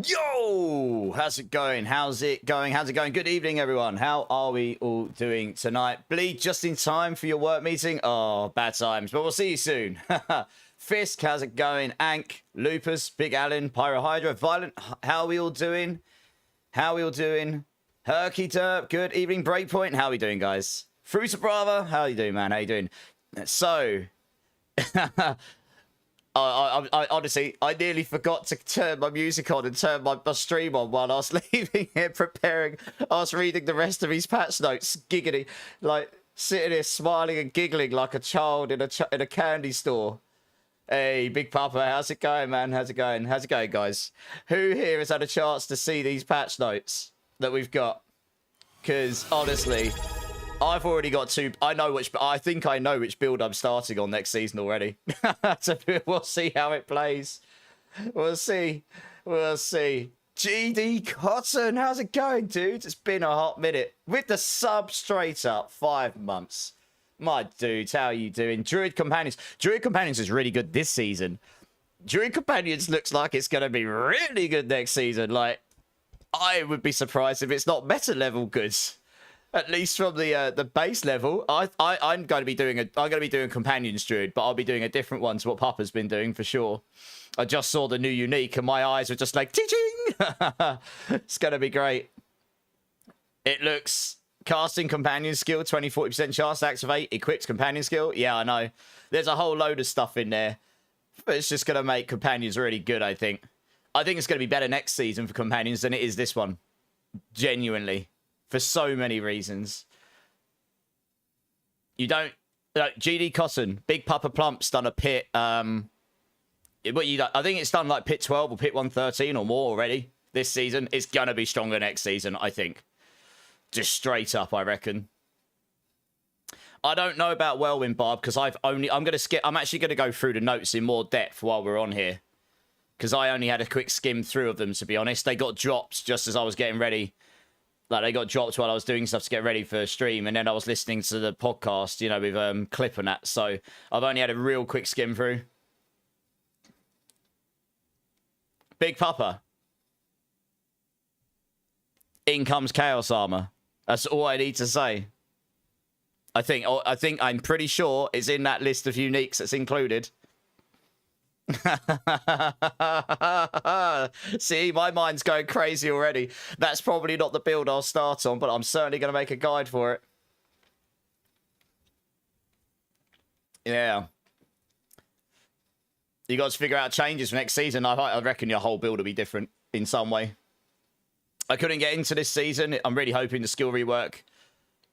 Yo, how's it going? How's it going? How's it going? Good evening, everyone. How are we all doing tonight? Bleed just in time for your work meeting? Oh, bad times, but we'll see you soon. Fisk, how's it going? Ank, Lupus, Big Alan, Pyrohydra, Violent, how are we all doing? How are we all doing? Herky Derp, good evening. Breakpoint, how are we doing, guys? Fruita Brava, how are you doing, man? How you doing? So, I honestly, I nearly forgot to turn my music on and turn my stream on while I was leaving here preparing. I was reading the rest of his patch notes, giggling, like sitting here smiling and giggling like a child in a candy store. Hey, Big Papa, how's it going, man? How's it going? How's it going, guys? Who here has had a chance to see these patch notes that we've got? Because honestly, I've already got two. I think I know which build I'm starting on next season already. So we'll see how it plays. We'll see. We'll see. GD Cotton, how's it going, dude? It's been a hot minute. With the sub straight up, 5 months. My dudes, how are you doing? Druid Companions. Druid Companions is really good this season. Druid Companions looks like it's going to be really good next season. Like, I would be surprised if it's not meta level good. At least from the base level, I'm going to be doing Companions Druid, but I'll be doing a different one to what Papa's been doing for sure. I just saw the new unique and my eyes were just like teaching. It's going to be great. It looks casting companion skill 20-40% chance to activate equipped companion skill. Yeah, I know. There's a whole load of stuff in there, but it's just going to make companions really good. I think it's going to be better next season for companions than it is this one. Genuinely. For so many reasons. You don't... Like, GD Cotton, Big Papa Plump's done a pit... I think it's done like pit 12 or pit 113 or more already this season. It's going to be stronger next season, I think. Just straight up, I reckon. I don't know about Whirlwind Barb because I'm actually going to go through the notes in more depth while we're on here. Because I only had a quick skim through of them, to be honest. They got dropped just as I was getting ready. Like, they got dropped while I was doing stuff to get ready for a stream, and then I was listening to the podcast, you know, with Clip and that. So I've only had a real quick skim through. Big Papa. In comes Chaos Armor. That's all I need to say. I'm pretty sure it's in that list of uniques that's included. See, my mind's going crazy already. That's probably not the build I'll start on, but I'm certainly going to make a guide for it. Yeah. You got to figure out changes for next season. I reckon your whole build will be different in some way. I couldn't get into this season. I'm really hoping the skill rework.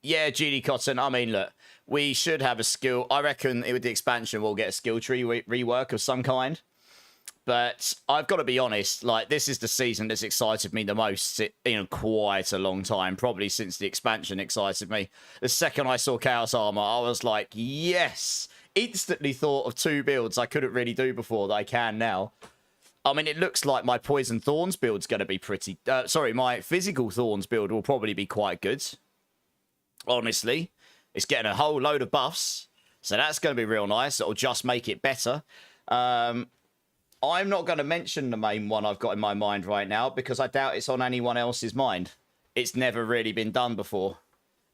Yeah, GD Cotton. I mean, look, we should have a skill. I reckon with the expansion, we'll get a skill tree rework of some kind. But I've got to be honest, like, this is the season that's excited me the most in quite a long time. Probably since the expansion excited me. The second I saw Chaos Armor, I was like, yes! Instantly thought of 2 builds I couldn't really do before that I can now. I mean, it looks like my Poison Thorns build's going to be pretty... my Physical Thorns build will probably be quite good. Honestly. It's getting a whole load of buffs. So that's going to be real nice. It'll just make it better. I'm not going to mention the main one I've got in my mind right now because I doubt it's on anyone else's mind. It's never really been done before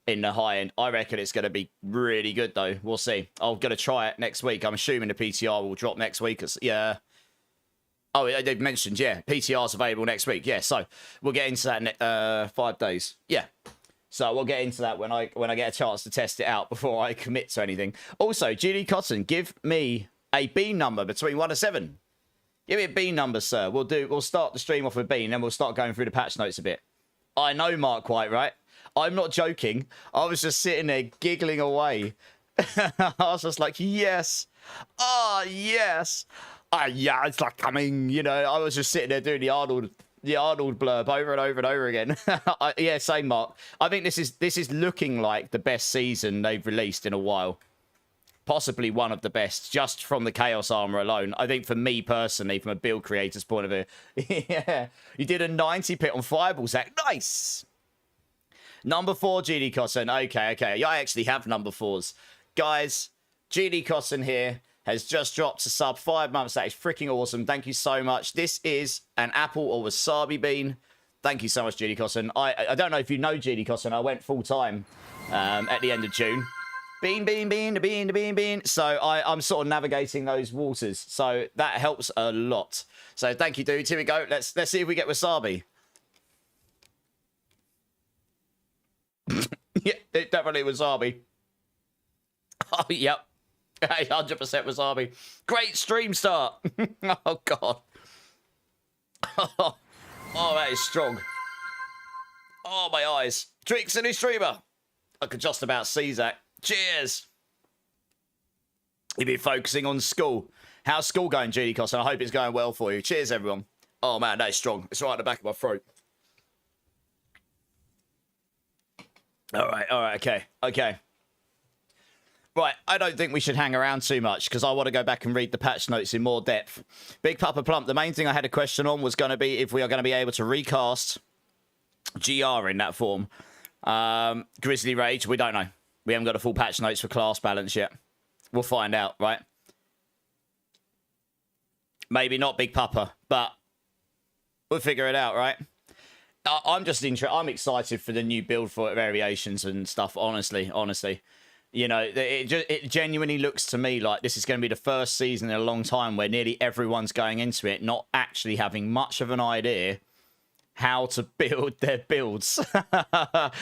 in the high end. I reckon it's going to be really good, though. We'll see. I'm going to try it next week. I'm assuming the PTR will drop next week. Yeah. Oh, they've mentioned, yeah, PTR's available next week. Yeah, so we'll get into that in 5 days. Yeah. So we'll get into that when I get a chance to test it out before I commit to anything. Also, GD Cotton, give me a bean number between 1 and 7. Give me a bean number, sir. We'll start the stream off with bean, then we'll start going through the patch notes a bit. I know Mark White, right? I'm not joking. I was just sitting there giggling away. I was just like, yes. Oh, yes. Yeah, it's like, I mean, you know, I was just sitting there doing the Arnold blurb over and over and over again. Yeah, same, Mark. I think this is looking like the best season they've released in a while. Possibly one of the best, just from the Chaos Armor alone. I think for me personally, from a build creator's point of view. Yeah, you did a 90 pit on Fireball, Zach. Nice! Number 4, GD Cotton. Okay. Yeah, I actually have number 4s. Guys, GD Cotton here has just dropped to sub 5 months. That is freaking awesome. Thank you so much. This is an apple or wasabi bean. Thank you so much, Judy Cosson. I don't know if you know Judy Cosson. I went full time at the end of June. Bean, bean, bean, bean, bean, bean. So I'm sort of navigating those waters. So that helps a lot. So thank you, dude. Here we go. Let's see if we get wasabi. Yeah, it definitely wasabi. Oh, yep. 100% wasabi. Great stream start. Oh, God. Oh, that is strong. Oh, my eyes. Drinks in his streamer. I could just about see that. Cheers. You've been focusing on school. How's school going, Judy Cosson? I hope it's going well for you. Cheers, everyone. Oh, man, that is strong. It's right at the back of my throat. All right, okay. Right, I don't think we should hang around too much because I want to go back and read the patch notes in more depth. Big Papa Plump, the main thing I had a question on was going to be if we are going to be able to recast GR in that form. Grizzly Rage, we don't know. We haven't got a full patch notes for class balance yet. We'll find out, right? Maybe not Big Papa, but we'll figure it out, right? I'm just interested. I'm excited for the new build for variations and stuff, honestly. You know, it genuinely looks to me like this is going to be the first season in a long time where nearly everyone's going into it not actually having much of an idea how to build their builds. And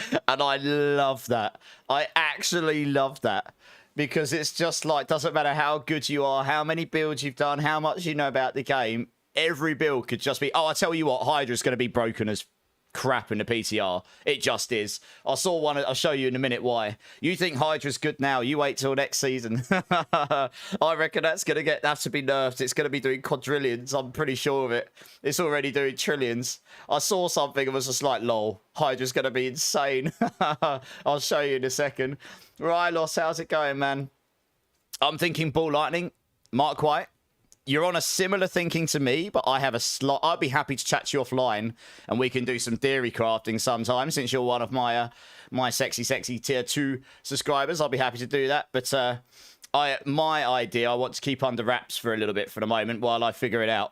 I love that. I actually love that. Because it's just like, doesn't matter how good you are, how many builds you've done, how much you know about the game, every build could just be, oh, I tell you what, Hydra's going to be broken as crap in the PTR. It just is. I saw one. I'll show you in a minute why. You think Hydra's good now? You wait till next season. I reckon that's going to have to be nerfed. It's going to be doing quadrillions. I'm pretty sure of it. It's already doing trillions. I saw something and was just like, lol. Hydra's going to be insane. I'll show you in a second. Rylos, how's it going, man? I'm thinking Ball Lightning. Mark White. You're on a similar thinking to me, but I have a slot. I'd be happy to chat to you offline, and we can do some theory crafting sometime. Since you're one of my my sexy tier 2 subscribers, I'll be happy to do that. But my idea, I want to keep under wraps for a little bit for the moment while I figure it out.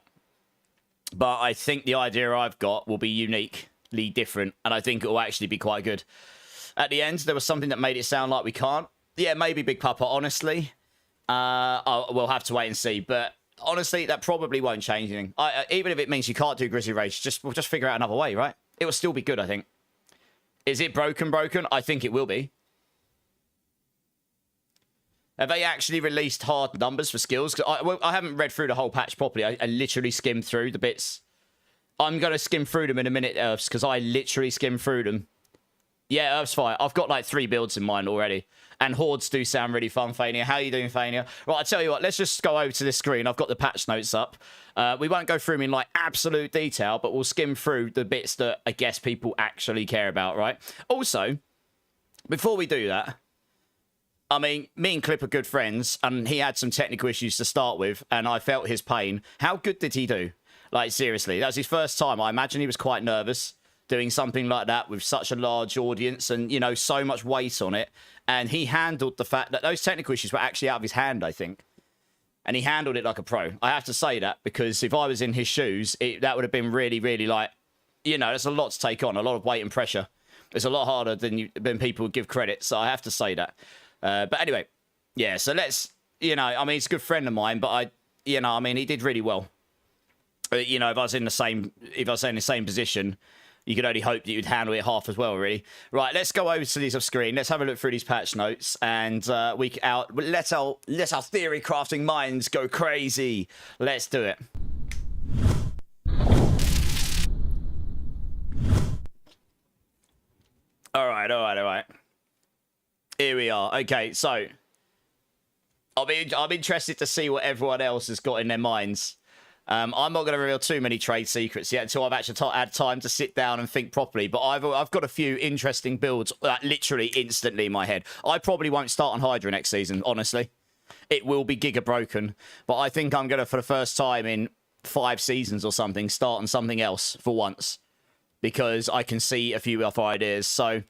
But I think the idea I've got will be uniquely different, and I think it will actually be quite good. At the end, there was something that made it sound like we can't. Yeah, maybe Big Papa. Honestly, we'll have to wait and see, but. Honestly, that probably won't change anything. Even if it means you can't do Grizzly Rage, we'll just figure out another way, right? It will still be good, I think. Is it broken? I think it will be. Have they actually released hard numbers for skills? I haven't read through the whole patch properly. I literally skimmed through the bits. I'm going to skim through them in a minute, Earths, because I literally skimmed through them. Yeah, Earth's fine. I've got like 3 builds in mind already. And Hordes do sound really fun, Fania. How are you doing, Fania? Right, I tell you what, let's just go over to this screen. I've got the patch notes up. We won't go through them in like absolute detail, but we'll skim through the bits that I guess people actually care about, right? Also, before we do that, I mean, me and Clip are good friends, and he had some technical issues to start with, and I felt his pain. How good did he do? Like, seriously, that was his first time. I imagine he was quite nervous doing something like that with such a large audience and, you know, so much weight on it. And he handled the fact that those technical issues were actually out of his hand, I think. And he handled it like a pro. I have to say that because if I was in his shoes, that would have been really, really like, you know, there's a lot to take on, a lot of weight and pressure. It's a lot harder than people would give credit. So I have to say that. But anyway, yeah, so let's, you know, I mean, he's a good friend of mine, but you know, I mean, he did really well. You know, if I was in the same position, you could only hope that you'd handle it half as well, really. Right, let's go over to these off screen. Let's have a look through these patch notes, and let our theory crafting minds go crazy. Let's do it. All right. Here we are. Okay, so I'm interested to see what everyone else has got in their minds. I'm not going to reveal too many trade secrets yet until I've actually had time to sit down and think properly. But I've got a few interesting builds literally instantly in my head. I probably won't start on Hydra next season, honestly. It will be giga broken. But I think I'm going to, for the first time in 5 seasons or something, start on something else for once. Because I can see a few other ideas. So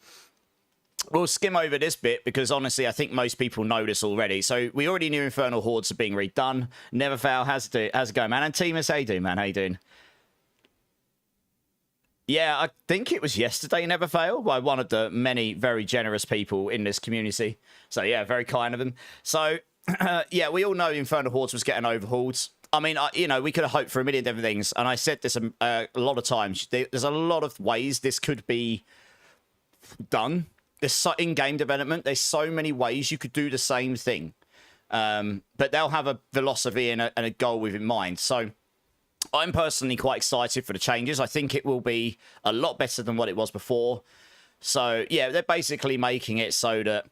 we'll skim over this bit because honestly, I think most people know this already. So we already knew Infernal Hordes are being redone. Never fail. How's it going, man? And Timus, how you doing, man? How you doing? Yeah, I think it was yesterday, Never Fail, by one of the many very generous people in this community. So yeah, very kind of them. So yeah, we all know Infernal Hordes was getting overhauled. I mean, you know, we could have hoped for a million different things. And I said this a lot of times. There's a lot of ways this could be done. In game development, there's so many ways you could do the same thing. But they'll have a philosophy and a goal with in mind. So I'm personally quite excited for the changes. I think it will be a lot better than what it was before. So, yeah, they're basically making it so that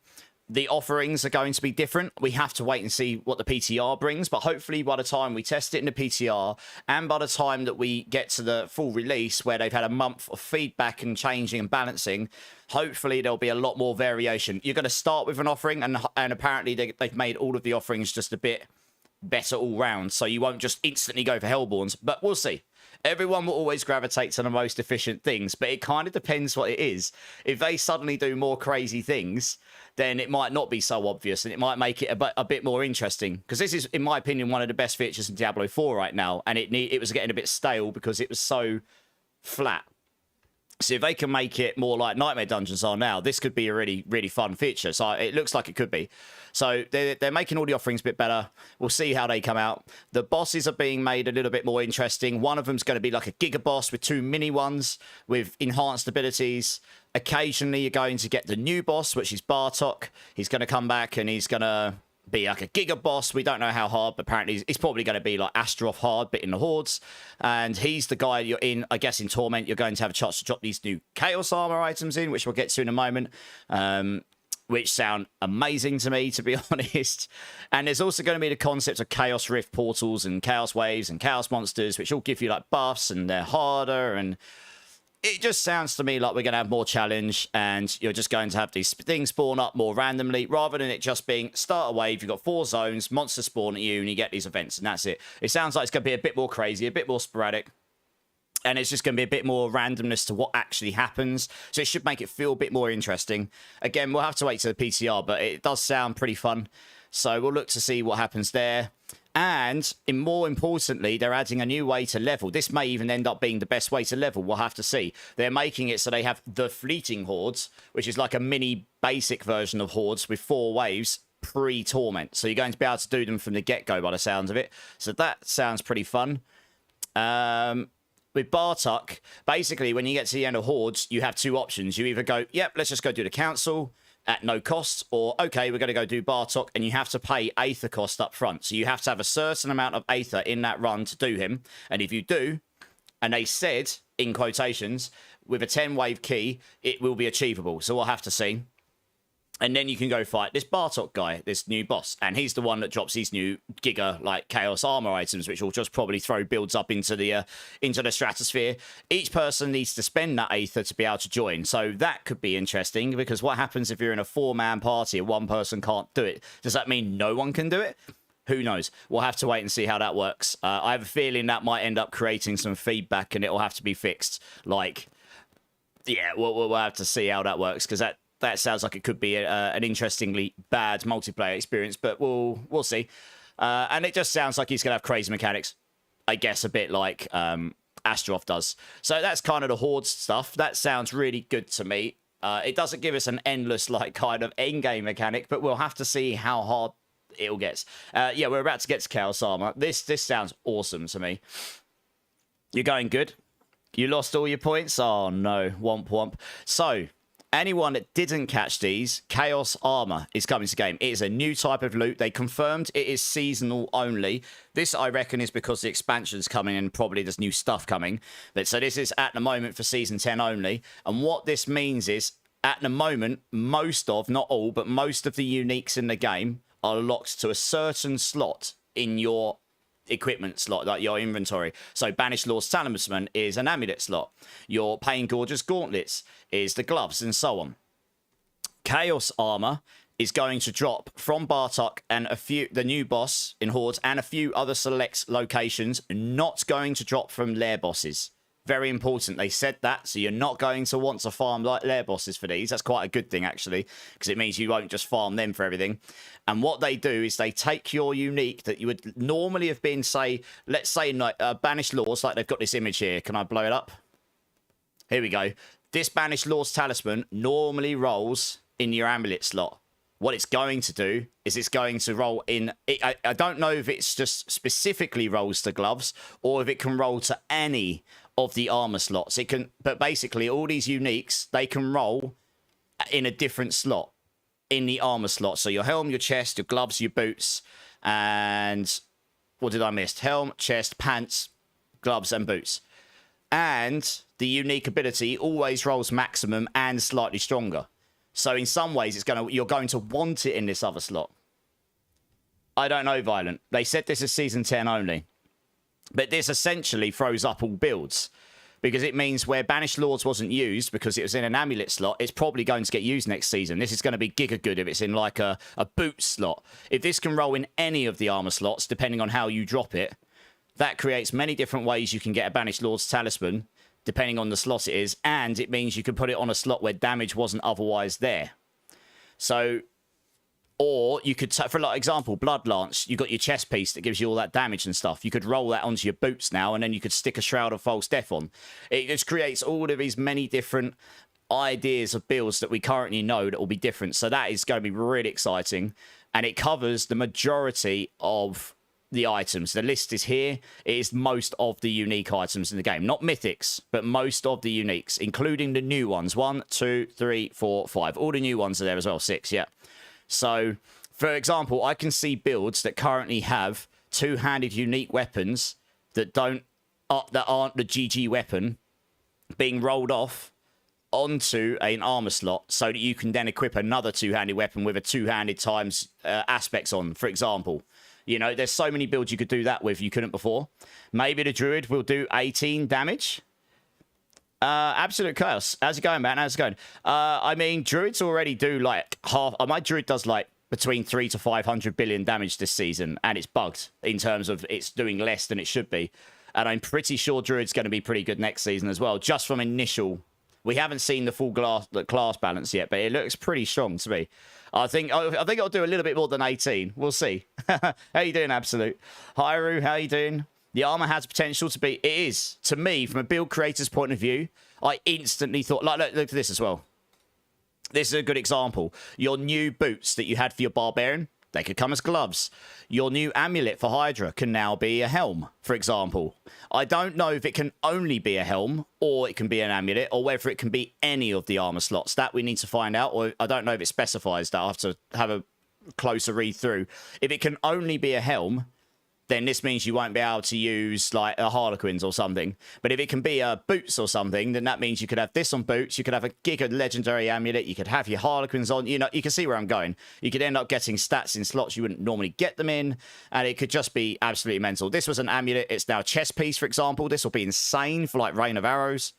the offerings are going to be different. We have to wait and see what the PTR brings, but hopefully by the time we test it in the PTR and by the time that we get to the full release where they've had a month of feedback and changing and balancing, hopefully there'll be a lot more variation. You're going to start with an offering and apparently they've made all of the offerings just a bit better all round, so you won't just instantly go for Hellborns, but we'll see. Everyone will always gravitate to the most efficient things, but it kind of depends what it is. If they suddenly do more crazy things, then it might not be so obvious, and it might make it a bit more interesting. Because this is, in my opinion, one of the best features in Diablo 4 right now, and it was getting a bit stale because it was so flat. So if they can make it more like Nightmare Dungeons are now, this could be a really, really fun feature. So it looks like it could be. So they're making all the offerings a bit better. We'll see how they come out. The bosses are being made a little bit more interesting. One of them's going to be like a Giga Boss with 2 mini ones with enhanced abilities. Occasionally, you're going to get the new boss, which is Bartok. He's going to come back and he's going to be like a Giga Boss. We don't know how hard, but apparently it's probably going to be like Astaroth hard, but in the Hordes. And he's the guy you're in, I guess, in Torment. You're going to have a chance to drop these new Chaos Armor items in, which we'll get to in a moment, which sound amazing to me, to be honest. And there's also going to be the concept of Chaos Rift portals and Chaos Waves and Chaos Monsters, which all give you like buffs and they're harder, and it just sounds to me like we're going to have more challenge and you're just going to have these things spawn up more randomly rather than it just being start a wave, you've got 4 zones, monsters spawn at you and you get these events and that's it. It sounds like it's going to be a bit more crazy, a bit more sporadic. And it's just going to be a bit more randomness to what actually happens. So it should make it feel a bit more interesting. Again, we'll have to wait to the PTR, but it does sound pretty fun. So we'll look to see what happens there. And more importantly, they're adding a new way to level. This may even end up being the best way to level. We'll have to see. They're making it so they have the Fleeting Hordes, which is like a mini basic version of Hordes with 4 waves pre-Torment. So you're going to be able to do them from the get-go by the sounds of it. So that sounds pretty fun. With Bartok, basically, when you get to the end of Hordes, you have 2 options. You either go, yep, let's just go do the Council at no cost, or, okay, we're going to go do Bartok, and you have to pay Aether cost up front. So you have to have a certain amount of Aether in that run to do him. And if you do, and they said, in quotations, with a 10-wave key, it will be achievable. So we'll have to see. And then you can go fight this Bartok guy, this new boss. And he's the one that drops these new Giga, like, Chaos Armor items, which will just probably throw builds up into the stratosphere. Each person needs to spend that Aether to be able to join. So that could be interesting, because what happens if you're in a 4-man party and one person can't do it? Does that mean no one can do it? Who knows? We'll have to wait and see how that works. I have a feeling that might end up creating some feedback and it'll have to be fixed. Like, yeah, we'll have to see how that works, because that sounds like it could be an interestingly bad multiplayer experience, but we'll see. And it just sounds like he's going to have crazy mechanics, I guess, a bit like Astaroth does. So that's kind of the Horde stuff. That sounds really good to me. It doesn't give us an endless, like, kind of end-game mechanic, but we'll have to see how hard it'll get. Yeah, we're about to get to Chaos Armor. This sounds awesome to me. You're going good? You lost all your points? Oh, no. Womp womp. So, anyone that didn't catch these, Chaos Armor is coming to game. It is a new type of loot. They confirmed it is seasonal only. This, I reckon, is because the expansion's coming and probably there's new stuff coming. But so this is at the moment for Season 10 only. And what this means is, at the moment, most of, not all, but most of the uniques in the game are locked to a certain slot in your equipment slot, like your inventory. So Banished Lord's Talisman is an amulet slot. Your Pain Gorgeous Gauntlets is the gloves, and so on. Chaos Armor is going to drop from Bartok and the new boss in Hordes and a few other select locations, not going to drop from lair bosses. Very important. They said that, so you're not going to want to farm like lair bosses for these. That's quite a good thing, actually, because it means you won't just farm them for everything. And what they do is they take your unique that you would normally have been, say, let's say, like Banished Laws, like they've got this image here. Can I blow it up? Here we go. This Banished Laws talisman normally rolls in your amulet slot. What it's going to do is it's going to roll in... I don't know if it's just specifically rolls to gloves or if it can roll to any of the armor slots. It can, but basically all these uniques, they can roll in a different slot in the armor slot. So your helm, your chest, your gloves, your boots, and what did I miss? Helm, chest, pants, gloves, and boots. And the unique ability always rolls maximum and slightly stronger. So in some ways, you're going to want it in this other slot. I don't know, Violent. They said this is Season 10 only. But this essentially throws up all builds. Because it means where Banished Lords wasn't used because it was in an amulet slot, it's probably going to get used next season. This is going to be giga good if it's in like a boot slot. If this can roll in any of the armor slots, depending on how you drop it, that creates many different ways you can get a Banished Lord's Talisman, depending on the slot it is, and it means you can put it on a slot where damage wasn't otherwise there. So, or you could, for like example, Blood Lance, you got your chest piece that gives you all that damage and stuff. You could roll that onto your boots now, and then you could stick a Shroud of False Death on. It just creates all of these many different ideas of builds that we currently know that will be different. So that is going to be really exciting, and it covers the majority of the items. The list is here. It is most of the unique items in the game. Not mythics, but most of the uniques, including the new ones. 1, 2, 3, 4, 5. All the new ones are there as well. 6, yeah. So, for example, I can see builds that currently have two-handed unique weapons that aren't the GG weapon being rolled off onto an armor slot so that you can then equip another two-handed weapon with a two-handed times aspects on, for example. You know, there's so many builds you could do that with you couldn't before. Maybe the Druid will do 18 damage. Absolute Chaos. How's it going, man? How's it going? I mean, Druids already do like half... my Druid does like between 300 to 500 billion damage this season, and it's bugged in terms of it's doing less than it should be. And I'm pretty sure Druid's going to be pretty good next season as well, just from initial... We haven't seen the full class balance yet, but it looks pretty strong to me. I think it'll do a little bit more than 18. We'll see. How you doing, Absolute? Hyru, how you doing? The armor has potential to be... It is. To me, from a build creator's point of view, I instantly thought... Like, look at this as well. This is a good example. Your new boots that you had for your Barbarian, they could come as gloves. Your new amulet for Hydra can now be a helm, for example. I don't know if it can only be a helm, or it can be an amulet, or whether it can be any of the armor slots. That we need to find out, or I don't know if it specifies that. I'll have to have a closer read through. If it can only be a helm, then this means you won't be able to use like a Harlequins or something. But if it can be boots or something, then that means you could have this on boots, you could have a Giga Legendary Amulet, you could have your Harlequins on, you know, you can see where I'm going. You could end up getting stats in slots you wouldn't normally get them in, and it could just be absolutely mental. This was an amulet, it's now a chest piece, for example. This will be insane for like Rain of Arrows,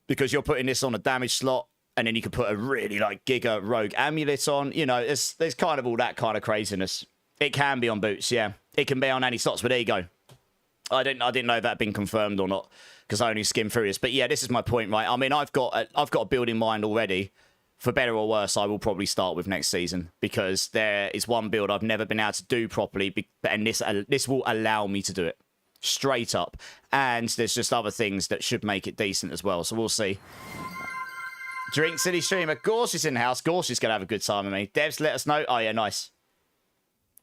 because you're putting this on a damage slot, and then you could put a really like Giga Rogue Amulet on. You know, there's kind of all that kind of craziness. It can be on boots, yeah. It can be on any slots, but there you go. I didn't know if that had been confirmed or not, because I only skimmed through this. But yeah, this is my point, right? I mean, I've got a build in mind already. For better or worse, I will probably start with next season, because there is one build I've never been able to do properly, and this will allow me to do it straight up. And there's just other things that should make it decent as well. So we'll see. Drink City Streamer. Gorse is in the house. Gorse is going to have a good time with me. Devs, let us know. Oh, yeah, nice.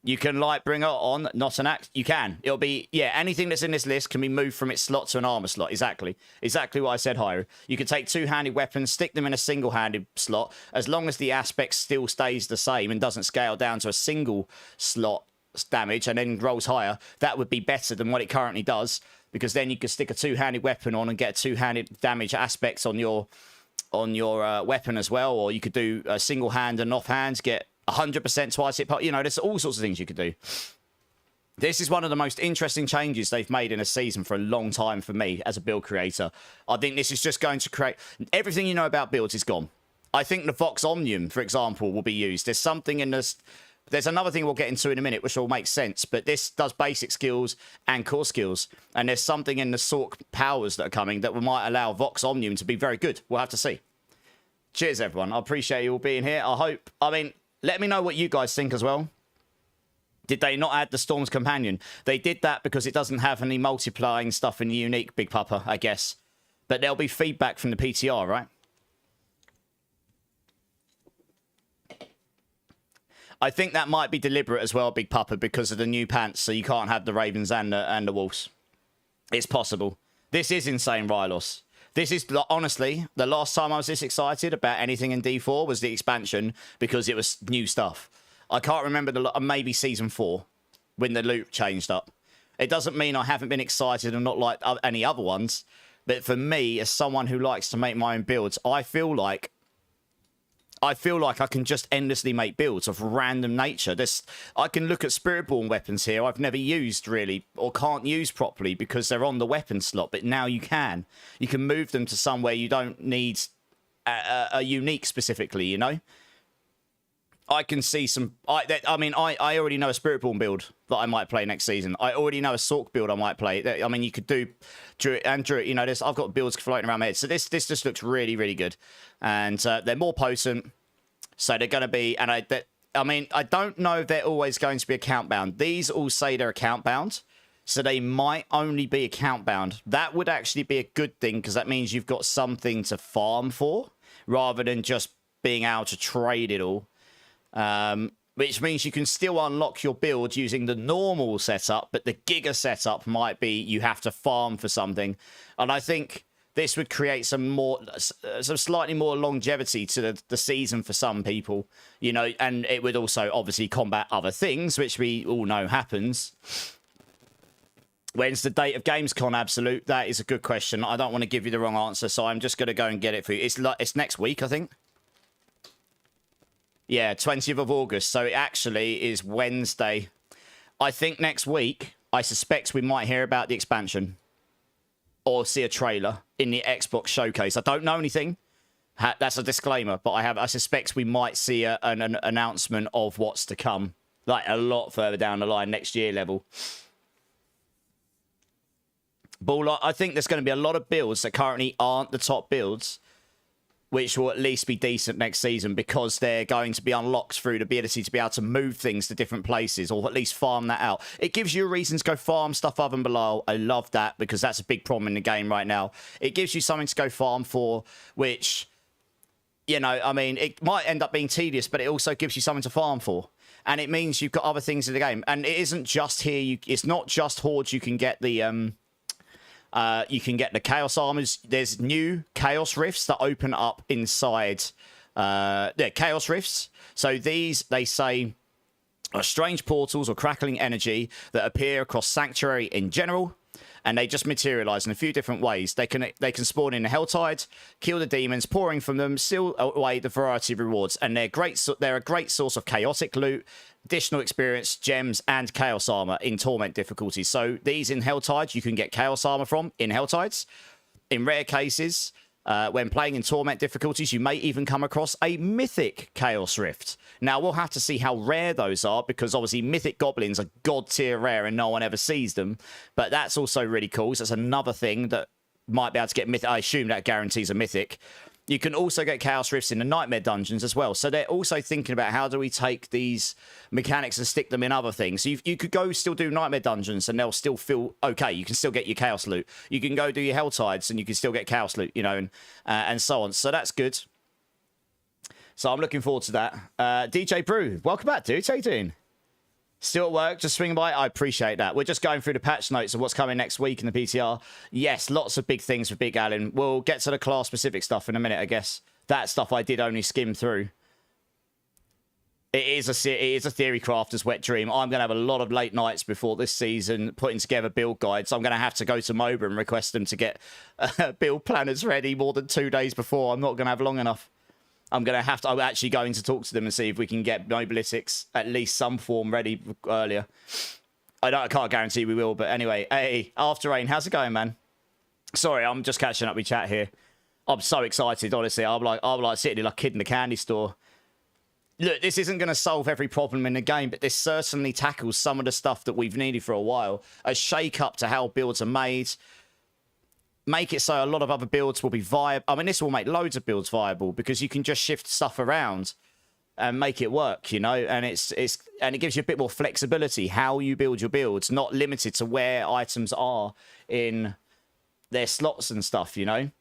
You can light bringer on, not an axe. You can. It'll be, yeah, anything that's in this list can be moved from its slot to an armor slot. Exactly. Exactly what I said, Hyru. You can take two-handed weapons, stick them in a single-handed slot, as long as the aspect still stays the same and doesn't scale down to a single slot damage and then rolls higher. That would be better than what it currently does, because then you could stick a two-handed weapon on and get two-handed damage aspects on your weapon as well, or you could do a single hand and off hands, get 100% twice hit. You know, there's all sorts of things you could do. This is one of the most interesting changes they've made in a season for a long time for me as a build creator. I think this is just going to create... Everything you know about builds is gone. I think the Vox Omnium, for example, will be used. There's something in this... There's another thing we'll get into in a minute, which will make sense, but this does basic skills and core skills, and there's something in the Sork powers that are coming that might allow Vox Omnium to be very good. We'll have to see. Cheers, everyone. I appreciate you all being here. I mean, let me know what you guys think as well. Did they not add the Storm's Companion? They did that because it doesn't have any multiplying stuff in the unique, Big Papa, I guess. But there'll be feedback from the PTR, right? I think that might be deliberate as well, Big Papa, because of the new pants, so you can't have the Ravens and the Wolves. It's possible. This is insane, Rylos. This is, honestly, the last time I was this excited about anything in D4 was the expansion, because it was new stuff. I can't remember maybe Season 4, when the loot changed up. It doesn't mean I haven't been excited and not like any other ones, but for me, as someone who likes to make my own builds, I feel like I can just endlessly make builds of random nature. I can look at Spirit-born weapons here I've never used, really, or can't use properly because they're on the weapon slot, but now you can. You can move them to somewhere you don't need a unique specifically, you know? I can see some... I mean, I already know a Spirit-born build that I might play next season. I already know a Sork build I might play. I mean, you could do Druid and Druid. You know, I've got builds floating around my head. So this just looks really, really good. And they're more potent. So they're going to be... And I mean, I don't know if they're always going to be account bound. These all say they're account bound. So they might only be account bound. That would actually be a good thing because that means you've got something to farm for rather than just being able to trade it all. Which means you can still unlock your build using the normal setup, but the Giga setup might be you have to farm for something. And I think this would create some slightly more longevity to the season for some people, you know, and it would also obviously combat other things, which we all know happens. When's the date of Gamescom, Absolute? That is a good question. I don't want to give you the wrong answer, so I'm just going to go and get it for you. It's next week, I think. Yeah, 20th of August. So it actually is Wednesday. I think next week, I suspect we might hear about the expansion or see a trailer in the Xbox showcase. I don't know anything. That's a disclaimer, but I suspect we might see an announcement of what's to come, like a lot further down the line, next year level. But I think there's going to be a lot of builds that currently aren't the top builds, which will at least be decent next season because they're going to be unlocked through the ability to be able to move things to different places or at least farm that out. It gives you a reason to go farm stuff other than below. I love that because that's a big problem in the game right now. It gives you something to go farm for, which, you know, I mean, it might end up being tedious, but it also gives you something to farm for. And it means you've got other things in the game. And it isn't just here. It's not just Hordes. You can get the... you can get the Chaos Armors. There's new Chaos Rifts that open up inside. They're Chaos Rifts. So these, they say, are strange portals or crackling energy that appear across Sanctuary in general. And they just materialize in a few different ways. They can spawn in the Helltide, kill the demons, pouring from them, seal away the variety of rewards. And they're a great source of chaotic loot, additional experience, gems, and Chaos Armor in Torment difficulties. So these in Helltide, you can get Chaos Armor from in Helltides. In rare cases, when playing in Torment difficulties, you may even come across a Mythic Chaos Rift. Now, we'll have to see how rare those are, because obviously Mythic Goblins are god-tier rare and no one ever sees them. But that's also really cool. So that's another thing that might be able to get Mythic. I assume that guarantees a Mythic. You can also get Chaos Rifts in the Nightmare Dungeons as well. So they're also thinking about how do we take these mechanics and stick them in other things. So you could go still do Nightmare Dungeons and they'll still feel okay. You can still get your Chaos loot. You can go do your Helltides and you can still get Chaos loot, you know, and so on. So that's good. So I'm looking forward to that. DJ Brew, welcome back, dude. How you doing? Still at work, just swinging by. I appreciate that. We're just going through the patch notes of what's coming next week in the PTR. Yes, lots of big things for Big Alan. We'll get to the class-specific stuff in a minute, I guess. That stuff I did only skim through. It is a theory crafter's wet dream. I'm going to have a lot of late nights before this season putting together build guides. I'm going to have to go to MOBA and request them to get build planners ready more than 2 days before. I'm not going to have long enough. I'm actually going to talk to them and see if we can get Noblitics at least some form ready earlier. I can't guarantee we will, but anyway. Hey, After Rain, how's it going, man? Sorry, I'm just catching up with chat here. I'm so excited, honestly. I'm like sitting like a kid in the candy store. look, this isn't going to solve every problem in the game, but this certainly tackles some of the stuff that we've needed for a while. A shake-up to how builds are made. Make it so a lot of other builds will be viable. I mean, this will make loads of builds viable because you can just shift stuff around and make it work, you know, and it gives you a bit more flexibility how you build your builds, not limited to where items are in their slots and stuff, you know.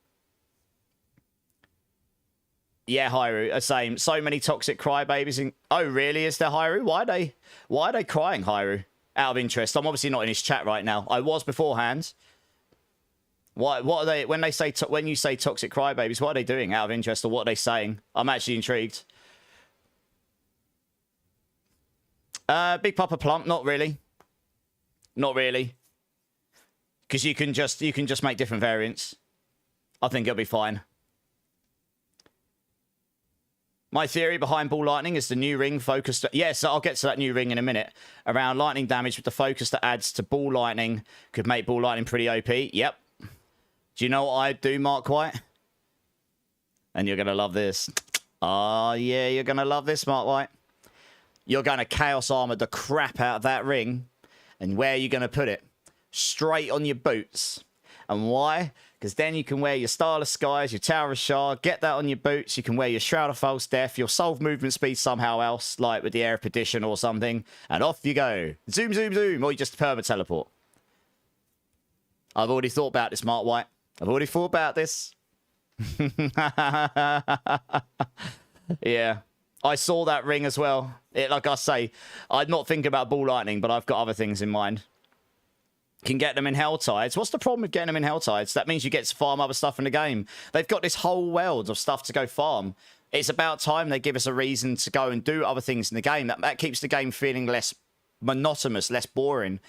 Yeah, Hyru, same. So many toxic crybabies. Oh, really? Is there, Hyru? Why are they crying, Hyru? Out of interest. I'm obviously not in his chat right now. I was beforehand. What are they when you say toxic crybabies? What are they doing? Out of interest, or what are they saying? I'm actually intrigued. Big Papa Plump, not really. Not really. Because you can just make different variants. I think it'll be fine. My theory behind Ball Lightning is the new ring focused... Yes, I'll get to that new ring in a minute. Around lightning damage with the focus that adds to Ball Lightning could make Ball Lightning pretty OP. Yep. Do you know what I'd do, Mark White? And you're going to love this. Oh, yeah, you're going to love this, Mark White. You're going to Chaos Armor the crap out of that ring. And where are you going to put it? Straight on your boots. And why? Because then you can wear your Starless Skies, your Tower of Shard, get that on your boots. You can wear your Shroud of False Death, your Solve Movement Speed somehow else, like with the Air of Perdition or something. And off you go. Zoom, zoom, zoom. Or you just perma-teleport. I've already thought about this, Mark White. I've already thought about this. Yeah. I saw that ring as well. Like I say, I'm not thinking about Ball Lightning, but I've got other things in mind. Can get them in Hell Tides. What's the problem with getting them in Hell Tides? That means you get to farm other stuff in the game. They've got this whole world of stuff to go farm. It's about time they give us a reason to go and do other things in the game. That keeps the game feeling less monotonous, less boring.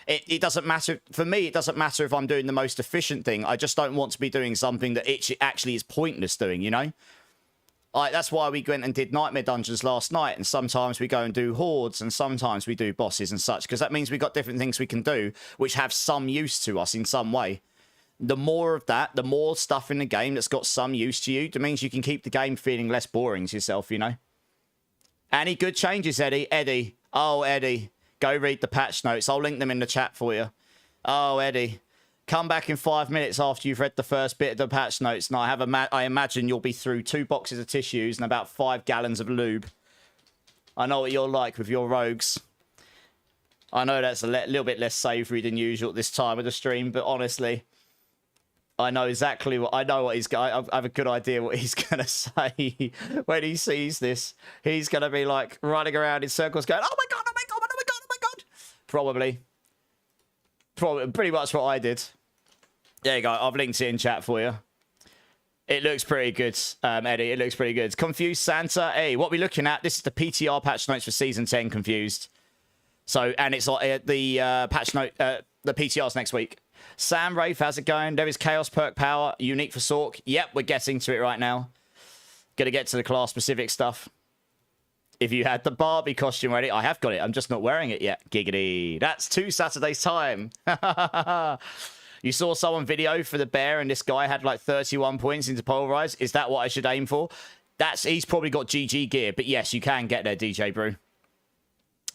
It doesn't matter. For me, it doesn't matter if I'm doing the most efficient thing. I just don't want to be doing something that it actually is pointless doing, you know? That's why we went and did Nightmare Dungeons last night, and sometimes we go and do Hordes, and sometimes we do bosses and such, because that means we've got different things we can do, which have some use to us in some way. The more of that, the more stuff in the game that's got some use to you, that means you can keep the game feeling less boring to yourself, you know? Any good changes, Eddie? Eddie. Oh, Eddie. Go read the patch notes. I'll link them in the chat for you. Oh, Eddie. Come back in 5 minutes after you've read the first bit of the patch notes, and I imagine you'll be through 2 boxes of tissues and about 5 gallons of lube. I know what you're like with your rogues. I know that's a little bit less savoury than usual at this time of the stream, but honestly, I know exactly what... I know what he's... I have a good idea what he's going to say when he sees this. He's going to be, like, running around in circles going, oh my god, oh my god, oh my god, oh my god. Probably. Pretty much what I did. There you go. I've linked it in chat for you. It looks pretty good, Eddie. It looks pretty good. Confused Santa. Hey, what we're looking at, this is the PTR patch notes for Season 10, Confused. So, and it's like the patch note, the PTR's next week. Sam Rafe, how's it going? There is Chaos Perk Power, unique for Sork. Yep, we're getting to it right now. Gonna get to the class-specific stuff. If you had the Barbie costume ready, I have got it. I'm just not wearing it yet. Giggity. That's 2 Saturdays' time. You saw someone video for the bear and this guy had like 31 points into Pulverise. Is that what I should aim for? He's probably got GG gear, but yes, you can get there, DJ Brew.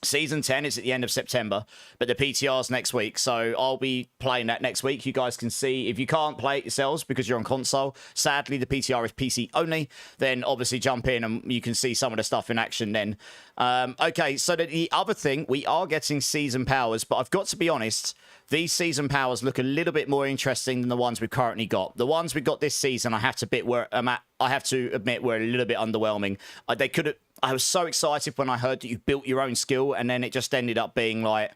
Season 10 is at the end of September, but the PTR's next week, so I'll be playing that next week. You guys can see, if you can't play it yourselves because you're on console, sadly the PTR is PC only, then obviously jump in and you can see some of the stuff in action then. Okay, so the other thing, we are getting season powers, but I've got to be honest, these season powers look a little bit more interesting than the ones we've currently got. The ones we got this season, I have to admit, were a little bit underwhelming. I was so excited when I heard that you built your own skill, and then it just ended up being like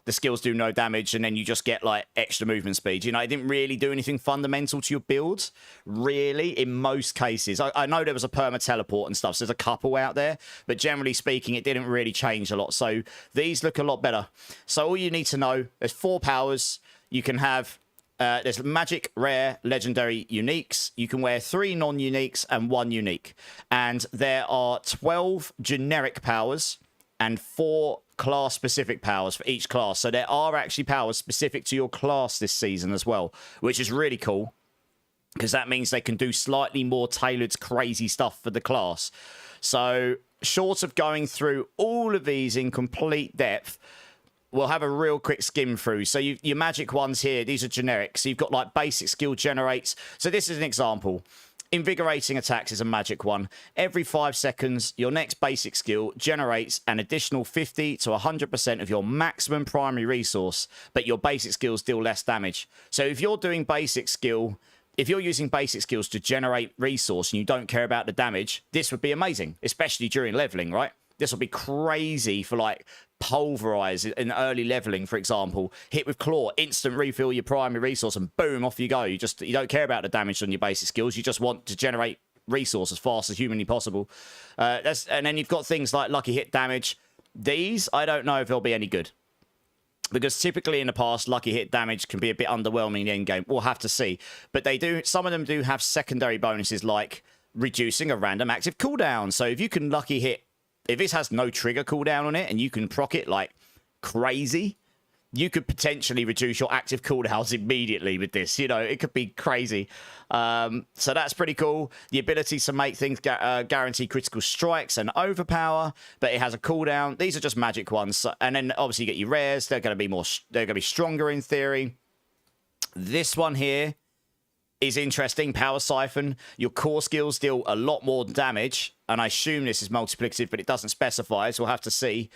the skills do no damage, and then you just get like extra movement speed. You know, it didn't really do anything fundamental to your build, really, in most cases. I know there was a perma teleport and stuff, so there's a couple out there, but generally speaking, it didn't really change a lot. So these look a lot better. So all you need to know, there's 4 powers. You can have there's magic, rare, legendary, uniques. You can wear 3 non-uniques and 1 unique. And there are 12 generic powers and 4 class-specific powers for each class. So there are actually powers specific to your class this season as well, which is really cool, because that means they can do slightly more tailored, crazy stuff for the class. So short of going through all of these in complete depth, we'll have a real quick skim through. So your magic ones here, these are generic. So you've got like basic skill generates. So this is an example. Invigorating attacks is a magic one. Every 5 seconds, your next basic skill generates an additional 50 to 100% of your maximum primary resource, but your basic skills deal less damage. So if you're doing basic skill, if you're using basic skills to generate resource and you don't care about the damage, this would be amazing, especially during leveling, right? This will be crazy for like Pulverize in early leveling, for example. Hit with Claw, instant refill your primary resource, and boom, off you go. You don't care about the damage on your basic skills. You just want to generate resource as fast as humanly possible. And then you've got things like lucky hit damage. These, I don't know if they'll be any good, because typically in the past, lucky hit damage can be a bit underwhelming in the end game. We'll have to see. But they do. Some of them do have secondary bonuses, like reducing a random active cooldown. So if you can lucky hit, if this has no trigger cooldown on it and you can proc it like crazy, you could potentially reduce your active cooldowns immediately with this. You know, it could be crazy. So that's pretty cool. The ability to make things guarantee critical strikes and overpower, but it has a cooldown. These are just magic ones. So, and then obviously you get your rares. They're going to be more. They're going to be stronger in theory. This one here is interesting. Power Siphon. Your core skills deal a lot more damage, and I assume this is multiplicative, but it doesn't specify, so we'll have to see.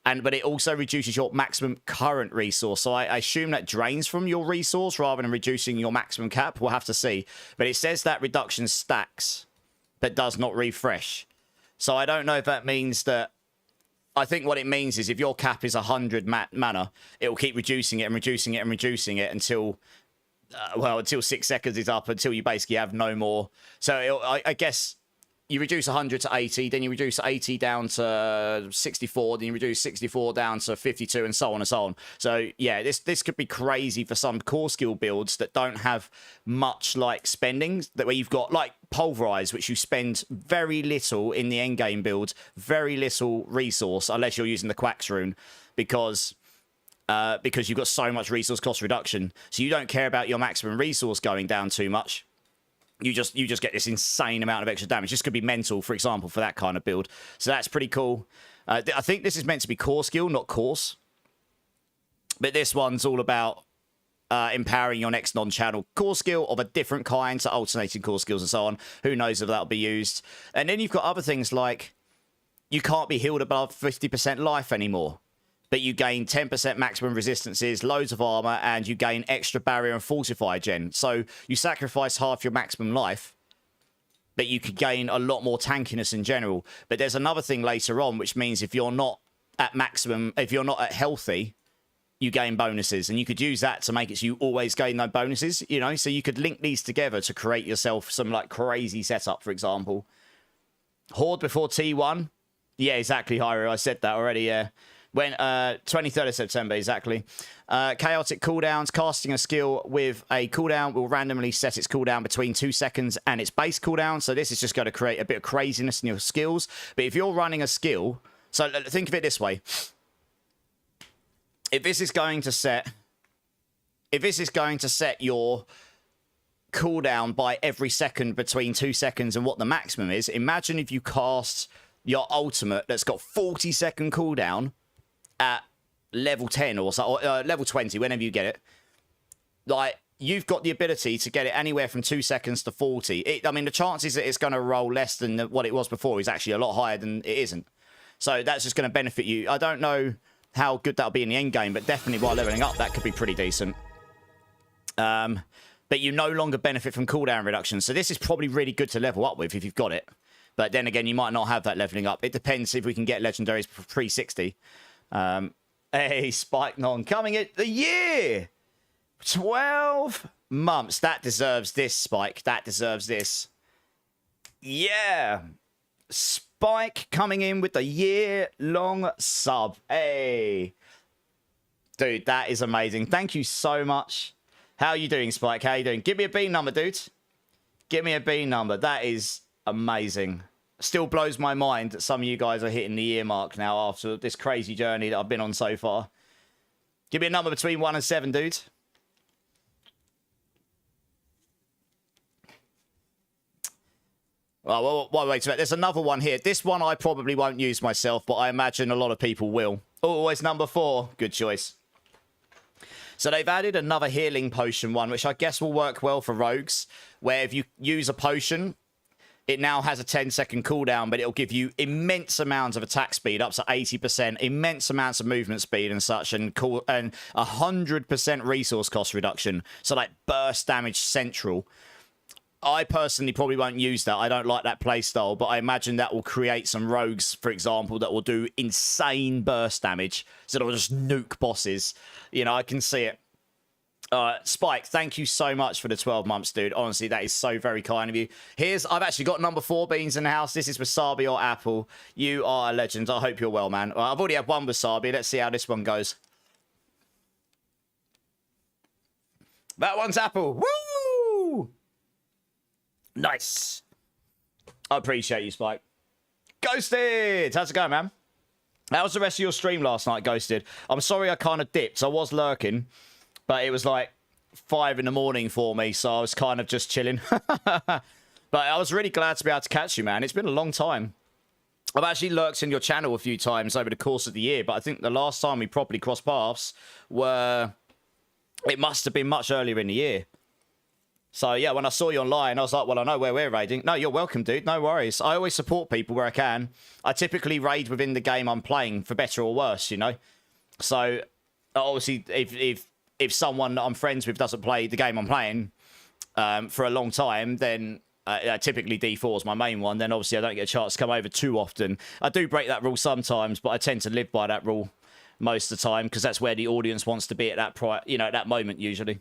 But it also reduces your maximum current resource. So I assume that drains from your resource rather than reducing your maximum cap. We'll have to see. But it says that reduction stacks, but does not refresh. So I don't know if that means that. I think what it means is if your cap is 100 mana, it will keep reducing it and reducing it and reducing it until. Until 6 seconds is up, until you basically have no more. So I guess you reduce 100 to 80, then you reduce 80 down to 64, then you reduce 64 down to 52, and so on and so on. So yeah, this could be crazy for some core skill builds that don't have much like spending, that where you've got like Pulverize, which you spend very little in the end game build, very little resource, unless you're using the Quacks rune, because you've got so much resource cost reduction. So you don't care about your maximum resource going down too much. You just get this insane amount of extra damage. This could be mental, for example, for that kind of build. So that's pretty cool. I think this is meant to be core skill, not course. But this one's all about empowering your next non-channel core skill of a different kind, so alternating core skills and so on. Who knows if that'll be used. And then you've got other things like you can't be healed above 50% life anymore, but you gain 10% maximum resistances, loads of armor, and you gain extra barrier and fortify gen. So you sacrifice half your maximum life, but you could gain a lot more tankiness in general. But there's another thing later on, which means if you're not at maximum, if you're not at healthy, you gain bonuses, and you could use that to make it so you always gain those bonuses, you know? So you could link these together to create yourself some like crazy setup, for example. Horde before T1. Yeah, exactly, Hyro. I said that already, yeah. When 23rd of September, exactly. Chaotic cooldowns. Casting a skill with a cooldown will randomly set its cooldown between 2 seconds and its base cooldown. So this is just going to create a bit of craziness in your skills. But if you're running a skill, so think of it this way: if this is going to set your cooldown by every second between 2 seconds and what the maximum is, imagine if you cast your ultimate that's got 40-second cooldown at level 10 or so, or level 20, whenever you get it. Like, you've got the ability to get it anywhere from 2 seconds to 40. I mean, the chances that it's going to roll less than what it was before is actually a lot higher than it isn't. So that's just going to benefit you. I don't know how good that'll be in the end game, but definitely while leveling up, that could be pretty decent. But you no longer benefit from cooldown reduction. So this is probably really good to level up with if you've got it. But then again, you might not have that leveling up. It depends if we can get legendaries for pre-60. Hey, Spike Non coming at the year. 12 months. That deserves this, Spike. That deserves this. Yeah. Spike coming in with the year-long sub. Hey. Dude, that is amazing. Thank you so much. How are you doing, Spike? How are you doing? Give me a B number, dude. Give me a B number. That is amazing. Still blows my mind that some of you guys are hitting the year mark now after this crazy journey that I've been on so far. Give me a number between 1 and 7, dude. Oh, well, wait a minute. There's another one here. This one I probably won't use myself, but I imagine a lot of people will. Always number 4. Good choice. So they've added another healing potion one, which I guess will work well for rogues, where if you use a potion, it now has a 10-second cooldown, but it'll give you immense amounts of attack speed, up to 80%, immense amounts of movement speed and such, and 100% resource cost reduction. So like burst damage central. I personally probably won't use that. I don't like that playstyle, but I imagine that will create some rogues, for example, that will do insane burst damage. So they'll just nuke bosses. You know, I can see it. Spike, thank you so much for the 12 months, dude. Honestly, that is so very kind of you. I've actually got number 4 beans in the house. This is Wasabi or Apple. You are a legend. I hope you're well, man. I've already had one Wasabi. Let's see how this one goes. That one's Apple. Woo! Nice. I appreciate you, Spike. Ghosted! How's it going, man? How was the rest of your stream last night, Ghosted? I'm sorry I kind of dipped. I was lurking. But it was like 5 in the morning for me, so I was kind of just chilling. But I was really glad to be able to catch you, man. It's been a long time. I've actually lurked in your channel a few times over the course of the year, but I think the last time we properly crossed paths it must have been much earlier in the year. So, yeah, when I saw you online, I was like, well, I know where we're raiding. No, you're welcome, dude. No worries. I always support people where I can. I typically raid within the game I'm playing, for better or worse, you know? So, obviously, if someone that I'm friends with doesn't play the game I'm playing for a long time, then typically D4 is my main one. Then obviously I don't get a chance to come over too often. I do break that rule sometimes, but I tend to live by that rule most of the time because that's where the audience wants to be at that at that moment usually.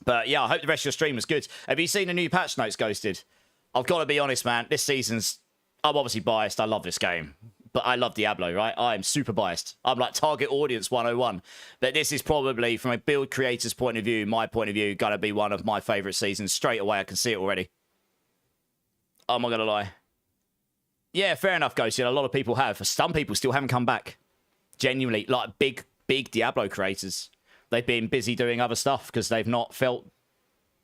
But yeah, I hope the rest of your stream was good. Have you seen the new patch notes, Ghosted? I've got to be honest, man. This season's... I'm obviously biased. I love this game. But I love Diablo, right? I am super biased. I'm like target audience 101. But this is probably, from a build creator's point of view, my point of view, going to be one of my favourite seasons. Straight away, I can see it already. I'm not going to lie. Yeah, fair enough, Ghosted. A lot of people have. Some people still haven't come back. Genuinely, like big Diablo creators. They've been busy doing other stuff because they've not felt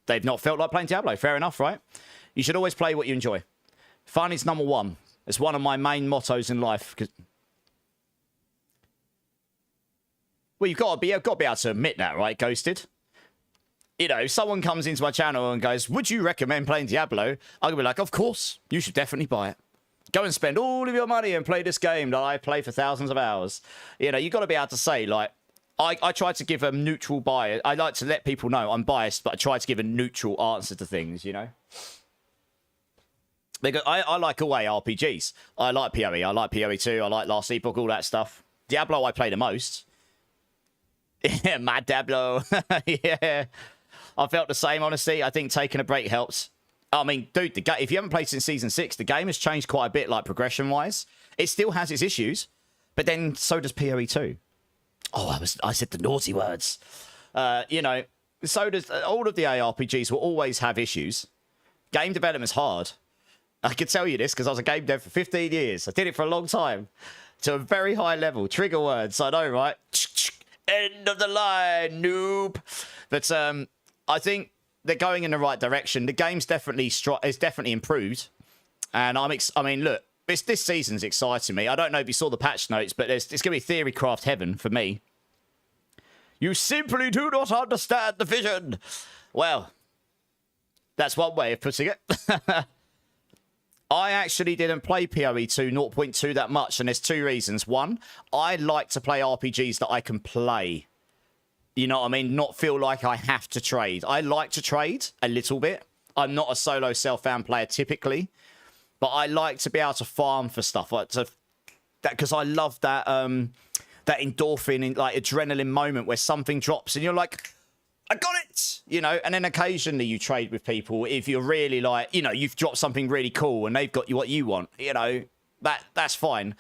like playing Diablo. Fair enough, right? You should always play what you enjoy. Fun is number 1. It's one of my main mottos in life. Well, you've got to be able to admit that, right, Ghosted? You know, if someone comes into my channel and goes, would you recommend playing Diablo? I'm going to be like, of course. You should definitely buy it. Go and spend all of your money and play this game that I play for thousands of hours. You know, you've got to be able to say, like, I try to give a neutral bias. I like to let people know I'm biased, but I try to give a neutral answer to things, you know? Because I like all ARPGs. I like PoE. I like PoE 2. I like Last Epoch, all that stuff. Diablo I play the most. Yeah, mad Diablo. Yeah. I felt the same, honestly. I think taking a break helps. I mean, dude, if you haven't played since Season 6, the game has changed quite a bit, like, progression-wise. It still has its issues, but then so does PoE 2. Oh, I said the naughty words. You know, so does... all of the ARPGs will always have issues. Game development's hard. I can tell you this because I was a game dev for 15 years. I did it for a long time. To a very high level. Trigger words, I know, right? End of the line, noob. But I think they're going in the right direction. The game's definitely improved. And I mean, look, this season's exciting me. I don't know if you saw the patch notes, but it's going to be Theorycraft heaven for me. You simply do not understand the vision. Well, that's one way of putting it. I actually didn't play PoE 2 0.2 that much, and there's 2 reasons. One, I like to play RPGs that I can play. You know what I mean? Not feel like I have to trade. I like to trade a little bit. I'm not a solo self-found player typically, but I like to be able to farm for stuff like that because I love that that endorphin, like adrenaline moment where something drops and you're like, I got it, you know, and then occasionally you trade with people if you're really like, you know, you've dropped something really cool and they've got you what you want, you know, that's fine.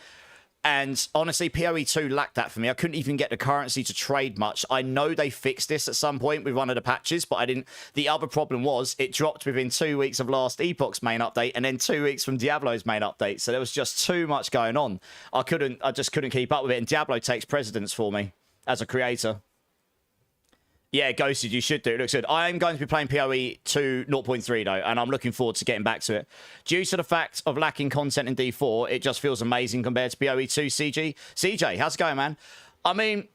And honestly, PoE 2 lacked that for me. I couldn't even get the currency to trade much. I know they fixed this at some point with one of the patches, but I didn't. The other problem was it dropped within 2 weeks of Last Epoch's main update and then 2 weeks from Diablo's main update. So there was just too much going on. I just couldn't keep up with it. And Diablo takes precedence for me as a creator. Yeah, Ghosted, you should do. It looks good. I am going to be playing PoE 2 0.3 though, and I'm looking forward to getting back to it. Due to the fact of lacking content in D4, it just feels amazing compared to PoE 2 CG. CJ, how's it going, man? I mean,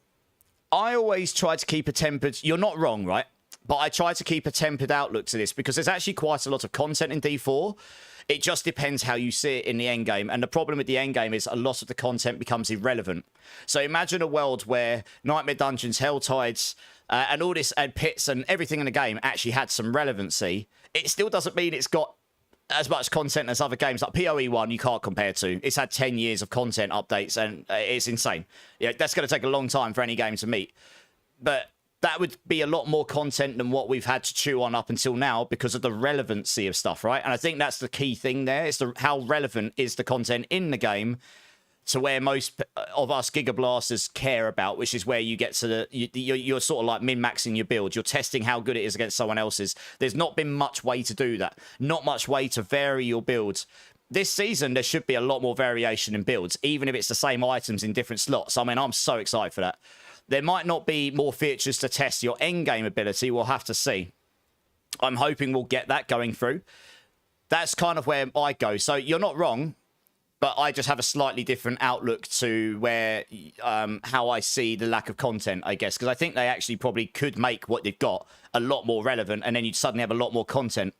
I always try to keep a tempered... You're not wrong, right? But I try to keep a tempered outlook to this because there's actually quite a lot of content in D4. It just depends how you see it in the end game. And the problem with the end game is a lot of the content becomes irrelevant. So imagine a world where Nightmare Dungeons, Hell Tides, and all this, and pits and everything in the game actually had some relevancy. It still doesn't mean it's got as much content as other games. Like PoE 1, you can't compare to. It's had 10 years of content updates, and it's insane. Yeah, that's going to take a long time for any game to meet. But that would be a lot more content than what we've had to chew on up until now because of the relevancy of stuff, right? And I think that's the key thing there, is how relevant is the content in the game to where most of us Giga Blasters care about, which is where you get to the... You're sort of like min-maxing your build. You're testing how good it is against someone else's. There's not been much way to do that. Not much way to vary your builds. This season, there should be a lot more variation in builds, even if it's the same items in different slots. I mean, I'm so excited for that. There might not be more features to test your endgame ability. We'll have to see. I'm hoping we'll get that going through. That's kind of where I go. So you're not wrong, but I just have a slightly different outlook to where how I see the lack of content, I guess. Because I think they actually probably could make what they've got a lot more relevant, and then you'd suddenly have a lot more content.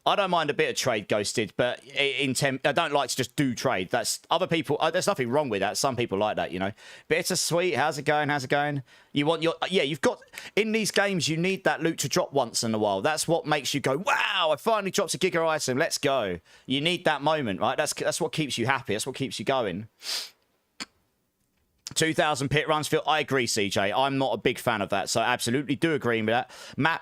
I don't mind a bit of trade, Ghosted, but I don't like to just do trade. That's other people. There's nothing wrong with that. Some people like that, you know. Bittersweet. How's it going? How's it going? You want your... Yeah, you've got... In these games, you need that loot to drop once in a while. That's what makes you go, wow, I finally dropped a Giga item. Let's go. You need that moment, right? That's what keeps you happy. That's what keeps you going. 2,000 pit runs feel... I agree, CJ. I'm not a big fan of that, so I absolutely do agree with that.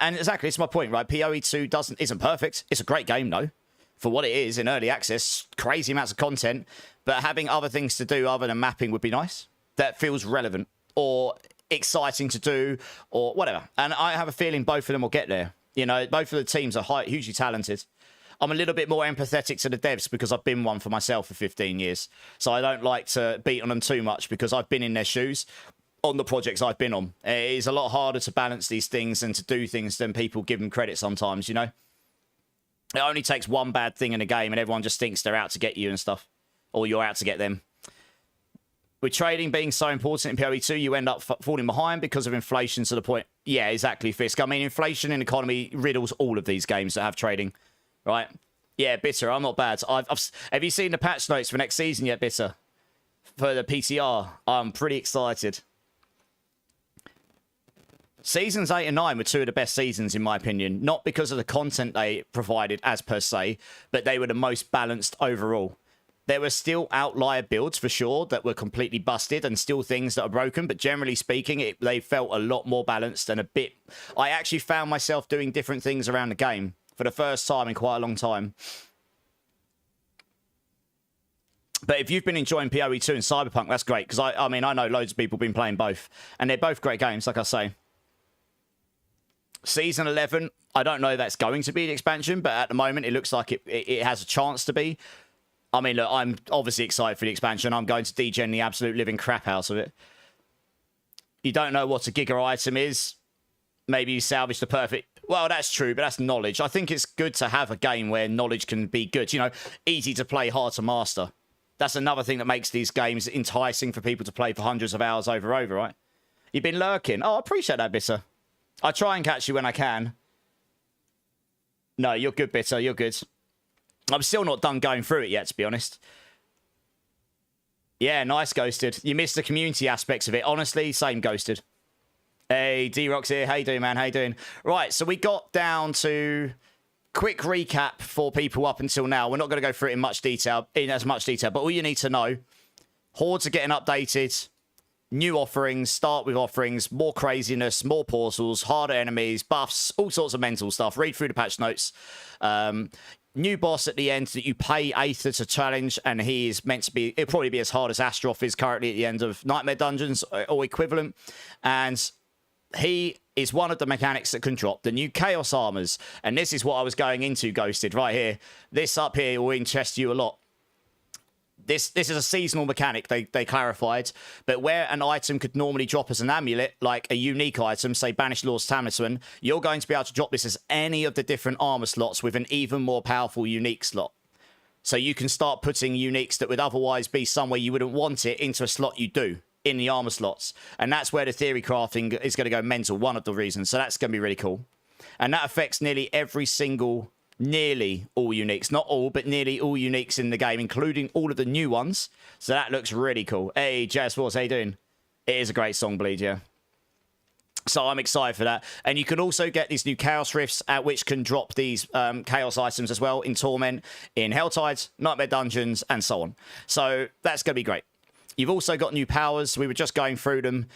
And exactly, it's my point, right? PoE 2 isn't perfect. It's a great game, though, for what it is in early access. Crazy amounts of content, but having other things to do other than mapping would be nice. That feels relevant or exciting to do or whatever. And I have a feeling both of them will get there. You know, both of the teams are hugely talented. I'm a little bit more empathetic to the devs because I've been one for myself for 15 years. So I don't like to beat on them too much because I've been in their shoes on the projects I've been on. It is a lot harder to balance these things and to do things than people give them credit sometimes, you know? It only takes one bad thing in a game and everyone just thinks they're out to get you and stuff. Or you're out to get them. With trading being so important in PoE 2, you end up falling behind because of inflation to the point... Yeah, exactly, Fisk. I mean, inflation in economy riddles all of these games that have trading. Right? Yeah, Bitter, I'm not bad. Have you seen the patch notes for next season yet, Bitter? For the PTR? I'm pretty excited. Seasons 8 and 9 were two of the best seasons, in my opinion. Not because of the content they provided, as per se, but they were the most balanced overall. There were still outlier builds, for sure, that were completely busted and still things that are broken, but generally speaking, they felt a lot more balanced and a bit... I actually found myself doing different things around the game for the first time in quite a long time. But if you've been enjoying PoE 2 and Cyberpunk, that's great. Because, I mean, I know loads of people have been playing both. And they're both great games, like I say. Season 11, I don't know if that's going to be the expansion. But at the moment, it looks like it has a chance to be. I mean, look, I'm obviously excited for the expansion. I'm going to degen the absolute living crap out of it. You don't know what a Giga item is. Maybe you salvage the perfect... Well, that's true, but that's knowledge. I think it's good to have a game where knowledge can be good. You know, easy to play, hard to master. That's another thing that makes these games enticing for people to play for hundreds of hours over, right? You've been lurking. Oh, I appreciate that, Bitter. I try and catch you when I can. No, you're good, Bitter. You're good. I'm still not done going through it yet, to be honest. Yeah, nice, Ghosted. You missed the community aspects of it. Honestly, same, Ghosted. Hey, D-Rock's here. How you doing, man? How you doing? Right, so we got down to... Quick recap for people up until now. We're not going to go through it in as much detail, but all you need to know, hordes are getting updated, new offerings, start with offerings, more craziness, more portals, harder enemies, buffs, all sorts of mental stuff. Read through the patch notes. New boss at the end that you pay Aether to challenge, and he is meant to be... It'll probably be as hard as Astroth is currently at the end of Nightmare Dungeons, or equivalent. And he is one of the mechanics that can drop the new Chaos Armors. And this is what I was going into, Ghosted, right here. This up here will interest you a lot. This is a seasonal mechanic, they clarified, but where an item could normally drop as an amulet, like a unique item, say Banished Lord's Talisman, you're going to be able to drop this as any of the different armor slots with an even more powerful unique slot. So you can start putting uniques that would otherwise be somewhere you wouldn't want it into a slot you do in the armor slots. And that's where the theory crafting is going to go mental, one of the reasons. So that's going to be really cool. And that affects nearly all uniques, not all, but nearly all uniques in the game, including all of the new ones. So that looks really cool. Hey, Jazz Force, how you doing? It is a great song, Bleed, yeah. So I'm excited for that. And you can also get these new Chaos Rifts, which can drop these Chaos items as well in Torment, in Helltides, Nightmare Dungeons, and so on. So that's going to be great. You've also got new powers. We were just going through them.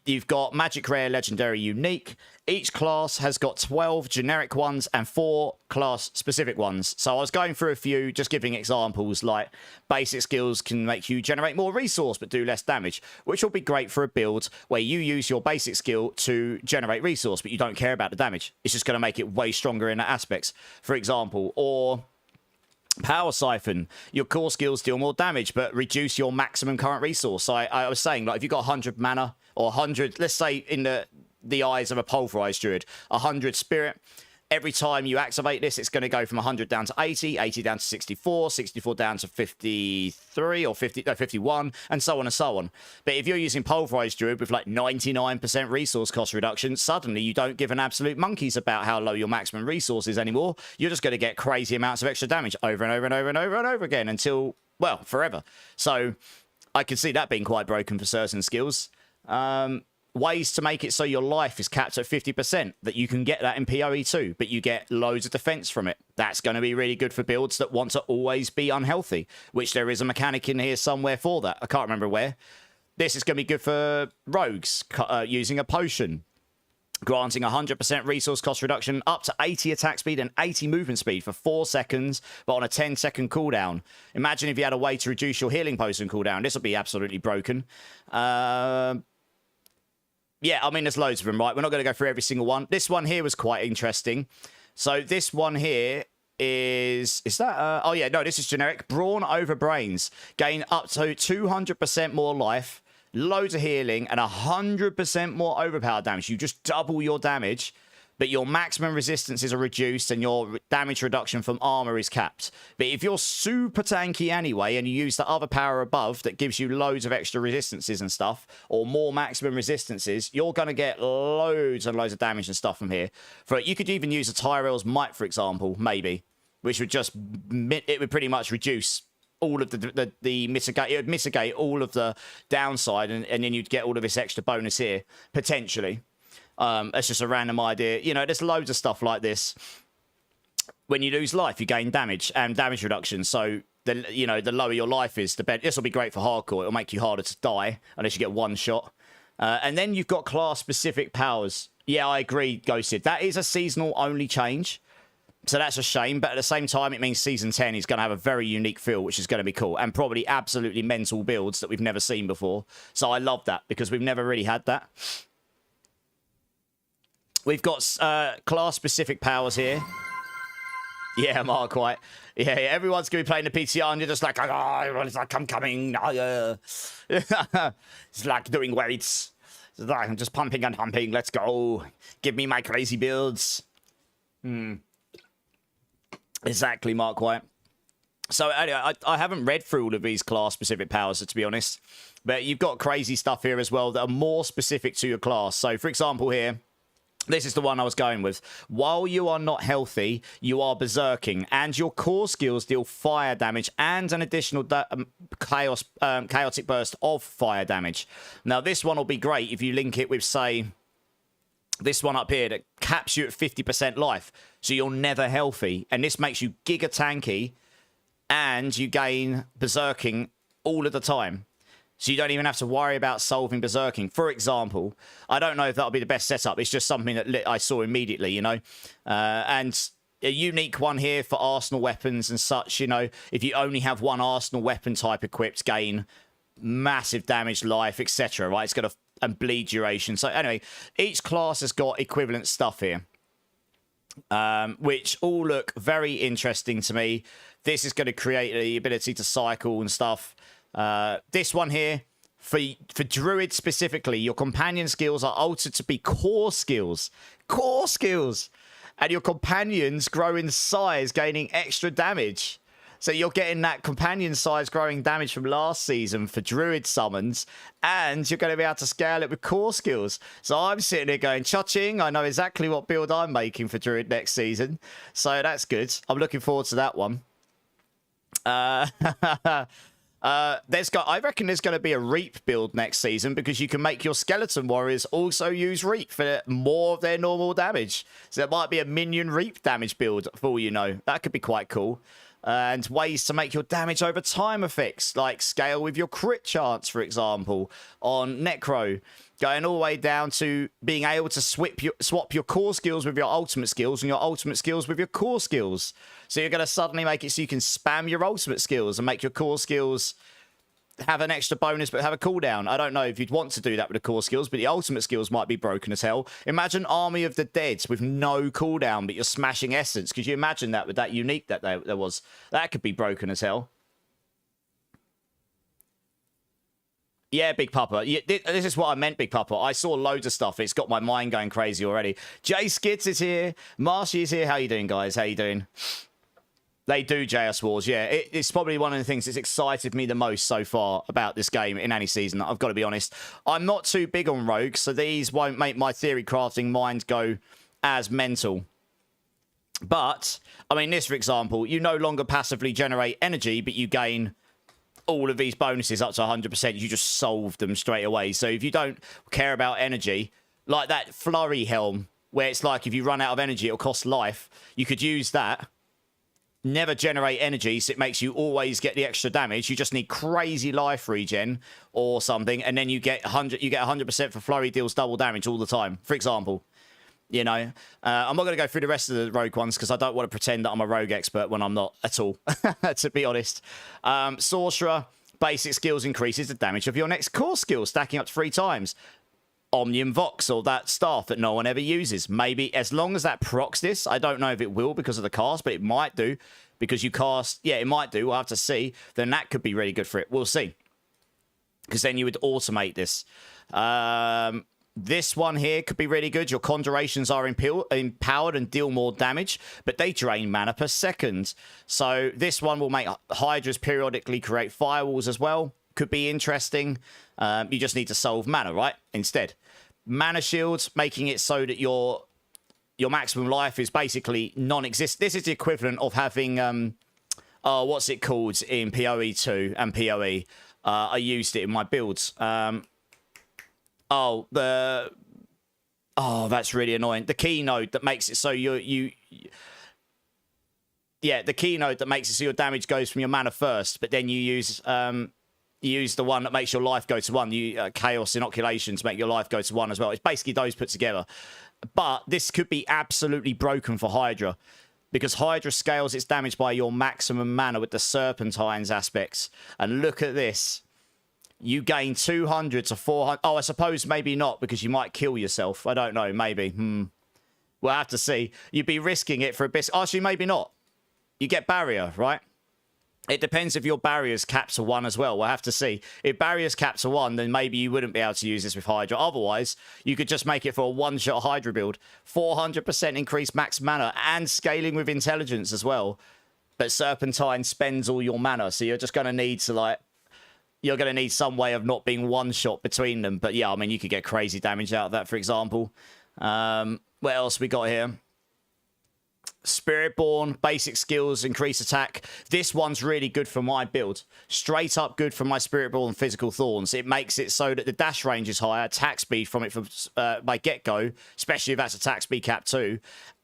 You've got Magic Rare, Legendary, Unique. Each class has got 12 generic ones and 4 class-specific ones. So I was going through a few, just giving examples, like basic skills can make you generate more resource but do less damage, which will be great for a build where you use your basic skill to generate resource, but you don't care about the damage. It's just going to make it way stronger in that aspects, for example. Or Power Siphon, your core skills deal more damage but reduce your maximum current resource. So I was saying, like, if you've got 100 mana or 100, let's say in the eyes of a Pulverise Druid, 100 spirit, every time you activate this, it's going to go from 100 down to 80, 80 down to 64, 64 down to 53 or 51, and so on and so on. But if you're using Pulverise Druid with like 99% resource cost reduction, suddenly you don't give an absolute monkeys about how low your maximum resource is anymore. You're just going to get crazy amounts of extra damage over and over and over and over and over again until, well, forever. So I could see that being quite broken for certain skills. Ways to make it so your life is capped at 50%, that you can get that in PoE too, but you get loads of defense from it. That's going to be really good for builds that want to always be unhealthy, which there is a mechanic in here somewhere for that. I can't remember where. This is going to be good for rogues using a potion, granting 100% resource cost reduction, up to 80 attack speed and 80 movement speed for 4 seconds, but on a 10-second cooldown. Imagine if you had a way to reduce your healing potion cooldown. This will be absolutely broken. Yeah, I mean, there's loads of them, right? We're not going to go through every single one. This one here was quite interesting. So this one here is that... oh, yeah, no, this is generic. Brawn over Brains. Gain up to 200% more life, loads of healing, and 100% more overpower damage. You just double your damage, but your maximum resistances are reduced and your damage reduction from armor is capped. But if you're super tanky anyway and you use the other power above that gives you loads of extra resistances and stuff, or more maximum resistances, you're going to get loads and loads of damage and stuff from here. You could even use a Tyrell's Might, for example, maybe, which would just, it would pretty much reduce all of the mitigate, it would mitigate all of the downside, and then you'd get all of this extra bonus here, potentially. That's just a random idea. You know, there's loads of stuff like this. When you lose life, you gain damage and damage reduction. So, the lower your life is, the better. This will be great for hardcore. It'll make you harder to die unless you get one shot. And then you've got class-specific powers. Yeah, I agree, Ghosted. That is a seasonal-only change. So that's a shame. But at the same time, it means Season 10 is going to have a very unique feel, which is going to be cool. And probably absolutely mental builds that we've never seen before. So I love that because we've never really had that. We've got class-specific powers here. Yeah, Mark White. Yeah, everyone's going to be playing the PTR, and you're just like, oh, it's like I'm coming. It's like doing weights. It's like I'm just pumping and humping. Let's go. Give me my crazy builds. Exactly, Mark White. So anyway, I haven't read through all of these class-specific powers, to be honest. But you've got crazy stuff here as well that are more specific to your class. So, for example, here, this is the one I was going with. While you are not healthy, you are berserking, and your core skills deal fire damage and an additional chaotic burst of fire damage. Now, this one will be great if you link it with, say, this one up here that caps you at 50% life, so you're never healthy, and this makes you giga tanky, and you gain berserking all of the time. So you don't even have to worry about solving berserking. For example, I don't know if that'll be the best setup. It's just something that I saw immediately, you know. And a unique one here for arsenal weapons and such, you know. If you only have one arsenal weapon type equipped, gain massive damage, life, etc. Right? It's got and bleed duration. So anyway, each class has got equivalent stuff here. which all look very interesting to me. This is going to create the ability to cycle and stuff. This one here, for Druid specifically, your companion skills are altered to be core skills. Core skills! And your companions grow in size, gaining extra damage. So you're getting that companion size growing damage from last season for Druid summons, and you're going to be able to scale it with core skills. So I'm sitting here going, cha-ching, I know exactly what build I'm making for Druid next season. So that's good. I'm looking forward to that one. I reckon there's going to be a Reap build next season, because you can make your Skeleton Warriors also use Reap for more of their normal damage. So there might be a minion Reap damage build, for all you know. That could be quite cool. And ways to make your damage over time effects, like scale with your crit chance, for example, on Necro, going all the way down to being able to swap your core skills with your ultimate skills and your ultimate skills with your core skills. So you're going to suddenly make it so you can spam your ultimate skills and make your core skills have an extra bonus but have a cooldown. I don't know if you'd want to do that with the core skills, but the ultimate skills might be broken as hell. Imagine Army of the Dead with no cooldown, but you're smashing essence. Could you imagine that with that unique that there was? That could be broken as hell. Yeah, Big Papa. Yeah, this is what I meant, Big Papa. I saw loads of stuff. It's got my mind going crazy already. Jay Skids is here. Marshy is here. How you doing, guys? How you doing? They do JS Wars, yeah. It's probably one of the things that's excited me the most so far about this game in any season, I've got to be honest. I'm not too big on rogues, so these won't make my theory crafting mind go as mental. But, I mean, this, for example, you no longer passively generate energy, but you gain all of these bonuses up to 100%. You just solve them straight away. So if you don't care about energy, like that Flurry Helm, where it's like if you run out of energy, it'll cost life, you could use that. Never generate energy, so it makes you always get the extra damage. You just need crazy life regen or something, and then you get 100. You get 100% for Flurry, deals double damage all the time. For example, you know, I'm not going to go through the rest of the rogue ones because I don't want to pretend that I'm a rogue expert when I'm not at all. To be honest, Sorcerer basic skills increases the damage of your next core skill, stacking up to 3 times. Omnium Vox, or that staff that no one ever uses. Maybe, as long as that procs this, I don't know if it will because of the cast, but it might do because you cast, yeah, it might do, we'll have to see. Then that could be really good for it. We'll see. Because then you would automate this. This one here could be really good. Your conjurations are empowered and deal more damage, but they drain mana per second. So this one will make Hydras periodically create firewalls as well. Could be interesting. You just need to solve mana, right? Instead. Mana shields, making it so that your maximum life is basically non-existent. This is the equivalent of having, what's it called in PoE 2 and PoE? I used it in my builds. Oh, that's really annoying. The keynote that makes it so the keynote that makes it so your damage goes from your mana first, but then you use the one that makes your life go to 1. You Chaos Inoculation to make your life go to 1 as well. It's basically those put together. But this could be absolutely broken for Hydra, because Hydra scales its damage by your maximum mana with the Serpentines aspects. And look at this. You gain 200 to 400. Oh, I suppose maybe not, because you might kill yourself. I don't know. Maybe. We'll have to see. You'd be risking it for a bit. Actually, maybe not. You get barrier, right? It depends if your barrier's capped to 1 as well. We'll have to see. If barrier's capped to 1, then maybe you wouldn't be able to use this with Hydra. Otherwise, you could just make it for a one-shot Hydra build. 400% increased max mana and scaling with intelligence as well. But Serpentine spends all your mana, so you're just going to need to, you're going to need some way of not being one-shot between them. But yeah, I mean, you could get crazy damage out of that, for example. What else we got here? Spiritborn, basic skills, increase attack. This one's really good for my build. Straight up good for my Spiritborn Physical Thorns. It makes it so that the dash range is higher, attack speed from it by get-go, especially if that's attack speed cap 2.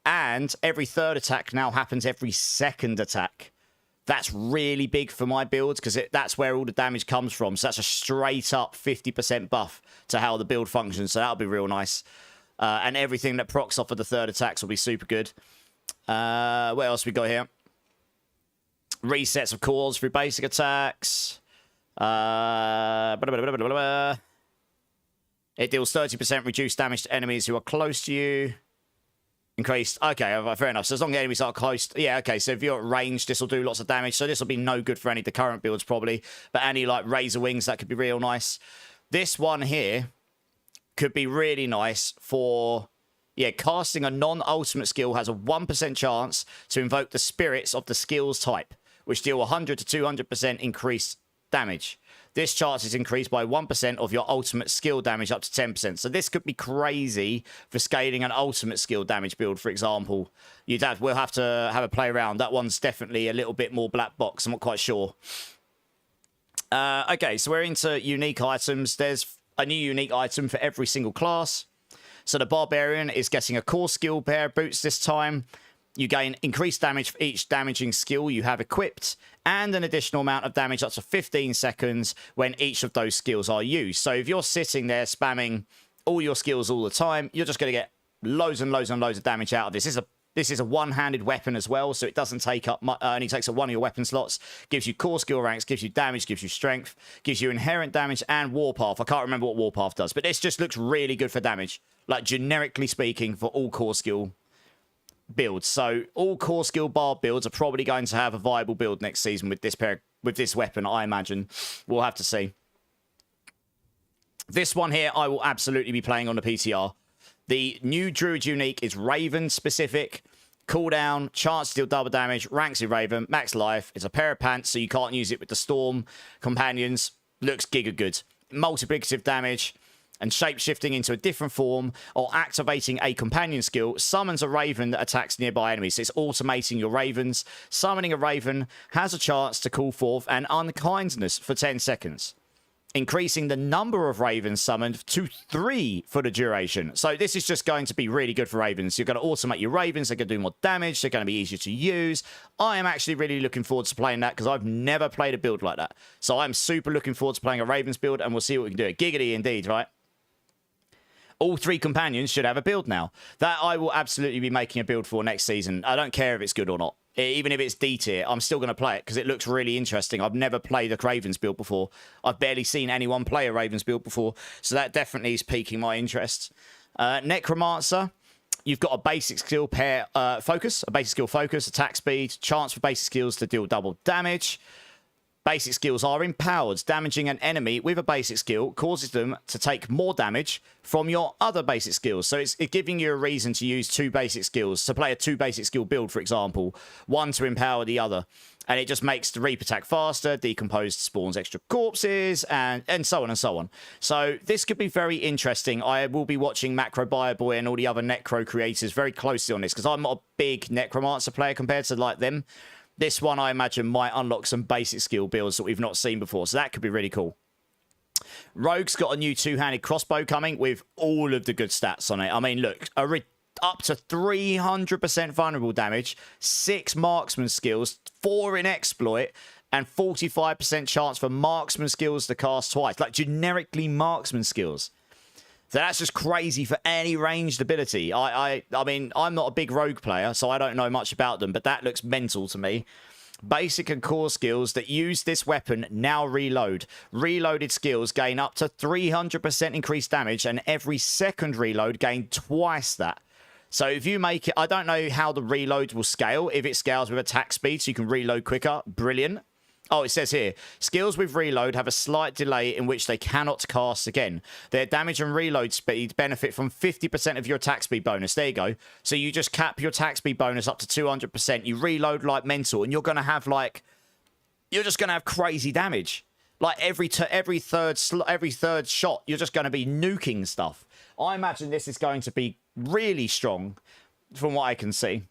And every third attack now happens every second attack. That's really big for my builds, because that's where all the damage comes from. So that's a straight up 50% buff to how the build functions. So that'll be real nice. And everything that procs off of the third attacks will be super good. What else we got here? Resets of cores through basic attacks. It deals 30% reduced damage to enemies who are close to you. Increased. Okay, fair enough. So as long as enemies are close. Yeah, okay. So if you're at range, this will do lots of damage. So this will be no good for any of the current builds, probably. But any, like, Razor Wings, that could be real nice. This one here could be really nice for... Yeah, casting a non-ultimate skill has a 1% chance to invoke the spirits of the skill's type, which deal 100 to 200% increased damage. This chance is increased by 1% of your ultimate skill damage up to 10%. So this could be crazy for scaling an ultimate skill damage build, for example. We'll have to have a play around. That one's definitely a little bit more black box. I'm not quite sure. Okay, so we're into unique items. There's a new unique item for every single class. So the Barbarian is getting a core skill pair of boots this time. You gain increased damage for each damaging skill you have equipped, and an additional amount of damage up to 15 seconds when each of those skills are used. So if you're sitting there spamming all your skills all the time, you're just going to get loads and loads and loads of damage out of this. This is a one-handed weapon as well, so it doesn't take up only takes up one of your weapon slots. Gives you core skill ranks, gives you damage, gives you strength, gives you inherent damage and warpath. I can't remember what warpath does, but this just looks really good for damage, like generically speaking, for all core skill builds. So all core skill bar builds are probably going to have a viable build next season with this weapon, I imagine. We'll have to see. This one here, I will absolutely be playing on the PTR. The new Druid unique is Raven specific. Cooldown, chance to deal double damage, ranks in Raven, max life. It's a pair of pants, so you can't use it with the Storm companions. Looks giga good. Multiplicative damage and shape-shifting into a different form or activating a companion skill summons a raven that attacks nearby enemies. So it's automating your ravens. Summoning a raven has a chance to call forth an unkindness for 10 seconds, increasing the number of ravens summoned to 3 for the duration. So this is just going to be really good for ravens. You're going to automate your ravens. They're going to do more damage. They're going to be easier to use. I am actually really looking forward to playing that because I've never played a build like that. So I'm super looking forward to playing a ravens build, and we'll see what we can do. Giggity indeed, right? All 3 companions should have a build now. That I will absolutely be making a build for next season. I don't care if it's good or not. Even if it's D tier, I'm still going to play it because it looks really interesting. I've never played a Ravens build before. I've barely seen anyone play a Ravens build before. So that definitely is piquing my interest. Necromancer. You've got a basic skill pair focus. A basic skill focus, attack speed, chance for basic skills to deal double damage. Basic skills are empowered. Damaging an enemy with a basic skill causes them to take more damage from your other basic skills. So it's giving you a reason to use 2 basic skills, to play a 2 basic skill build, for example, one to empower the other. And it just makes the reap attack faster, decomposed spawns extra corpses, and so on and so on. So this could be very interesting. I will be watching Macro Boy and all the other Necro creators very closely on this because I'm not a big Necromancer player compared to like them. This one, I imagine, might unlock some basic skill builds that we've not seen before. So that could be really cool. Rogue's got a new 2-handed crossbow coming with all of the good stats on it. I mean, look, up to 300% vulnerable damage, 6 marksman skills, 4 in exploit, and 45% chance for marksman skills to cast twice. Like, generically marksman skills. So that's just crazy for any ranged ability. I mean, I'm not a big rogue player, so I don't know much about them, but that looks mental to me. Basic and core skills that use this weapon now reload. Reloaded skills gain up to 300% increased damage, and every second reload gain twice that. So if you make it, I don't know how the reload will scale. If it scales with attack speed so you can reload quicker, brilliant. Oh, it says here, skills with reload have a slight delay in which they cannot cast again. Their damage and reload speed benefit from 50% of your attack speed bonus. There you go. So you just cap your attack speed bonus up to 200%. You reload like mental, and you're going to have you're just going to have crazy damage. Like every third shot, you're just going to be nuking stuff. I imagine this is going to be really strong from what I can see.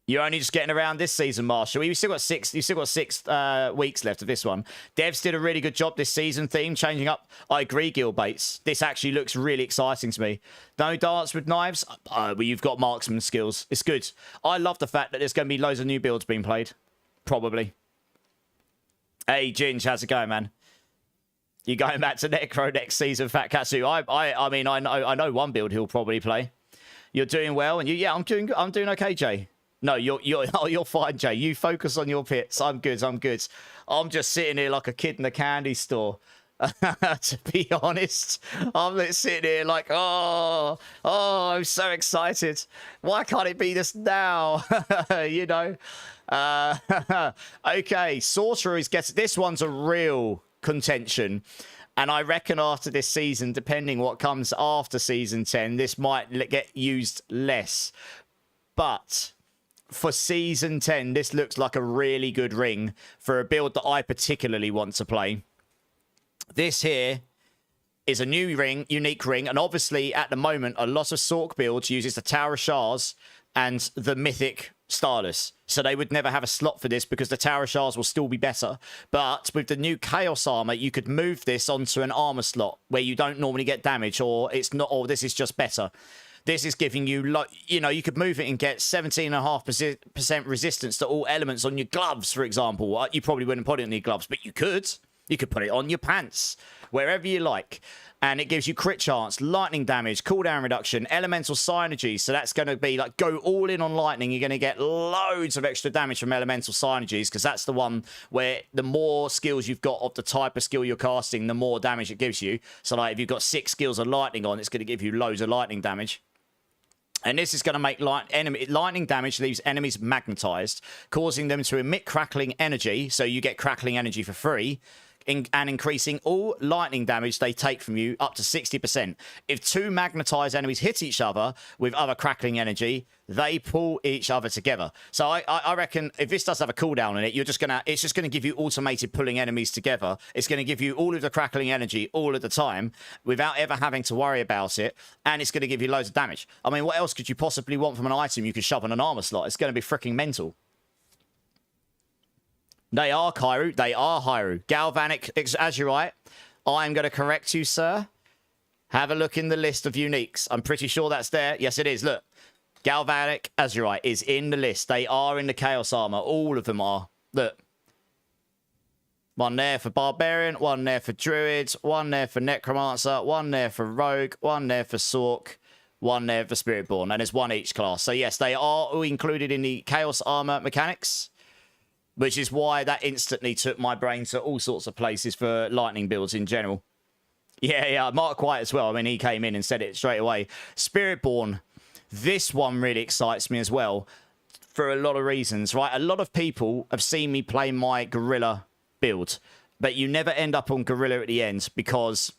You're only just getting around this season, Marshall. You've still got 6 weeks left of this one. Devs did a really good job this season, theme changing up. I agree, Gil Bates. This actually looks really exciting to me. No dance with knives. Well, you've got marksman skills. It's good. I love the fact that there's going to be loads of new builds being played. Probably. Hey, Ginge, how's it going, man? You going back to Necro next season, Fat Katsu? I mean, I know one build he'll probably play. You're doing well, and yeah, I'm doing okay, Jay. No, you're fine, Jay. You focus on your pits. I'm good. I'm just sitting here like a kid in the candy store. To be honest, I'm sitting here like, oh, I'm so excited. Why can't it be this now? You know. Okay, Sorcerers gets this one's a real contention. And I reckon after this season, depending what comes after season 10, this might get used less. But for season 10, this looks like a really good ring for a build that I particularly want to play. This here is a new ring, unique ring. And obviously, at the moment, a lot of Sorc builds uses the Tower of Shards and the Mythic Starless. So they would never have a slot for this because the Tower of Shards will still be better. But with the new Chaos Armor, you could move this onto an armor slot where you don't normally get damage, or it's not, or this is just better. This is giving you, you know, you could move it and get 17.5% resistance to all elements on your gloves, for example. You probably wouldn't put it on your gloves, but you could. You could put it on your pants, wherever you like. And it gives you crit chance, lightning damage, cooldown reduction, elemental synergy. So that's going to be like go all in on lightning. You're going to get loads of extra damage from elemental synergies because that's the one where the more skills you've got of the type of skill you're casting, the more damage it gives you. So like if you've got 6 skills of lightning on, it's going to give you loads of lightning damage. And this is going to make lightning damage leaves enemies magnetized, causing them to emit crackling energy. So you get crackling energy for free. And increasing all lightning damage they take from you up to 60%. If 2 magnetized enemies hit each other with other crackling energy, they pull each other together. So I reckon if this does have a cooldown on it, it's just gonna give you automated pulling enemies together. It's gonna give you all of the crackling energy all of the time without ever having to worry about it, and it's gonna give you loads of damage. I mean, what else could you possibly want from an item you could shove on an armor slot? It's gonna be freaking mental. They are Kairu. They are Hyru. Galvanic Azurite. I'm going to correct you, sir. Have a look in the list of uniques. I'm pretty sure that's there. Yes, it is. Look. Galvanic Azurite is in the list. They are in the Chaos Armor. All of them are. Look. One there for Barbarian. One there for Druid. One there for Necromancer. One there for Rogue. One there for Sorc. One there for Spiritborn. And there's one each class. So, yes, they are all included in the Chaos Armor mechanics. Which is why that instantly took my brain to all sorts of places for lightning builds in general. Yeah, Mark White as well. I mean, he came in and said it straight away. Spiritborn, this one really excites me as well for a lot of reasons, right? A lot of people have seen me play my Gorilla build, but you never end up on Gorilla at the end because...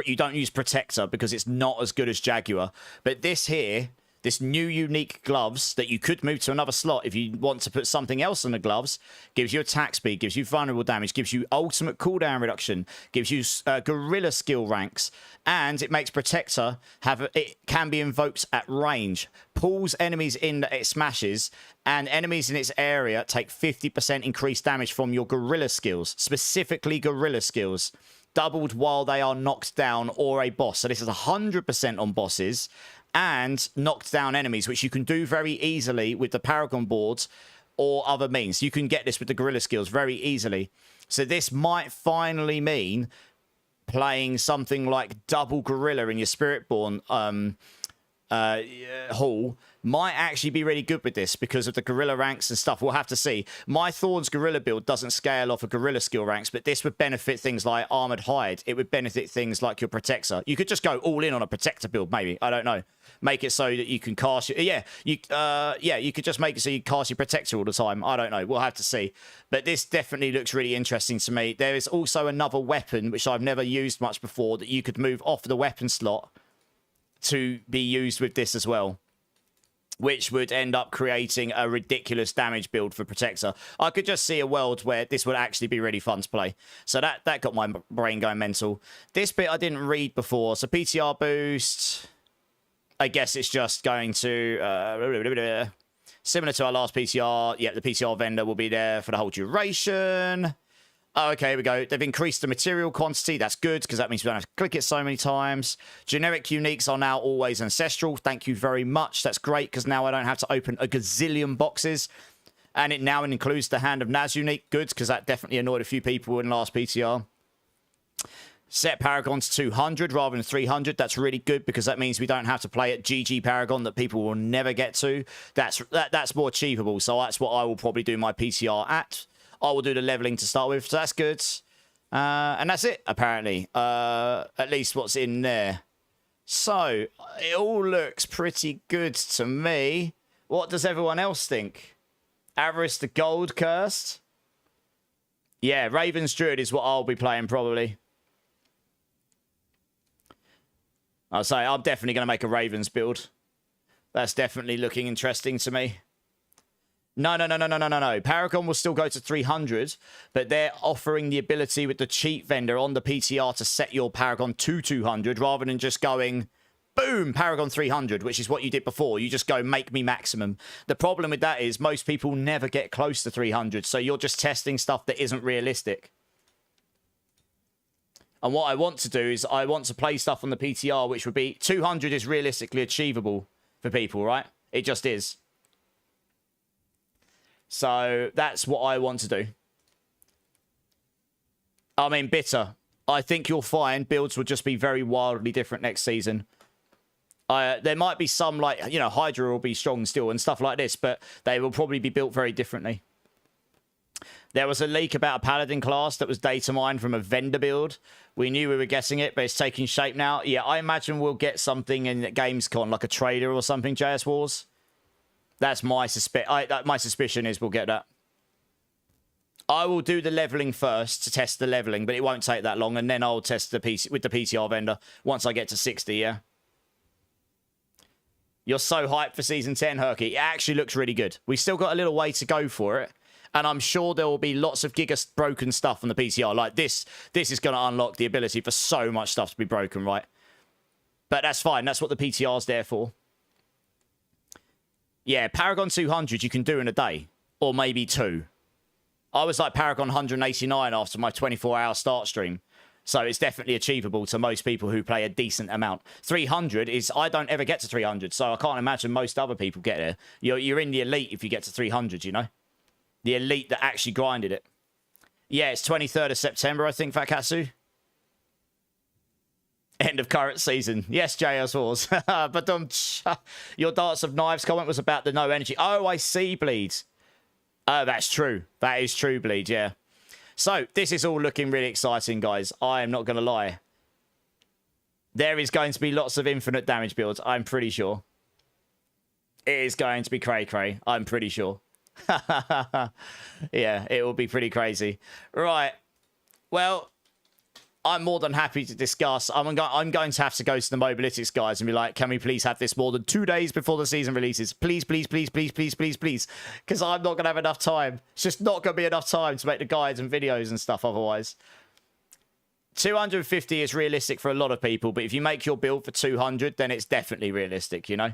you don't use Protector because it's not as good as Jaguar. But this here... This new unique gloves that you could move to another slot if you want to put something else on the gloves, gives you attack speed, gives you vulnerable damage, gives you ultimate cooldown reduction, gives you gorilla skill ranks, and it makes Protector it can be invoked at range, pulls enemies in that it smashes, and enemies in its area take 50% increased damage from your gorilla skills, specifically gorilla skills, doubled while they are knocked down or a boss. So this is 100% on bosses. And knocked down enemies, which you can do very easily with the Paragon boards or other means. You can get this with the Gorilla skills very easily. So this might finally mean playing something like double Gorilla in your Spiritborn hall might actually be really good with this because of the Gorilla ranks and stuff. We'll have to see. My Thorns Gorilla build doesn't scale off of Gorilla skill ranks, but this would benefit things like Armored Hide. It would benefit things like your Protector. You could just go all in on a Protector build, maybe. I don't know. Make it so that you can cast your... you could just make it so you cast your Protector all the time. I don't know. We'll have to see. But this definitely looks really interesting to me. There is also another weapon, which I've never used much before, that you could move off the weapon slot to be used with this as well, which would end up creating a ridiculous damage build for Protector. I could just see a world where this would actually be really fun to play. So that got my brain going mental. This bit I didn't read before. So PTR boost... I guess it's just going to... similar to our last PTR. Yeah, the PTR vendor will be there for the whole duration. Oh, okay, here we go. They've increased the material quantity. That's good, because that means we don't have to click it so many times. Generic uniques are now always ancestral. Thank you very much. That's great, because now I don't have to open a gazillion boxes. And it now includes the Hand of Naz unique. Good, because that definitely annoyed a few people in last PTR. Set Paragon to 200 rather than 300. That's really good because that means we don't have to play at GG Paragon that people will never get to. That's more achievable. So that's what I will probably do my PTR at. I will do the leveling to start with. So that's good. And that's it, apparently. At least what's in there. So, it all looks pretty good to me. What does everyone else think? Avarice the Gold Cursed? Yeah, Raven's Druid is what I'll be playing, probably. I'll say, I'm definitely going to make a Ravens build. That's definitely looking interesting to me. No. Paragon will still go to 300, but they're offering the ability with the cheat vendor on the PTR to set your Paragon to 200 rather than just going, boom, Paragon 300, which is what you did before. You just go, make me maximum. The problem with that is most people never get close to 300, so you're just testing stuff that isn't realistic. And what I want to do is I want to play stuff on the PTR, which would be 200 is realistically achievable for people, right? It just is. So that's what I want to do. I mean, bitter. I think you'll find builds will just be very wildly different next season. There might be some, like, you know, Hydra will be strong still and stuff like this, but they will probably be built very differently. There was a leak about a Paladin class that was data mined from a vendor build. We knew we were guessing it, but it's taking shape now. Yeah, I imagine we'll get something in Gamescom, like a trader or something, JS Wars. That's my suspicion is we'll get that. I will do the leveling first to test the leveling, but it won't take that long, and then I'll test the PC with the PTR vendor once I get to 60, yeah? You're so hyped for Season 10, Herky. It actually looks really good. We still got a little way to go for it, and I'm sure there will be lots of giga broken stuff on the PTR. Like this is going to unlock the ability for so much stuff to be broken, right? But that's fine. That's what the PTR's there for. Yeah, Paragon 200 you can do in a day. Or maybe 2. I was like Paragon 189 after my 24-hour start stream. So it's definitely achievable to most people who play a decent amount. 300 is... I don't ever get to 300, so I can't imagine most other people get there. You're in the elite if you get to 300, you know? The elite that actually grinded it. Yeah, it's 23rd of September, I think, Fatkatsu. End of current season. Yes, JS Wars. But your Darts of Knives comment was about the no energy. Oh, I see, Bleeds. Oh, that's true. That is true, Bleed, yeah. So, this is all looking really exciting, guys. I am not going to lie. There is going to be lots of infinite damage builds, I'm pretty sure. It is going to be cray-cray, I'm pretty sure. Yeah, it will be pretty crazy. Right. Well... I'm more than happy to discuss. I'm going to have to go to the Mobalytics guys and be like, can we please have this more than 2 days before the season releases? Please, please, please, please, please, please, please. Because I'm not going to have enough time. It's just not going to be enough time to make the guides and videos and stuff otherwise. 250 is realistic for a lot of people, but if you make your build for 200, then it's definitely realistic, you know?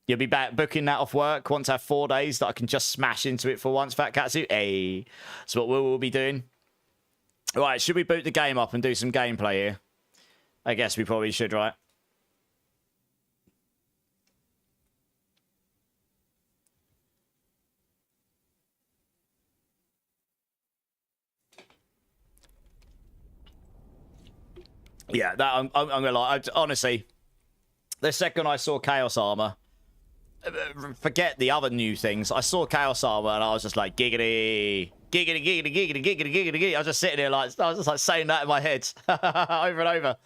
You'll be back booking that off work once I have 4 days that I can just smash into it for once, Fat Katsu. Hey, that's what we'll be doing. Right, should we boot the game up and do some gameplay here? I guess we probably should, right? Yeah, that I'm gonna lie. Honestly, the second I saw Chaos Armor, forget the other new things. I saw Chaos Armor and I was just like, giggity. Giggity, giggity, giggity, giggity, giggity, giggity. I was just sitting there like, I was just like saying that in my head over and over.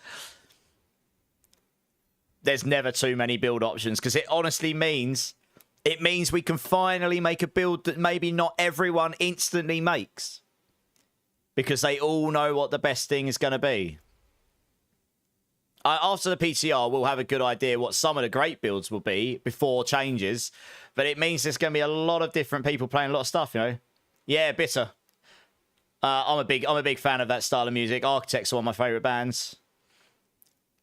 There's never too many build options because it honestly means, we can finally make a build that maybe not everyone instantly makes because they all know what the best thing is going to be. After the PTR, we'll have a good idea what some of the great builds will be before changes, but it means there's going to be a lot of different people playing a lot of stuff, you know. Yeah, bitter. I'm a big fan of that style of music. Architects are one of my favourite bands.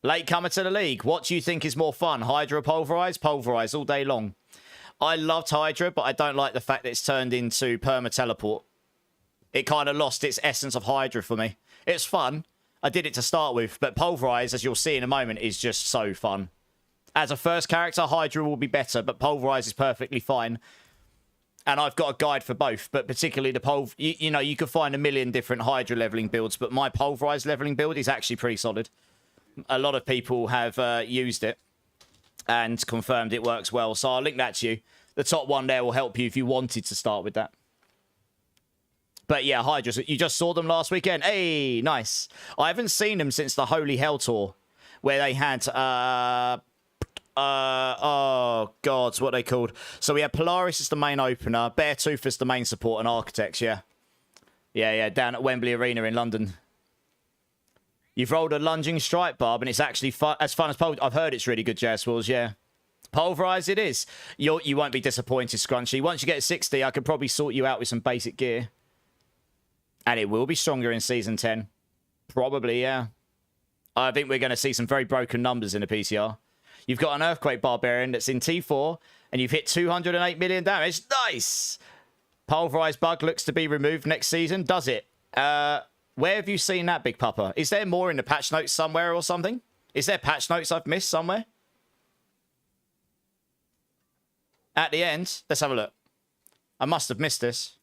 Late comer to the league. What do you think is more fun? Hydra or Pulverise? Pulverise all day long. I loved Hydra, but I don't like the fact that it's turned into perma-teleport. It kind of lost its essence of Hydra for me. It's fun. I did it to start with, but Pulverise, as you'll see in a moment, is just so fun. As a first character, Hydra will be better, but Pulverise is perfectly fine. And I've got a guide for both, but particularly the you know, you could find a million different Hydra leveling builds, but my Pulverise leveling build is actually pretty solid. A lot of people have used it and confirmed it works well, so I'll link that to you. The top one there will help you if you wanted to start with that. But yeah, Hydras, you just saw them last weekend. Hey, nice. I haven't seen them since the Holy Hell Tour, where they had, oh, God, what they called. So we had Polaris as the main opener, Beartooth as the main support, and Architects, yeah. Yeah, down at Wembley Arena in London. You've rolled a lunging strike, Barb, and it's actually as fun as Pulverise. I've heard it's really good, Jazz Walls, yeah. Pulverise it is. You won't be disappointed, Scrunchy. Once you get 60, I could probably sort you out with some basic gear. And it will be stronger in Season 10. Probably, yeah. I think we're going to see some very broken numbers in the PCR. You've got an Earthquake Barbarian that's in T4, and you've hit 208 million damage. Nice! Pulverise bug looks to be removed next season. Does it? Where have you seen that, Big Papa? Is there more in the patch notes somewhere or something? Is there patch notes I've missed somewhere? At the end, let's have a look. I must have missed this.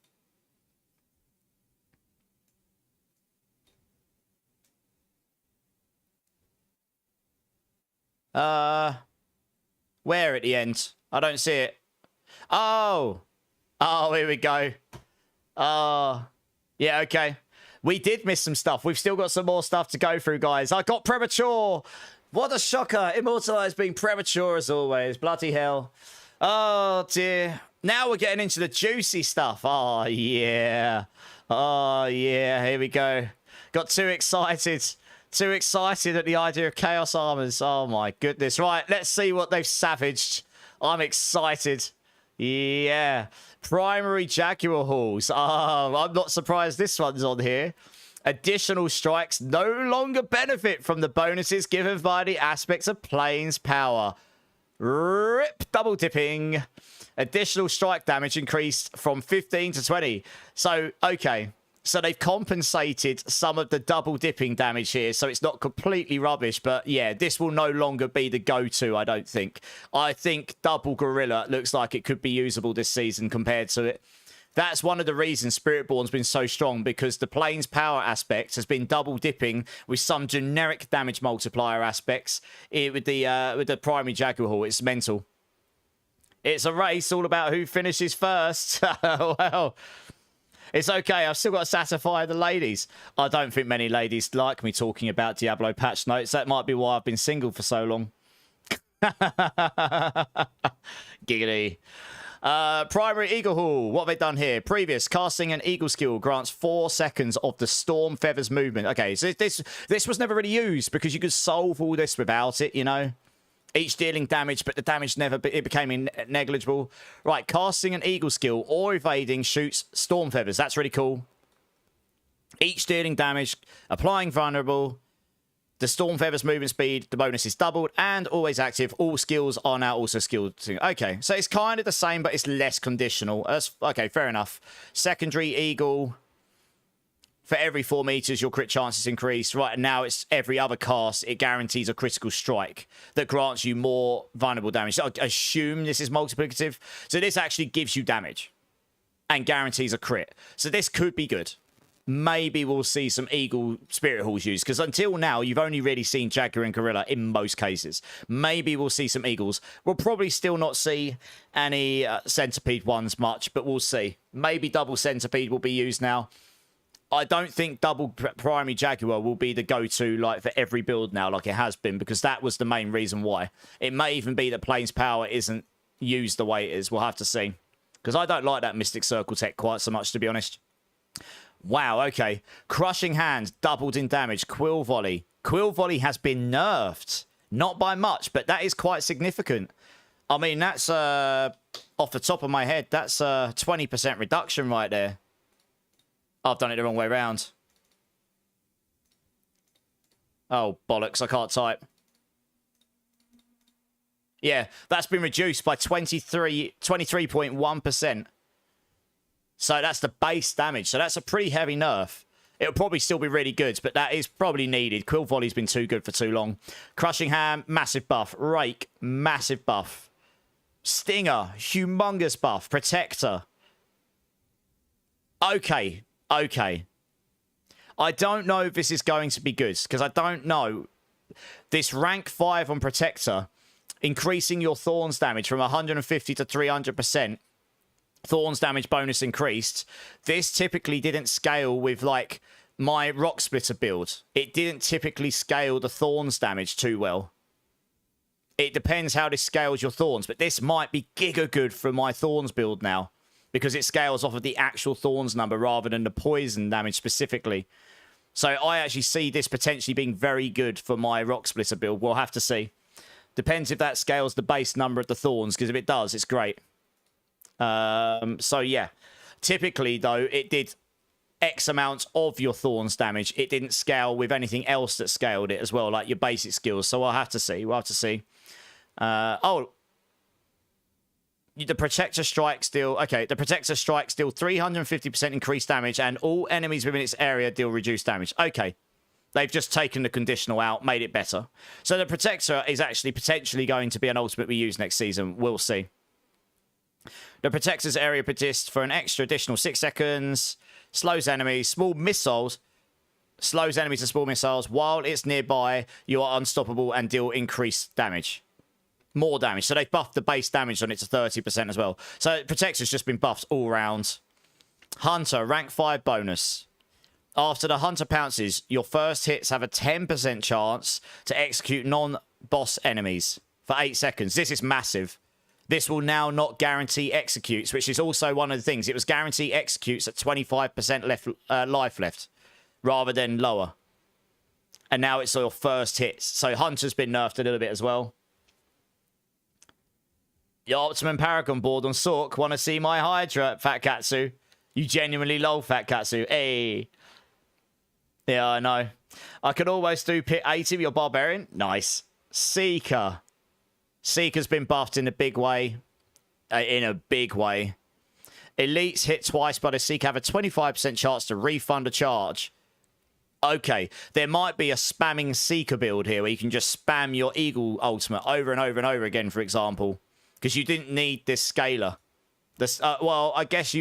Where at the end? I don't see it. Oh, here we go. Yeah, okay. We did miss some stuff. We've still got some more stuff to go through, guys. I got premature. What a shocker. Immortalized being premature as always. Bloody hell. Oh, dear. Now we're getting into the juicy stuff. Oh, yeah. Oh, yeah. Here we go. Got too excited. Too excited at the idea of Chaos Armors. Oh, my goodness. Right, let's see what they've savaged. I'm excited. Yeah. Primary Jaguar Halls. Oh, I'm not surprised this one's on here. Additional strikes no longer benefit from the bonuses given by the aspects of Plains power. Rip, double dipping. Additional strike damage increased from 15 to 20. So, okay. So they've compensated some of the double dipping damage here, so it's not completely rubbish. But yeah, this will no longer be the go-to, I don't think. I think double Gorilla looks like it could be usable this season compared to it. That's one of the reasons Spiritborn's been so strong, because the Plains power aspect has been double dipping with some generic damage multiplier aspects with the primary Jaguar Hall. It's mental. It's a race all about who finishes first. Well, it's okay. I've still got to satisfy the ladies. I don't think many ladies like me talking about Diablo patch notes. That might be why I've been single for so long. Giggity. Primary Eagle Hall. What have they done here? Previous casting an Eagle skill grants 4 seconds of the Storm Feathers movement. Okay, so this was never really used because you could solve all this without it, you know. Each dealing damage, but the damage it became negligible. Right, casting an Eagle skill or evading shoots Storm Feathers. That's really cool. Each dealing damage, applying vulnerable. The Storm Feathers movement speed, the bonus is doubled and always active. All skills are now also skilled. Okay, so it's kind of the same, but it's less conditional. That's, okay, fair enough. Secondary Eagle. For every 4 meters, your crit chances increase. Right now, it's every other cast. It guarantees a critical strike that grants you more vulnerable damage. So I assume this is multiplicative. So this actually gives you damage and guarantees a crit. So this could be good. Maybe we'll see some Eagle Spirit Halls used, because until now, you've only really seen Jaguar and Gorilla in most cases. Maybe we'll see some Eagles. We'll probably still not see any Centipede ones much, but we'll see. Maybe double Centipede will be used now. I don't think double primary Jaguar will be the go-to like for every build now, like it has been, because that was the main reason why. It may even be that Plains power isn't used the way it is. We'll have to see, because I don't like that Mystic Circle tech quite so much, to be honest. Wow, okay. Crushing Hand, doubled in damage. Quill Volley. Quill Volley has been nerfed. Not by much, but that is quite significant. I mean, that's, off the top of my head, that's a 20% reduction right there. I've done it the wrong way around. Oh, bollocks, I can't type. Yeah, that's been reduced by 23.1%. So that's the base damage. So that's a pretty heavy nerf. It'll probably still be really good, but that is probably needed. Quill Volley's been too good for too long. Crushing Ham, massive buff. Rake, massive buff. Stinger, humongous buff. Protector. Okay. Okay. I don't know if this is going to be good, because I don't know. This rank 5 on Protector, increasing your Thorns damage from 150 to 300%. Thorns damage bonus increased. This typically didn't scale with, like, my Rock Splitter build. It didn't typically scale the Thorns damage too well. It depends how this scales your Thorns, but this might be giga good for my Thorns build now, because it scales off of the actual Thorns number rather than the poison damage specifically. So I actually see this potentially being very good for my Rock Splitter build. We'll have to see. Depends if that scales the base number of the Thorns, because if it does, it's great. So yeah. Typically, though, it did X amount of your Thorns damage. It didn't scale with anything else that scaled it as well, like your basic skills. So I'll have to see. We'll have to see. The Protector Strike still... Okay, the Protector Strike still 350% increased damage, and all enemies within its area deal reduced damage. Okay. They've just taken the conditional out, made it better. So the Protector is actually potentially going to be an ultimate we use next season. We'll see. The Protector's area persists for an extra additional 6 seconds. Slows enemies. Small missiles. Slows enemies and small missiles. While it's nearby, you are unstoppable and deal increased damage. More damage. So they've buffed the base damage on it to 30% as well. So Protector's just been buffed all round. Hunter, rank 5 bonus. After the Hunter pounces, your first hits have a 10% chance to execute non-boss enemies for 8 seconds. This is massive. This will now not guarantee executes, which is also one of the things. It was guarantee executes at 25% life left, rather than lower. And now it's your first hits. So Hunter's been nerfed a little bit as well. Your Optimum Paragon board on Sork. Want to see my Hydra, Fat Katsu? You genuinely lol, Fat Katsu. Hey. Yeah, I know. I could almost do pit 80 with your Barbarian. Nice. Seeker. Seeker's been buffed in a big way. Elites hit twice, but a Seeker have a 25% chance to refund a charge. Okay, there might be a spamming Seeker build here where you can just spam your Eagle ultimate over and over and over again, for example. Because you didn't need this scaler. This, well, I guess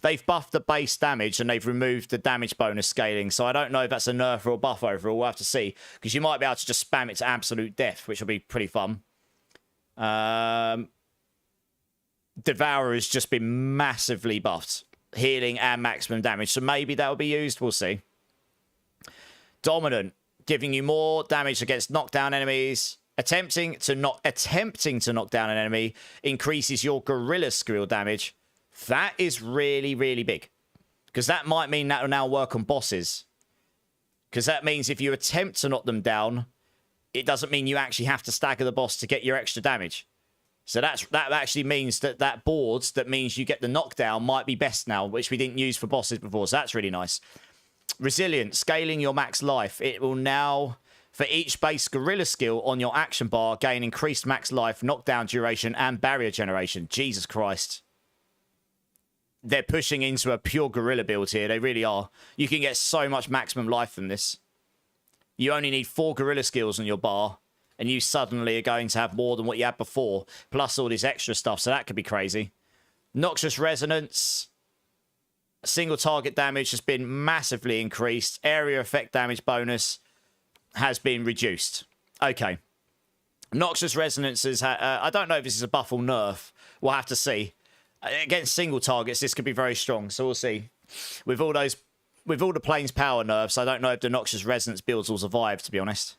they've buffed the base damage and they've removed the damage bonus scaling. So I don't know if that's a nerf or a buff overall. We'll have to see. Because you might be able to just spam it to absolute death, which will be pretty fun. Devourer has just been massively buffed. Healing and maximum damage. So maybe that will be used. We'll see. Dominant. Giving you more damage against knockdown enemies. Attempting to knock down an enemy increases your gorilla skill damage. That is really, really big. Because that might mean that will now work on bosses. Because that means if you attempt to knock them down, it doesn't mean you actually have to stagger the boss to get your extra damage. So that actually means that board that means you get the knockdown might be best now, which we didn't use for bosses before. So that's really nice. Resilient, scaling your max life. It will now, for each base gorilla skill on your action bar, gain increased max life, knockdown duration, and barrier generation. Jesus Christ. They're pushing into a pure gorilla build here. They really are. You can get so much maximum life from this. You only need 4 gorilla skills on your bar, and you suddenly are going to have more than what you had before, plus all this extra stuff, so that could be crazy. Noxious Resonance. Single target damage has been massively increased. Area effect damage bonus has been reduced. Okay. Noxious Resonances, I don't know if this is a buff or nerf. We'll have to see. Against single targets, this could be very strong, so we'll see. With all the Plains power nerfs, I don't know if the Noxious Resonance builds will survive, to be honest.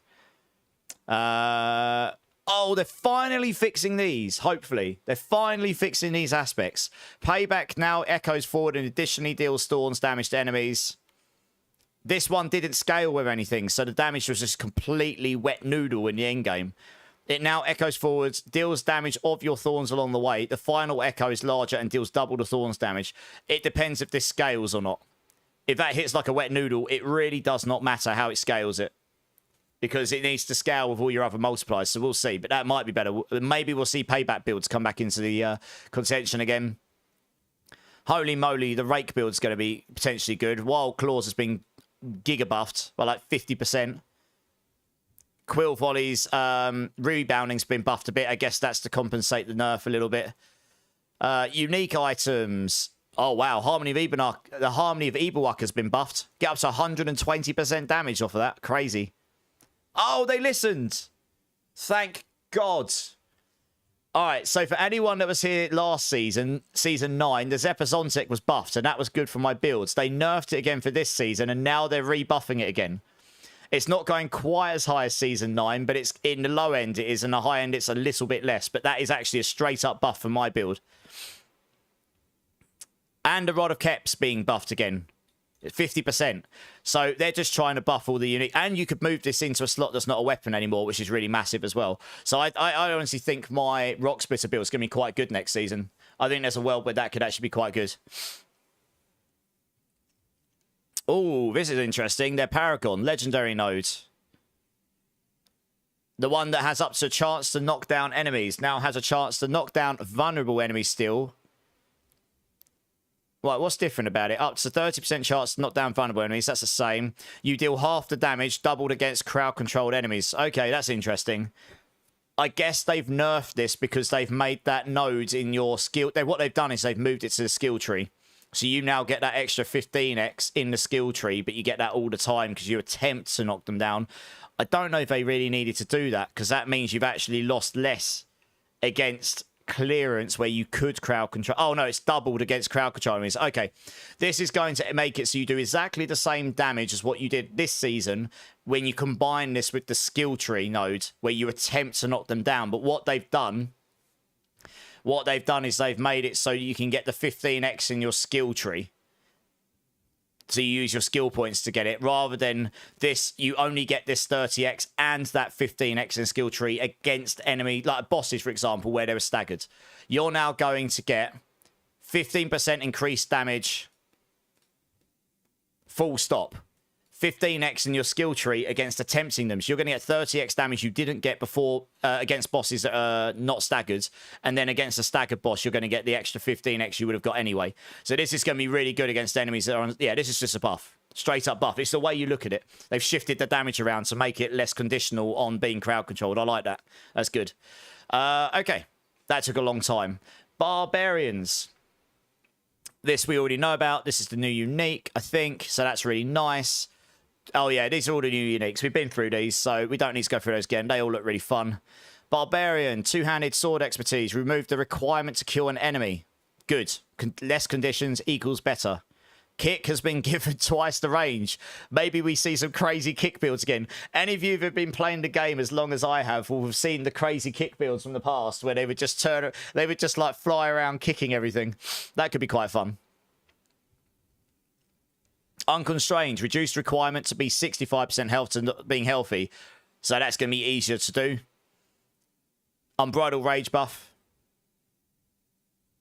Oh, they're finally fixing these, hopefully. They're finally fixing these aspects. Payback now echoes forward and additionally deals Thorns damage to enemies. This one didn't scale with anything, so the damage was just completely wet noodle in the endgame. It now echoes forwards, deals damage of your Thorns along the way. The final echo is larger and deals double the Thorns damage. It depends if this scales or not. If that hits like a wet noodle, it really does not matter how it scales it. Because it needs to scale with all your other multipliers, so we'll see. But that might be better. Maybe we'll see payback builds come back into the contention again. Holy moly, the Rake build's going to be potentially good. Wild Claws has been giga buffed by like 50%. Quill Volley's rebounding's been buffed a bit. I guess that's to compensate the nerf a little bit. Unique items. Oh, wow. The Harmony of Eberwalk has been buffed. Get up to 120% damage off of that. Crazy. Oh, they listened. Thank God. All right, so for anyone that was here last season, Season 9, the Zepazontic was buffed, and that was good for my builds. They nerfed it again for this season, and now they're rebuffing it again. It's not going quite as high as Season 9, but it's in the low end it is, and the high end it's a little bit less. But that is actually a straight-up buff for my build. And the Rod of Keps being buffed again. 50%. So they're just trying to buff all the unique. And you could move this into a slot that's not a weapon anymore, which is really massive as well. So I honestly think my Rock Splitter build is going to be quite good next season. I think there's a world where that could actually be quite good. Oh, this is interesting. Their Paragon, Legendary Node. The one that has up to a chance to knock down enemies now has a chance to knock down vulnerable enemies still. Right, what's different about it? Up to 30% chance to knock down vulnerable enemies. That's the same. You deal half the damage, doubled against crowd-controlled enemies. Okay, that's interesting. I guess they've nerfed this because they've made that node in your skill... What they've done is they've moved it to the skill tree. So you now get that extra 15x in the skill tree, but you get that all the time because you attempt to knock them down. I don't know if they really needed to do that because that means you've actually lost less against... clearance where you could crowd control. Oh no, it's doubled against crowd control enemies. Okay, this is going to make it so you do exactly the same damage as what you did this season when you combine this with the skill tree node where you attempt to knock them down. But what they've done is they've made it so you can get the 15x in your skill tree. So you use your skill points to get it, rather than this, you only get this 30x and that 15x in skill tree against enemy, like bosses, for example, where they were staggered. You're now going to get 15% increased damage, full stop. 15x in your skill tree against attempting them. So you're going to get 30x damage you didn't get before against bosses that are not staggered. And then against a staggered boss, you're going to get the extra 15x you would have got anyway. So this is going to be really good against enemies that are on... Yeah, this is just a buff. Straight up buff. It's the way you look at it. They've shifted the damage around to make it less conditional on being crowd controlled. I like that. That's good. Okay. That took a long time. Barbarians. This we already know about. This is the new unique, I think. So that's really nice. Oh, yeah, these are all the new uniques. We've been through these, so we don't need to go through those again. They all look really fun. Barbarian, two-handed sword expertise. Remove the requirement to kill an enemy. Good. Less conditions equals better. Kick has been given twice the range. Maybe we see some crazy kick builds again. Any of you who have been playing the game as long as I have will have seen the crazy kick builds from the past where they would just like fly around kicking everything. That could be quite fun. Unconstrained, reduced requirement to be 65% health to being healthy. So that's going to be easier to do. Unbridled rage buff.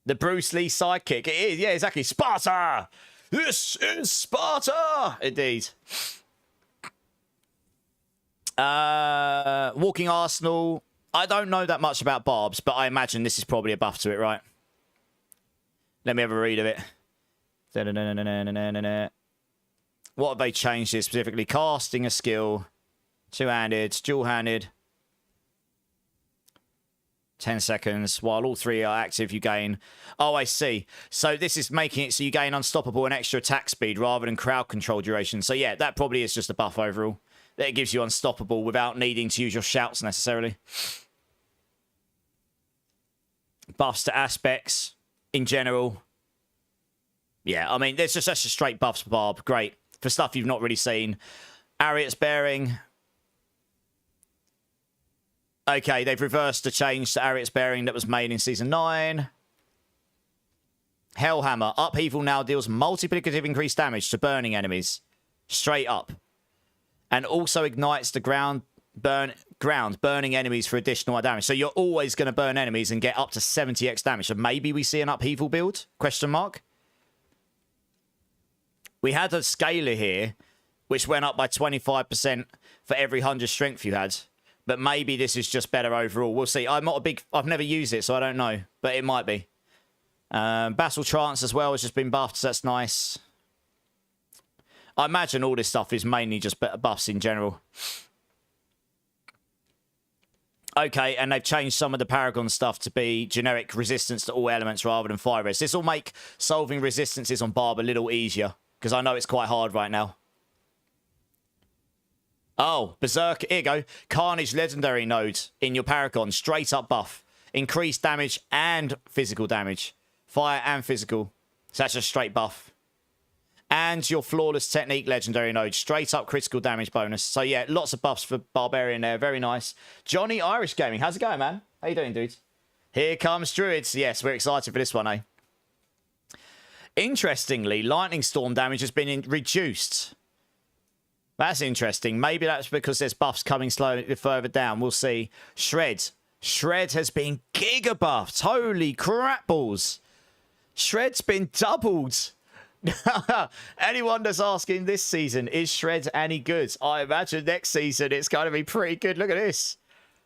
The Bruce Lee sidekick. It is, yeah, exactly. Sparta! This is Sparta! Indeed. Walking Arsenal. I don't know that much about barbs, but I imagine this is probably a buff to it, right? Let me have a read of it. What have they changed here specifically? Casting a skill. Two-handed. Dual-handed. 10 seconds. While all three are active, you gain... Oh, I see. So this is making it so you gain unstoppable and extra attack speed rather than crowd control duration. So yeah, that probably is just a buff overall. That gives you unstoppable without needing to use your shouts necessarily. Buffs to aspects in general. Yeah, I mean, there's just such a straight buffs for Barb. Great. For stuff you've not really seen. Ariat's Bearing. Okay, they've reversed the change to Ariat's Bearing that was made in Season 9. Hellhammer. Upheaval now deals multiplicative increased damage to burning enemies. Straight up. And also ignites the ground, burning enemies for additional damage. So you're always going to burn enemies and get up to 70x damage. So maybe we see an upheaval build? Question mark. We had a scaler here, which went up by 25% for every 100 strength you had. But maybe this is just better overall. We'll see. I've never used it, so I don't know. But it might be. Battle Trance as well has just been buffed, so that's nice. I imagine all this stuff is mainly just better buffs in general. Okay, and they've changed some of the Paragon stuff to be generic resistance to all elements rather than fire res. This will make solving resistances on Barb a little easier. Because I know it's quite hard right now. Oh, Berserk. Here you go. Carnage Legendary Node in your Paragon. Straight up buff. Increased damage and physical damage. Fire and physical. So that's just straight buff. And your Flawless Technique legendary node. Straight up critical damage bonus. So yeah, lots of buffs for Barbarian there. Very nice. Johnny Irish Gaming. How's it going, man? How you doing, dudes? Here comes Druids. Yes, we're excited for this one, eh? Interestingly, Lightning Storm damage has been reduced. That's interesting. Maybe that's because there's buffs coming slowly further down. We'll see. Shred. Shred has been giga buffed. Holy crap balls. Shred's been doubled. Anyone that's asking this season, is Shred any good? I imagine next season it's going to be pretty good. Look at this.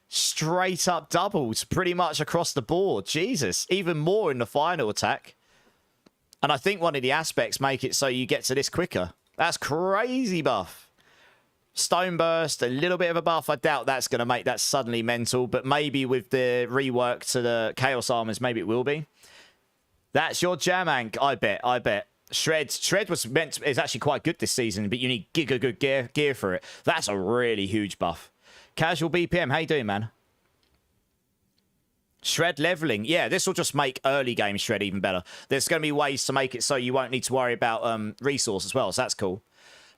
Straight up doubled pretty much across the board. Jesus. Even more in the final attack. And I think one of the aspects make it so you get to this quicker. That's crazy buff. Stone Burst, a little bit of a buff. I doubt that's going to make that suddenly mental. But maybe with the rework to the Chaos Armors, maybe it will be. That's your jam, Ank. I bet. Shred is actually quite good this season, but you need giga good gear for it. That's a really huge buff. Casual BPM, how you doing, man? Shred leveling. Yeah, this will just make early game Shred even better. There's going to be ways to make it so you won't need to worry about resource as well, so that's cool.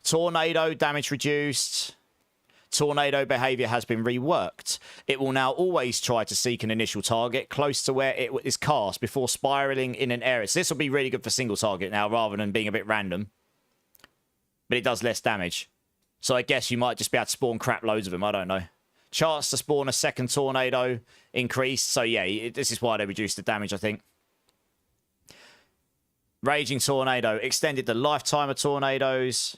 Tornado, damage reduced. Tornado behavior has been reworked. It will now always try to seek an initial target close to where it is cast before spiraling in an area. So this will be really good for single target now rather than being a bit random. But it does less damage. So I guess you might just be able to spawn crap loads of them. I don't know. Chance to spawn a second tornado increased. So yeah, this is why they reduced the damage, I think. Raging Tornado. Extended the lifetime of tornadoes.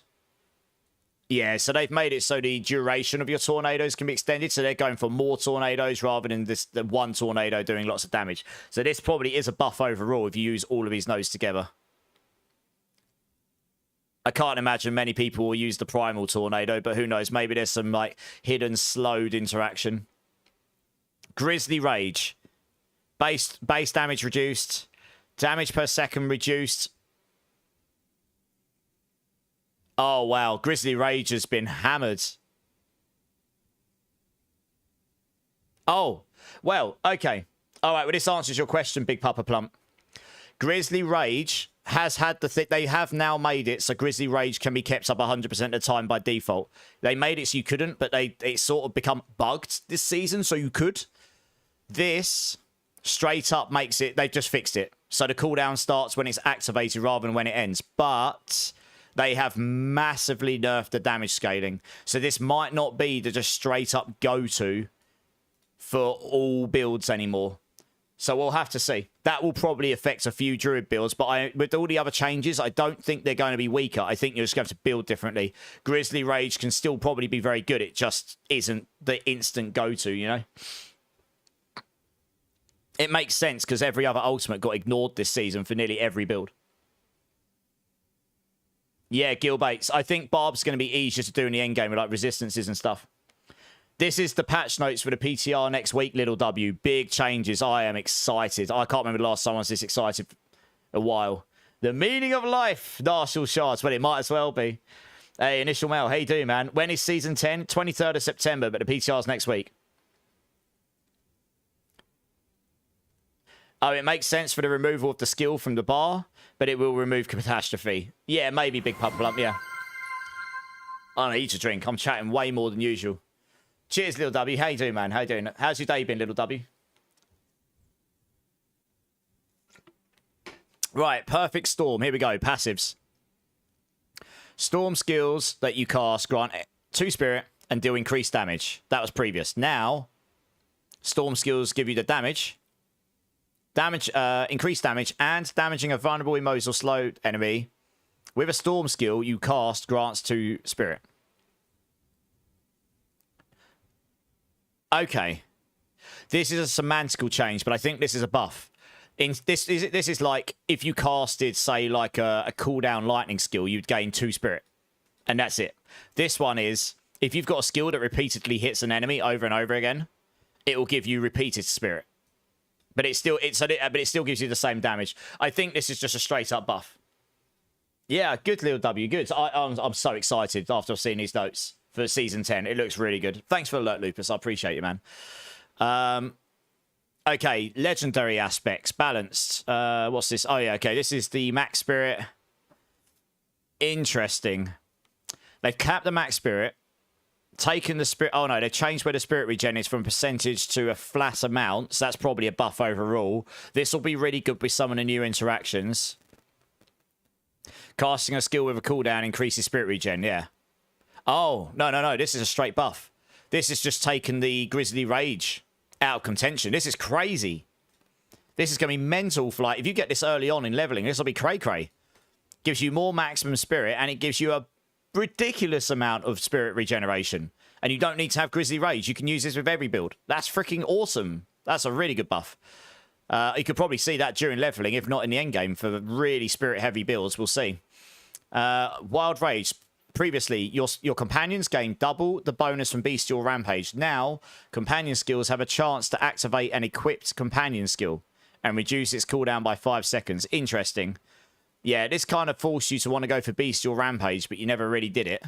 Yeah, so they've made it so the duration of your tornadoes can be extended. So they're going for more tornadoes rather than the one tornado doing lots of damage. So this probably is a buff overall if you use all of his nodes together. I can't imagine many people will use the Primal Tornado, but who knows? Maybe there's some like hidden slowed interaction. Grizzly Rage. Base damage reduced. Damage per second reduced. Oh, wow. Grizzly Rage has been hammered. Oh, well, okay. All right, well, this answers your question, Big Papa Plump. Grizzly Rage has had the thing. They have now made it so Grizzly Rage can be kept up 100% of the time by default. They made it so you couldn't, but it's sort of become bugged this season, so you could. This straight up makes it, they've just fixed it. So the cooldown starts when it's activated rather than when it ends. But they have massively nerfed the damage scaling. So this might not be the just straight up go-to for all builds anymore. So we'll have to see. That will probably affect a few Druid builds, but with all the other changes, I don't think they're going to be weaker. I think you're just going to have to build differently. Grizzly Rage can still probably be very good. It just isn't the instant go-to, you know? It makes sense because every other Ultimate got ignored this season for nearly every build. Yeah, Gilbates. I think Barb's going to be easier to do in the endgame with like resistances and stuff. This is the patch notes for the PTR next week, Little W. Big changes. I am excited. I can't remember the last time I was this excited a while. The meaning of life, Martial Shards. Well, it might as well be. Hey, Initial Mail. How you doing, man? When is Season 10? 23rd of September, but the PTR's next week. Oh, it makes sense for the removal of the skill from the bar, but it will remove Catastrophe. Yeah, maybe Big Papa Plump, yeah. I need to drink. I'm chatting way more than usual. Cheers, Little W. How you doing, man? How you doing? How's your day been, Little W? Right, Perfect Storm. Here we go. Passives. Storm skills that you cast grant 2 spirit and deal increased damage. That was previous. Now, Storm skills give you the damage, increased damage, and damaging a vulnerable, immobilized, or slow enemy with a Storm skill you cast grants 2 spirit. Okay. This is a semantical change, but I think this is a buff. This is like if you casted, say, like a cooldown lightning skill, you'd gain 2 spirit. And that's it. This one is, if you've got a skill that repeatedly hits an enemy over and over again, it will give you repeated spirit. But it still gives you the same damage. I think this is just a straight up buff. Yeah, good, Little W, good. I'm so excited after I've seen these notes for Season 10. It looks really good. Thanks for the alert, Lupus. I appreciate you, man. Okay, legendary aspects, balanced. What's this? Oh, yeah, okay. This is the max spirit. Interesting. They've capped the max spirit, taken the spirit... Oh, no, they've changed where the spirit regen is from percentage to a flat amount, so that's probably a buff overall. This will be really good with some of the new interactions. Casting a skill with a cooldown increases spirit regen, yeah. Oh, no, this is a straight buff. This has just taken the Grizzly Rage out of contention. This is crazy. This is going to be mental for, like, if you get this early on in leveling, this will be cray-cray. Gives you more maximum spirit, and it gives you a ridiculous amount of spirit regeneration. And you don't need to have Grizzly Rage. You can use this with every build. That's freaking awesome. That's a really good buff. You could probably see that during leveling, if not in the endgame, for really spirit-heavy builds. We'll see. Wild Rage. Previously, your companions gain double the bonus from Bestial Rampage. Now, companion skills have a chance to activate an equipped companion skill and reduce its cooldown by 5 seconds. Interesting. Yeah, this kind of forced you to want to go for Bestial Rampage, but you never really did it.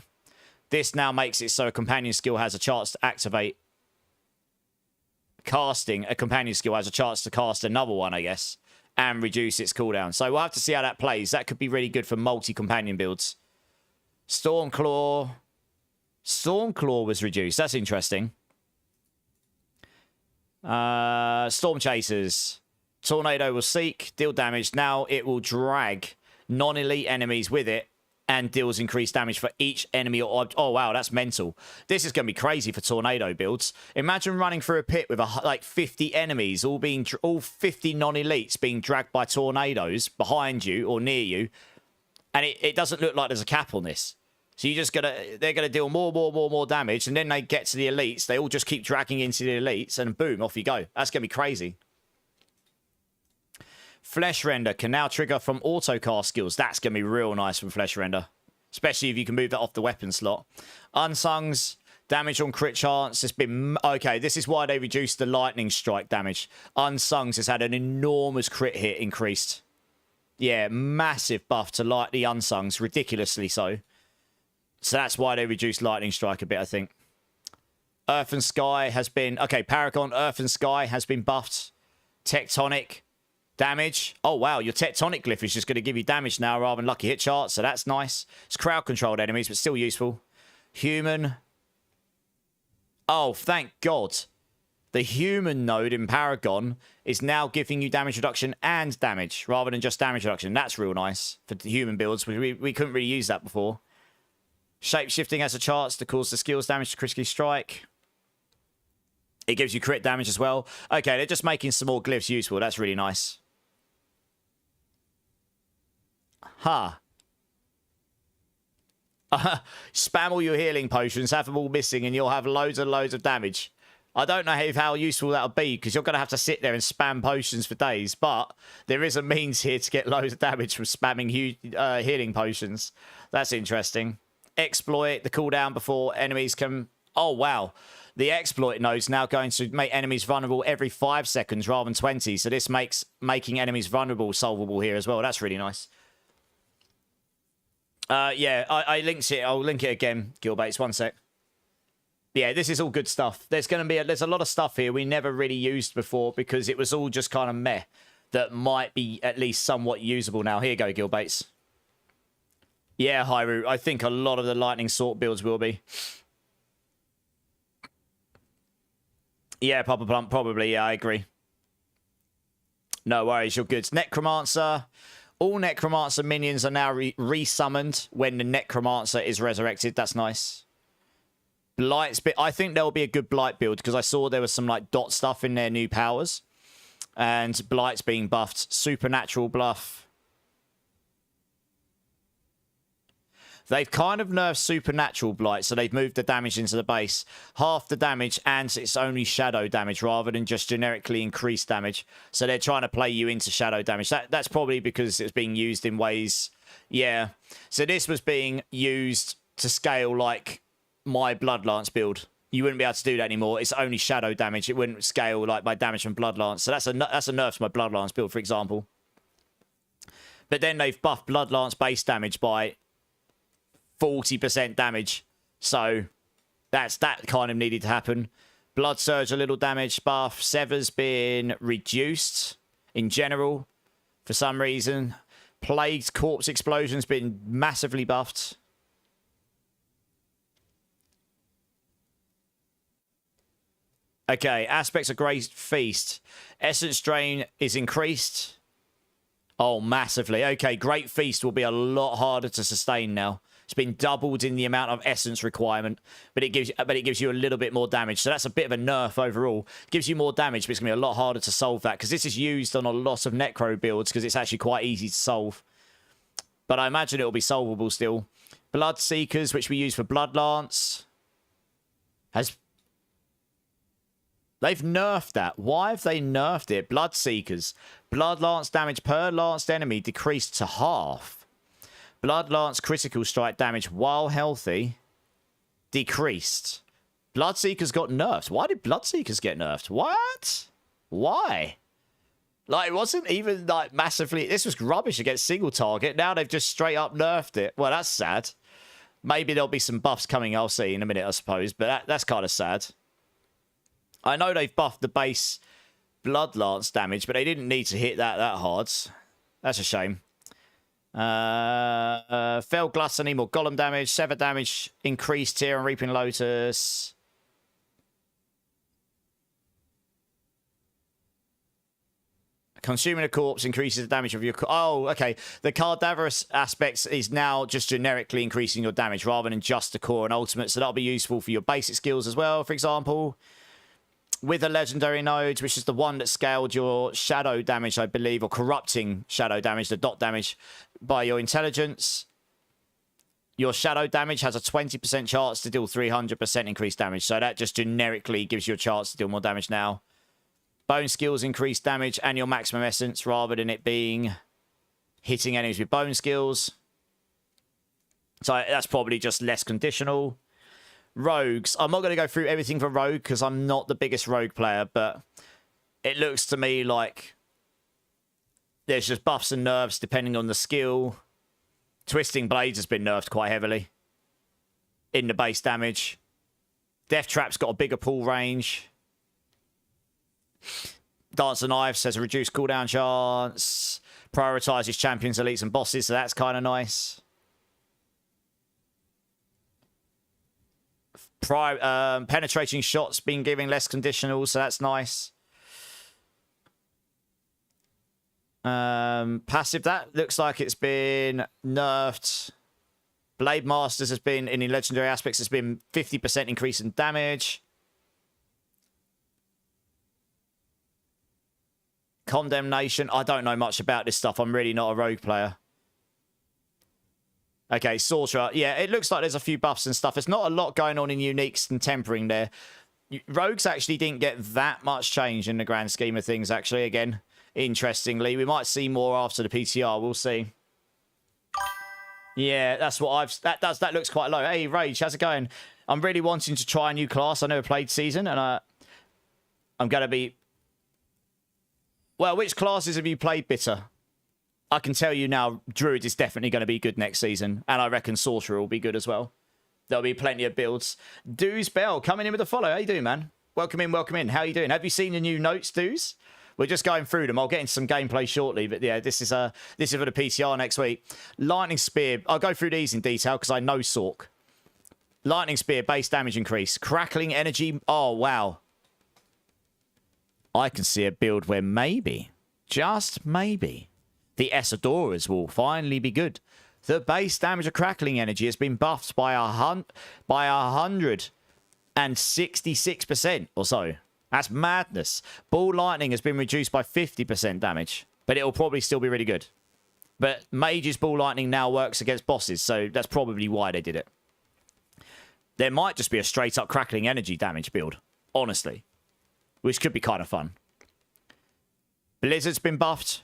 This now makes it so a companion skill has a chance to activate. Casting a companion skill has a chance to cast another one, I guess, and reduce its cooldown. So we'll have to see how that plays. That could be really good for multi-companion builds. Stormclaw. Stormclaw was reduced. That's interesting. Storm Chasers. Tornado will seek, deal damage. Now it will drag non-elite enemies with it and deals increased damage for each enemy or object. Oh, wow, that's mental. This is going to be crazy for tornado builds. Imagine running through a pit with like 50 enemies, all 50 non-elites being dragged by tornadoes behind you or near you. And it doesn't look like there's a cap on this. So they're gonna deal more damage, and then they get to the elites. They all just keep dragging into the elites, and boom, off you go. That's gonna be crazy. Flesh Render can now trigger from auto-cast skills. That's gonna be real nice from Flesh Render, especially if you can move that off the weapon slot. Unsungs, damage on crit chance. It's been okay. This is why they reduced the lightning strike damage. Unsungs has had an enormous crit hit increased. Yeah, massive buff to light the Unsungs, ridiculously so. So that's why they reduced Lightning Strike a bit, I think. Earth and Sky has been... Okay, Paragon, Earth and Sky has been buffed. Tectonic, damage. Oh, wow, your Tectonic glyph is just going to give you damage now rather than Lucky Hit Chart, so that's nice. It's crowd-controlled enemies, but still useful. Human. Oh, thank God. The human node in Paragon is now giving you damage reduction and damage, rather than just damage reduction. That's real nice for the human builds. We couldn't really use that before. Shape-shifting has a chance to cause the skills damage to critically strike. It gives you crit damage as well. Okay, they're just making some more glyphs useful. That's really nice. Ha. Spam all your healing potions, have them all missing, and you'll have loads and loads of damage. I don't know how useful that'll be, because you're going to have to sit there and spam potions for days, but there is a means here to get loads of damage from spamming healing potions. That's interesting. Exploit, the cooldown before enemies can... Oh, wow. The exploit node's now going to make enemies vulnerable every 5 seconds rather than 20, so this makes making enemies vulnerable solvable here as well. That's really nice. Yeah, I linked it. I'll link it again, Gilbates. One sec. Yeah, this is all good stuff. There's a lot of stuff here we never really used before because it was all just kind of meh that might be at least somewhat usable now. Here you go, Gilbates. Yeah, Hyrule. I think a lot of the lightning sort builds will be. Yeah, Papa Plump, probably. Yeah, I agree. No worries, you're good. Necromancer. All Necromancer minions are now resummoned when the Necromancer is resurrected. That's nice. Blight's bit. I think there'll be a good Blight build because I saw there was some like dot stuff in their new powers. And Blight's being buffed. Supernatural buff. They've kind of nerfed Supernatural Blight, so they've moved the damage into the base. Half the damage, and it's only shadow damage rather than just generically increased damage. So they're trying to play you into shadow damage. That's probably because it's being used in ways... Yeah. So this was being used to scale like my Bloodlance build. You wouldn't be able to do that anymore. It's only shadow damage. It wouldn't scale like my damage from Bloodlance. So that's a nerf to my Bloodlance build, for example. But then they've buffed Bloodlance base damage by 40% damage. So that kind of needed to happen. Blood Surge, a little damage buff. Sever's been reduced in general for some reason. Plagued Corpse Explosion's been massively buffed. Okay, Aspects of Great Feast. Essence Drain is increased. Oh, massively. Okay, Great Feast will be a lot harder to sustain now. It's been doubled in the amount of essence requirement, but it gives you a little bit more damage. So that's a bit of a nerf overall. Gives you more damage, but it's going to be a lot harder to solve that because this is used on a lot of Necro builds because it's actually quite easy to solve. But I imagine it will be solvable still. Blood Seekers, which we use for Blood Lance, they've nerfed that. Why have they nerfed it? Blood Seekers. Blood Lance damage per lanced enemy decreased to half. Blood Lance critical strike damage while healthy decreased. Blood Seekers got nerfed. Why did Blood Seekers get nerfed? What? Why? Like, it wasn't even, like, massively... This was rubbish against single target. Now they've just straight up nerfed it. Well, that's sad. Maybe there'll be some buffs coming, I'll see in a minute, I suppose. But that's kind of sad. I know they've buffed the base Blood Lance damage, but they didn't need to hit that hard. That's a shame. Fell Gluttony, more Golem damage. Sever damage increased here on Reaping Lotus. Consuming a corpse increases the damage of your... Oh, okay. The Cadaverous aspects is now just generically increasing your damage rather than just the core and ultimate. So that'll be useful for your basic skills as well, for example. With a legendary node, which is the one that scaled your shadow damage, I believe, or corrupting shadow damage, the dot damage, by your intelligence. Your shadow damage has a 20% chance to deal 300% increased damage. So that just generically gives you a chance to deal more damage now. Bone skills increase damage and your maximum essence rather than it being hitting enemies with bone skills. So that's probably just less conditional. Rogues. I'm not going to go through everything for Rogue because I'm not the biggest Rogue player, but it looks to me like there's just buffs and nerfs depending on the skill. Twisting Blades has been nerfed quite heavily in the base damage. Death Trap's got a bigger pull range. Dancer Knives has a reduced cooldown chance. Prioritizes champions, elites, and bosses, so that's kind of nice. Penetrating shots been giving less conditional, so that's nice. Passive, that looks like it's been nerfed. Blade Masters has been, in the legendary aspects, has been 50% increase in damage. Condemnation, I don't know much about this stuff. I'm really not a Rogue player. Okay, Sorcerer. Yeah, it looks like there's a few buffs and stuff. There's not a lot going on in uniques and tempering there. Rogues actually didn't get that much change in the grand scheme of things, actually. Again, interestingly. We might see more after the PTR. We'll see. Yeah, that's what I've... That looks quite low. Hey, Rage, how's it going? I'm really wanting to try a new class. I never played Season, and I'm going to be... Well, which classes have you played, Bitter? I can tell you now, Druid is definitely going to be good next season. And I reckon Sorcerer will be good as well. There'll be plenty of builds. Doos Bell, coming in with a follow. How you doing, man? Welcome in, welcome in. How you doing? Have you seen the new notes, Doos? We're just going through them. I'll get into some gameplay shortly. But yeah, this is for the PTR next week. Lightning Spear. I'll go through these in detail because I know Sork. Lightning Spear, base damage increase. Crackling Energy. Oh, wow. I can see a build where maybe, just maybe, the Esadoras will finally be good. The base damage of Crackling Energy has been buffed by 166% or so. That's madness. Ball Lightning has been reduced by 50% damage, but it'll probably still be really good. But Mage's Ball Lightning now works against bosses, so that's probably why they did it. There might just be a straight-up Crackling Energy damage build, honestly, which could be kind of fun. Blizzard's been buffed.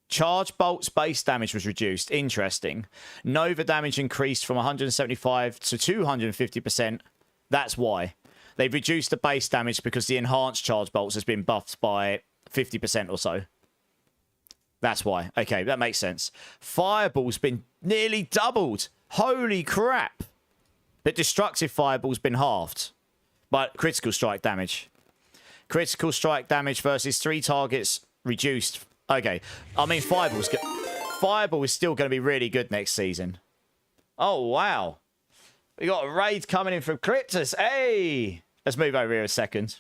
Charge Bolt's base damage was reduced. Interesting. Nova damage increased from 175 to 250%. That's why. They've reduced the base damage because the enhanced Charge Bolts has been buffed by 50% or so. That's why. Okay, that makes sense. Fireball's been nearly doubled. Holy crap. But Destructive Fireball's been halved. But critical strike damage. Critical strike damage versus 3 targets reduced. Okay. I mean, Fireball is still going to be really good next season. Oh, wow. We got a raid coming in from Cryptus. Hey! Let's move over here a second.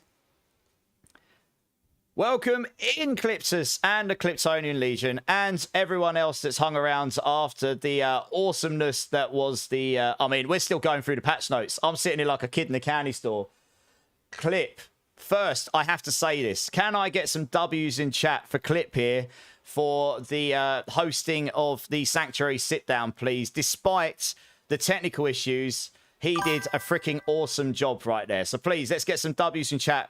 Welcome in, Cryptus and the Cliptonian Legion and everyone else that's hung around after the awesomeness that was the... I mean, we're still going through the patch notes. I'm sitting here like a kid in a candy store. Clip. First, I have to say this. Can I get some W's in chat for Clip here for the hosting of the Sanctuary sit-down, please? Despite the technical issues, he did a freaking awesome job right there. So please, let's get some W's in chat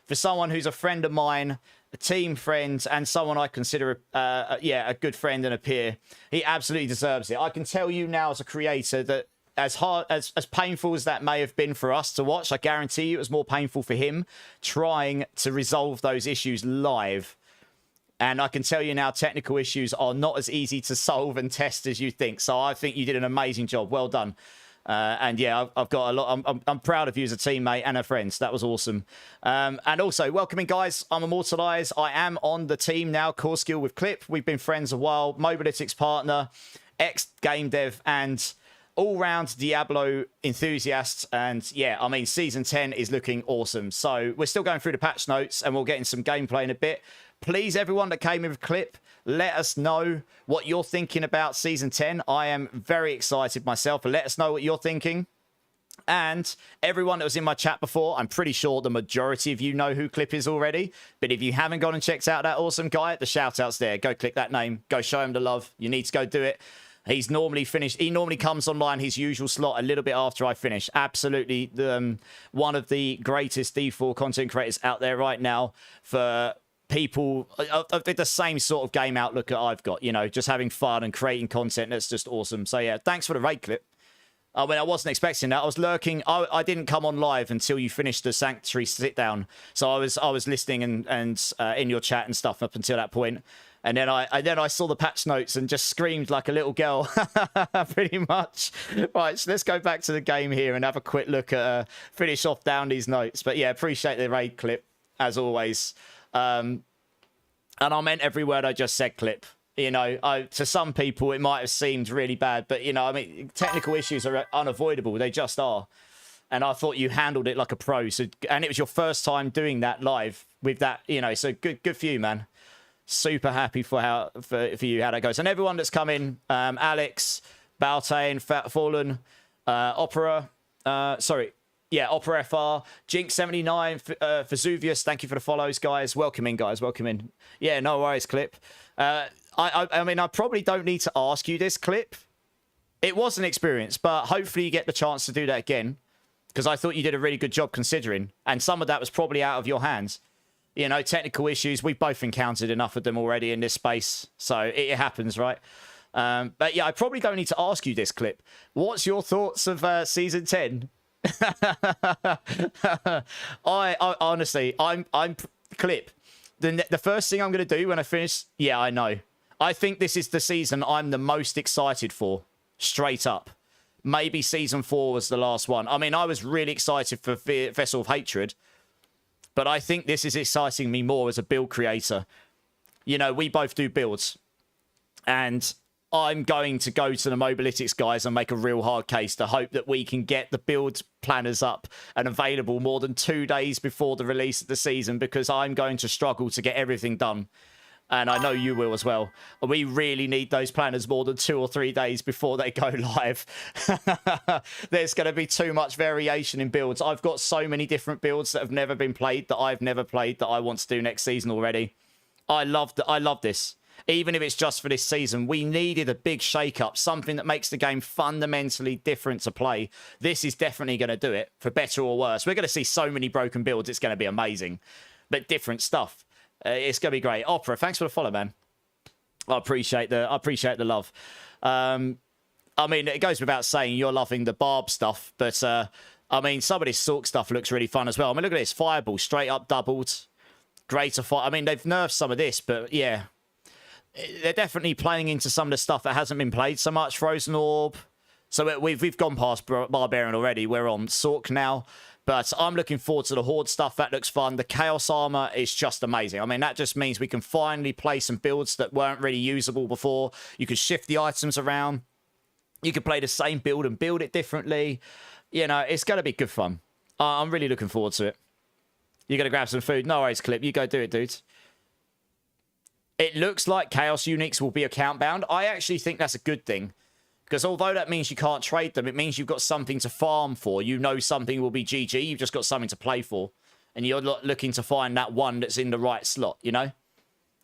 for someone who's a friend of mine, a team friend, and someone I consider, a good friend and a peer. He absolutely deserves it. I can tell you now as a creator that as painful as that may have been for us to watch, I guarantee you it was more painful for him trying to resolve those issues live. And I can tell you now, technical issues are not as easy to solve and test as you think. So I think you did an amazing job. Well done. And yeah, I've got a lot. I'm proud of you as a teammate and a friend. That was awesome. And also, welcoming guys. I'm Immortalize. I am on the team now. Core Skill with Clip. We've been friends a while. Mobalytics partner, ex-game dev, and all-round Diablo enthusiast. And yeah, I mean, Season 10 is looking awesome. So we're still going through the patch notes, and we'll get in some gameplay in a bit. Please, everyone that came in with Clip, let us know what you're thinking about Season 10. I am very excited myself, but let us know what you're thinking. And everyone that was in my chat before, I'm pretty sure the majority of you know who Clip is already. But if you haven't gone and checked out that awesome guy, the shout-out's there. Go click that name. Go show him the love. You need to go do it. He's normally finished. He normally comes online his usual slot a little bit after I finish. Absolutely one of the greatest D4 content creators out there right now for people of the same sort of game outlook that I've got, you know, just having fun and creating content. That's just awesome. So yeah, thanks for the raid, Clip. I mean, I wasn't expecting that. I was lurking. I didn't come on live until you finished the Sanctuary sit down. So I was listening and in your chat and stuff up until that point. And then I saw the patch notes and just screamed like a little girl, pretty much. Right, so let's go back to the game here and have a quick look at finish off down these notes. But yeah, appreciate the raid, Clip, as always. And I meant every word I just said, Clip. You know, to some people, it might have seemed really bad. But, you know, I mean, technical issues are unavoidable. They just are. And I thought you handled it like a pro. So, and it was your first time doing that live with that, you know. So good for you, man. Super happy for you how that goes. And everyone that's come in, Alex, Baltain, Fallen, Opera, Opera FR, Jinx79, Vesuvius, thank you for the follows, guys. Welcome in, guys. Welcome in. Yeah, no worries, Clip. I mean, I probably don't need to ask you this, Clip. It was an experience, but hopefully you get the chance to do that again, because I thought you did a really good job considering, and some of that was probably out of your hands. You know, technical issues, we've both encountered enough of them already in this space, so it happens, right? But yeah, I probably don't need to ask you this, Clip. What's your thoughts of Season 10? I honestly, I'm Clip. The first thing I'm going to do when I finish, yeah, I know. I think this is the season I'm the most excited for, straight up. Maybe Season 4 was the last one. I mean, I was really excited for Vessel of Hatred, but I think this is exciting me more as a build creator. You know, we both do builds, and I'm going to go to the Mobalytics guys and make a real hard case to hope that we can get the build planners up and available more than 2 days before the release of the season, because I'm going to struggle to get everything done. And I know you will as well. We really need those planners more than 2 or 3 days before they go live. There's going to be too much variation in builds. I've got so many different builds that have never been played, that I've never played, that I want to do next season already. I love this. Even if it's just for this season, we needed a big shake-up, something that makes the game fundamentally different to play. This is definitely going to do it, for better or worse. We're going to see so many broken builds, it's going to be amazing. But different stuff. It's going to be great. Opera, thanks for the follow, man. I appreciate the love. I mean, it goes without saying you're loving the Barb stuff, but I mean, some of this Sork stuff looks really fun as well. I mean, look at this. Fireball, straight up doubled. Greater fire. I mean, they've nerfed some of this, but yeah. They're definitely playing into some of the stuff that hasn't been played so much. Frozen Orb. So we've gone past Barbarian already. We're on Sork now. But I'm looking forward to the Horde stuff. That looks fun. The Chaos Armor is just amazing. I mean, that just means we can finally play some builds that weren't really usable before. You could shift the items around. You could play the same build and build it differently. You know, it's going to be good fun. I'm really looking forward to it. You're going to grab some food? No worries, Clip. You go do it, dude. It looks like Chaos Uniques will be account bound. I actually think that's a good thing. Because although that means you can't trade them, it means you've got something to farm for. You know something will be GG. You've just got something to play for. And you're looking to find that one that's in the right slot, you know?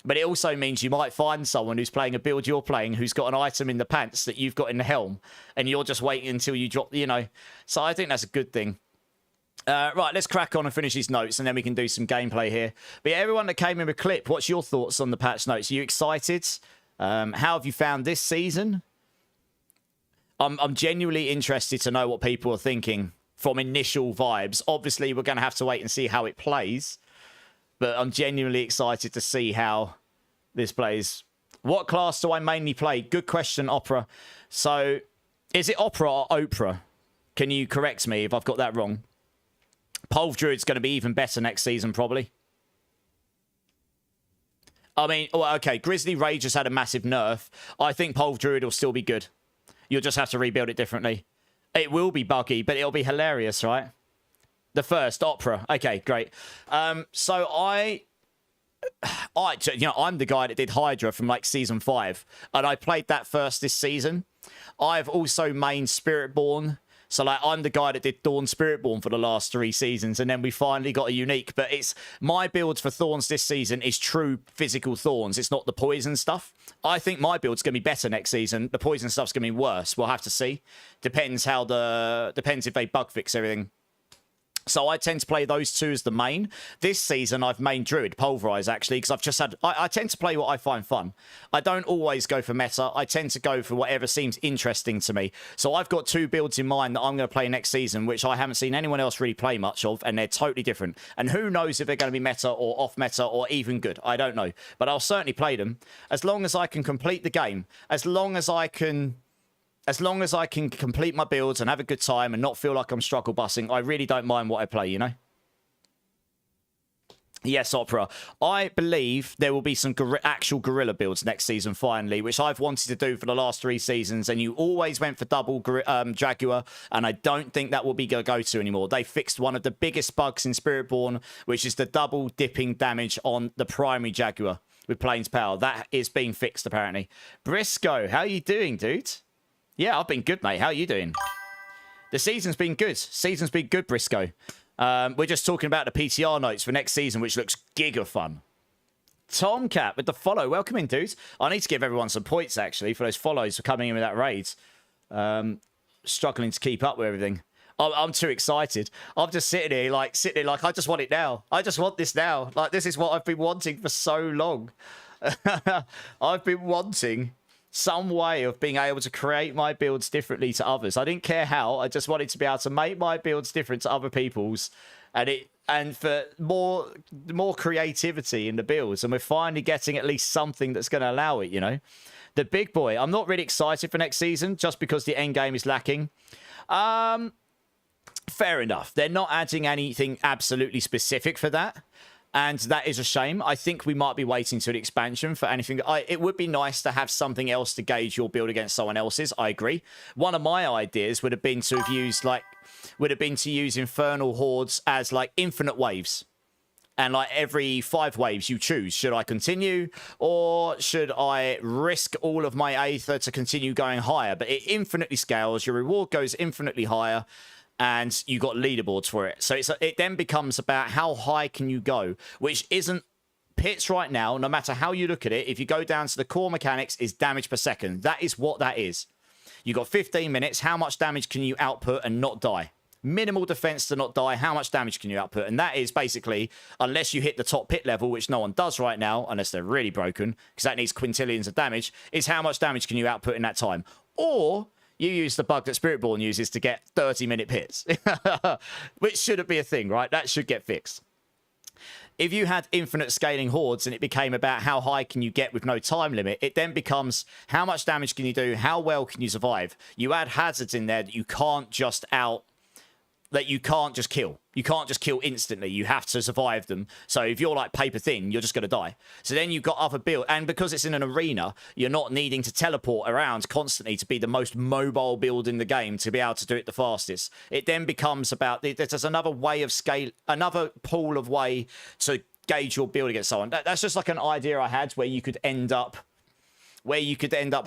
But it also means you might find someone who's playing a build you're playing who's got an item in the pants that you've got in the helm. And you're just waiting until you drop, you know? So I think that's a good thing. Right, let's crack on and finish these notes and then we can do some gameplay here. But yeah, everyone that came in with Clip, what's your thoughts on the patch notes? Are you excited? How have you found this season? I'm genuinely interested to know what people are thinking from initial vibes. Obviously, we're going to have to wait and see how it plays. But I'm genuinely excited to see how this plays. What class do I mainly play? Good question, Opera. So, is it Opera or Oprah? Can you correct me if I've got that wrong? Pulverise Druid's going to be even better next season, probably. I mean, well, okay, Grizzly Rage has had a massive nerf. I think Pulverise Druid will still be good. You'll just have to rebuild it differently. It will be buggy, but it'll be hilarious, right? The first, Opera. Okay, great. So you know, I'm the guy that did Hydra from like season 5, and I played that first this season. I've also mained Spiritborn. So, like, I'm the guy that did Dawn Spiritborn for the last 3 seasons, and then we finally got a unique. But it's my build for Thorns this season is true physical Thorns. It's not the poison stuff. I think my build's going to be better next season. The poison stuff's going to be worse. We'll have to see. Depends if they bug fix everything. So I tend to play those two as the main. This season, I've main Druid, Pulverise, actually, because I've just had... I tend to play what I find fun. I don't always go for meta. I tend to go for whatever seems interesting to me. So I've got 2 builds in mind that I'm going to play next season, which I haven't seen anyone else really play much of, and they're totally different. And who knows if they're going to be meta or off meta or even good. I don't know. But I'll certainly play them as long as I can complete the game. As long as I can complete my builds and have a good time and not feel like I'm struggle bussing, I really don't mind what I play, you know? Yes, Opera. I believe there will be some actual gorilla builds next season, finally, which I've wanted to do for the last 3 seasons, and you always went for double Jaguar, and I don't think that will be a go-to anymore. They fixed one of the biggest bugs in Spiritborn, which is the double dipping damage on the primary Jaguar with Plains Power. That is being fixed, apparently. Briscoe, how you doing, dude? Yeah, I've been good, mate. How are you doing? The season's been good. Season's been good, Briscoe. We're just talking about the PTR notes for next season, which looks giga fun. Tomcat with the follow. Welcome in, dudes. I need to give everyone some points, actually, for those follows for coming in with that raid. Struggling to keep up with everything. I'm too excited. I'm just sitting here like, I just want it now. I just want this now. Like, this is what I've been wanting for so long. I've been wanting some way of being able to create my builds differently to others. I didn't care how. I just wanted to be able to make my builds different to other people's, and for more creativity in the builds. And we're finally getting at least something that's going to allow it, you know. The big boy. I'm not really excited for next season just because the end game is lacking. Fair enough. They're not adding anything absolutely specific for that. And that is a shame. I think we might be waiting to an expansion for anything. It would be nice to have something else to gauge your build against someone else's. I agree. One of my ideas would have been to have used use Infernal Hordes as like infinite waves. And like every 5 waves you choose. Should I continue or should I risk all of my Aether to continue going higher? But it infinitely scales. Your reward goes infinitely higher. And you got leaderboards for it. So it then becomes about how high can you go, which isn't pits right now. No matter how you look at it, if you go down to the core mechanics, is damage per second. That is what that is. You got 15 minutes. How much damage can you output and not die? Minimal defense to not die. How much damage can you output? And that is basically, unless you hit the top pit level, which no one does right now, unless they're really broken, because that needs quintillions of damage, is how much damage can you output in that time? Or you use the bug that Spiritborn uses to get 30-minute pits, which shouldn't be a thing, right? That should get fixed. If you had infinite scaling hordes and it became about how high can you get with no time limit, it then becomes how much damage can you do? How well can you survive? You add hazards in there that you can't just that you can't just kill. You can't just kill instantly. You have to survive them. So if you're like paper thin, you're just going to die. So then you've got other build. And because it's in an arena, you're not needing to teleport around constantly to be the most mobile build in the game to be able to do it the fastest. It then becomes about, there's another way of scale, another pool of way to gauge your build against someone. That's just like an idea I had where you could end up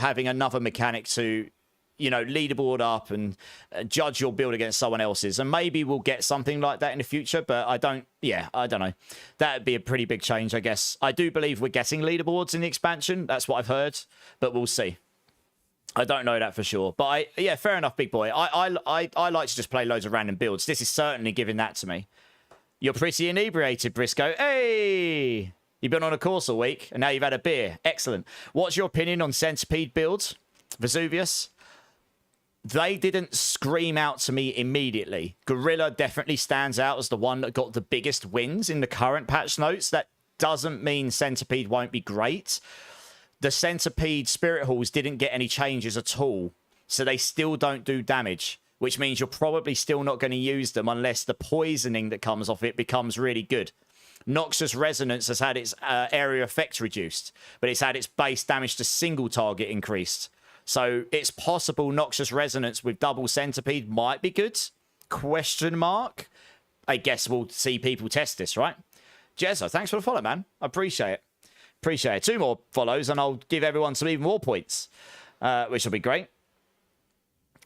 having another mechanic to, you know, leaderboard up and judge your build against someone else's. And maybe we'll get something like that in the future, but I don't know. That'd be a pretty big change, I guess. I do believe we're getting leaderboards in the expansion. That's what I've heard, but we'll see. I don't know that for sure. But yeah, fair enough, big boy. I like to just play loads of random builds. This is certainly giving that to me. You're pretty inebriated, Briscoe. Hey! You've been on a course all week, and now you've had a beer. Excellent. What's your opinion on Centipede builds? Vesuvius? They didn't scream out to me immediately. Gorilla definitely stands out as the one that got the biggest wins in the current patch notes. That doesn't mean Centipede won't be great. The Centipede Spirit Halls didn't get any changes at all, so they still don't do damage, which means you're probably still not going to use them unless the poisoning that comes off it becomes really good. Noxious Resonance has had its area effect reduced, but it's had its base damage to single target increased. So it's possible Noxious Resonance with double Centipede might be good? Question mark? I guess we'll see people test this, right? Jezza, thanks for the follow, man. I appreciate it. Appreciate it. 2 more follows and I'll give everyone some even more points, which will be great.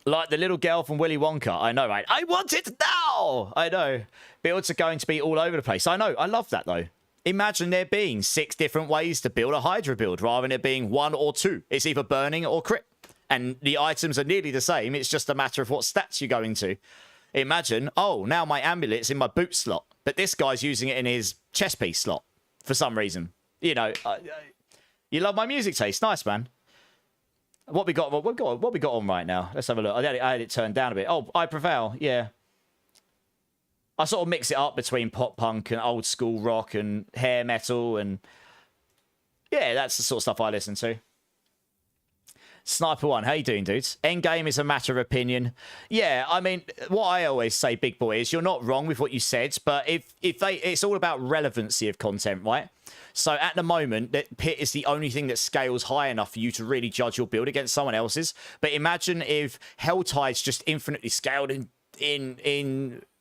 Like the little girl from Willy Wonka. I know, right? I want it now! I know. Builds are going to be all over the place. I know. I love that, though. Imagine there being 6 different ways to build a Hydra build rather than it being 1 or 2. It's either burning or crit. And the items are nearly the same. It's just a matter of what stats you go into. Imagine, oh, now my amulet's in my boot slot. But this guy's using it in his chest piece slot for some reason. You know, you love my music taste. Nice, man. What we got on right now? Let's have a look. I had it turned down a bit. Oh, I Prevail. Yeah. I sort of mix it up between pop punk and old school rock and hair metal, and yeah, that's the sort of stuff I listen to. Sniper 1, how you doing, dudes? Endgame is a matter of opinion. Yeah, I mean, what I always say, big boy, is you're not wrong with what you said, but it's all about relevancy of content, right? So at the moment, that Pit is the only thing that scales high enough for you to really judge your build against someone else's. But imagine if Helltide's just infinitely scaled in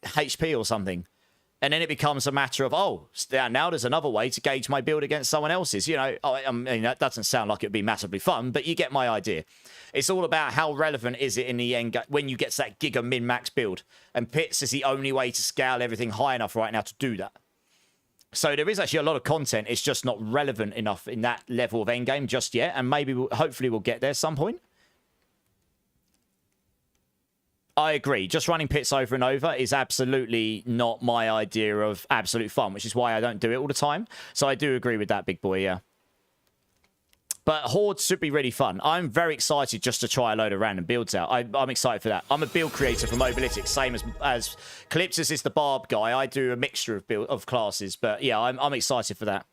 HP or something. And then it becomes a matter of, oh, now there's another way to gauge my build against someone else's. You know, I mean, that doesn't sound like it'd be massively fun, but you get my idea. It's all about how relevant is it in the end when you get to that giga min-max build. And Pits is the only way to scale everything high enough right now to do that. So there is actually a lot of content. It's just not relevant enough in that level of endgame just yet. And maybe, hopefully we'll get there some point. I agree. Just running Pits over and over is absolutely not my idea of absolute fun, which is why I don't do it all the time. So I do agree with that, big boy, yeah. But Hordes should be really fun. I'm very excited just to try a load of random builds out. I'm excited for that. I'm a build creator for Mobalytics, same as Calypsis is the Barb guy. I do a mixture of classes, but yeah, I'm excited for that.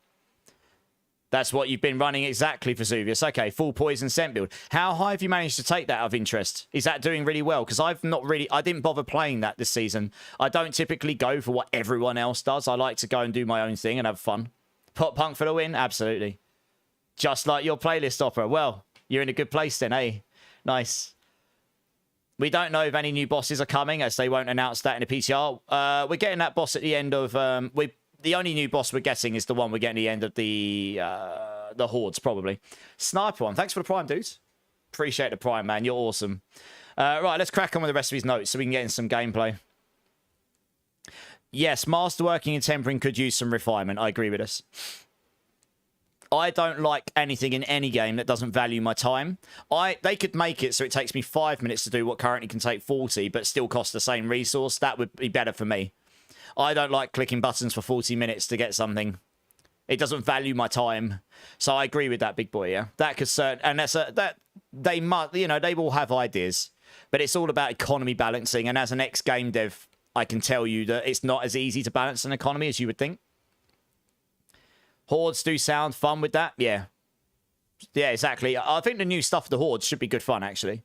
That's what you've been running exactly, Vesuvius. Okay, full poison scent build. How high have you managed to take that out of interest? Is that doing really well? Because I didn't bother playing that this season. I don't typically go for what everyone else does. I like to go and do my own thing and have fun. Pop punk for the win? Absolutely. Just like your playlist, Opera. Well, you're in a good place then, eh? Nice. We don't know if any new bosses are coming, as they won't announce that in the PTR. We're getting that boss at the end of... The only new boss we're getting is the one we're getting at the end of the Hordes, probably. Sniper 1, thanks for the Prime, dudes. Appreciate the Prime, man. You're awesome. Right, let's crack on with the rest of his notes so we can get in some gameplay. Yes, masterworking and tempering could use some refinement. I agree with us. I don't like anything in any game that doesn't value my time. They could make it so it takes me 5 minutes to do what currently can take 40, but still cost the same resource. That would be better for me. I don't like clicking buttons for 40 minutes to get something. It doesn't value my time. So I agree with that, big boy, yeah. That could and they must, you know, they will have ideas, but it's all about economy balancing. And as an ex-game dev, I can tell you that it's not as easy to balance an economy as you would think. Hordes do sound fun with that, yeah. Yeah, exactly. I think the new stuff for the Hordes should be good fun, actually.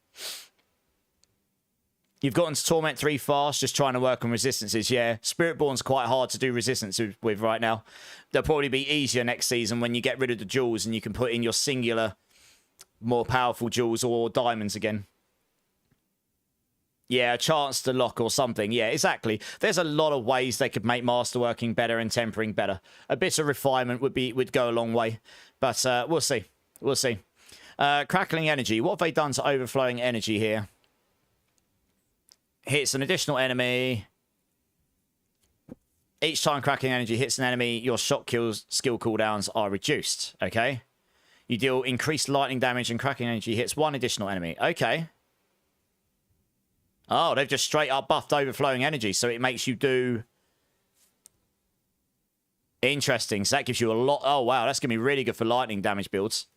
You've gotten to Torment 3 fast, just trying to work on resistances. Yeah, Spiritborn's quite hard to do resistance with right now. They'll probably be easier next season when you get rid of the jewels and you can put in your singular, more powerful jewels or diamonds again. Yeah, a chance to lock or something. Yeah, exactly. There's a lot of ways they could make masterworking better and tempering better. A bit of refinement would go a long way. But we'll see. We'll see. Crackling energy. What have they done to overflowing energy here? Hits an additional enemy. Each time crackling energy hits an enemy, your shot kills skill cooldowns are reduced. Okay. You deal increased lightning damage and crackling energy hits one additional enemy. Okay. Oh, they've just straight up buffed overflowing energy, so it makes you do... Interesting. So that gives you a lot... Oh, wow, that's going to be really good for lightning damage builds.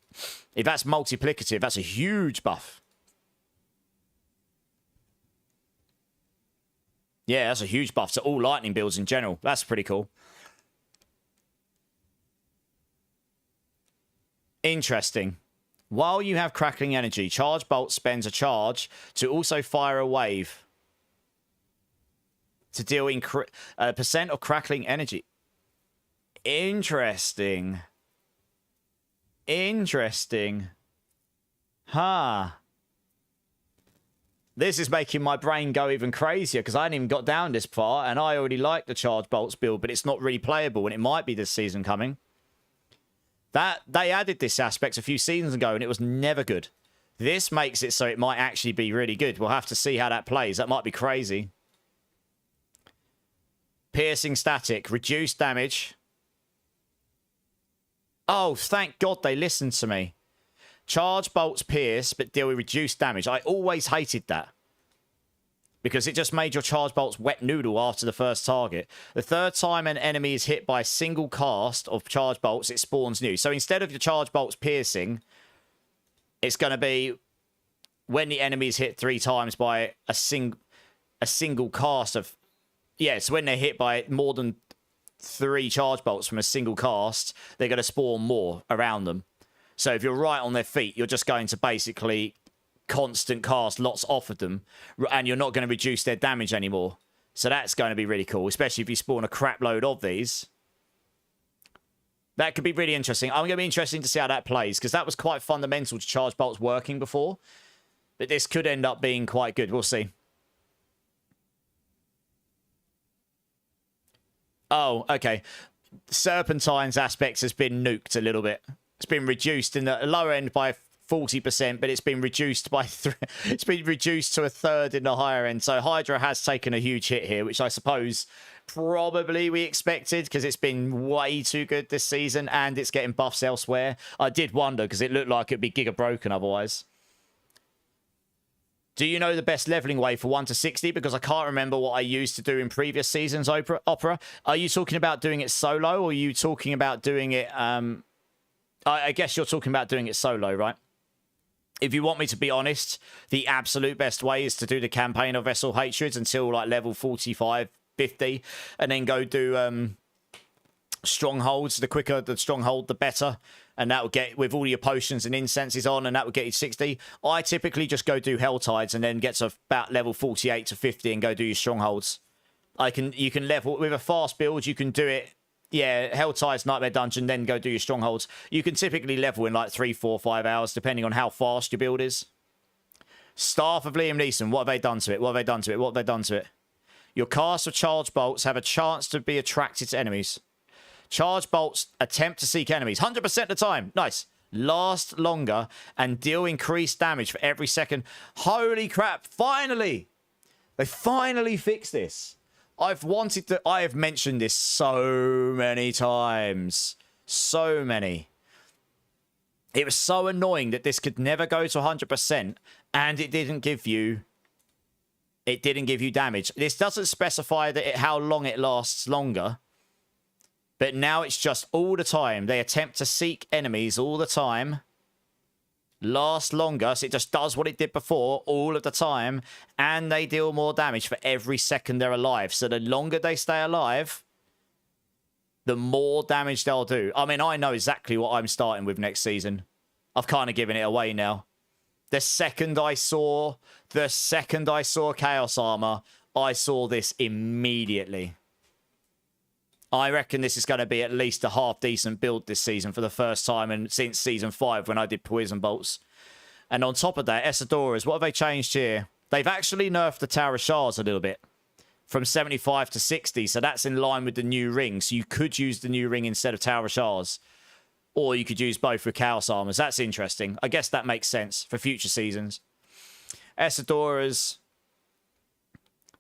If that's multiplicative, that's a huge buff. Yeah, that's a huge buff to all lightning builds in general. That's pretty cool. Interesting. While you have crackling energy, Charge Bolt spends a charge to also fire a wave to deal percent of crackling energy. Interesting. Interesting. Huh. This is making my brain go even crazier because I hadn't even got down this far and I already like the Charge Bolts build, but it's not really playable and it might be this season coming. That they added this aspect a few seasons ago and it was never good. This makes it so it might actually be really good. We'll have to see how that plays. That might be crazy. Piercing static. Reduced damage. Oh, thank God they listened to me. Charge bolts pierce, but deal with reduced damage. I always hated that. Because it just made your charge bolts wet noodle after the first target. The third time an enemy is hit by a single cast of charge bolts, it spawns new. So instead of your charge bolts piercing, it's going to be when the enemy is hit 3 times by a single cast of... Yeah, so when they're hit by more than 3 charge bolts from a single cast, they're going to spawn more around them. So if you're right on their feet, you're just going to basically... constant cast lots off of them and you're not going to reduce their damage anymore. So that's going to be really cool, especially if you spawn a crap load of these. That could be really interesting. I'm going to be interested to see how that plays because that was quite fundamental to charge bolts working before. But this could end up being quite good. We'll see. Oh, okay. Serpentine's aspects has been nuked a little bit. It's been reduced in the lower end by 40%, but it's been reduced by it's been reduced to a third in the higher end. So Hydra has taken a huge hit here, which I suppose probably we expected because it's been way too good this season and it's getting buffs elsewhere. I did wonder because it looked like it'd be giga broken otherwise. Do you know the best leveling way for 1 to 60? Because I can't remember what I used to do in previous seasons, Opera. Are you talking about doing it solo or are you talking about doing it... I guess you're talking about doing it solo, right? If you want me to be honest, the absolute best way is to do the campaign of Vessel Hatreds until like level 45, 50, and then go do strongholds. The quicker the stronghold, the better. And that will get, with all your potions and incenses on, and that will get you 60. I typically just go do Helltides and then get to about level 48 to 50 and go do your strongholds. You can level, with a fast build, you can do it. Yeah, Helltide's Nightmare Dungeon, then go do your strongholds. You can typically level in like 3, 4, 5 hours, depending on how fast your build is. Staff of Liam Neeson, what have they done to it? What have they done to it? What have they done to it? Your cast of charge bolts have a chance to be attracted to enemies. Charge bolts attempt to seek enemies 100% of the time. Nice. Last longer and deal increased damage for every second. Holy crap, finally! They finally fixed this. I have mentioned this so many times. So many. It was so annoying that this could never go to 100% and it didn't give you damage. This doesn't specify how long it lasts longer. But now it's just all the time. They attempt to seek enemies all the time. Last longer, so it just does what it did before all of the time, and they deal more damage for every second they're alive. So the longer they stay alive, the more damage they'll do. I mean, I know exactly what I'm starting with next season. I've kind of given it away now. The second I saw Chaos Armor, I saw this immediately. I reckon this is going to be at least a half-decent build this season for the first time and since Season 5 when I did Poison Bolts. And on top of that, Esadoras, what have they changed here? They've actually nerfed the Tower of Shards a little bit. From 75 to 60, so that's in line with the new ring. So you could use the new ring instead of Tower of Shards. Or you could use both with Chaos Armors. That's interesting. I guess that makes sense for future seasons. Esadoras.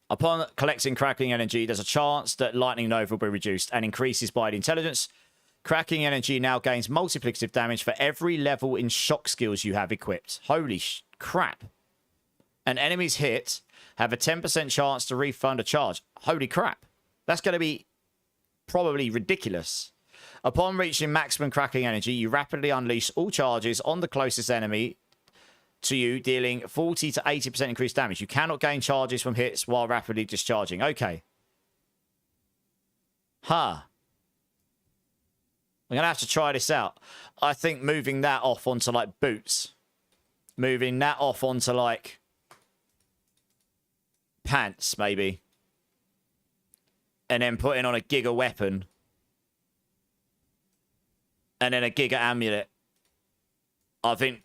Upon collecting Crackling Energy, there's a chance that Lightning Nova will be reduced and increases by the intelligence. Crackling Energy now gains multiplicative damage for every level in shock skills you have equipped. Holy crap. And enemies hit have a 10% chance to refund a charge. Holy crap. That's going to be probably ridiculous. Upon reaching maximum Crackling Energy, you rapidly unleash all charges on the closest enemy to you, dealing 40 to 80% increased damage. You cannot gain charges from hits while rapidly discharging. Okay. Huh. I'm going to have to try this out. I think moving that off onto, like, boots. Moving that off onto, like, pants, maybe. And then putting on a Giga weapon. And then a Giga amulet. I think...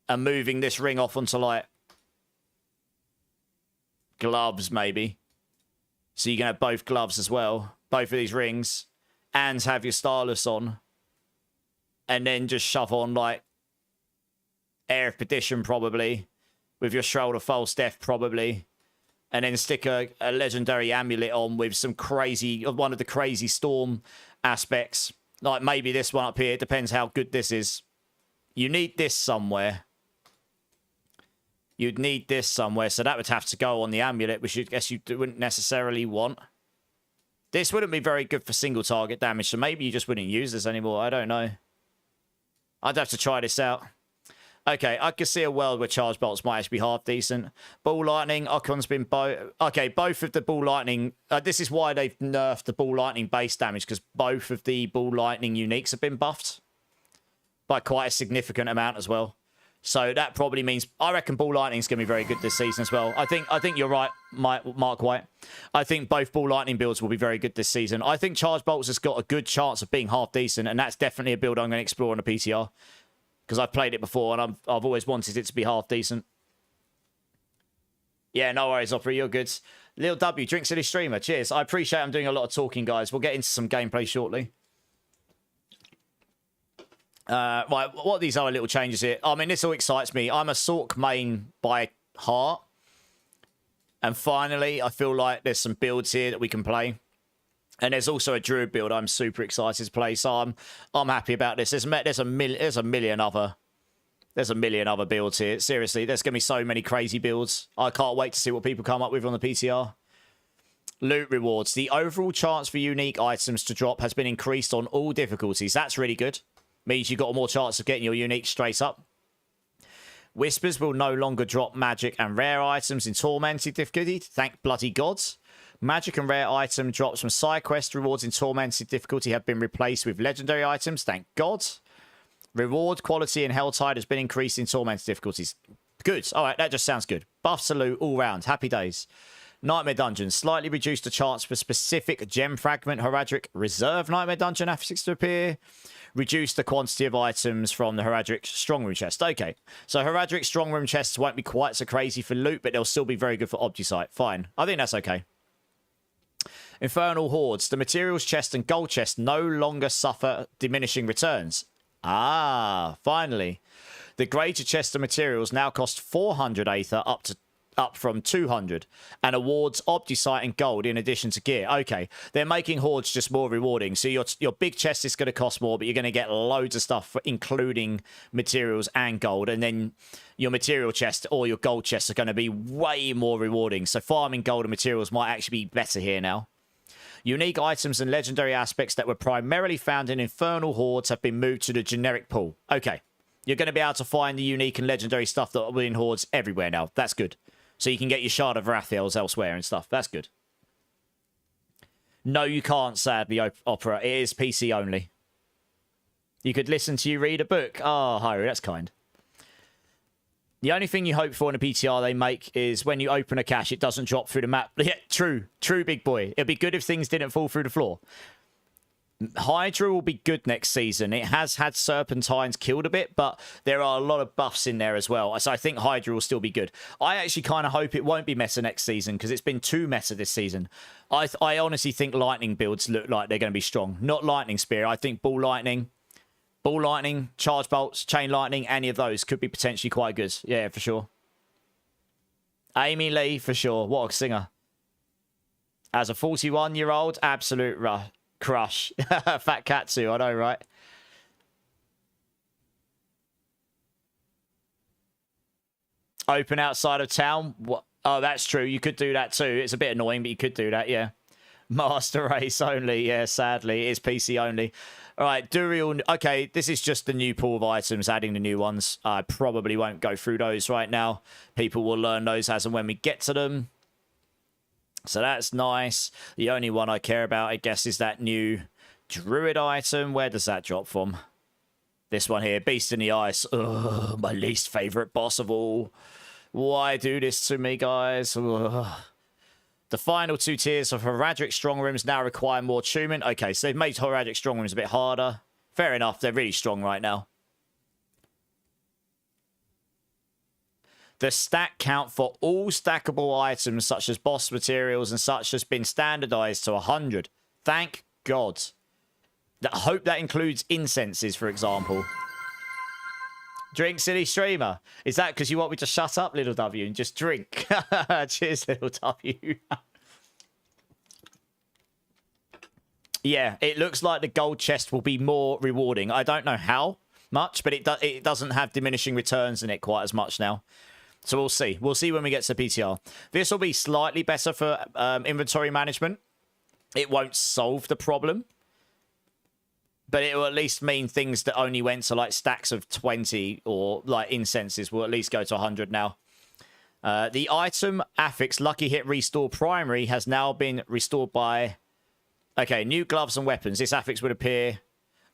And moving this ring off onto, like... gloves, maybe. So you can have both gloves as well. Both of these rings. And have your Starless on. And then just shove on, like... Air of Perdition, probably. With your Shroud of False Death, probably. And then stick a legendary amulet on with some crazy... One of the crazy storm aspects. Like, maybe this one up here. Depends how good this is. You need this somewhere. You'd need this somewhere. So that would have to go on the amulet, which I guess you wouldn't necessarily want. This wouldn't be very good for single target damage. So maybe you just wouldn't use this anymore. I don't know. I'd have to try this out. Okay, I could see a world where Charge Bolts might actually be half decent. Ball Lightning, Ocon's been okay, both of the Ball Lightning... this is why they've nerfed the Ball Lightning base damage, because both of the Ball Lightning uniques have been buffed. By quite a significant amount as well. So that probably means... I reckon Ball Lightning's going to be very good this season as well. I think you're right, Mark White. I think both Ball Lightning builds will be very good this season. I think Charge Bolts has got a good chance of being half decent, and that's definitely a build I'm going to explore on the PTR. Because I've played it before, and I've always wanted it to be half decent. Yeah, no worries, Opera. You're good. Lil W, Drink City Streamer. Cheers. I appreciate I'm doing a lot of talking, guys. We'll get into some gameplay shortly. Right, what are these other little changes here? I mean, this all excites me. I'm a Sork main by heart. And finally, I feel like there's some builds here that we can play. And there's also a Druid build I'm super excited to play, so I'm happy about this. There's a million other builds here. Seriously, there's going to be so many crazy builds. I can't wait to see what people come up with on the PTR. Loot rewards. The overall chance for unique items to drop has been increased on all difficulties. That's really good. Means you've got more chance of getting your unique straight up. Whispers will no longer drop magic and rare items in Tormented difficulty. Thank bloody gods. Magic and rare item drops from side quest rewards in Tormented difficulty have been replaced with legendary items. Thank God. Reward quality in Helltide has been increased in Tormented difficulties. Good. All right, that just sounds good. Buff to loot all round. Happy days. Nightmare Dungeon. Slightly reduced the chance for specific gem fragment Heradric Reserve Nightmare Dungeon affixes to appear. Reduce the quantity of items from the Heradric Strongroom chest. Okay. So Heradric Strongroom chests won't be quite so crazy for loot, but they'll still be very good for Obdusite. Fine. I think that's okay. Infernal Hordes. The materials chest and gold chest no longer suffer diminishing returns. Ah, finally. The greater chest of materials now cost 400 Aether up from 200 and awards Obdusite and gold in addition to gear. Okay, they're making Hordes just more rewarding. So your big chest is going to cost more, but you're going to get loads of stuff, including materials and gold. And then your material chest or your gold chest are going to be way more rewarding. So farming gold and materials might actually be better here now. Unique items and legendary aspects that were primarily found in Infernal Hordes have been moved to the generic pool. Okay, you're going to be able to find the unique and legendary stuff that are in Hordes everywhere now. That's good. So you can get your Shard of Rathiels elsewhere and stuff. That's good. No, you can't, sadly, Opera. It is PC only. You could listen to you read a book. Oh, Hyru, that's kind. The only thing you hope for in a PTR they make is when you open a cache, it doesn't drop through the map. Yeah, true, big boy. It'd be good if things didn't fall through the floor. Hydra will be good next season. It has had Serpentines killed a bit, but there are a lot of buffs in there as well. So I think Hydra will still be good. I actually kind of hope it won't be meta next season because it's been too meta this season. I honestly think Lightning builds look like they're going to be strong. Not Lightning Spear. I think Ball Lightning, Charge Bolts, Chain Lightning, any of those could be potentially quite good. Yeah, for sure. Amy Lee, for sure. What a singer. As a 41-year-old, absolute crush. Fat Katsu, I know, right? Open outside of town? What? Oh, that's true. You could do that too. It's a bit annoying, but you could do that, yeah. Master Race only. Yeah, sadly. It is PC only. All right, Duriel. Okay, this is just the new pool of items, adding the new ones. I probably won't go through those right now. People will learn those as and when we get to them. So that's nice. The only one I care about, I guess, is that new Druid item. Where does that drop from? This one here, Beast in the Ice. Ugh, my least favorite boss of all. Why do this to me, guys? Ugh. The final 2 tiers of Heraldric Strong Rooms now require more attunement. Okay, so they've made Heraldric Strong Rooms a bit harder. Fair enough, they're really strong right now. The stack count for all stackable items, such as boss materials and such, has been standardized to 100. Thank God. I hope that includes incenses, for example. Drink, silly streamer. Is that because you want me to shut up, little W, and just drink? Cheers, little W. Yeah, it looks like the gold chest will be more rewarding. I don't know how much, but it doesn't have diminishing returns in it quite as much now. So we'll see. We'll see when we get to PTR. This will be slightly better for inventory management. It won't solve the problem, but it will at least mean things that only went to like stacks of 20 or like incenses will at least go to 100 now. The item affix Lucky Hit Restore Primary has now been restored by... Okay, new gloves and weapons. This affix would appear...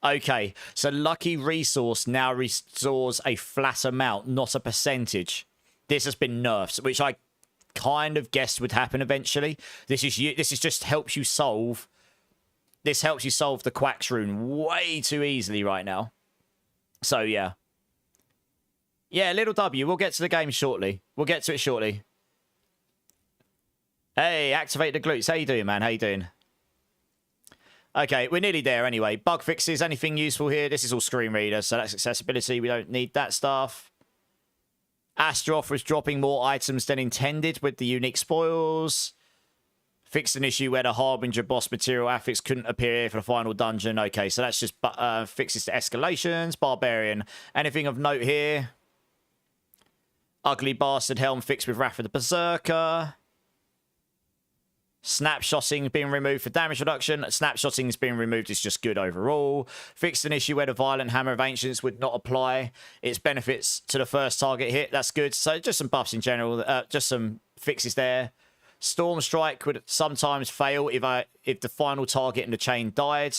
Okay, so Lucky Resource now restores a flat amount, not a percentage. This has been nerfed, which I kind of guessed would happen eventually. This is just helps you solve... This helps you solve the Quacks rune way too easily right now. So, yeah. Yeah, little W. We'll get to the game shortly. We'll get to it shortly. Hey, activate the glutes. How you doing, man? How you doing? Okay, we're nearly there anyway. Bug fixes, anything useful here? This is all screen reader, so that's accessibility. We don't need that stuff. Astroth was dropping more items than intended with the unique spoils. Fixed an issue where the Harbinger boss material affix couldn't appear for the final dungeon. Okay, so that's just fixes to escalations. Barbarian. Anything of note here? Ugly Bastard Helm fixed with Wrath of the Berserker. Snapshotting being removed for damage reduction. Snapshotting is being removed is just good overall. Fixed an issue where the Violent Hammer of Ancients would not apply its benefits to the first target hit. That's good. So just some buffs in general. Just some fixes there. Storm Strike would sometimes fail if the final target in the chain died.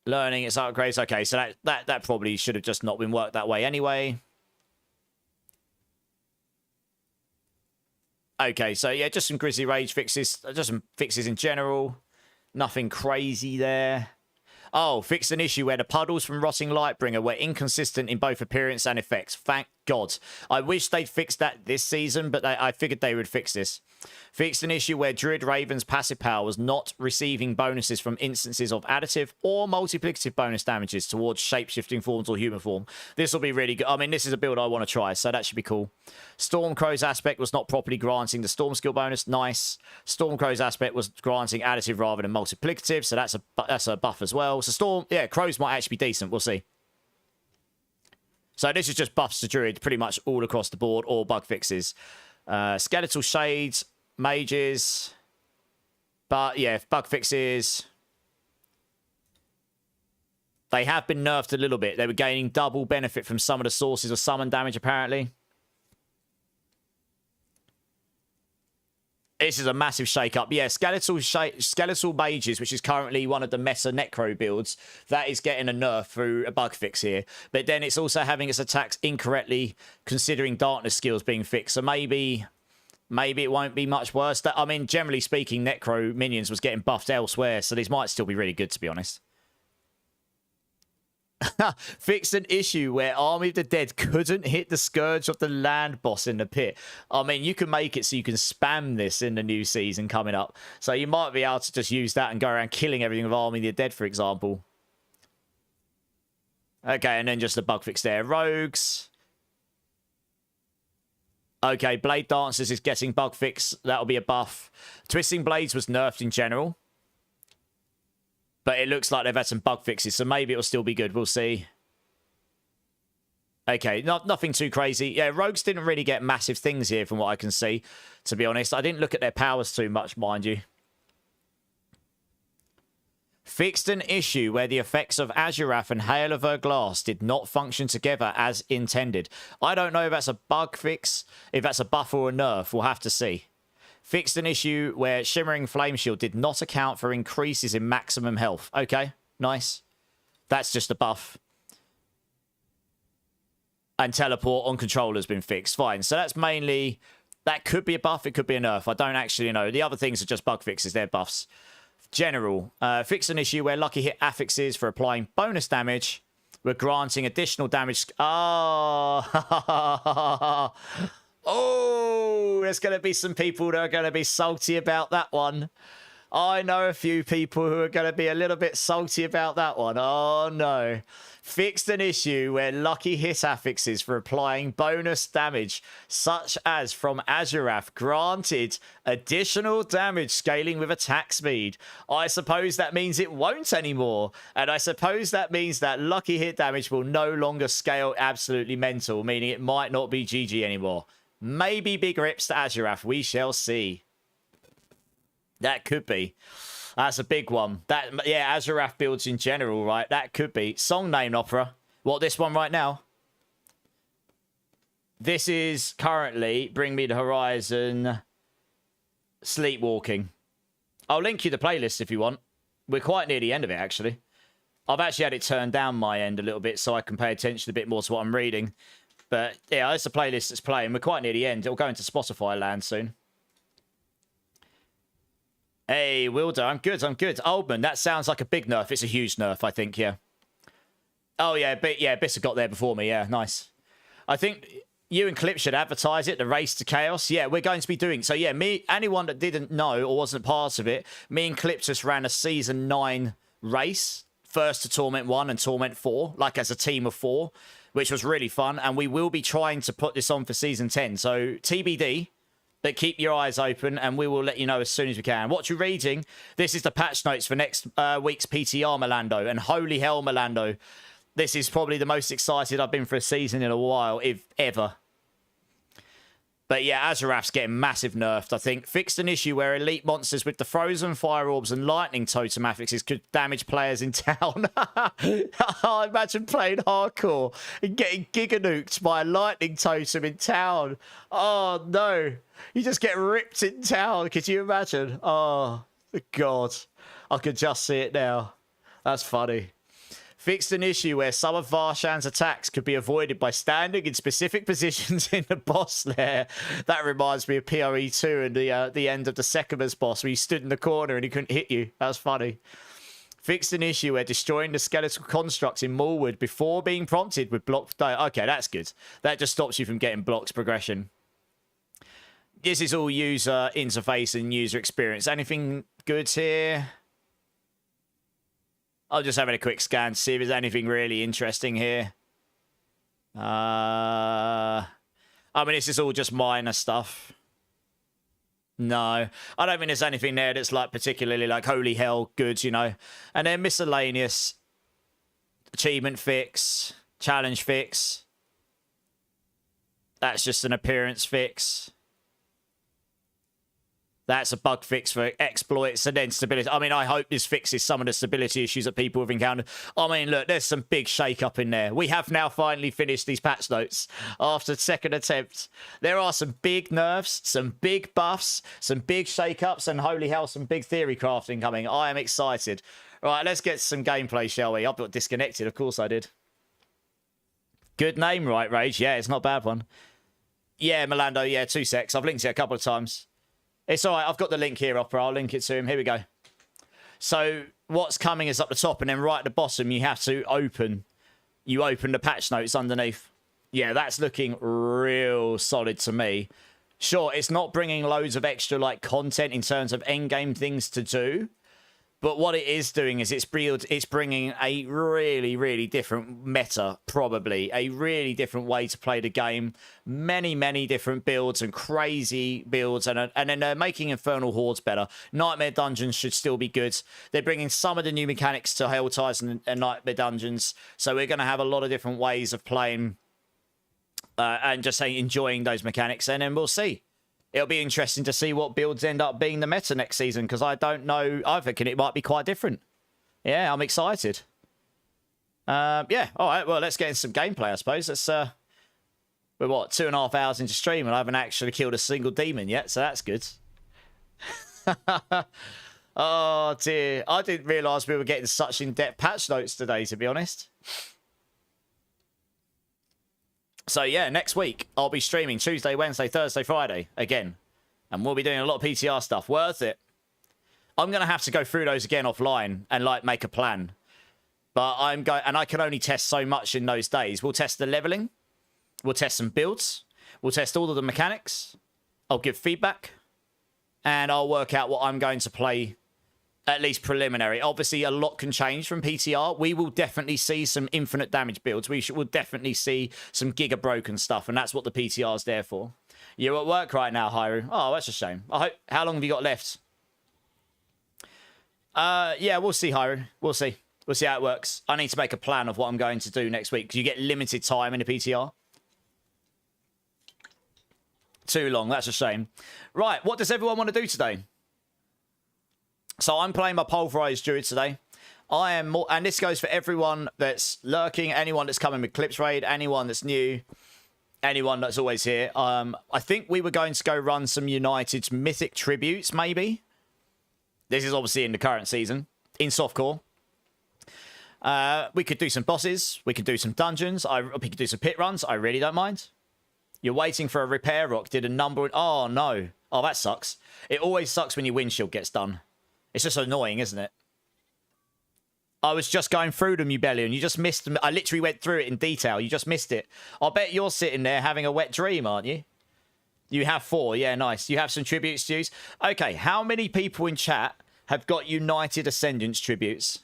Learning its upgrades. Okay, so that probably should have just not been worked that way anyway. Okay, so yeah, just some Grizzly Rage fixes. Just some fixes in general. Nothing crazy there. Oh, fixed an issue where the puddles from Rotting Lightbringer were inconsistent in both appearance and effects. Thank God. I wish they'd fixed that this season, but I figured they would fix this. Fixed an issue where Druid Raven's passive power was not receiving bonuses from instances of additive or multiplicative bonus damages towards shape-shifting forms or human form. This will be really good. I mean, this is a build I want to try, so that should be cool. Stormcrow's aspect was not properly granting the Storm skill bonus. Nice. Stormcrow's aspect was granting additive rather than multiplicative, so that's a buff as well. So Crows might actually be decent. We'll see. So this is just buffs to Druid pretty much all across the board, or bug fixes. Skeletal Shades, Mages. But yeah, bug fixes. They have been nerfed a little bit. They were gaining double benefit from some of the sources of summon damage, apparently. This is a massive shake-up. Yeah, Skeletal Mages, which is currently one of the meta Necro builds, that is getting a nerf through a bug fix here. But then it's also having its attacks incorrectly considering darkness skills being fixed. So maybe it won't be much worse. I mean, generally speaking, Necro minions was getting buffed elsewhere, so these might still be really good, to be honest. Fixed an issue where Army of the Dead couldn't hit the Scourge of the land boss in the pit. I mean, you can make it so you can spam this in the new season coming up. So you might be able to just use that and go around killing everything with Army of the Dead, for example. Okay, and then just a bug fix there. Rogues. Okay, Blade Dancers is getting bug fix. That'll be a buff. Twisting Blades was nerfed in general. But it looks like they've had some bug fixes, so maybe it'll still be good. We'll see. Okay, nothing too crazy. Yeah, Rogues didn't really get massive things here from what I can see, to be honest. I didn't look at their powers too much, mind you. Fixed an issue where the effects of Azurath and Hail of Her Glass did not function together as intended. I don't know if that's a bug fix, if that's a buff or a nerf. We'll have to see. Fixed an issue where Shimmering Flame Shield did not account for increases in maximum health. Okay, nice. That's just a buff. And Teleport on controller has been fixed. Fine. So that's mainly... That could be a buff, it could be a nerf. I don't actually know. The other things are just bug fixes. They're buffs. General. Fixed an issue where Lucky Hit affixes for applying bonus damage were granting additional damage... Oh... Oh, there's going to be some people that are going to be salty about that one. I know a few people who are going to be a little bit salty about that one. Oh, no. Fixed an issue where Lucky Hit affixes for applying bonus damage, such as from Azurath, granted additional damage scaling with attack speed. I suppose that means it won't anymore. And I suppose that means that Lucky Hit damage will no longer scale absolutely mental, meaning it might not be GG anymore. Maybe big rips to Azurath. We shall see. That could be. That's a big one. That, yeah, Azurath builds in general, right? That could be. Song name opera. What, this one right now? This is currently Bring Me the Horizon Sleepwalking. I'll link you the playlist if you want. We're quite near the end of it, actually. I've actually had it turned down my end a little bit so I can pay attention a bit more to what I'm reading. But, yeah, it's a playlist that's playing. We're quite near the end. It'll go into Spotify land soon. Hey, Wilder, I'm good. Oldman, that sounds like a big nerf. It's a huge nerf, I think, yeah. Oh, yeah, Bissa got there before me. Yeah, nice. I think you and Clip should advertise it, the Race to Chaos. Yeah, we're going to be doing... So, yeah, anyone that didn't know or wasn't part of it, me and Clip just ran a Season 9 race. First to Torment 1 and Torment 4, like as a team of 4. Which was really fun, and we will be trying to put this on for Season 10. So, TBD, but keep your eyes open, and we will let you know as soon as we can. What you're reading, this is the patch notes for next week's PTR, Melando, and holy hell, Melando, this is probably the most excited I've been for a season in a while, if ever. But yeah, Azurath's getting massive nerfed, I think. Fixed an issue where elite monsters with the frozen fire orbs and lightning totem affixes could damage players in town. I imagine playing hardcore and getting giga-nuked by a lightning totem in town. Oh, no. You just get ripped in town. Could you imagine? Oh, God. I could just see it now. That's funny. Fixed an issue where some of Varshan's attacks could be avoided by standing in specific positions in the boss lair. That reminds me of PoE2 and the end of the Sekimus boss where you stood in the corner and he couldn't hit you. That was funny. Fixed an issue where destroying the skeletal constructs in Moorwood before being prompted with blocked... Okay, that's good. That just stops you from getting blocked progression. This is all user interface and user experience. Anything good here? I'll just having a quick scan to see if there's anything really interesting here. I mean, this is all just minor stuff. No, I don't think there's anything there that's like particularly like holy hell good, you know. And then miscellaneous achievement fix, challenge fix. That's just an appearance fix. That's a bug fix for exploits and then stability. I mean, I hope this fixes some of the stability issues that people have encountered. I mean, look, there's some big shake-up in there. We have now finally finished these patch notes after second attempt. There are some big nerfs, some big buffs, some big shake-ups, and holy hell, some big theory crafting coming. I am excited. Right, let's get some gameplay, shall we? I got disconnected. Of course I did. Good name, right, Rage? Yeah, it's not a bad one. Yeah, Melando, yeah, 2 secs. I've linked it a couple of times. It's all right. I've got the link here, Opera. I'll link it to him. Here we go. So what's coming is up the top, and then right at the bottom, you have to open. You open the patch notes underneath. Yeah, that's looking real solid to me. Sure, it's not bringing loads of extra like content in terms of endgame things to do. But what it is doing is it's bringing a really, really different meta, probably. A really different way to play the game. Many, many different builds and crazy builds. And then they're making Infernal Hordes better. Nightmare Dungeons should still be good. They're bringing some of the new mechanics to Hellties and Nightmare Dungeons. So we're going to have a lot of different ways of playing and just enjoying those mechanics. And then we'll see. It'll be interesting to see what builds end up being the meta next season, because I don't know. I reckon it might be quite different. Yeah, I'm excited. Yeah, all right. Well, let's get in some gameplay, I suppose. Let's, we're, what, 2.5 hours into stream, and I haven't actually killed a single demon yet, so that's good. Oh, dear. I didn't realise we were getting such in-depth patch notes today, to be honest. So, yeah, next week, I'll be streaming Tuesday, Wednesday, Thursday, Friday again. And we'll be doing a lot of PTR stuff. Worth it. I'm going to have to go through those again offline and, like, make a plan. But I'm going... And I can only test so much in those days. We'll test the leveling. We'll test some builds. We'll test all of the mechanics. I'll give feedback. And I'll work out what I'm going to play, at least preliminary. Obviously, a lot can change from PTR. We will definitely see some infinite damage builds. We'll definitely see some giga broken stuff, and that's what the PTR is there for. You're at work right now, Hyru. Oh, that's a shame. How long have you got left? Yeah, we'll see, Hyru. We'll see. We'll see how it works. I need to make a plan of what I'm going to do next week, because you get limited time in the PTR. Too long. That's a shame. Right, what does everyone want to do today? So I'm playing my Pulverise Druid today. I am more, and this goes for everyone that's lurking, anyone that's coming with Clips Raid, anyone that's new, anyone that's always here. I think we were going to go run some United's Mythic Tributes, maybe. This is obviously in the current season, in softcore. We could do some bosses. We could do some dungeons. We could do some pit runs. I really don't mind. You're waiting for a repair rock. Did a number... Oh, no. Oh, that sucks. It always sucks when your windshield gets done. It's just annoying, isn't it? I was just going through them, you belly, and you just missed them. I literally went through it in detail. You just missed it. I bet you're sitting there having a wet dream, aren't you? You have 4. Yeah, nice. You have some tributes to use. Okay, how many people in chat have got United Ascendants tributes?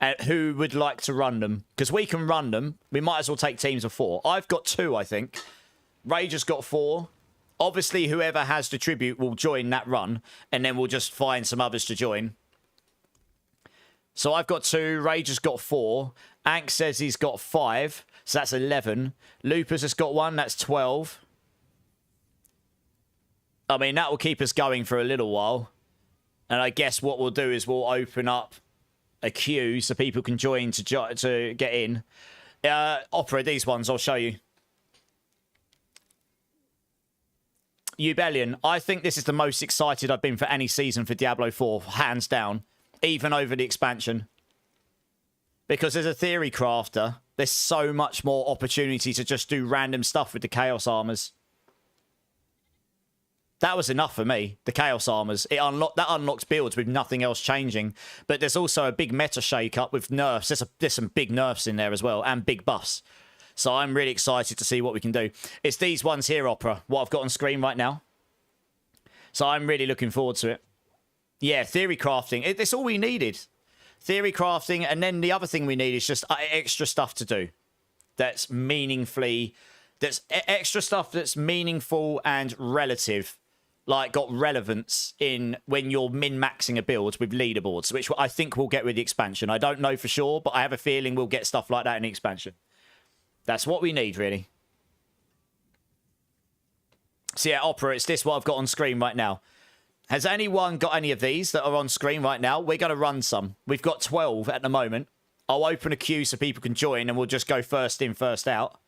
And who would like to run them? Because we can run them. We might as well take teams of 4. I've got 2, I think. Rage has got 4. Obviously, whoever has the tribute will join that run, and then we'll just find some others to join. So I've got 2. Rage has got 4. Ank says he's got 5, so that's 11. Lupus has got 1, that's 12. I mean, that will keep us going for a little while. And I guess what we'll do is we'll open up a queue so people can join to get in. Opera, these ones, I'll show you. Ubellion, I think this is the most excited I've been for any season for Diablo 4, hands down, even over the expansion. Because as a theory crafter, there's so much more opportunity to just do random stuff with the Chaos Armors. That was enough for me, the Chaos Armors. That unlocks builds with nothing else changing. But there's also a big meta shake-up with nerfs. There's some big nerfs in there as well, and big buffs. So I'm really excited to see what we can do. It's these ones here, Opera, what I've got on screen right now. So I'm really looking forward to it. Yeah, theory crafting. It's all we needed. Theory crafting, and then the other thing we need is just extra stuff to do. That's meaningfully... That's extra stuff that's meaningful and relative. Like, got relevance in when you're min-maxing a build with leaderboards, which I think we'll get with the expansion. I don't know for sure, but I have a feeling we'll get stuff like that in the expansion. That's what we need, really. So yeah, Opera, it's this what I've got on screen right now. Has anyone got any of these that are on screen right now? We're going to run some. We've got 12 at the moment. I'll open a queue so people can join, and we'll just go first in, first out.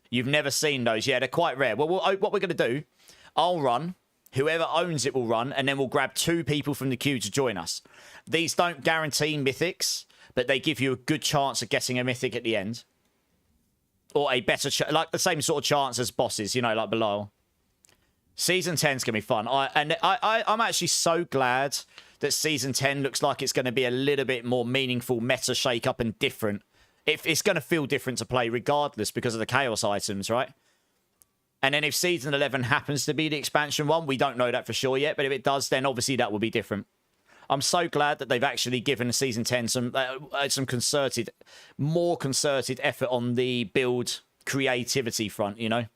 You've never seen those. Yeah, they're quite rare. Well, what we're going to do, I'll run. Whoever owns it will run, and then we'll grab 2 people from the queue to join us. These don't guarantee mythics, but they give you a good chance of getting a mythic at the end. Or a better, like the same sort of chance as bosses, you know, like below. Season 10's going to be fun. I'm actually so glad that Season 10 looks like it's going to be a little bit more meaningful, meta shake-up and different. It's going to feel different to play regardless because of the Chaos items, right? And then if Season 11 happens to be the expansion one, we don't know that for sure yet, but if it does, then obviously that will be different. I'm so glad that they've actually given Season 10 some more concerted effort on the build creativity front, you know?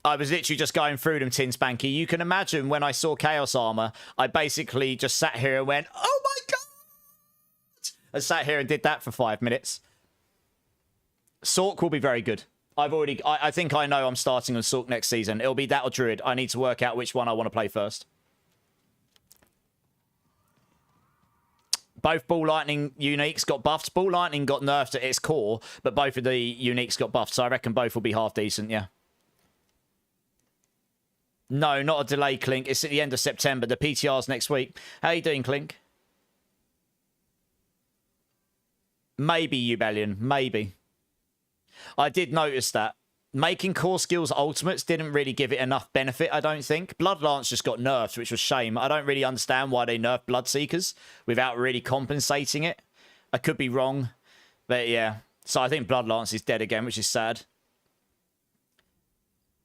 I was literally just going through them, Tin Spanky. You can imagine when I saw Chaos Armor, I basically just sat here and went, oh my god! I sat here and did that for 5 minutes. Sork will be very good. I think I know I'm starting on Sork next season. It'll be that or Druid. I need to work out which one I want to play first. Both Ball Lightning uniques got buffed. Ball Lightning got nerfed at its core, but both of the uniques got buffed, so I reckon both will be half decent, yeah. No, not a delay, Clink. It's at the end of September. The PTR's next week. How you doing, Clink? Maybe, Ubellion. Maybe. I did notice that. Making core skills ultimates didn't really give it enough benefit, I don't think. Bloodlance just got nerfed, which was a shame. I don't really understand why they nerfed Bloodseekers without really compensating it. I could be wrong. But yeah. So I think Bloodlance is dead again, which is sad.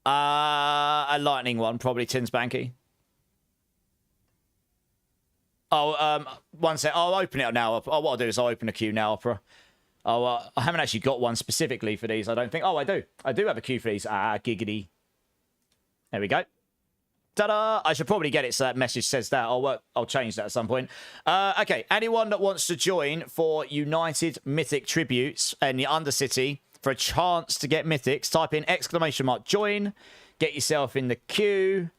A lightning one, probably Tin Spanky. Oh, one sec. I'll open it now. What I'll do is I'll open a queue now, Opera. Oh, I haven't actually got one specifically for these, I don't think. Oh, I do. I do have a queue for these. Ah, giggity. There we go. Ta-da! I should probably get it so that message says that. I'll change that at some point. Okay, anyone that wants to join for United Mythic Tributes in the Undercity for a chance to get Mythics, type in !join. Get yourself in the queue.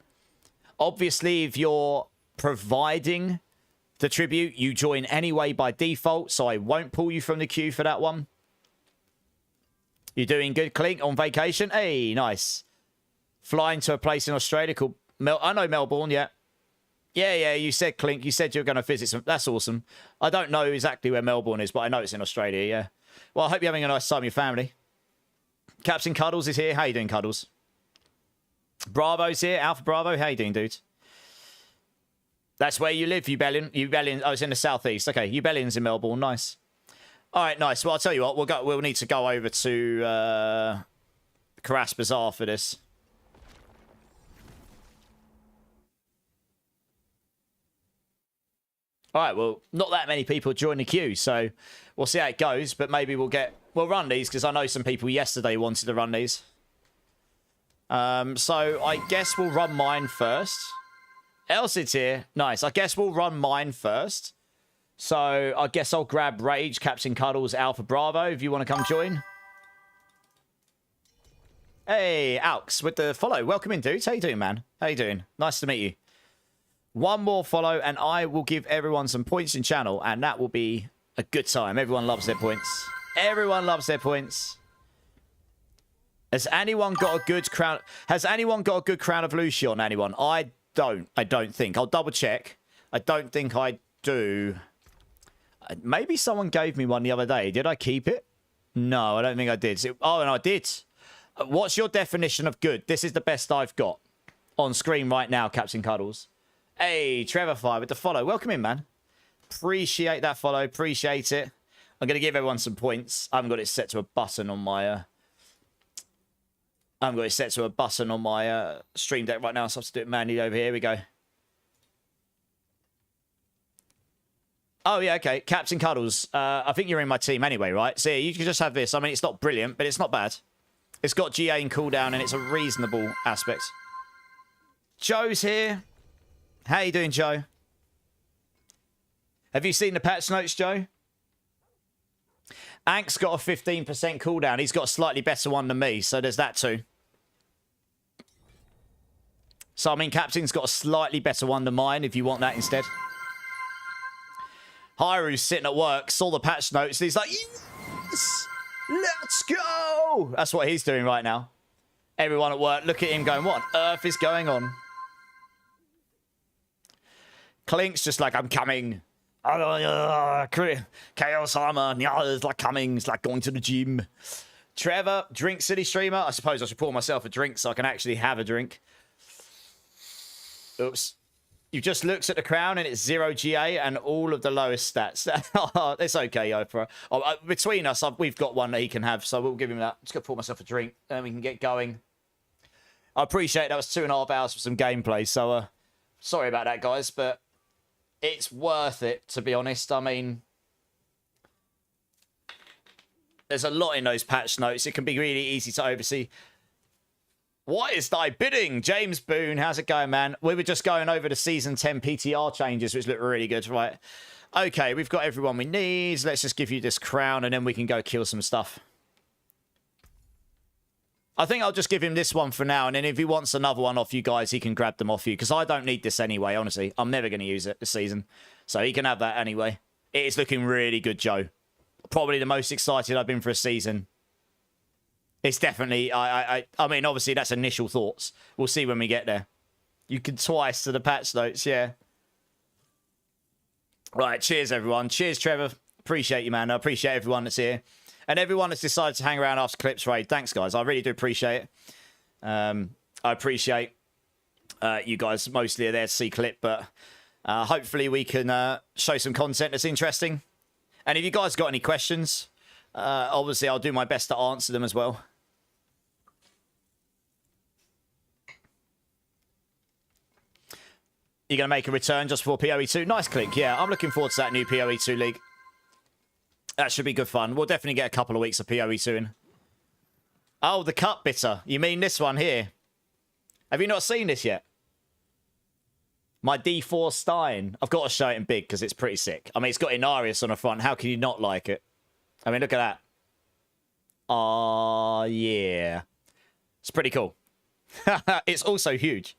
Obviously, if you're providing the tribute, you join anyway by default, so I won't pull you from the queue for that one. You're doing good, Clink, on vacation? Hey, nice. Flying to a place in Australia called... I know Melbourne, yeah. Yeah, you said, Clink, you said you were going to visit some... That's awesome. I don't know exactly where Melbourne is, but I know it's in Australia, yeah. Well, I hope you're having a nice time with your family. Captain Cuddles is here. How you doing, Cuddles? Bravo's here. Alpha Bravo. How you doing, dude? That's where you live, Ubellion. Ubellion. Oh, it's in the southeast. Okay, Ubellion's in Melbourne. Nice. All right, nice. Well, I'll tell you what. We'll need to go over to Karas Bazaar for this. All right, well, not that many people join the queue, so we'll see how it goes, but maybe we'll run these, because I know some people yesterday wanted to run these. So I guess we'll run mine first. Elsie's here. Nice. I guess we'll run mine first. So I guess I'll grab Rage, Captain Cuddles, Alpha Bravo, if you want to come join. Hey, Alx, with the follow. Welcome in, dudes. How you doing, man? How you doing? Nice to meet you. One more follow, and I will give everyone some points in channel, and that will be a good time. Everyone loves their points. Everyone loves their points. Has anyone got a good crown? Has anyone got a good Crown of Lucia on anyone? I don't think. I'll double check. I don't think I do. Maybe someone gave me one the other day. Did I keep it? No, I don't think I did. Oh, and I did. What's your definition of good? This is the best I've got on screen right now, Captain Cuddles. Hey, Trevor Fire with the follow. Welcome in, man. Appreciate that follow. Appreciate it. I'm going to give everyone some points. I haven't got it set to a button on my... I haven't got it set to a button on my stream deck right now, so I have to do it manually over here. Here we go. Oh, yeah, okay. Captain Cuddles. I think you're in my team anyway, right? So yeah, you can just have this. I mean, it's not brilliant, but it's not bad. It's got GA and cooldown, and it's a reasonable aspect. Joe's here. How you doing, Joe? Have you seen the patch notes, Joe? Ank's got a 15% cooldown. He's got a slightly better one than me, so there's that too. So, I mean, Captain's got a slightly better one than mine if you want that instead. Hyru's sitting at work, saw the patch notes, and he's like, yes! Let's go! That's what he's doing right now. Everyone at work, look at him going, what on earth is going on? Clink's just like, I'm coming. Chaos armor, it's like coming, it's like going to the gym. Trevor, Drink City streamer. I suppose I should pour myself a drink so I can actually have a drink. Oops. You just looked at the crown and it's 0 GA and all of the lowest stats. It's okay, Oprah. Between us, we've got one that he can have, so we'll give him that. Just going to pour myself a drink and we can get going. I appreciate that was 2.5 hours for some gameplay, so sorry about that, guys, but it's worth it, to be honest. I mean, there's a lot in those patch notes. It can be really easy to oversee. What is thy bidding? James Boone, how's it going, man? We were just going over the Season 10 PTR changes, which look really good, right? Okay, we've got everyone we need. Let's just give you this crown, and then we can go kill some stuff. I think I'll just give him this one for now, and then if he wants another one off you guys, he can grab them off you, because I don't need this anyway, honestly. I'm never going to use it this season. So he can have that anyway. It is looking really good, Joe. Probably the most excited I've been for a season. It's definitely, I mean, obviously that's initial thoughts. We'll see when we get there. You can twice to the patch notes, yeah. Right, cheers everyone. Cheers, Trevor. Appreciate you, man. I appreciate everyone that's here. And everyone that's decided to hang around after Clips Raid. Thanks, guys. I really do appreciate it. I appreciate you guys mostly are there to see Clip, but hopefully we can show some content that's interesting. And if you guys got any questions, obviously I'll do my best to answer them as well. You're going to make a return just before PoE2? Nice, Click. Yeah, I'm looking forward to that new PoE2 league. That should be good fun. We'll definitely get a couple of weeks of PoE2 in. Oh, the cup bitter. You mean this one here? Have you not seen this yet? My D4 Stein. I've got to show it in big because it's pretty sick. I mean, it's got Inarius on the front. How can you not like it? I mean, look at that. Oh, yeah. It's pretty cool. It's also huge.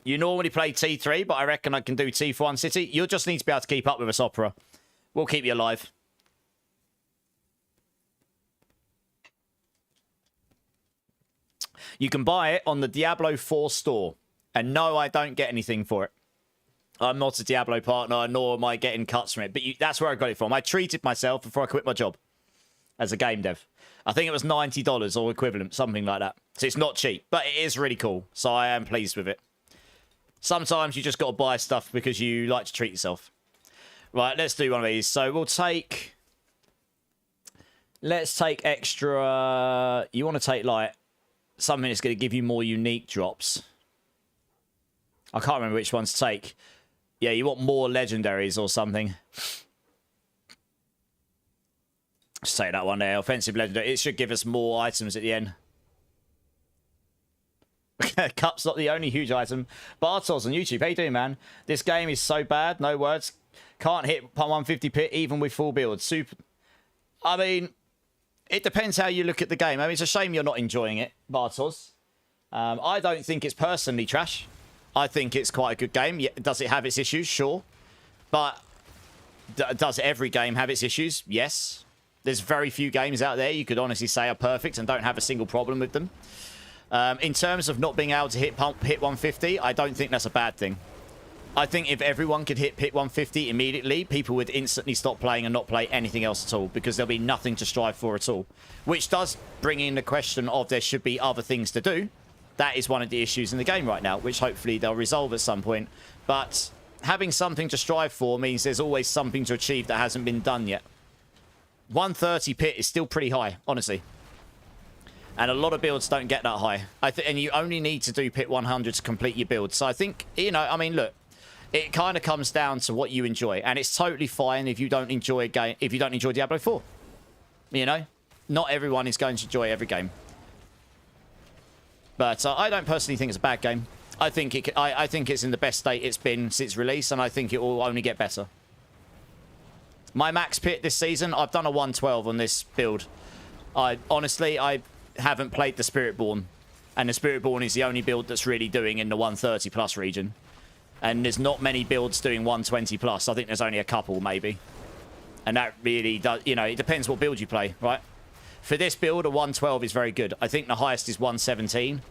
You normally play T3, but I reckon I can do T1 City. You'll just need to be able to keep up with us, Opera. We'll keep you alive. You can buy it on the Diablo 4 store. And no, I don't get anything for it. I'm not a Diablo partner, nor am I getting cuts from it. But that's where I got it from. I treated myself before I quit my job as a game dev. I think it was $90 or equivalent, something like that. So it's not cheap, but it is really cool. So I am pleased with it. Sometimes you just got to buy stuff because you like to treat yourself. Right, let's do one of these. So we'll take... Let's take extra... You want to take, like, something that's going to give you more unique drops. I can't remember which ones to take. Yeah, you want more legendaries or something. Let's take that one there. Offensive legendary. It should give us more items at the end. Cup's not the only huge item. Bartos on YouTube. How you doing, man? This game is so bad. No words. Can't hit 150 pit even with full build. Super. I mean, it depends how you look at the game. I mean, it's a shame you're not enjoying it, Bartos. I don't think it's personally trash. I think it's quite a good game. Does it have its issues? Sure. But does every game have its issues? Yes. There's very few games out there you could honestly say are perfect and don't have a single problem with them. In terms of not being able to hit 150, I don't think that's a bad thing. I think if everyone could hit pit 150 immediately, people would instantly stop playing and not play anything else at all because there'll be nothing to strive for at all. Which does bring in the question of there should be other things to do. That is one of the issues in the game right now, which hopefully they'll resolve at some point. But having something to strive for means there's always something to achieve that hasn't been done yet. 130 pit is still pretty high, honestly. And a lot of builds don't get that high. And you only need to do pit 100 to complete your build. So I think, you know, I mean, look, it kind of comes down to what you enjoy. And it's totally fine if you don't enjoy a game, if you don't enjoy Diablo 4. You know, not everyone is going to enjoy every game. But I don't personally think it's a bad game. I think it's in the best state it's been since release, and I think it will only get better. My max pit this season, I've done a 112 on this build. Honestly, I haven't played the Spiritborn And the Spiritborn is the only build that's really doing in the 130 plus region. And there's not many builds doing 120 plus. I think there's only a couple, maybe. And that really does, you know, it depends what build you play, right? For this build, a 112 is very good. I think the highest is 117.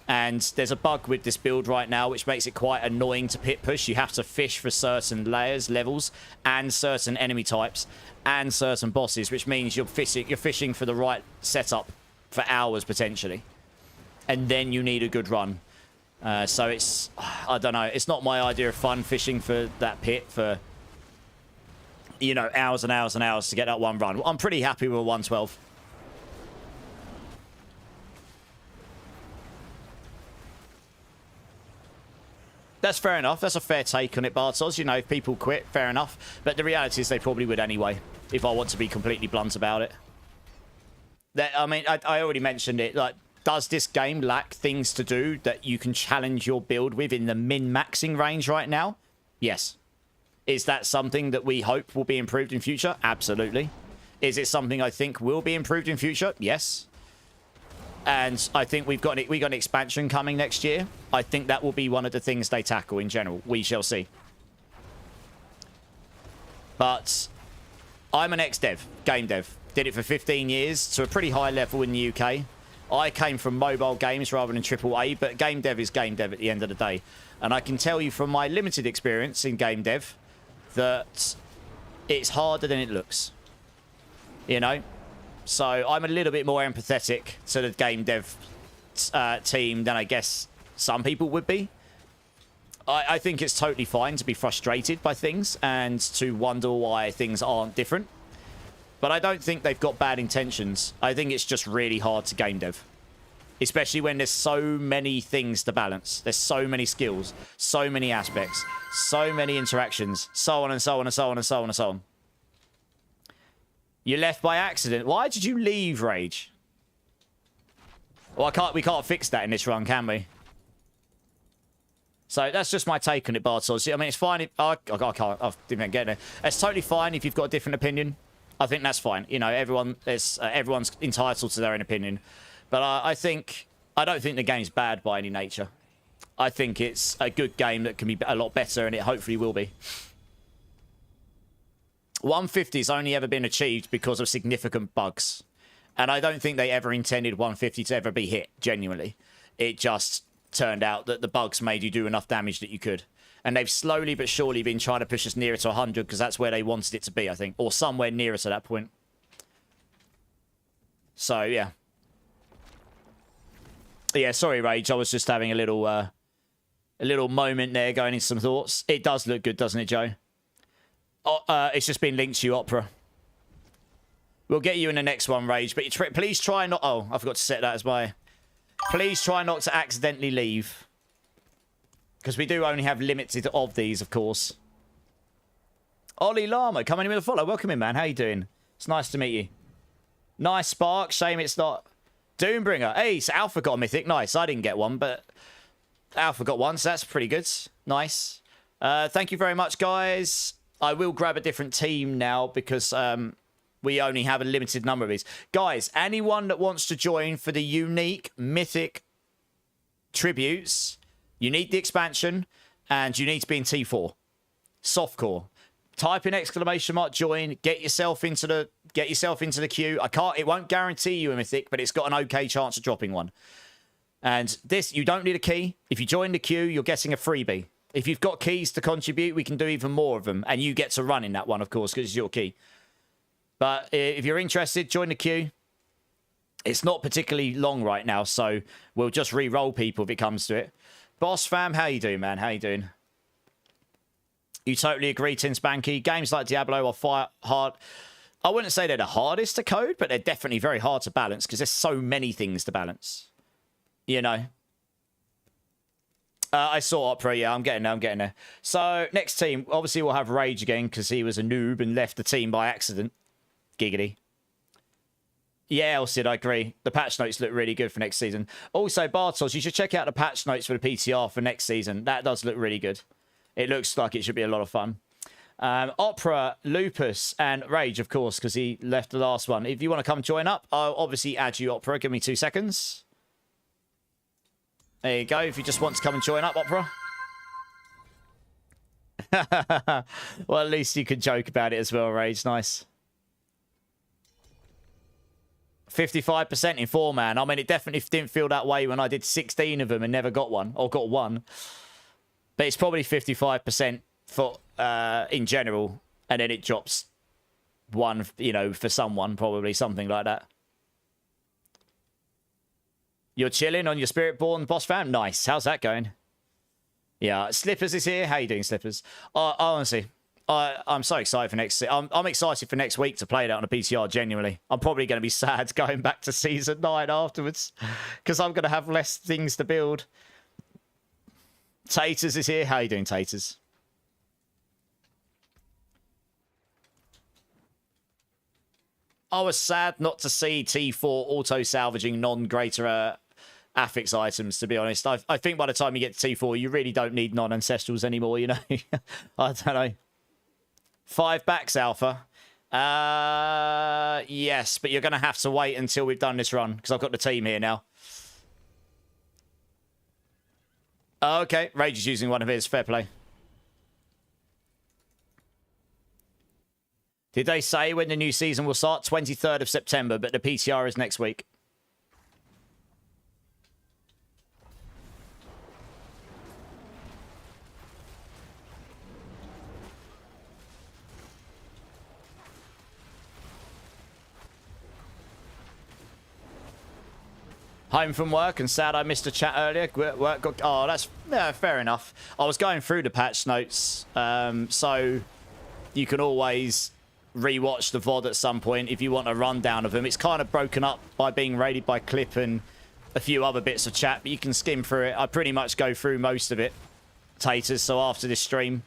And there's a bug with this build right now, which makes it quite annoying to pit push. You have to fish for certain levels, and certain enemy types, and certain bosses, which means you're fishing for the right setup for hours, potentially. And then you need a good run. So it's, I don't know, it's not my idea of fun fishing for that pit for, you know, hours and hours and hours to get that one run. I'm pretty happy with a 112. That's fair enough. That's a fair take on it, Bartos. You know, if people quit, fair enough. But the reality is they probably would anyway, if I want to be completely blunt about it. I mean, I already mentioned it. Like, does this game lack things to do that you can challenge your build with in the min-maxing range right now? Yes. Is that something that we hope will be improved in future? Absolutely. Is it something I think will be improved in future? Yes. And I think we got an expansion coming next year. I think that will be one of the things they tackle in general. We shall see. But I'm an ex-dev, game dev. Did it for 15 years to a pretty high level in the UK. I came from mobile games rather than AAA, but game dev is game dev at the end of the day. And I can tell you from my limited experience in game dev that it's harder than it looks. You know? So I'm a little bit more empathetic to the game dev team than I guess some people would be. I think it's totally fine to be frustrated by things and to wonder why things aren't different. But I don't think they've got bad intentions. I think it's just really hard to game dev. Especially when there's so many things to balance. There's so many skills, so many aspects, so many interactions, so on and so on and so on and so on and so on. You left by accident. Why did you leave, Rage? Well, we can't fix that in this run, can we? So that's just my take on it, Bartos. I mean, it's fine. I can't even get it. It's totally fine if you've got a different opinion. I think that's fine. You know, everyone's entitled to their own opinion. But I don't think the game's bad by any nature. I think it's a good game that can be a lot better, and it hopefully will be. 150's only ever been achieved because of significant bugs. And I don't think they ever intended 150 to ever be hit, genuinely. It just turned out that the bugs made you do enough damage that you could. And they've slowly but surely been trying to push us nearer to 100 because that's where they wanted it to be, I think. Or somewhere nearer to that point. So, yeah. Yeah, sorry, Rage. I was just having a little moment there, going into some thoughts. It does look good, doesn't it, Joe? It's just been linked to you, Opera. We'll get you in the next one, Rage. But please try not... Oh, I forgot to set that as my... Please try not to accidentally leave. Because we do only have limited of these, of course. Ollie Llama, coming in with a follow. Welcome in, man. How you doing? It's nice to meet you. Nice Spark. Shame it's not... Doombringer. Hey, so Alpha got a mythic. Nice. I didn't get one, but... Alpha got one, so that's pretty good. Nice. Thank you very much, guys. I will grab a different team now because we only have a limited number of these. Guys, anyone that wants to join for the unique mythic tributes, you need the expansion and you need to be in T4. Softcore. Type in ! join, get yourself into the queue. It won't guarantee you a mythic, but it's got an okay chance of dropping one. And this, you don't need a key. If you join the queue, you're getting a freebie. If you've got keys to contribute, we can do even more of them. And you get to run in that one, of course, because it's your key. But if you're interested, join the queue. It's not particularly long right now, so we'll just re-roll people if it comes to it. Boss fam, how you doing, man? How you doing? You totally agree, Tin Spanky. Games like Diablo are hard. I wouldn't say they're the hardest to code, but they're definitely very hard to balance because there's so many things to balance. You know? I saw Opera, yeah, I'm getting there. So, next team. Obviously, we'll have Rage again because he was a noob and left the team by accident. Giggity. Yeah, Elsid, I agree. The patch notes look really good for next season. Also, Bartos, you should check out the patch notes for the PTR for next season. That does look really good. It looks like it should be a lot of fun. Opera, Lupus, and Rage, of course, because he left the last one. If you want to come join up, I'll obviously add you, Opera. Give me 2 seconds. There you go, if you just want to come and join up, Opera. Well, at least you could joke about it as well, Rage. Nice. 55% in 4-man. I mean, it definitely didn't feel that way when I did 16 of them and never got one, or got one. But it's probably 55% for in general, and then it drops one, you know, for someone, probably something like that. You're chilling on your Spiritborn boss fam? Nice. How's that going? Yeah, Slippers is here. How you doing, Slippers? Honestly, I'm so excited for next. I'm excited for next week to play that on a PTR. Genuinely, I'm probably going to be sad going back to season 9 afterwards because I'm going to have less things to build. Taters is here. How you doing, Taters? I was sad not to see T4 auto-salvaging non-greater affix items, to be honest. I think by the time you get to T4, you really don't need non-ancestrals anymore, you know? I don't know. 5 backs, Alpha. Yes, but you're going to have to wait until we've done this run, because I've got the team here now. Okay, Rage is using one of his. Fair play. Did they say when the new season will start? 23rd of September, but the PTR is next week. Home from work and sad I missed a chat earlier. Oh, that's fair enough. I was going through the patch notes, so you can always rewatch the VOD at some point if you want a rundown of them. It's kind of broken up by being raided by Clip and a few other bits of chat, but you can skim through it. I pretty much go through most of it, Taters, so after this stream.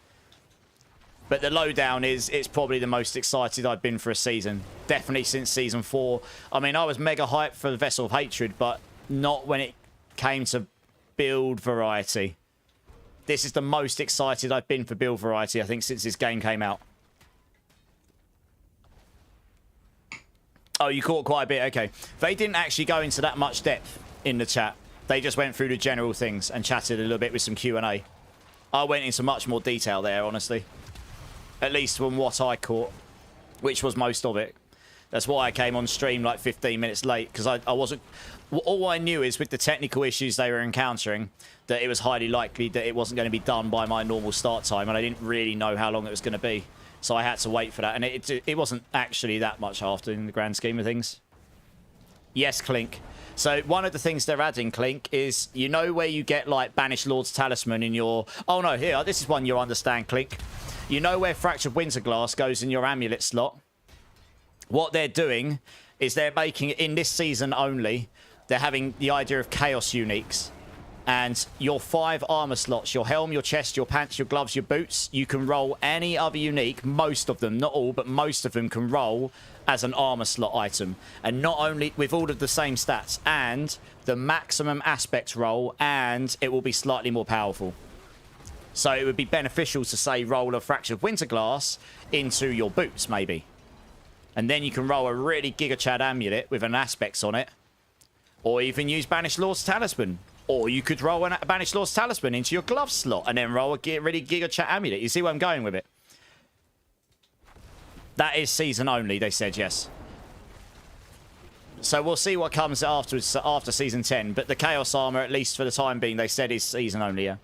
But the lowdown is, it's probably the most excited I've been for a season. Definitely since season 4. I mean, I was mega hyped for the Vessel of Hatred, but not when it came to build variety. This is the most excited I've been for build variety, I think, since this game came out. Oh, you caught quite a bit. Okay. They didn't actually go into that much depth in the chat. They just went through the general things and chatted a little bit with some Q&A. I went into much more detail there, honestly. At least from what I caught, which was most of it. That's why I came on stream like 15 minutes late, because I wasn't... All I knew is with the technical issues they were encountering, that it was highly likely that it wasn't going to be done by my normal start time, and I didn't really know how long it was going to be. So I had to wait for that, and it wasn't actually that much after in the grand scheme of things. Yes, Clink. So one of the things they're adding, Clink, is you know where you get like Banished Lord's Talisman in your... Oh no, here, this is one you'll understand, Clink. You know where Fractured Winterglass goes in your amulet slot? What they're doing is they're making, in this season only, they're having the idea of Chaos Uniques. And your 5 armor slots, your helm, your chest, your pants, your gloves, your boots, you can roll any other unique, most of them, not all, but most of them can roll as an armor slot item. And not only with all of the same stats, and the maximum aspect roll, and it will be slightly more powerful. So it would be beneficial to, say, roll a Fractured Winterglass into your boots, maybe. And then you can roll a really Giga Chad amulet with an aspects on it. Or even use Banished Lord's Talisman. Or you could roll a Banished Lord's Talisman into your glove slot and then roll a really Giga Chat amulet. You see where I'm going with it? That is season only, they said, yes. So we'll see what comes afterwards, after season 10. But the Chaos Armor, at least for the time being, they said is season only, yeah.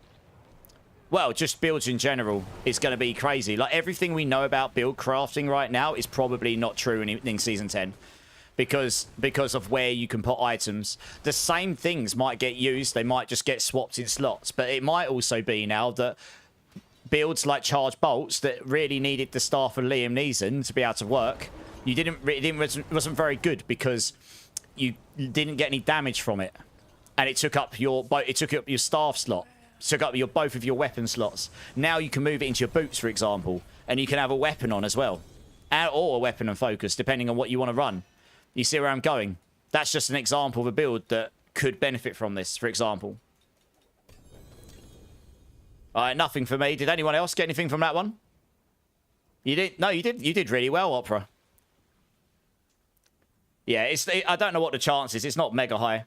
Well, just builds in general is going to be crazy. Like, everything we know about build crafting right now is probably not true in season 10. Because of where you can put items. The same things might get used. They might just get swapped in slots. But it might also be now that builds like Charge Bolts that really needed the staff of Liam Neeson to be able to work, it wasn't very good because you didn't get any damage from it. And it took up your staff slot. It took up both of your weapon slots. Now you can move it into your boots, for example. And you can have a weapon on as well. Or a weapon and focus, depending on what you want to run. You see where I'm going? That's just an example of a build that could benefit from this, for example. All right, nothing for me. Did anyone else get anything from that one? You did? No, you did. You did really well, Opera. Yeah, I don't know what the chance is. It's not mega high.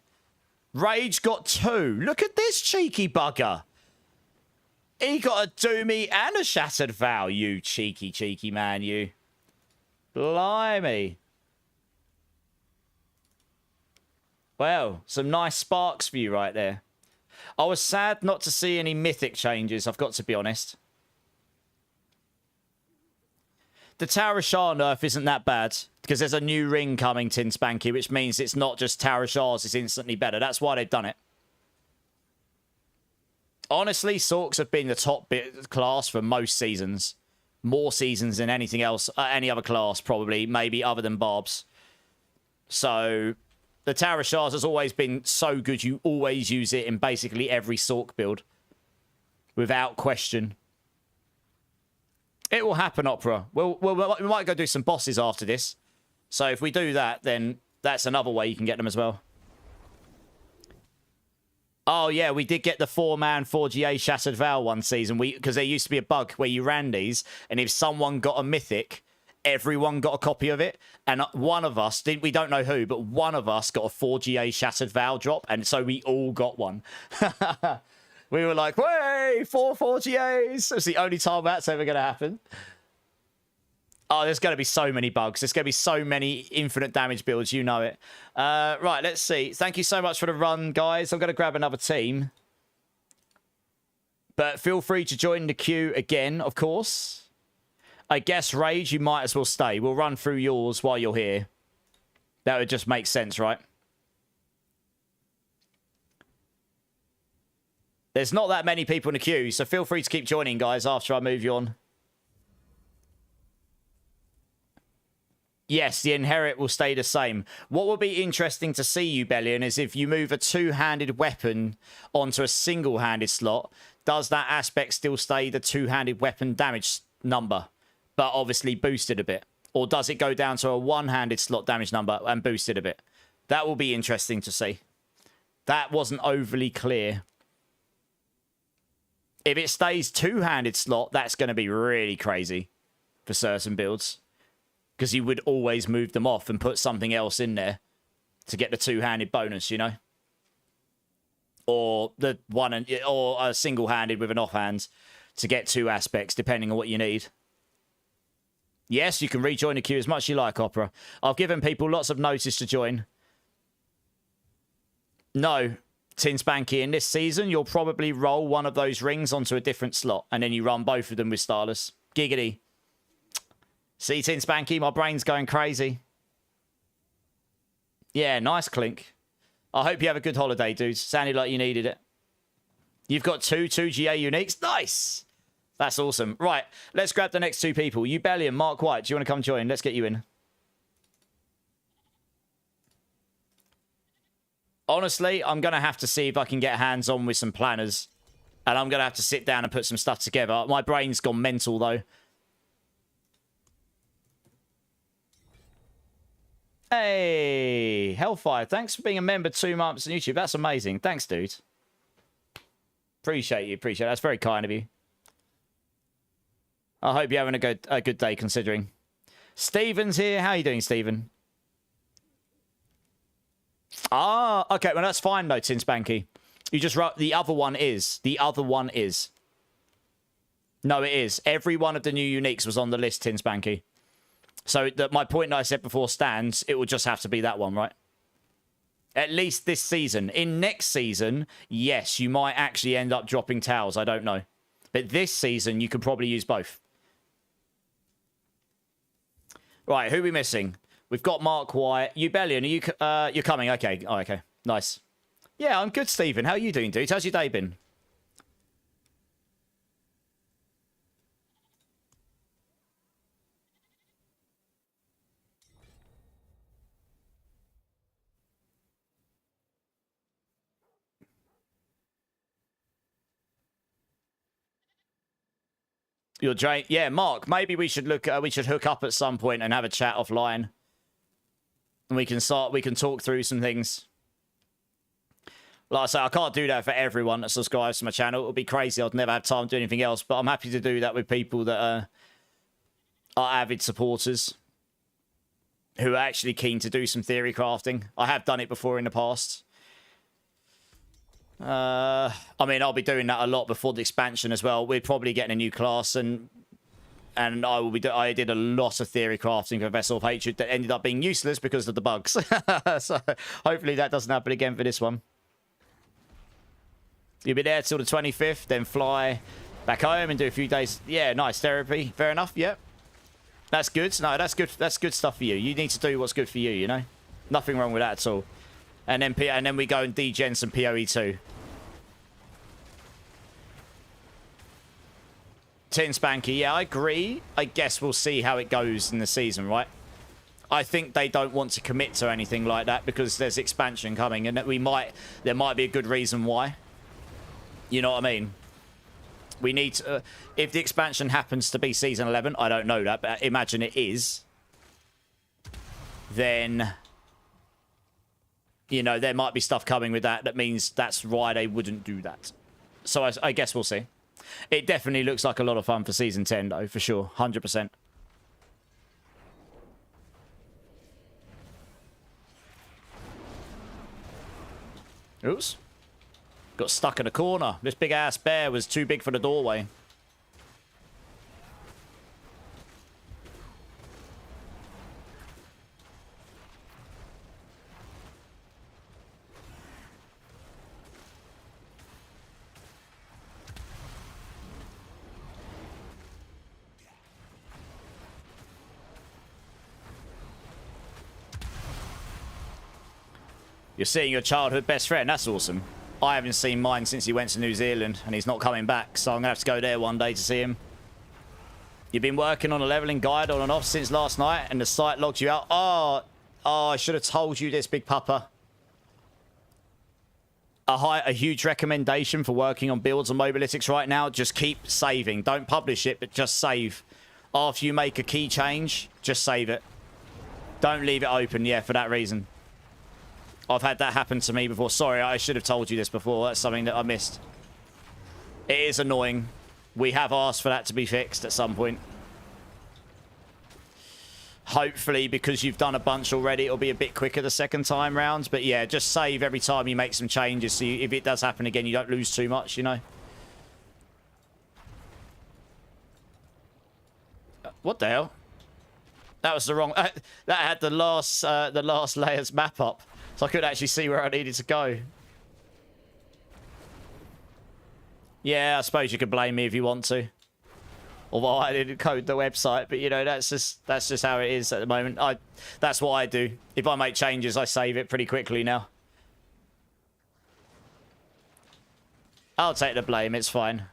Rage got 2. Look at this cheeky bugger. He got a Doomy and a Shattered Vow, you cheeky man, you. Blimey. Well, some nice sparks for you right there. I was sad not to see any mythic changes, I've got to be honest. The Tower of Shah nerf isn't that bad, because there's a new ring coming, Tin Spanky, which means it's not just Tower of Shahs, it's instantly better. That's why they've done it. Honestly, Sorks have been the top class for most seasons. More seasons than anything else, any other class, probably, maybe other than Barbs. So, the Tower of Shahs has always been so good, you always use it in basically every Sork build. Without question. It will happen, Opera. We might go do some bosses after this. So if we do that, then that's another way you can get them as well. Oh, yeah, we did get the 4-man 4GA Shattered Vow one season. Because there used to be a bug where you ran these, and if someone got a mythic, everyone got a copy of it. And one of us, we don't know who, but one of us got a 4GA Shattered Vow drop, and so we all got one. We were like, way, 4 4GAs. It's the only time that's ever going to happen. Oh, there's going to be so many bugs. There's going to be so many infinite damage builds. You know it. Right, let's see. Thank you so much for the run, guys. I'm going to grab another team. But feel free to join the queue again, of course. I guess, Rage, you might as well stay. We'll run through yours while you're here. That would just make sense, right? There's not that many people in the queue, so feel free to keep joining, guys, after I move you on. Yes, the inherit will stay the same. What will be interesting to see, you Bellion, is if you move a two-handed weapon onto a single-handed slot, does that aspect still stay the two-handed weapon damage number, but obviously boosted a bit? Or does it go down to a one-handed slot damage number and boosted a bit? That will be interesting to see. That wasn't overly clear. If it stays two-handed slot, that's going to be really crazy for certain builds. Because you would always move them off and put something else in there to get the two-handed bonus, you know? Or the one or a single-handed with an offhand to get 2 aspects, depending on what you need. Yes, you can rejoin the queue as much as you like, Opera. I've given people lots of notice to join. No. Tin Spanky, in this season, you'll probably roll one of those rings onto a different slot, and then you run both of them with Starless. Giggity. See, Tin Spanky, my brain's going crazy. Yeah, nice Clink. I hope you have a good holiday, dudes. Sounded like you needed it. You've got 2 GA uniques. Nice! That's awesome. Right, let's grab the next 2 people. You, Belly and Mark White, do you want to come join? Let's get you in. Honestly, I'm going to have to see if I can get hands-on with some planners. And I'm going to have to sit down and put some stuff together. My brain's gone mental, though. Hey, Hellfire, thanks for being a member 2 months on YouTube. That's amazing. Thanks, dude. Appreciate you. Appreciate it. That's very kind of you. I hope you're having a good day, considering. Stephen's here. How are you doing, Stephen? Ah, okay. Well, that's fine, though, Tin Spanky. You just wrote... The other one is. The other one is. No, it is. Every one of the new uniques was on the list, Tin Spanky. So my point that I said before stands. It will just have to be that one, right? At least this season. In next season, yes, you might actually end up dropping towels. I don't know. But this season, you could probably use both. Right, who are we missing? We've got Mark White. You, Bellion, are you... you're coming. Okay. Oh, okay. Nice. Yeah, I'm good, Stephen. How are you doing, dude? How's your day been? You're drained. Yeah, Mark, maybe we should look. We should hook up at some point and have a chat offline. And we can talk through some things. Like I say, I can't do that for everyone that subscribes to my channel. It would be crazy. I'd never have time to do anything else. But I'm happy to do that with people that are avid supporters who are actually keen to do some theory crafting. I have done it before in the past. I mean, I'll be doing that a lot before the expansion as well. We're probably getting a new class, and I will be. I did a lot of theory crafting for Vessel of Hatred that ended up being useless because of the bugs. So hopefully that doesn't happen again for this one. You'll be there till the 25th, then fly back home and do a few days. Yeah, nice therapy. Fair enough. Yep. That's good. No, that's good. That's good stuff for you. You need to do what's good for you, you know? Nothing wrong with that at all. And then we go and degen some PoE 2. 10 Spanky. Yeah, I agree. I guess we'll see how it goes in the season, right? I think they don't want to commit to anything like that because there's expansion coming, and that there might be a good reason why. You know what I mean? We need to, if the expansion happens to be season 11, I don't know that, but imagine it is, then, you know, there might be stuff coming with that. That means that's why they wouldn't do that. So I guess we'll see. It definitely looks like a lot of fun for season 10, though, for sure. 100%. Oops. Got stuck in a corner. This big-ass bear was too big for the doorway. You're seeing your childhood best friend. That's awesome. I haven't seen mine since he went to New Zealand, and he's not coming back, so I'm going to have to go there one day to see him. You've been working on a leveling guide on and off since last night, and the site logged you out. Oh, I should have told you this, big papa. A huge recommendation for working on builds and mobalytics right now, just keep saving. Don't publish it, but just save. After you make a key change, just save it. Don't leave it open, yeah, for that reason. I've had that happen to me before. Sorry, I should have told you this before. That's something that I missed. It is annoying. We have asked for that to be fixed at some point. Hopefully, because you've done a bunch already, it'll be a bit quicker the second time round. But yeah, just save every time you make some changes, so if it does happen again, you don't lose too much, you know? What the hell? That was the wrong... that had the last layer's map up. So I couldn't actually see where I needed to go. Yeah, I suppose you could blame me if you want to. Although I didn't code the website, but you know, that's just how it is at the moment. That's what I do. If I make changes, I save it pretty quickly now. I'll take the blame, it's fine.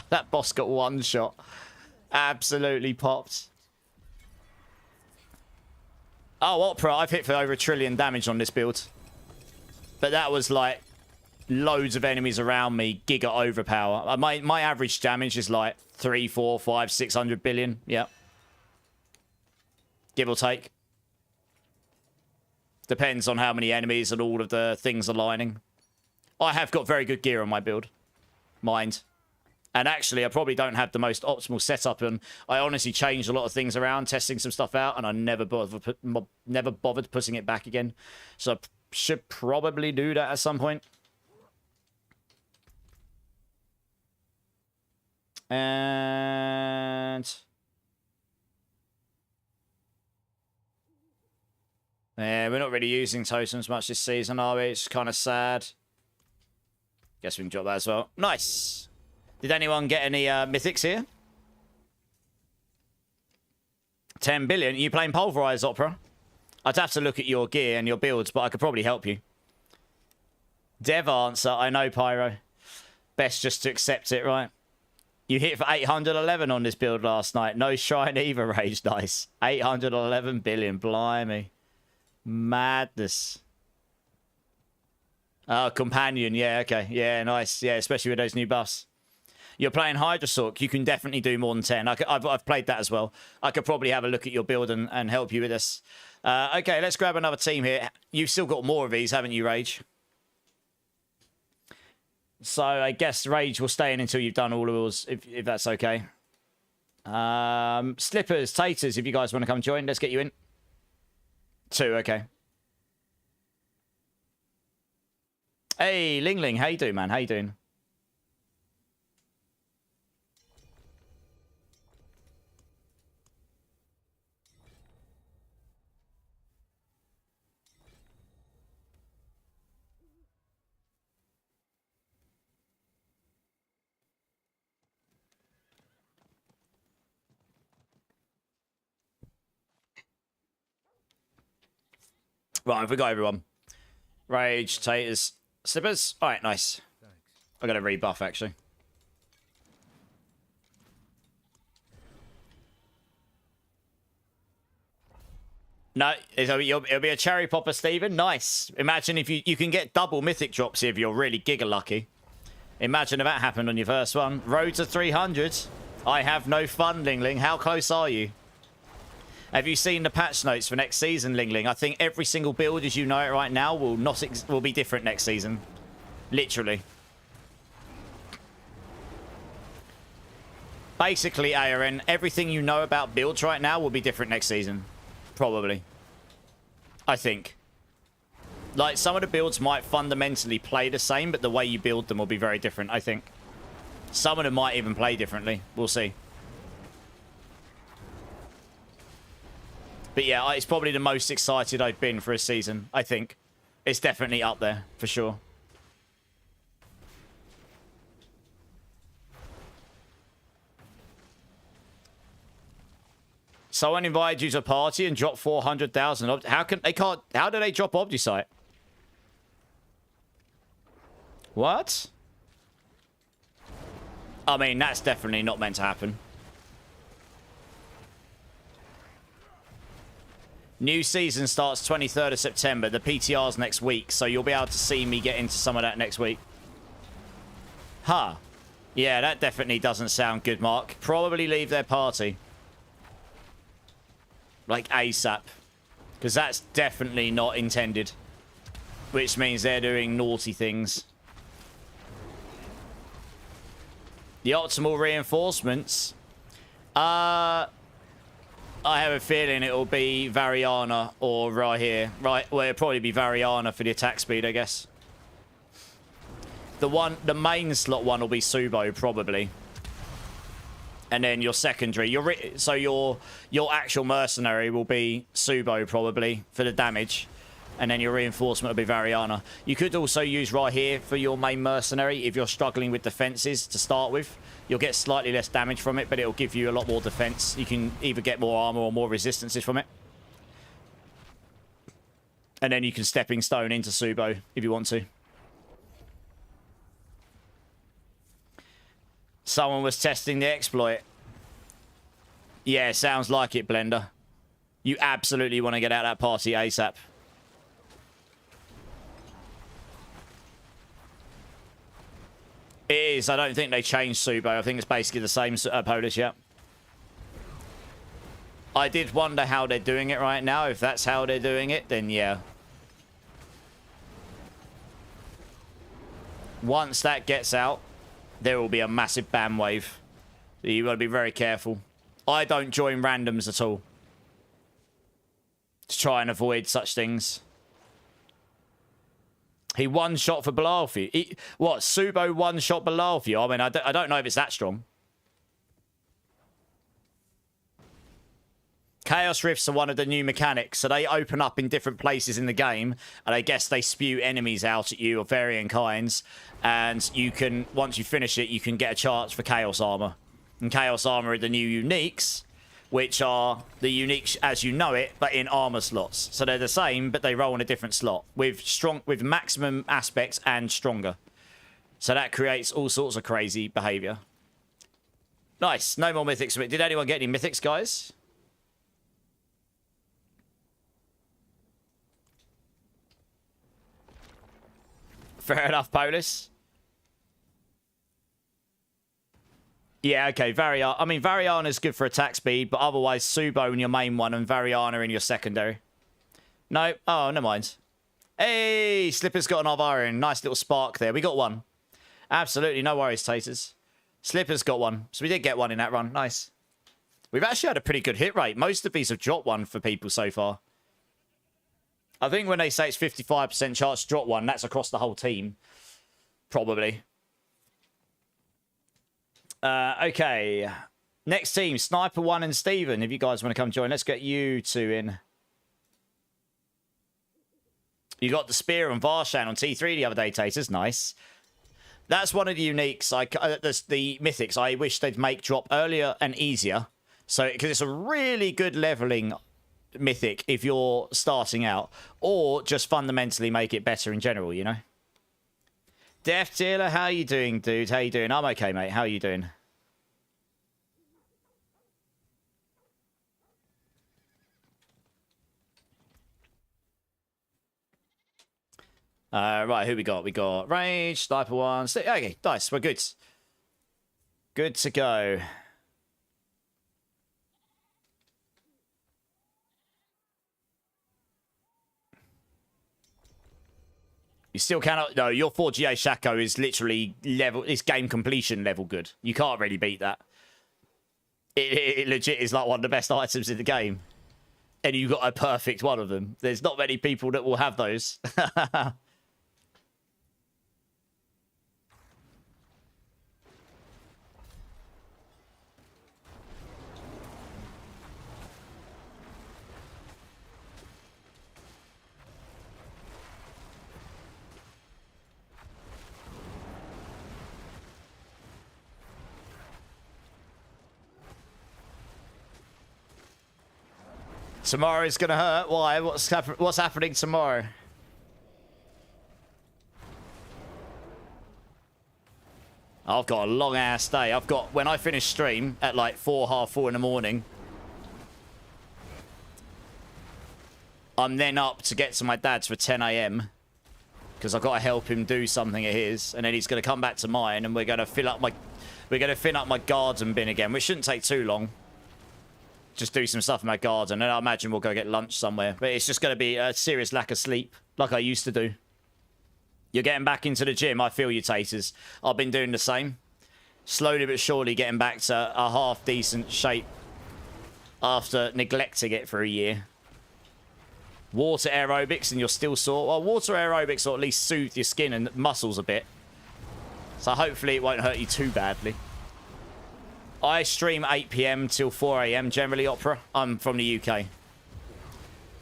That boss got one shot. Absolutely popped. Oh, Opera, I've hit for over 1 trillion damage on this build. But that was like loads of enemies around me, giga overpower. My average damage is like 3, 4, 5, 600 billion. Yeah. Give or take. Depends on how many enemies and all of the things aligning. I have got very good gear on my build. Mind. And actually, I probably don't have the most optimal setup, and I honestly changed a lot of things around, testing some stuff out, and I never bothered putting it back again. So I should probably do that at some point. And... yeah, we're not really using totems much this season, are we? It's kind of sad. Guess we can drop that as well. Nice! Did anyone get any mythics here? 10 billion? Are you playing Pulverise, Opera? I'd have to look at your gear and your builds, but I could probably help you. Dev answer. I know, Pyro. Best just to accept it, right? You hit for 811 on this build last night. No shrine either, Rage. Nice. 811 billion. Blimey. Madness. Oh, companion. Yeah, okay. Yeah, nice. Yeah, especially with those new buffs. You're playing Hydrasork. You can definitely do more than 10. I've played that as well. I could probably have a look at your build and help you with this. Okay, let's grab another team here. You've still got more of these, haven't you, Rage? So I guess Rage will stay in until you've done all of yours, if that's okay. Slippers, Taters, if you guys want to come join, let's get you in. 2, okay. Hey, Ling Ling, how you doing, man? How you doing? Right, we got everyone. Rage, taters, slippers. All right, nice. I got a rebuff actually. No, it'll be a cherry popper, Steven. Nice. Imagine if you can get double mythic drops if you're really giga lucky. Imagine if that happened on your first one. Road to 300. I have no fun, Ling Ling. How close are you? Have you seen the patch notes for next season, Ling Ling? I think every single build as you know it right now will be different next season. Literally. Basically, ARN, everything you know about builds right now will be different next season. Probably. I think. Like, some of the builds might fundamentally play the same, but the way you build them will be very different, I think. Some of them might even play differently. We'll see. But yeah, it's probably the most excited I've been for a season, I think. It's definitely up there, for sure. Someone invited you to a party and dropped 400,000. How do they drop Obdusite? What? I mean, that's definitely not meant to happen. New season starts 23rd of September. The PTR's next week, so you'll be able to see me get into some of that next week. Huh. Yeah, that definitely doesn't sound good, Mark. Probably leave their party. Like ASAP. Because that's definitely not intended. Which means they're doing naughty things. The optimal reinforcements. I have a feeling it'll be Variana or right here. Right, well, it'll probably be Variana for the attack speed, I guess. The main slot one will be Subo, probably. And then your secondary, your actual mercenary will be Subo, probably, for the damage. And then your reinforcement will be Variana. You could also use right here for your main mercenary if you're struggling with defenses to start with. You'll get slightly less damage from it, but it'll give you a lot more defense. You can either get more armor or more resistances from it. And then you can stepping stone into Subo if you want to. Someone was testing the exploit. Yeah, sounds like it, Blender. You absolutely want to get out of that party ASAP. It is. I don't think they changed Subo. I think it's basically the same Polish, yeah. I did wonder how they're doing it right now. If that's how they're doing it, then yeah. Once that gets out, there will be a massive ban wave. You've got to be very careful. I don't join randoms at all. To try and avoid such things. He one-shot for Bilalfi. What? Subo one-shot Bilalfi? I mean, I don't know if it's that strong. Chaos Rifts are one of the new mechanics, so they open up in different places in the game, and I guess they spew enemies out at you of varying kinds, and you can, once you finish it, you can get a chance for Chaos Armor. And Chaos Armor are the new uniques, which are the uniques as you know it, but in armor slots. So they're the same, but they roll in a different slot with maximum aspects and stronger. So that creates all sorts of crazy behavior. Nice. No more mythics. Did anyone get any mythics, guys? Fair enough, Polis. Yeah, okay, Variana. I mean, Variana is good for attack speed, but otherwise Subo in your main one and Variana in your secondary. No? Oh, never mind. Hey, Slipper's got an Iron. Nice little spark there. We got one. Absolutely, no worries, Taters. Slipper's got one. So we did get one in that run. Nice. We've actually had a pretty good hit rate. Most of these have dropped one for people so far. I think when they say it's 55% chance to drop one, that's across the whole team. Probably. Okay. Next team, Sniper 1 and Steven. If you guys want to come join, let's get you two in. You got the Spear and Varshan on T3 the other day, Taters. Nice. That's one of the uniques. The mythics. I wish they'd make drop earlier and easier. So, because it's a really good leveling mythic if you're starting out. Or just fundamentally make it better in general, you know? Death Dealer, how you doing, dude? How you doing? I'm okay, mate. How you doing? Right, who we got? We got Rage, Sniper 1. Okay, nice. We're good. Good to go. You still cannot... No, your 4GA Shaco is literally level... It's game completion level good. You can't really beat that. It legit is like one of the best items in the game. And you got a perfect one of them. There's not many people that will have those. Tomorrow's gonna hurt. Why? What's happening tomorrow? I've got a long ass day. I've got, when I finish stream at like 4, half 4 in the morning, I'm then up to get to my dad's for 10 AM because I've got to help him do something at his, and then he's gonna come back to mine, and we're gonna fill up my garden bin again, which shouldn't take too long. Just do some stuff in my garden, and I imagine we'll go get lunch somewhere. But it's just going to be a serious lack of sleep, like I used to do. You're getting back into the gym. I feel you, Taters. I've been doing the same. Slowly but surely getting back to a half-decent shape after neglecting it for a year. Water aerobics, and you're still sore. Well, water aerobics will at least soothe your skin and muscles a bit. So hopefully it won't hurt you too badly. I stream 8 PM till 4 AM generally, Opera. I'm from the UK.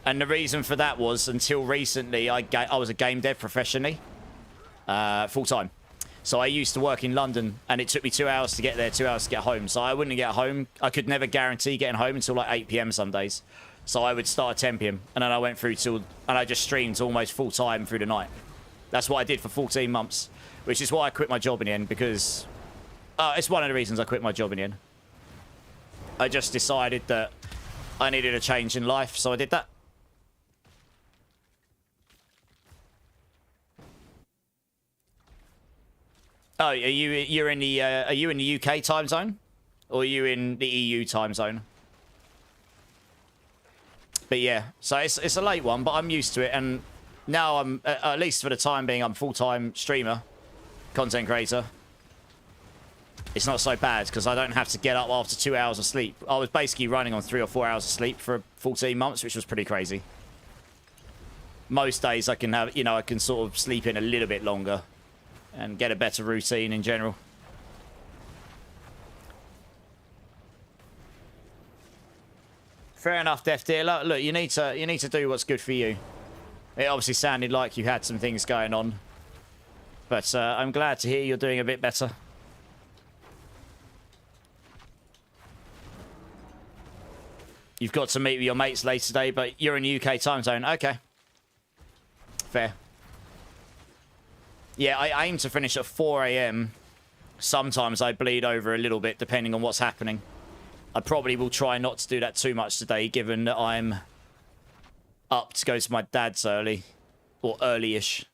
And the reason for that was, until recently, I was a game dev professionally. Full-time. So I used to work in London, and it took me 2 hours to get there, 2 hours to get home. So I wouldn't get home. I could never guarantee getting home until like 8 PM some days. So I would start at 10 PM. And then I went through till... And I just streamed almost full-time through the night. That's what I did for 14 months. Which is why I quit my job in the end, because... it's one of the reasons I quit my job in the end. I just decided that I needed a change in life, so I did that. Oh, are you in the UK time zone, or are you in the EU time zone? But yeah, so it's a late one, but I'm used to it, and now I'm at least for the time being, I'm full-time streamer, content creator. It's not so bad because I don't have to get up after 2 hours of sleep. I was basically running on 3 or 4 hours of sleep for 14 months, which was pretty crazy. Most days I can have, I can sort of sleep in a little bit longer and get a better routine in general. Fair enough, Death Dealer. Look, you need to do what's good for you. It obviously sounded like you had some things going on, but I'm glad to hear you're doing a bit better. You've got to meet with your mates later today, but you're in the UK time zone. Okay. Fair. Yeah, I aim to finish at 4 AM. Sometimes I bleed over a little bit, depending on what's happening. I probably will try not to do that too much today, given that I'm up to go to my dad's early. Or early-ish.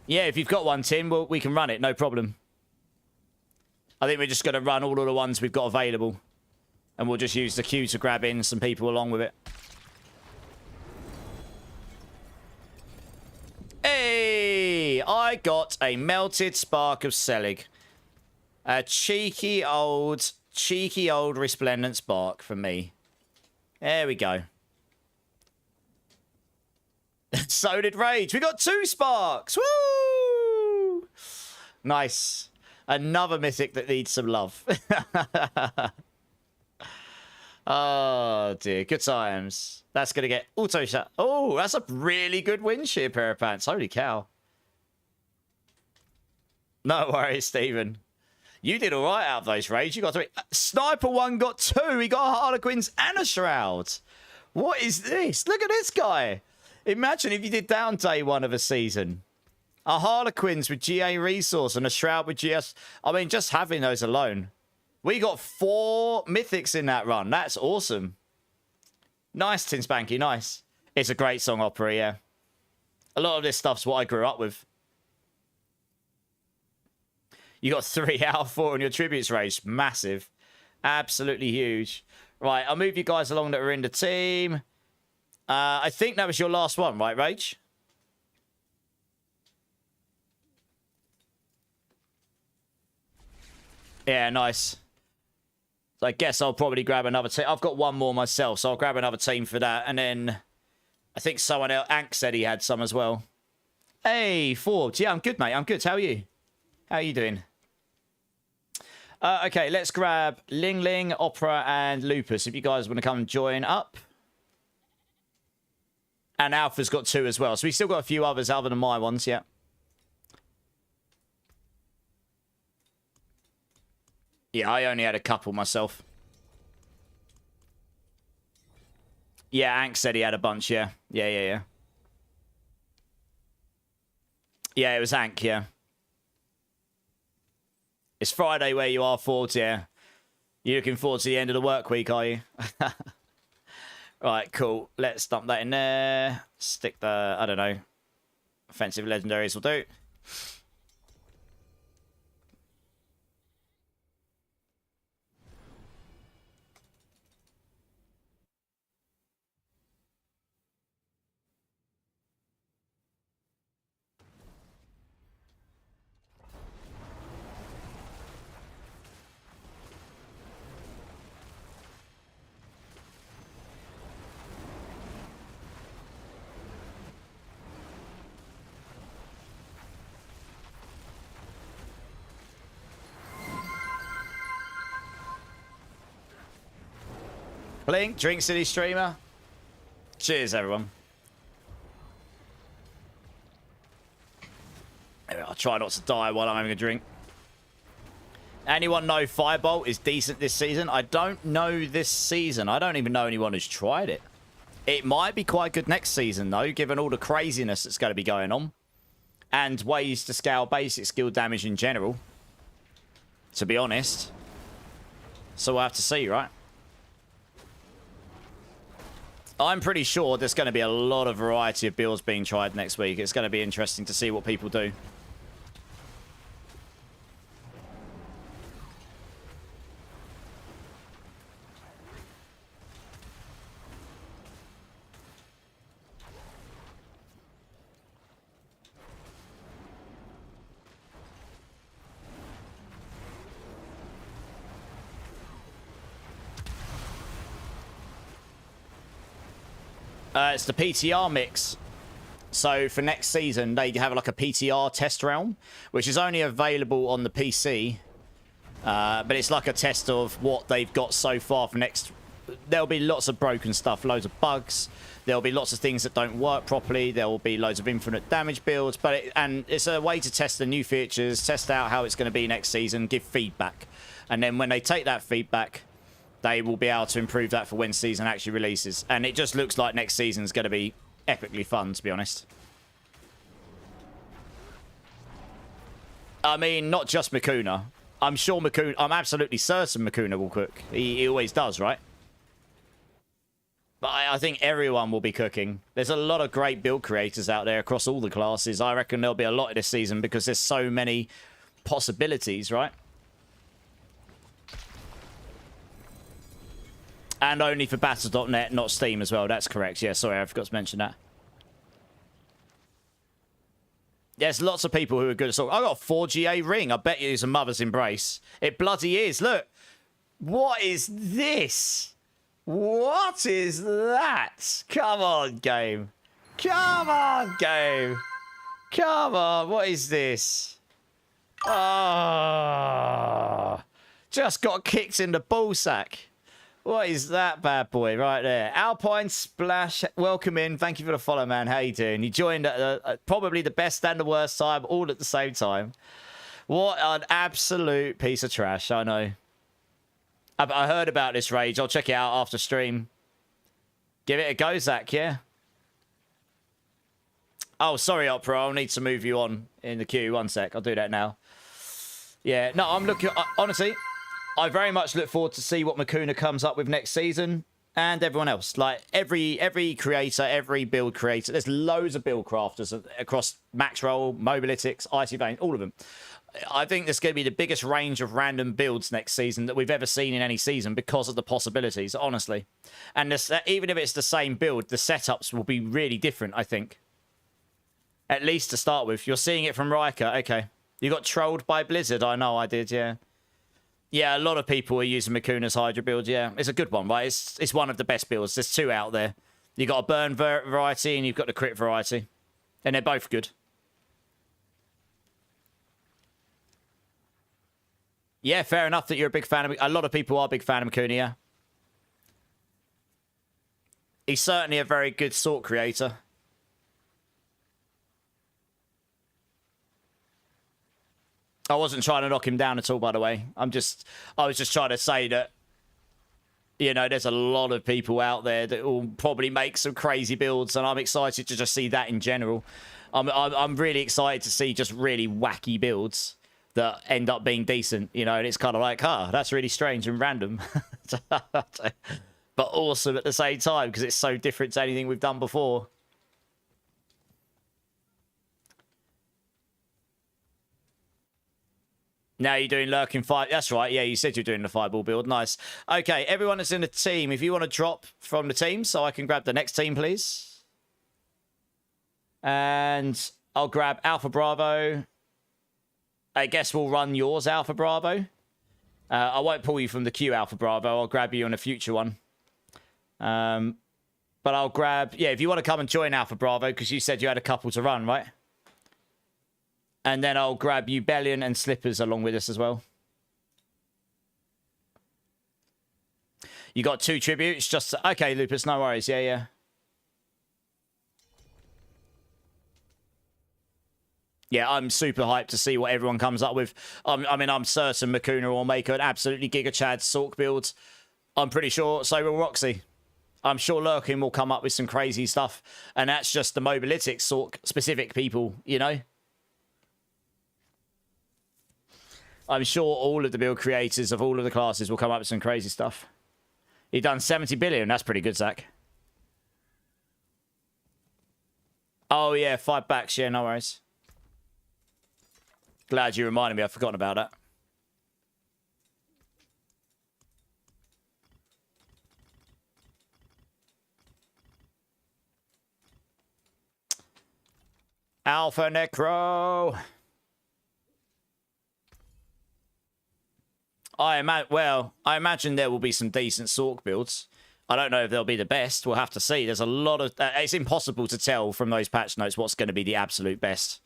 Yeah, if you've got one, Tim, well, we can run it. No problem. I think we're just going to run all of the ones we've got available. And we'll just use the queue to grab in some people along with it. Hey! I got a melted spark of Selig. A cheeky old resplendent spark from me. There we go. So did Rage. We got 2 sparks. Woo! Nice. Another mythic that needs some love. Oh, dear. Good times. That's going to get auto shot. Oh, that's a really good win shear pair of pants. Holy cow. No worries, Stephen. You did all right out of those Rage. You got 3. Sniper 1 got 2. He got Harlequins and a Shroud. What is this? Look at this guy. Imagine if you did down day 1 of a season. A Harlequins with GA resource and a Shroud with GS. I mean, just having those alone. We got 4 mythics in that run. That's awesome. Nice, Tin Spanky. Nice. It's a great song opera, yeah. A lot of this stuff's what I grew up with. You got 3 out of 4 on your tributes race. Massive. Absolutely huge. Right, I'll move you guys along that are in the team. I think that was your last one, right, Rage? Yeah, nice. So I guess I'll probably grab another team. I've got 1 more myself, so I'll grab another team for that. And then I think someone else, Ank said he had some as well. Hey, Forbes. Yeah, I'm good, mate. I'm good. How are you? How are you doing? Okay, let's grab Ling Ling, Opera, and Lupus if you guys want to come and join up. And Alpha's got 2 as well. So we still got a few others other than my ones, yeah. Yeah, I only had a couple myself. Yeah, Ank said he had a bunch, yeah. Yeah. Yeah, it was Ank, yeah. It's Friday where you are, Ford, yeah. You looking forward to the end of the work week, are you? Right, cool. Let's dump that in there. Stick the, I don't know, offensive legendaries will do. Blink, Drink City streamer. Cheers, everyone. I'll try not to die while I'm having a drink. Anyone know Firebolt is decent this season? I don't know this season. I don't even know anyone who's tried it. It might be quite good next season, though, given all the craziness that's going to be going on. And ways to scale basic skill damage in general. To be honest. So we'll have to see, right? I'm pretty sure there's going to be a lot of variety of builds being tried next week. It's going to be interesting to see what people do. It's the PTR mix. So for next season, they have like a PTR test realm, which is only available on the PC. But it's like a test of what they've got so far for next. There'll be lots of broken stuff, loads of bugs. There'll be lots of things that don't work properly. There will be loads of infinite damage builds. And it's a way to test the new features, test out how it's going to be next season, give feedback. And then when they take that feedback, they will be able to improve that for when season actually releases. And it just looks like next season's going to be epically fun, to be honest. I mean, not just Makuna. I'm sure Makuna... I'm absolutely certain Makuna will cook. He always does, right? But I think everyone will be cooking. There's a lot of great build creators out there across all the classes. I reckon there'll be a lot this season because there's so many possibilities, right? And only for Battle.net, not Steam as well. That's correct. Yeah, sorry, I forgot to mention that. There's lots of people who are good at sort. I got a 4GA ring. I bet you it's a Mother's Embrace. It bloody is. Look. What is this? What is that? Come on, game. Come on, game. Come on, what is this? Oh, just got kicked in the ball sack. What is that bad boy right there? Alpine Splash, welcome in. Thank you for the follow, man. How you doing? You joined at probably the best and the worst time, all at the same time. What an absolute piece of trash, I know. I heard about this rage. I'll check it out after stream. Give it a go, Zach, yeah? Oh, sorry, Opera. I'll need to move you on in the queue. One sec. I'll do that now. Yeah, no, I'm looking... honestly, I very much look forward to see what Makuna comes up with next season and everyone else. Like, every creator, every build creator. There's loads of build crafters across Max Roll, Mobalytics, Icy Vein, all of them. I think there's going to be the biggest range of random builds next season that we've ever seen in any season because of the possibilities, honestly. And this, even if it's the same build, the setups will be really different, I think. At least to start with. You're seeing it from Riker. Okay. You got trolled by Blizzard. I know I did, yeah. Yeah, a lot of people are using Makuna's Hydra build, yeah. It's a good one, right? It's one of the best builds. There's two out there. You've got a burn variety and you've got the crit variety. And they're both good. Yeah, fair enough that you're a big fan of... A lot of people are a big fan of Makuna, yeah. He's certainly a very good sort creator. I wasn't trying to knock him down at all, by the way. I was just trying to say that, you know, there's a lot of people out there that will probably make some crazy builds, and I'm excited to just see that in general. I'm really excited to see just really wacky builds that end up being decent, you know, and it's kind of like, that's really strange and random. But awesome at the same time, because it's so different to anything we've done before. Now you're doing lurking fire. That's right. Yeah, you said you're doing the fireball build. Nice. Okay, everyone that's in the team, if you want to drop from the team so I can grab the next team, please. And I'll grab Alpha Bravo. I guess we'll run yours, Alpha Bravo. I won't pull you from the queue, Alpha Bravo. I'll grab you on a future one. But I'll grab... Yeah, if you want to come and join Alpha Bravo, because you said you had a couple to run, right? And then I'll grab you Bellion and Slippers along with us as well. You got 2 tributes, just... Okay, Lupus, no worries. Yeah, yeah. Yeah, I'm super hyped to see what everyone comes up with. I mean, I'm certain Makuna will make an absolutely Giga Chad Sork build. I'm pretty sure so will Roxy. I'm sure Lurkin will come up with some crazy stuff. And that's just the Mobalytics Sork specific people, you know? I'm sure all of the build creators of all of the classes will come up with some crazy stuff. He done 70 billion. That's pretty good, Zach. Oh, yeah. 5 backs. Yeah, no worries. Glad you reminded me. I've forgotten about that. Alpha Necro. I imagine there will be some decent Sork builds. I don't know if they'll be the best. We'll have to see. There's a lot of... it's impossible to tell from those patch notes what's going to be the absolute best.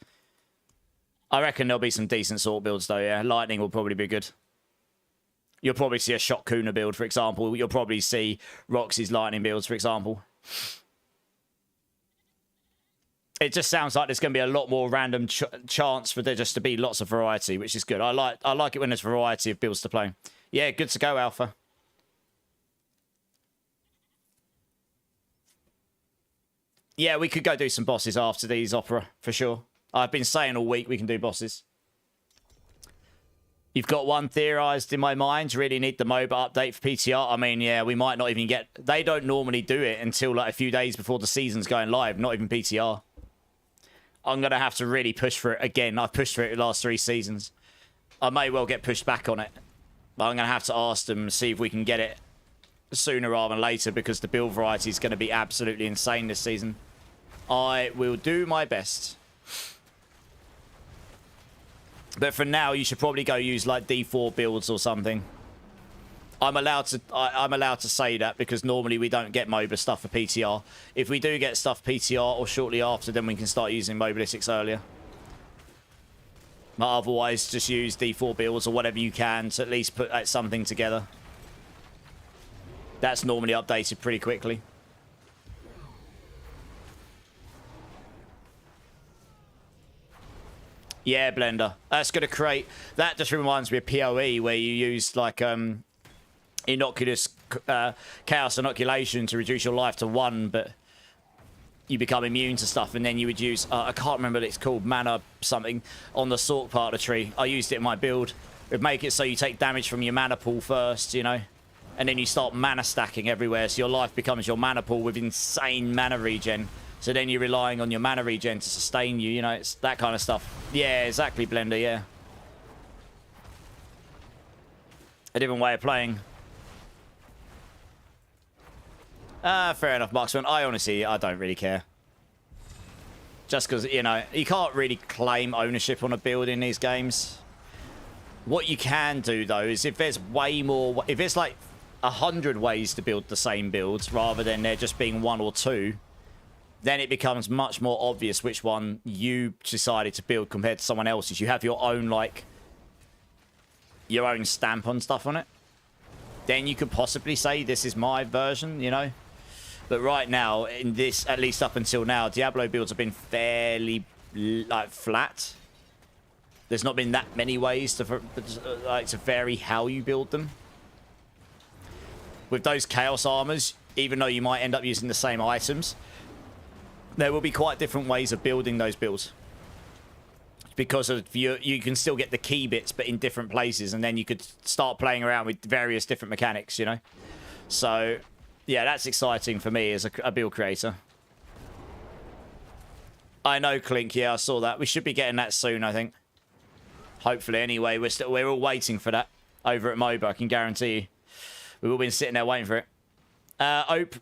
I reckon there'll be some decent Sork builds, though, yeah. Lightning will probably be good. You'll probably see a Shot Kuna build, for example. You'll probably see Roxy's Lightning builds, for example. It just sounds like there's going to be a lot more random chance for there just to be lots of variety, which is good. I like it when there's variety of builds to play. Yeah, good to go, Alpha. Yeah, we could go do some bosses after these, Opera, for sure. I've been saying all week we can do bosses. You've got one theorized in my mind. Really need the MOBA update for PTR. I mean, yeah, we might not even get... They don't normally do it until like a few days before the season's going live, not even PTR. I'm going to have to really push for it again. I've pushed for it the last 3 seasons. I may well get pushed back on it. But I'm going to have to ask them and see if we can get it sooner rather than later because the build variety is going to be absolutely insane this season. I will do my best. But for now, you should probably go use like D4 builds or something. I'm allowed to say that because normally we don't get MOBA stuff for PTR. If we do get stuff PTR or shortly after, then we can start using Mobalytics earlier. But otherwise, just use D4 builds or whatever you can to at least put something together. That's normally updated pretty quickly. Yeah, Blender. That's going to create... That just reminds me of PoE, where you use, like, innocuous chaos inoculation to reduce your life to 1, but you become immune to stuff, and then you would use... I can't remember what it's called, mana something, on the stalk part of the tree. I used it in my build. It would make it so you take damage from your mana pool first, you know? And then you start mana stacking everywhere, so your life becomes your mana pool with insane mana regen. So then you're relying on your mana regen to sustain you, you know, it's that kind of stuff. Yeah, exactly, Blender, yeah. A different way of playing. Fair enough, Marksman. I don't really care. Just because, you know, you can't really claim ownership on a build in these games. What you can do, though, is if there's way more... If it's like 100 ways to build the same builds rather than there just being 1 or 2, then it becomes much more obvious which one you decided to build compared to someone else's. You have your own, like, your own stamp on stuff on it. Then you could possibly say, this is my version, you know? But right now, in this, at least up until now, Diablo builds have been fairly, like, flat. There's not been that many ways to vary how you build them. With those Chaos Armors, even though you might end up using the same items, there will be quite different ways of building those builds. Because of you can still get the key bits, but in different places, and then you could start playing around with various different mechanics, you know? So, yeah, that's exciting for me as a build creator. I know, Clink, yeah, I saw that. We should be getting that soon, I think. Hopefully, anyway. We're all waiting for that over at MOBA, I can guarantee you. We've all been sitting there waiting for it.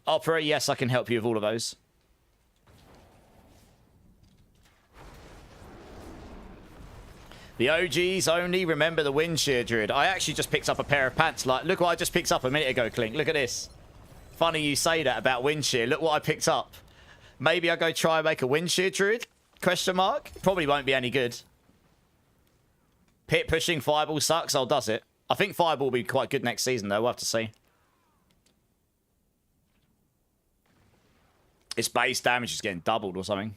Opera, yes, I can help you with all of those. The OGs only remember the Wind Shear Druid. I actually just picked up a pair of pants. Like, look what I just picked up a minute ago, Clink. Look at this. Funny you say that about Wind Shear. Look what I picked up. Maybe I'll go try and make a Wind Shear Druid? Question mark? Probably won't be any good. Pit pushing Fireball sucks. Oh, does it? I think Fireball will be quite good next season, though. We'll have to see. Its base damage is getting doubled or something.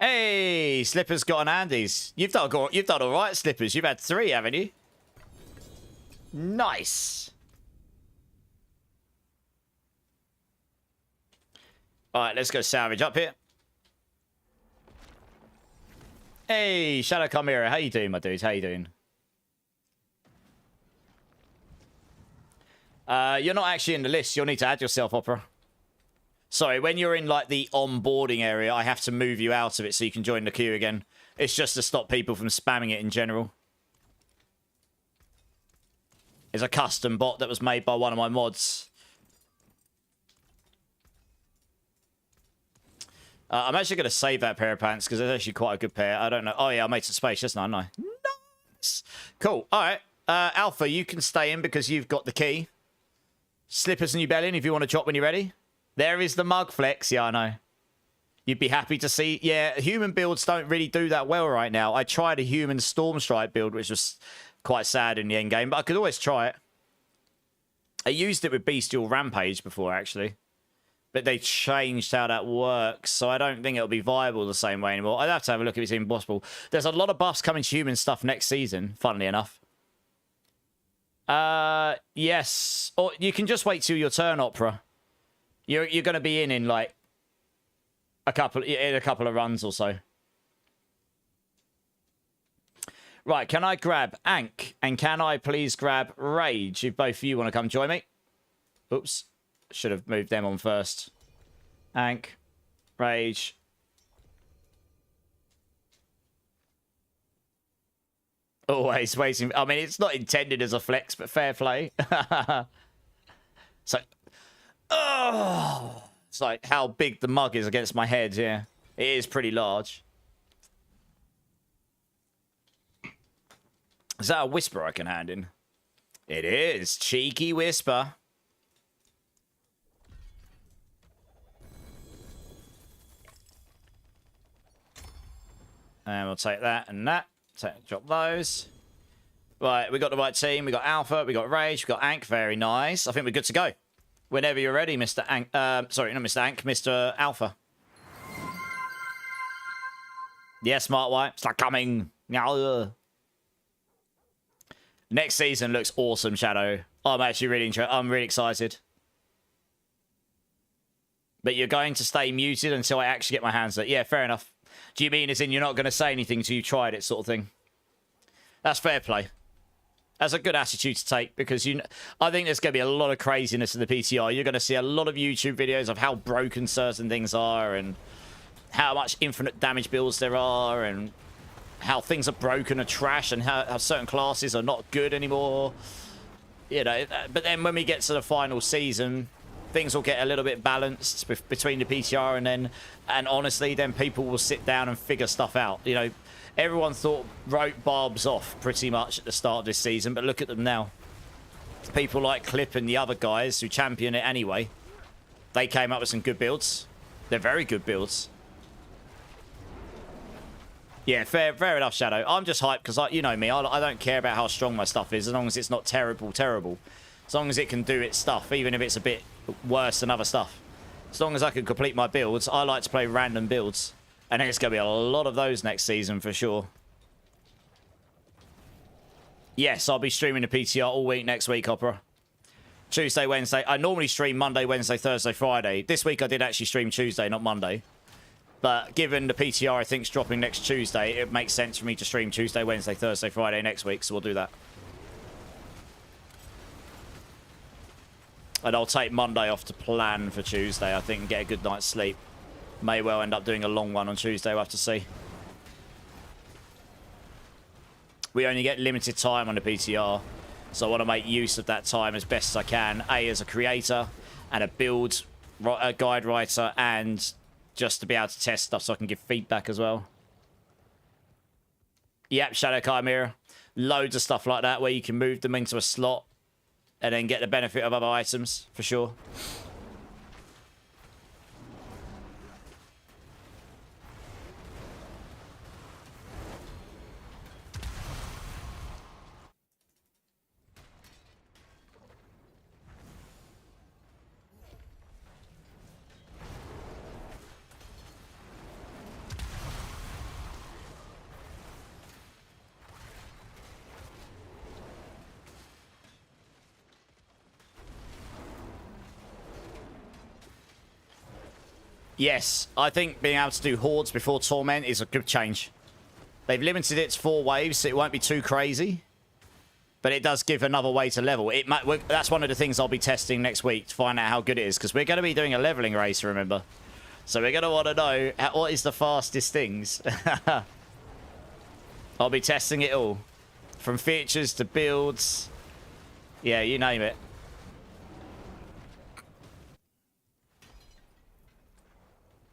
Hey, Slipper's got an Andes. You've done all right, Slippers. You've had 3, haven't you? Nice. All right, let's go salvage up here. Hey, Shadow Chimera. How you doing, my dude? How you doing? You're not actually in the list. You'll need to add yourself, Opera. Sorry, when you're in, like, the onboarding area, I have to move you out of it so you can join the queue again. It's just to stop people from spamming it in general. It's a custom bot that was made by one of my mods. I'm actually going to save that pair of pants because it's actually quite a good pair. I don't know. Oh, yeah, I made some space, just now, didn't I? Nice. Cool. All right. Alpha, you can stay in because you've got the key. Slippers and New Bellion, if you want to drop when you're ready. There is the mug flex. Yeah, I know. You'd be happy to see. Yeah, human builds don't really do that well right now. I tried a human Stormstrike build, which was quite sad in the end game, but I could always try it. I used it with Bestial Rampage before, actually. But they changed how that works, so I don't think it'll be viable the same way anymore. I'd have to have a look if it's even possible. There's a lot of buffs coming to human stuff next season, funnily enough. Yes. Or you can just wait till your turn, Opera. You're going to be in like a couple of runs or so. Right, can I grab Ank? And can I please grab Rage if both of you want to come join me? Oops. Should have moved them on first. Ank. Rage. Always waiting. I mean, it's not intended as a flex, but fair play. So... Oh, it's like how big the mug is against my head, yeah. It is pretty large. Is that a Whisper I can hand in? It is. Cheeky Whisper. And we'll take that and that. Drop those. Right, we got the right team. We got Alpha, we got Rage, we got Ank. Very nice. I think we're good to go. Whenever you're ready, Mr. Ank. Sorry, not Mr. Ank, Mr. Alpha. Yeah, Smart White. Start coming. Next season looks awesome, Shadow. I'm actually really interested. I'm really excited. But you're going to stay muted until I actually get my hands on it. Yeah, fair enough. Do you mean as in you're not going to say anything until you've tried it, sort of thing? That's fair play. That's a good attitude to take, because I think there's going to be a lot of craziness in the PTR. You're going to see a lot of YouTube videos of how broken certain things are and how much infinite damage builds there are and how things are broken or trash and how certain classes are not good anymore. You know, but then when we get to the final season, things will get a little bit balanced between the PTR and honestly, then people will sit down and figure stuff out. You know, everyone wrote Barbs off pretty much at the start of this season, but look at them now. People like Clip and the other guys who champion it anyway, they came up with some good builds. They're very good builds. Yeah, fair enough, Shadow. I'm just hyped because, you know me, I don't care about how strong my stuff is as long as it's not terrible. As long as it can do its stuff, even if it's a bit worse than other stuff. As long as I can complete my builds, I like to play random builds. And there's going to be a lot of those next season for sure. Yes, I'll be streaming the PTR all week next week, Opera. Tuesday, Wednesday. I normally stream Monday, Wednesday, Thursday, Friday. This week I did actually stream Tuesday, not Monday. But given the PTR I think's dropping next Tuesday, it makes sense for me to stream Tuesday, Wednesday, Thursday, Friday next week. So we'll do that. And I'll take Monday off to plan for Tuesday, I think, and get a good night's sleep. May well end up doing a long one on Tuesday. We'll have to see. We only get limited time on the PTR, so I want to make use of that time as best as I can. A, as a creator, and a guide writer, and just to be able to test stuff so I can give feedback as well. Yep, Shadow Chimera. Loads of stuff like that where you can move them into a slot and then get the benefit of other items, for sure. Yes, I think being able to do Hordes before Torment is a good change. They've limited it to 4 waves, so it won't be too crazy. But it does give another way to level. That's one of the things I'll be testing next week to find out how good it is, because we're going to be doing a leveling race, remember? So we're going to want to know what is the fastest things. I'll be testing it all. From features to builds. Yeah, you name it.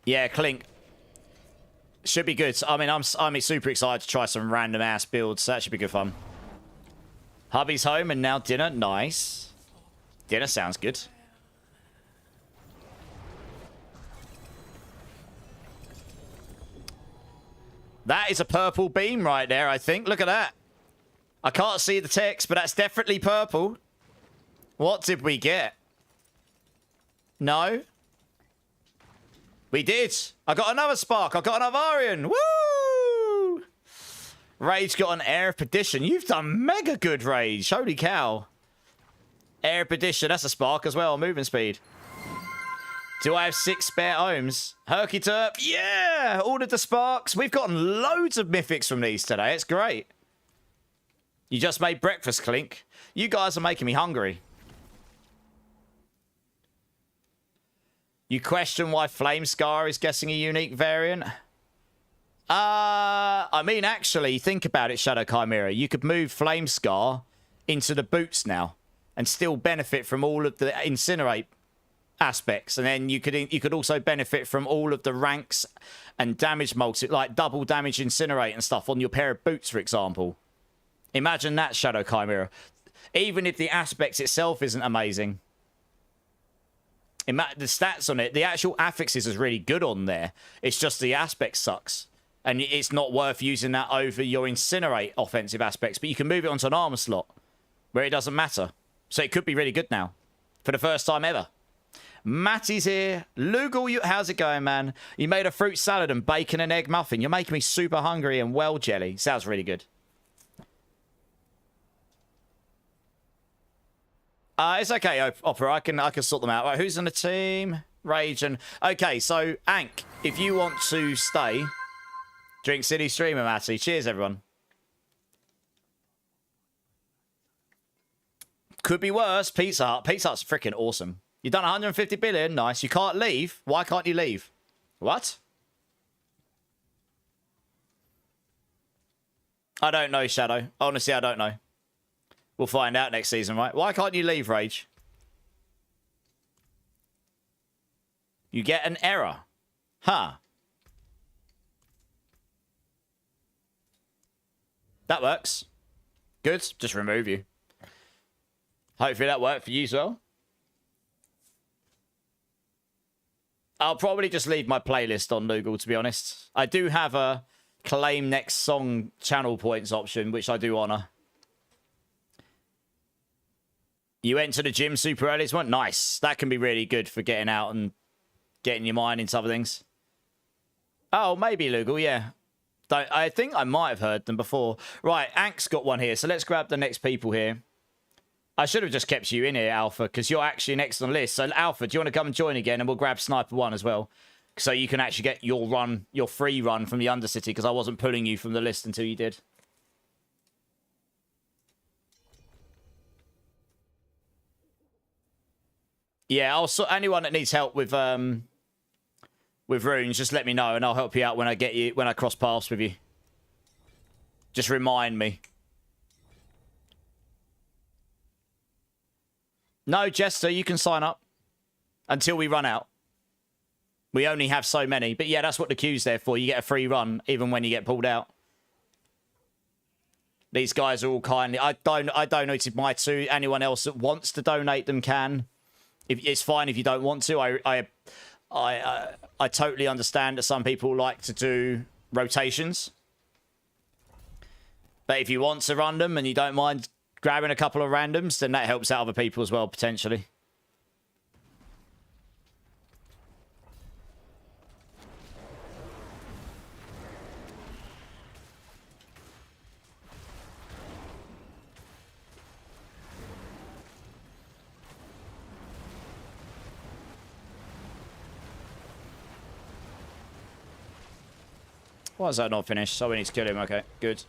Yeah, Clink. Should be good. I mean, I'm super excited to try some random ass builds. So that should be good fun. Hubby's home and now dinner. Nice. Dinner sounds good. That is a purple beam right there, I think. Look at that. I can't see the text, but that's definitely purple. What did we get? No? We did. I got another Spark. I got another Arian. Woo! Rage got an Air of Perdition. You've done mega good, Rage. Holy cow. Air of Perdition. That's a Spark as well. Movement speed. Do I have 6 spare ohms? Herky Terp. Yeah! Ordered the Sparks. We've gotten loads of mythics from these today. It's great. You just made breakfast, Clink. You guys are making me hungry. You question why Flamescar is getting a unique variant? I mean, actually, think about it, Shadow Chimera. You could move Flamescar into the boots now and still benefit from all of the Incinerate aspects. And then you could also benefit from all of the ranks and damage like double damage Incinerate and stuff on your pair of boots, for example. Imagine that, Shadow Chimera. Even if the aspects itself isn't amazing. The stats on it, the actual affixes is really good on there. It's just the aspect sucks. And it's not worth using that over your incinerate offensive aspects. But you can move it onto an armor slot where it doesn't matter. So it could be really good now. For the first time ever. Matty's here. Lugal, how's it going, man? You made a fruit salad and bacon and egg muffin. You're making me super hungry and well jelly. Sounds really good. It's okay, Opera. I can sort them out. Right, who's on the team? Rage and... Okay, so, Ank, if you want to stay... Drink City Streamer, Matty. Cheers, everyone. Could be worse. Pizza Hut. Pizza Hut's freaking awesome. You've done 150 billion. Nice. You can't leave. Why can't you leave? What? I don't know, Shadow. Honestly, I don't know. We'll find out next season, right? Why can't you leave, Rage? You get an error. Huh. That works. Good. Just remove you. Hopefully that worked for you as well. I'll probably just leave my playlist on Lugal, to be honest. I do have a claim next song channel points option, which I do honour. You went to the gym super early this morning? Nice. That can be really good for getting out and getting your mind into other things. Oh, maybe Lugal, yeah. I think I might have heard them before. Right, Ank's got one here, so let's grab the next people here. I should have just kept you in here, Alpha, because you're actually next on the list. So, Alpha, do you want to come and join again? And we'll grab Sniper 1 as well. So you can actually get your run, your free run from the Undercity, because I wasn't pulling you from the list until you did. Yeah, also anyone that needs help with runes, just let me know and I'll help you out when I cross paths with you. Just remind me. No, Jester, you can sign up until we run out. We only have so many, but yeah, that's what the queue's there for. You get a free run even when you get pulled out. These guys are all kindly. I donated my two. Anyone else that wants to donate them can. It's fine if you don't want to. I totally understand that some people like to do rotations. But if you want to run them and you don't mind grabbing a couple of randoms, then that helps out other people as well, potentially. Why is that not finished? So we need to kill him. Okay, good.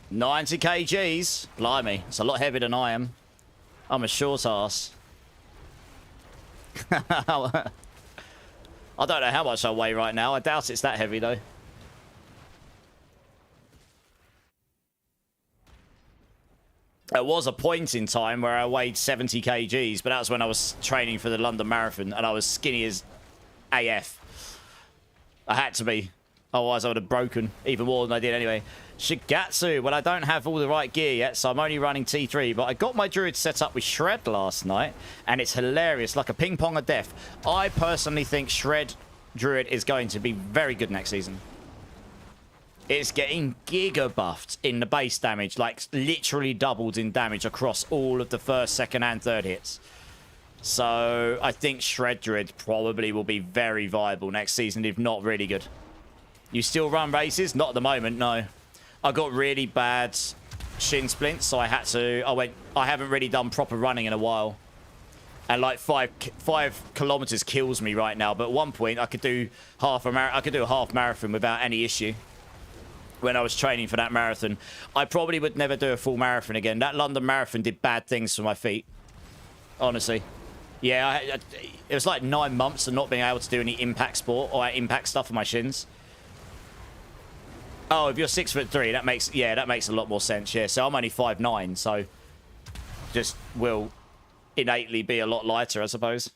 $90 kgs. Blimey, it's a lot heavier than I am. I'm a short ass. I don't know how much I weigh right now. I doubt it's that heavy, though. There was a point in time where I weighed 70 kgs, but that was when I was training for the London Marathon, and I was skinny as AF. I had to be. Otherwise, I would have broken even more than I did anyway. Shigatsu. Well, I don't have all the right gear yet, so I'm only running T3. But I got my Druid set up with Shred last night, and it's hilarious, like a ping pong of death. I personally think Shred Druid is going to be very good next season. It's getting giga buffed in the base damage, like literally doubled in damage across all of the first, second, and third hits. So I think Shred Druid probably will be very viable next season, if not really good. You still run races? Not at the moment, no. I got really bad shin splints, so I haven't really done proper running in a while. And like 5 kilometers kills me right now, but at one point I could do a half marathon without any issue. when I was training for that marathon. I probably would never do a full marathon again. That London Marathon did bad things for my feet. Honestly. Yeah, it was like 9 months of not being able to do any impact sport or impact stuff for my shins. Oh, if you're 6'3", that makes a lot more sense. Yeah, so I'm only 5'9", so just will innately be a lot lighter, I suppose.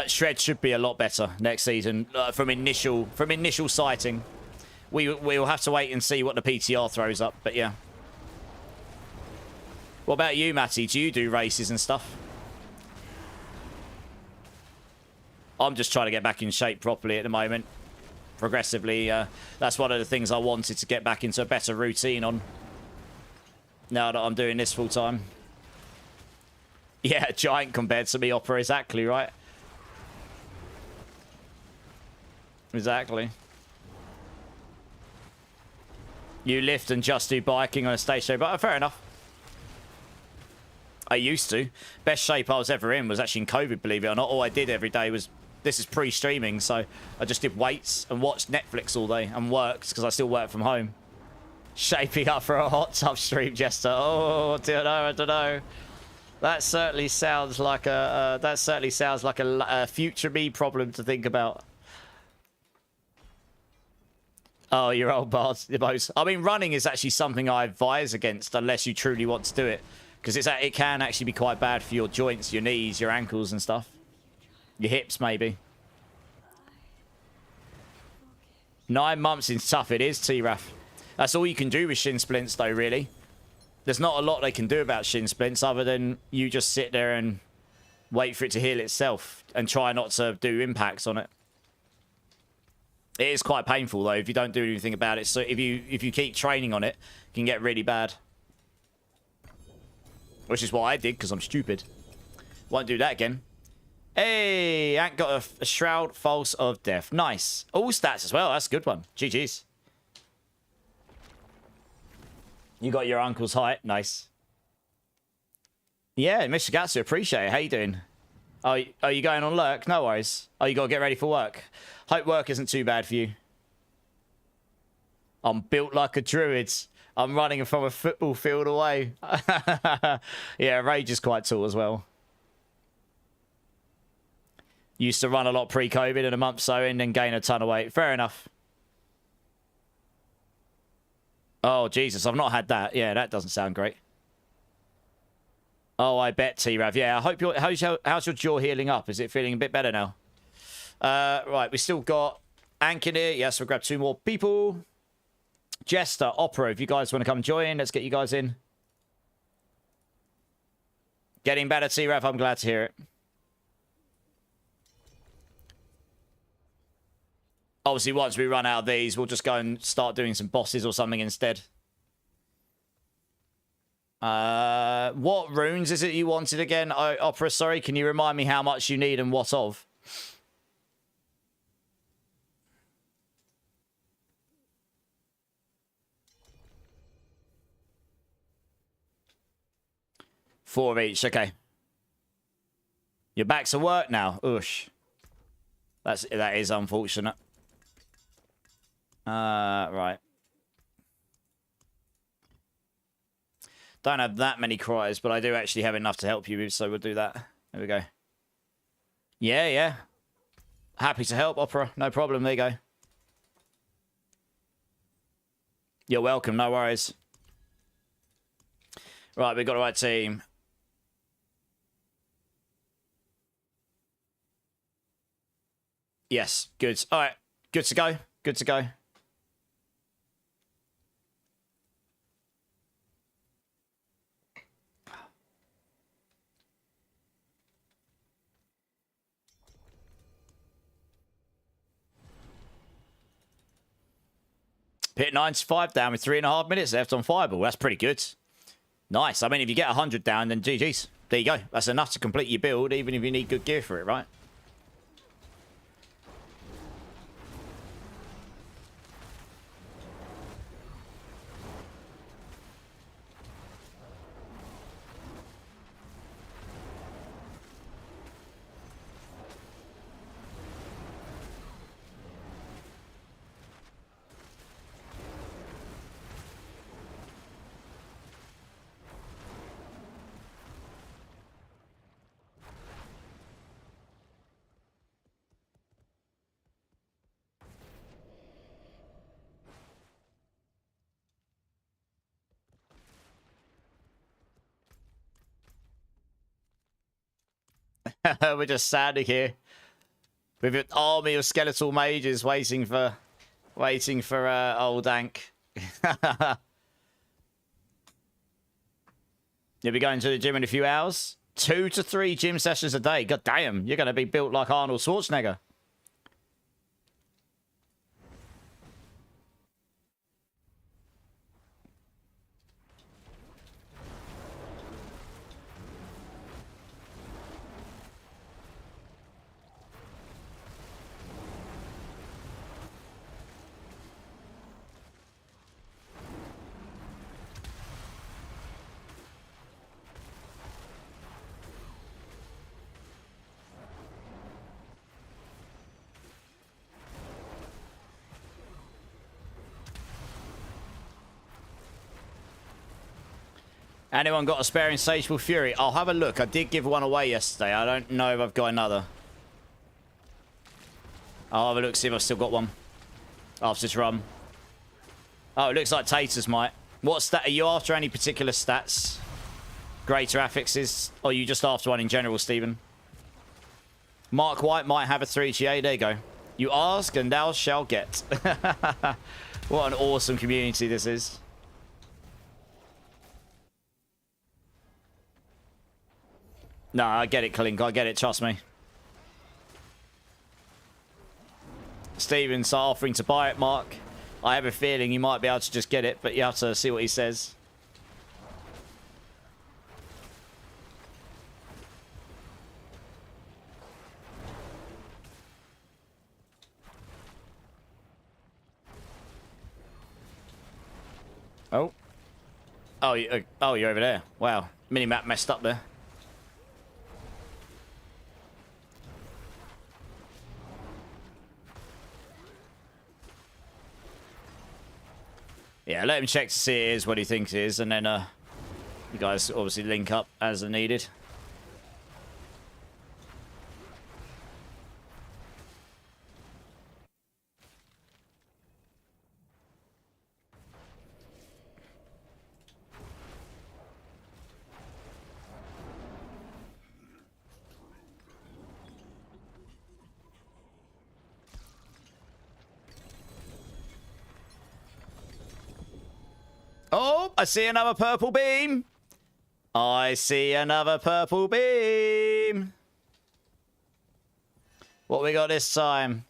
Shred should be a lot better next season from initial sighting. We'll have to wait and see what the PTR throws up, but yeah. What about you, Matty? Do you do races and stuff? I'm just trying to get back in shape properly at the moment. Progressively, that's one of the things I wanted to get back into a better routine on. Now that I'm doing this full time. Yeah, giant compared to me, Opera, exactly, right? Exactly. You lift and just do biking on a stationary, but fair enough. I used to. Best shape I was ever in was actually in COVID, believe it or not. All I did every day was, this is pre-streaming, so I just did weights and watched Netflix all day and worked because I still work from home. Shaping up for a hot tub stream, Jester. Oh, I don't know. That certainly sounds like a future me problem to think about. Oh, you're old bards. I mean, running is actually something I advise against unless you truly want to do it. Because it can actually be quite bad for your joints, your knees, your ankles and stuff. Your hips, maybe. 9 months is tough. It is, T-Raf. That's all you can do with shin splints, though, really. There's not a lot they can do about shin splints other than you just sit there and wait for it to heal itself and try not to do impacts on it. It is quite painful, though, if you don't do anything about it. So if you keep training on it, it can get really bad. Which is what I did, because I'm stupid. Won't do that again. Hey, Ant got a Shroud False of Death. Nice. All stats as well. That's a good one. GG's. You got your uncle's height. Nice. Yeah, Mr. Gatsu, appreciate it. How you doing? Oh, are you going on lurk? No worries. Oh, you got to get ready for work. Hope work isn't too bad for you. I'm built like a druid. I'm running from a football field away. Yeah, Rage is quite tall as well. Used to run a lot pre-COVID and a month so in, then gain a ton of weight. Fair enough. Oh, Jesus, I've not had that. Yeah, that doesn't sound great. Oh, I bet, T-Rav. Yeah, I hope how's your jaw healing up? Is it feeling a bit better now? Right, we still got Ank in here. Yes, we'll grab 2 more people. Jester, Opera, if you guys want to come join, let's get you guys in. Getting better, T-Rav. I'm glad to hear it. Obviously, once we run out of these, we'll just go and start doing some bosses or something instead. What runes is it you wanted again? Oh, Opera, sorry. Can you remind me how much you need and what of? Four of each. Okay. You're back to work now. Oosh. That is unfortunate. Right. Don't have that many cries, but I do actually have enough to help you with, so we'll do that. There we go. Yeah, yeah. Happy to help, Opera. No problem. There you go. You're welcome. No worries. Right, we've got the right team. Yes, good. All right, good to go. Good to go. Hit 95 down with 3.5 minutes left on Fireball. That's pretty good. Nice. I mean, if you get 100 down, then GG's. There you go. That's enough to complete your build, even if you need good gear for it, right? We're just standing here with an army of skeletal mages waiting for old Dank. You'll be going to the gym in a few hours. 2 to 3 gym sessions a day. God damn, you're going to be built like Arnold Schwarzenegger. Anyone got a spare Insatiable Fury? I'll have a look. I did give one away yesterday. I don't know if I've got another. I'll have a look, see if I've still got one. After this run. Oh, it looks like Taters might. What stat? Are you after any particular stats? Greater affixes? Or are you just after one in general, Stephen? Mark White might have a 3GA. There you go. You ask and thou shalt get. What an awesome community this is. No, I get it, Klink. I get it. Trust me. Steven's offering to buy it, Mark. I have a feeling you might be able to just get it, but you have to see what he says. Oh. Oh, you're over there. Wow. Minimap messed up there. Yeah, let him check to see it is what he thinks it is, and then you guys obviously link up as needed. Oh, I see another purple beam. I see another purple beam. What we got this time?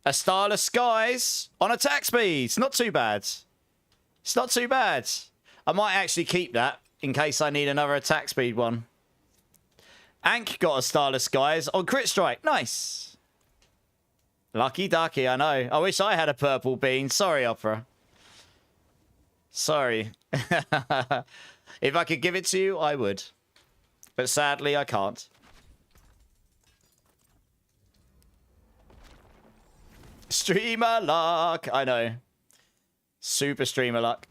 A Starless Skies on attack speed. It's not too bad. It's not too bad. I might actually keep that in case I need another attack speed one. Ank got a Starless Skies on crit strike. Nice. Lucky ducky, I know. I wish I had a purple bean. Sorry, Opera. Sorry. If I could give it to you, I would. But sadly, I can't. Streamer luck. I know. Super streamer luck.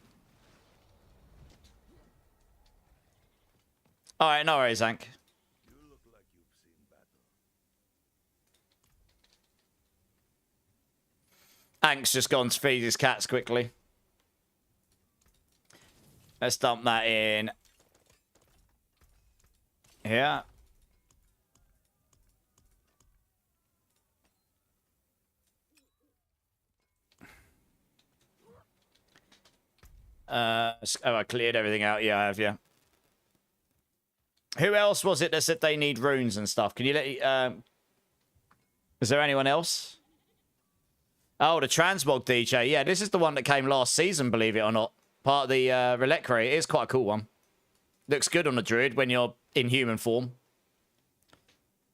Alright, no worries, Ank. Ank's just gone to feed his cats quickly. Let's dump that in. Here. Oh, I cleared everything out. Yeah, I have, yeah. Who else was it that said they need runes and stuff? Can you let... is there anyone else? Oh, the Transmog DJ. Yeah, this is the one that came last season, believe it or not. Part of the Relicquary. It is quite a cool one. Looks good on the Druid when you're in human form.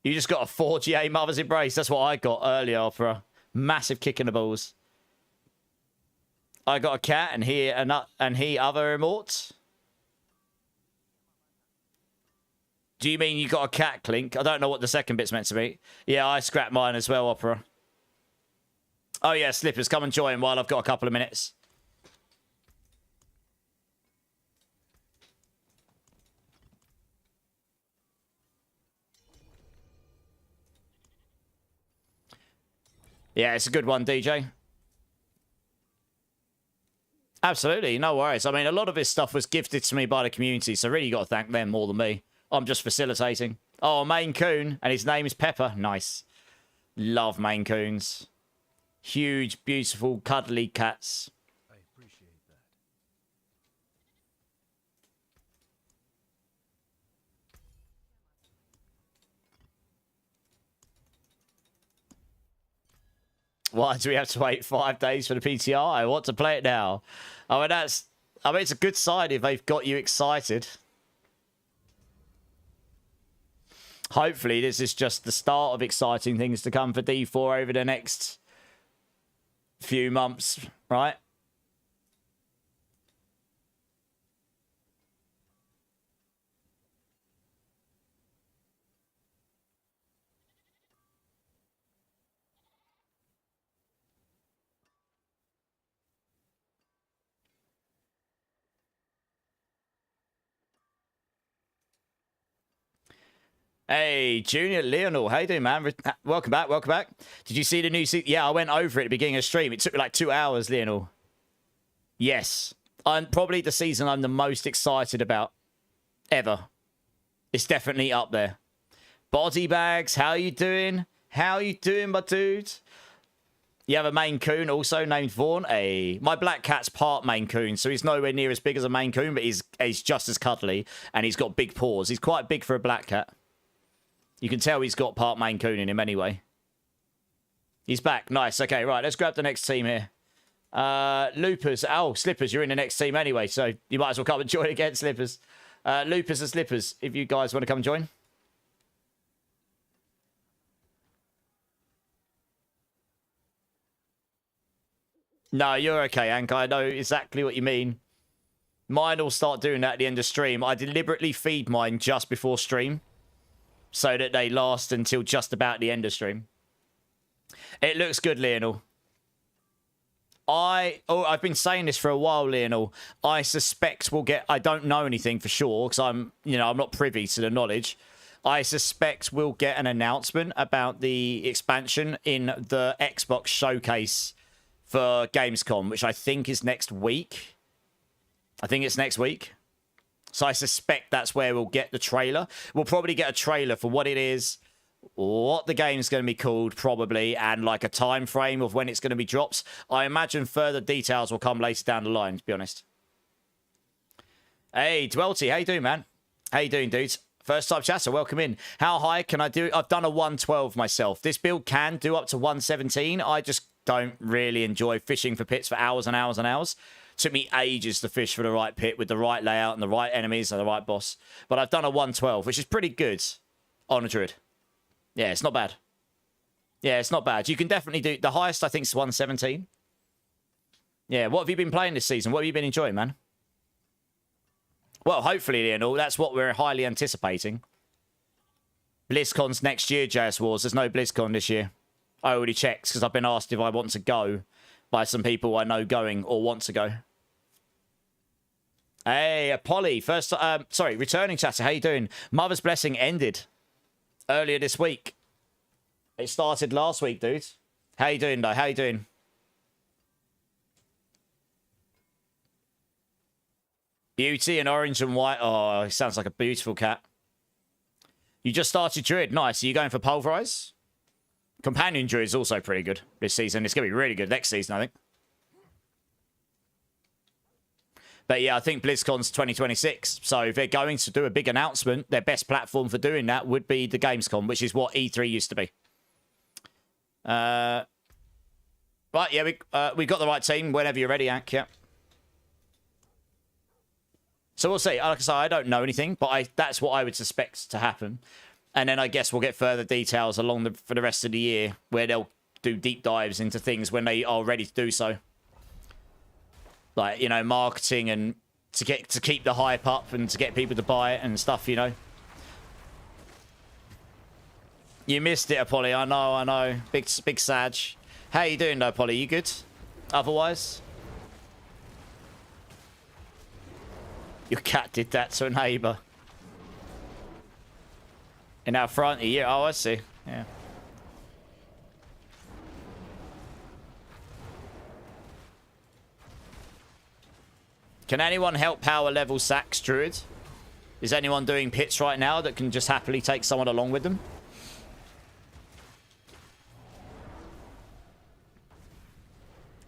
You just got a 4GA Mother's Embrace. That's what I got earlier, Opera. Massive kick in the balls. I got a cat and he other immorts. Do you mean you got a cat, Clink? I don't know what the second bit's meant to be. Yeah, I scrapped mine as well, Opera. Oh, yeah, Slippers, come and join while I've got a couple of minutes. Yeah, it's a good one, DJ. Absolutely, no worries. I mean, a lot of this stuff was gifted to me by the community, so really got to thank them more than me. I'm just facilitating. Oh, Maine Coon, and his name is Pepper. Nice. Love Maine Coons. Huge, beautiful, cuddly cats. I appreciate that. Why do we have to wait 5 days for the PTR? I want to play it now. I mean, it's a good sign if they've got you excited. Hopefully, this is just the start of exciting things to come for D4 over the next few months, right? Hey, Junior Leonel, how you doing, man? Welcome back, welcome back. Did you see the new season? Yeah, I went over it at the beginning of the stream. It took me like 2 hours, Leonel. Yes. I'm probably the season I'm the most excited about ever. It's definitely up there. Body bags, how you doing? How you doing, my dude? You have a Maine Coon also named Vaughn. Hey, my black cat's part Maine Coon, so he's nowhere near as big as a Maine Coon, but he's just as cuddly, and he's got big paws. He's quite big for a black cat. You can tell he's got part Maine Coon in him anyway. He's back. Nice. Okay, right. Let's grab the next team here. Loopers. Oh, Slippers, you're in the next team anyway, so you might as well come and join again, Slippers. Loopers and Slippers, if you guys want to come and join. No, you're okay, Ank. I know exactly what you mean. Mine will start doing that at the end of stream. I deliberately feed mine just before stream, so that they last until just about the end of stream. It looks good, Lionel. I've been saying this for a while, Lionel. I suspect we'll get... I don't know anything for sure, because I'm not privy to the knowledge. I suspect we'll get an announcement about the expansion in the Xbox showcase for Gamescom, which I think is next week. I think it's next week. So I suspect that's where we'll get the trailer. We'll probably get a trailer for what it is, what the game's going to be called, probably, and like a time frame of when it's going to be dropped. I imagine further details will come later down the line, to be honest. Hey, Dwelty, how you doing, man? How you doing, dudes? First time chatter, welcome in. How high can I do? I've done a 112 myself. This build can do up to 117. I just don't really enjoy fishing for pits for hours and hours and hours. Took me ages to fish for the right pit with the right layout and the right enemies and the right boss. But I've done a 112, which is pretty good on a Druid. Yeah, it's not bad. Yeah, it's not bad. You can definitely do... The highest, I think, is 117. Yeah, what have you been playing this season? What have you been enjoying, man? Well, hopefully, Lionel, that's what we're highly anticipating. BlizzCon's next year, JS Wars. There's no BlizzCon this year. I already checked because I've been asked if I want to go by some people I know going or want to go. Hey, Polly, returning chatter, how you doing? Mother's Blessing ended earlier this week. It started last week, dude. How you doing, though? How you doing? Beauty and orange and white. Oh, it sounds like a beautiful cat. You just started Druid. Nice. Are you going for Pulverize? Companion Druid is also pretty good this season. It's going to be really good next season, I think. But yeah, I think BlizzCon's 2026. So if they're going to do a big announcement, their best platform for doing that would be the Gamescom, which is what E3 used to be. Right, yeah, we got the right team whenever you're ready, Ank, yeah. So we'll see. Like I say, I don't know anything, but that's what I would suspect to happen. And then I guess we'll get further details for the rest of the year where they'll do deep dives into things when they are ready to do so. Like, you know, marketing and to keep the hype up and to get people to buy it and stuff, you know. You missed it, Apolly. I know. Big Sag. How you doing, though, Polly? You good? Otherwise? Your cat did that to a neighbour. In our front, yeah. Oh, I see. Yeah. Can anyone help power level Sax Druid? Is anyone doing pits right now that can just happily take someone along with them?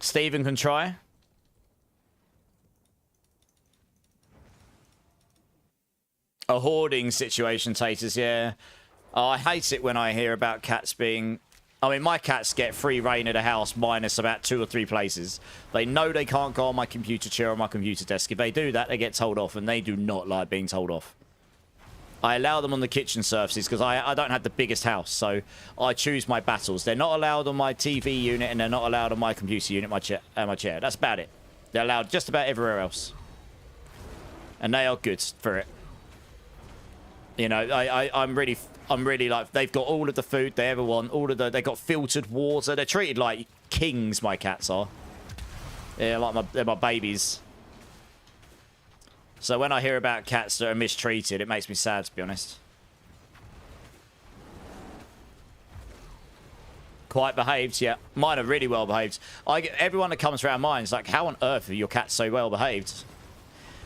Steven can try. A hoarding situation, Taters, yeah. Oh, I hate it when I hear about cats being... I mean, my cats get free reign of the house minus about 2 or 3 places. They know they can't go on my computer chair or my computer desk. If they do that, they get told off, and they do not like being told off. I allow them on the kitchen surfaces because I don't have the biggest house, so I choose my battles. They're not allowed on my TV unit, and they're not allowed on my computer unit, my chair. That's about it. They're allowed just about everywhere else. And they are good for it. You know, I'm really like, they've got all of the food they ever want, they got filtered water. They're treated like kings, my cats are. Yeah, like they're my babies. So when I hear about cats that are mistreated, it makes me sad, to be honest. Quite behaved, yeah. Mine are really well behaved. Everyone that comes around mine is like, how on earth are your cats so well behaved?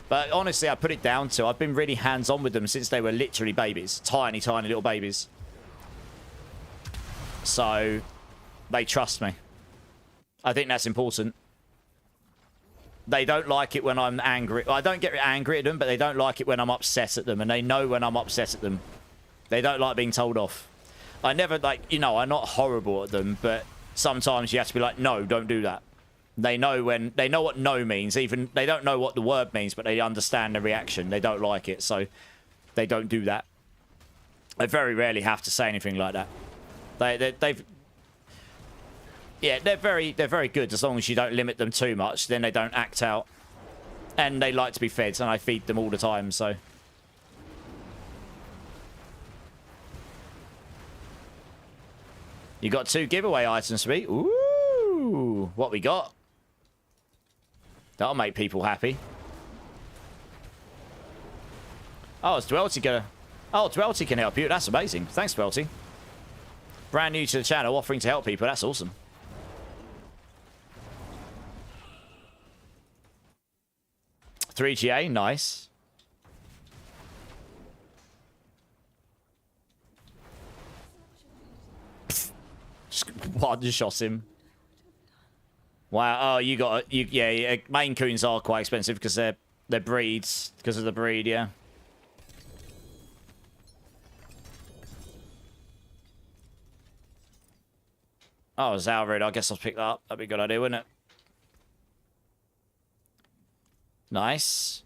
But honestly, I put it down to, I've been really hands-on with them since they were literally babies. Tiny, tiny little babies. So, they trust me. I think that's important. They don't like it when I'm angry. Well, I don't get angry at them, but they don't like it when I'm upset at them. And they know when I'm upset at them. They don't like being told off. I never, like, you know, I'm not horrible at them, but sometimes you have to be like, no, don't do that. They know what no means. Even they don't know what the word means, but they understand the reaction. They don't like it, so they don't do that. I very rarely have to say anything like that. They're very good as long as you don't limit them too much. Then they don't act out, and they like to be fed, and I feed them all the time. So you got 2 giveaway items for me. Ooh, what we got? That'll make people happy. Oh, is Dwelty gonna... Oh, Dwelty can help you. That's amazing. Thanks, Dwelty. Brand new to the channel, offering to help people. That's awesome. $3GA, nice. Just one-shot him. Wow. Oh, you got yeah. Maine Coons are quite expensive because they're breeds, because of the breed. Yeah. Oh, Zalrid. I guess I'll pick that up. That'd be a good idea, wouldn't it? Nice.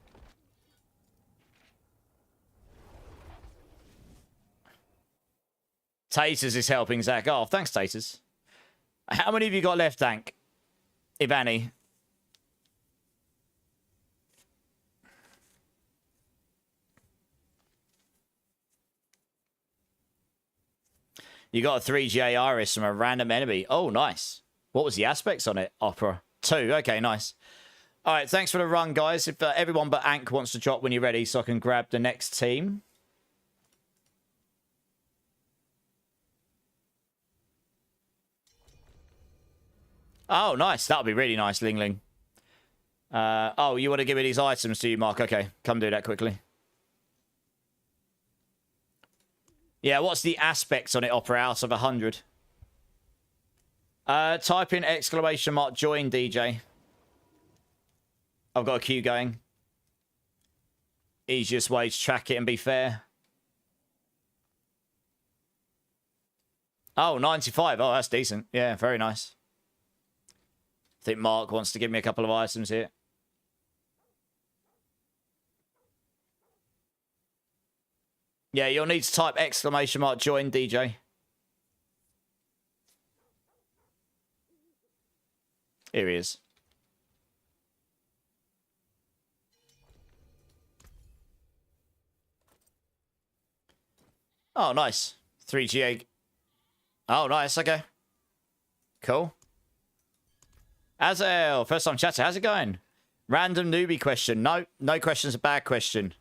Taters is helping Zach. Oh, thanks, Taters. How many of you got left, Dank? If any. You got a 3GA Iris from a random enemy. Oh, nice. What was the aspects on it? Opera. 2. Okay, nice. All right, thanks for the run, guys. If everyone but Ank wants to drop when you're ready so I can grab the next team. Oh, nice. That'll be really nice, Ling Ling. Oh, you want to give me these items, do you, Mark? Okay, come do that quickly. Yeah, what's the aspects on it, Opera, out of 100? Type in ! join DJ. I've got a queue going. Easiest way to track it and be fair. Oh, 95. Oh, that's decent. Yeah, very nice. I think Mark wants to give me a couple of items here. Yeah, you'll need to type ! join DJ. Here he is. Oh, nice. 3GA. Oh, nice. Okay. Cool. Azel, first time chatter. How's it going? Random newbie question. No, no question's a bad question.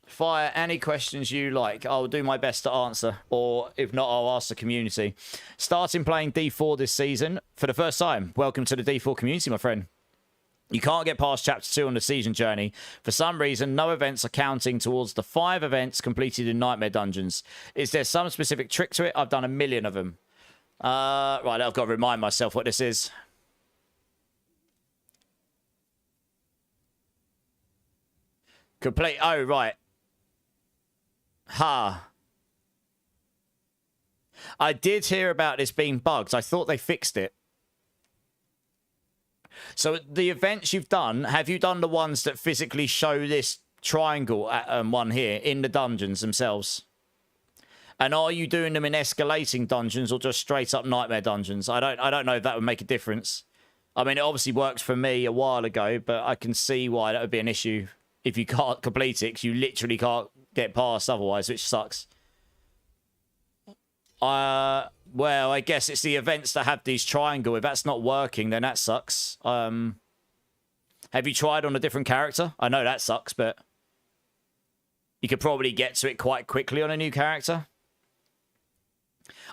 Fire any questions you like. I'll do my best to answer. Or if not, I'll ask the community. Starting playing D4 this season for the first time. Welcome to the D4 community, my friend. You can't get past Chapter 2 on the season journey. For some reason, no events are counting towards the 5 events completed in Nightmare Dungeons. Is there some specific trick to it? I've done 1 million of them. Right, I've got to remind myself what this is. Complete. Oh, right. Ha. I did hear about this being bugged. I thought they fixed it. So the events you've done, have you done the ones that physically show this triangle one here in the dungeons themselves? And are you doing them in escalating dungeons or just straight up nightmare dungeons? I don't know if that would make a difference. I mean, it obviously worked for me a while ago, but I can see why that would be an issue if you can't complete it, because you literally can't get past otherwise, which sucks. Well, I guess it's the events that have these triangle. If that's not working, then that sucks. Have you tried on a different character? I know that sucks, but you could probably get to it quite quickly on a new character.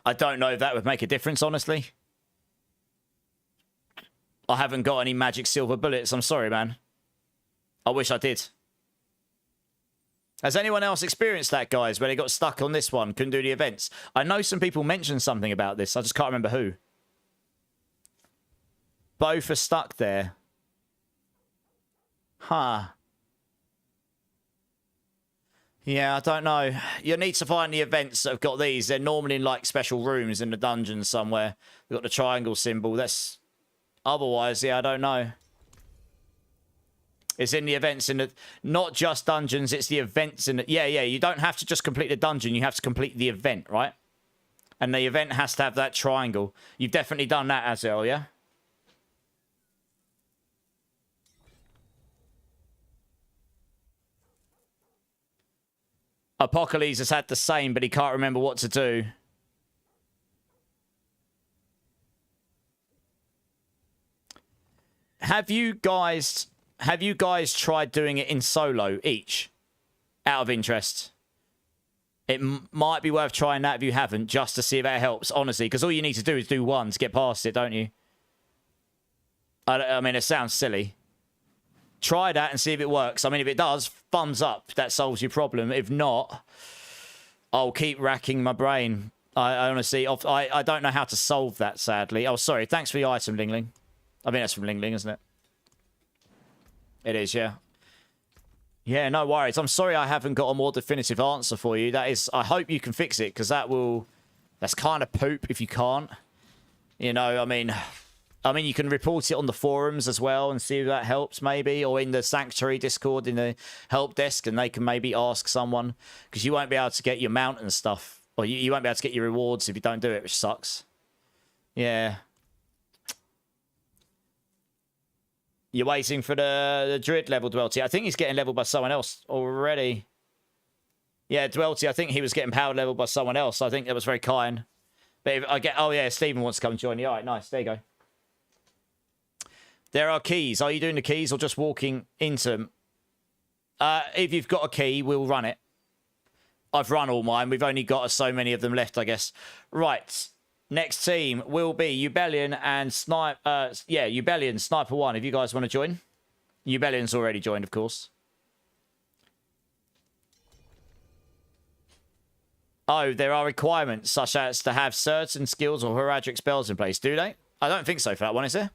I don't know if that would make a difference, honestly. I haven't got any magic silver bullets. I'm sorry, man. I wish I did. Has anyone else experienced that, guys, where they got stuck on this one, couldn't do the events? I know some people mentioned something about this. I just can't remember who. Both are stuck there. Huh. Yeah, I don't know. You need to find the events that have got these. They're normally in, like, special rooms in the dungeon somewhere. They've got the triangle symbol. That's... Otherwise, yeah, I don't know. It's in the events in the... Not just dungeons, it's the events in the... Yeah, you don't have to just complete the dungeon. You have to complete the event, right? And the event has to have that triangle. You've definitely done that, Azel, yeah? Apocalypse has had the same, but he can't remember what to do. Have you guys tried doing it in solo each? Out of interest. It might be worth trying that if you haven't, just to see if that helps, honestly. Because all you need to do is do one to get past it, don't you? I mean, it sounds silly. Try that and see if it works. I mean, if it does, thumbs up. That solves your problem. If not, I'll keep racking my brain. I honestly, I don't know how to solve that, sadly. Oh, sorry. Thanks for the item, Lingling. I think that's from Lingling, isn't it? It is, yeah. Yeah, no worries. I'm sorry I haven't got a more definitive answer for you. That is, I hope you can fix it, because that's kind of poop if you can't. You know, I mean, you can report it on the forums as well and see if that helps, maybe, or in the Sanctuary Discord in the help desk, and they can maybe ask someone, because you won't be able to get your mount and stuff, or you won't be able to get your rewards if you don't do it, which sucks. Yeah. You're waiting for the Druid level, Dwelty. I think he's getting leveled by someone else already. Yeah, Dwelty, I think he was getting power leveled by someone else. I think that was very kind. But if I get... Oh, yeah, Stephen wants to come and join you. All right, nice. There you go. There are keys. Are you doing the keys or just walking into them? If you've got a key, we'll run it. I've run all mine. We've only got so many of them left, I guess. Right. Next team will be Ubellion and Snipe. Yeah, Ubellion, Sniper 1. If you guys want to join. Ubellion's already joined, of course. Oh, there are requirements, such as to have certain skills or heraldic spells in place. Do they? I don't think so for that one, is there?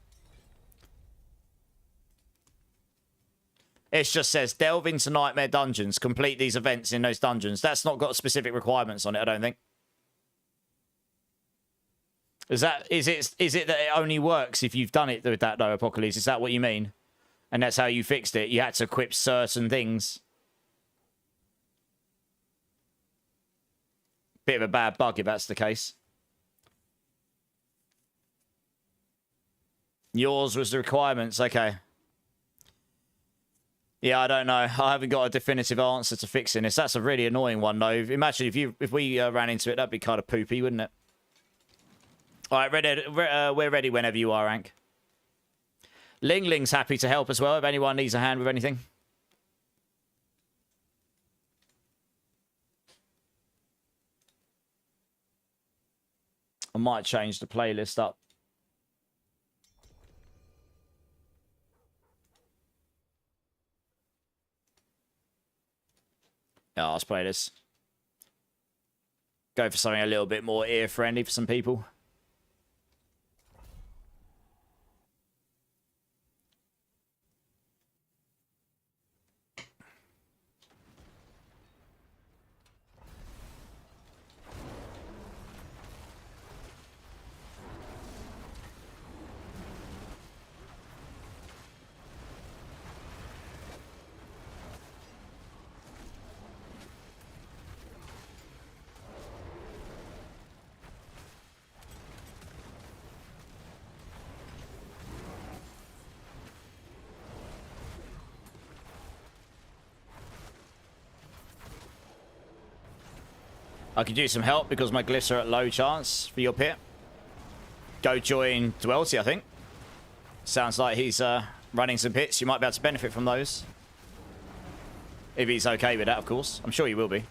It just says, delve into nightmare dungeons. Complete these events in those dungeons. That's not got specific requirements on it, I don't think. Is it that it only works if you've done it with that, though, Apocalypse? Is that what you mean? And that's how you fixed it? You had to equip certain things? Bit of a bad bug if that's the case. Yours was the requirements, okay. Yeah, I don't know. I haven't got a definitive answer to fixing this. That's a really annoying one, though. Imagine if we ran into it, that'd be kind of poopy, wouldn't it? All right, we're ready whenever you are, Ank. Lingling's happy to help as well if anyone needs a hand with anything. I might change the playlist up. Yeah, let's play this. Go for something a little bit more ear-friendly for some people. I could use some help because my glyphs are at low chance for your pit. Go join Dwelty, I think. Sounds like he's running some pits. You might be able to benefit from those. If he's okay with that, of course. I'm sure he will be.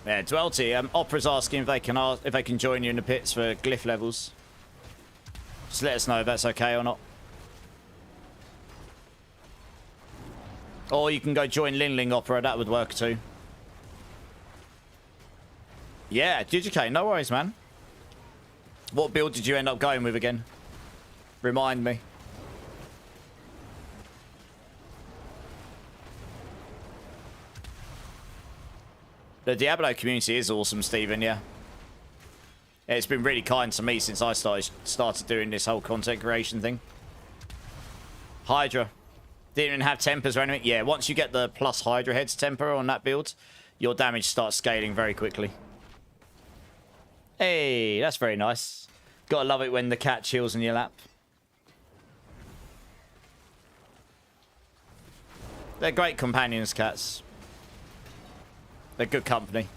Yeah, Dwelty. Opera's asking if they can join you in the pits for glyph levels. Just let us know if that's okay or not. Or you can go join Linling Opera. That would work too. Yeah, DigiK. No worries, man. What build did you end up going with again? Remind me. The Diablo community is awesome, Stephen, yeah. It's been really kind to me since I started doing this whole content creation thing. Hydra. Didn't even have tempers or anything. Yeah, once you get the plus Hydra heads temper on that build, your damage starts scaling very quickly. Hey, that's very nice. Gotta love it when the cat chills in your lap. They're great companions, cats. They're good company.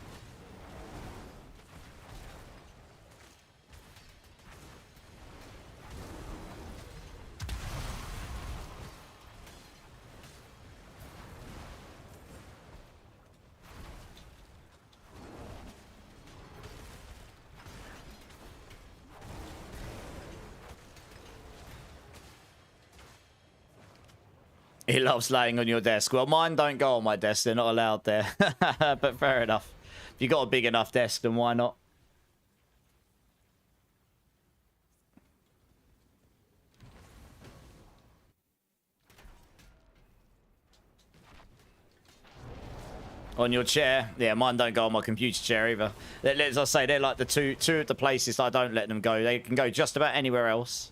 He loves laying on your desk. Well, mine don't go on my desk. They're not allowed there. But fair enough. If you got a big enough desk, then why not? On your chair? Yeah, mine don't go on my computer chair either. As I say, they're like the two of the places I don't let them go. They can go just about anywhere else.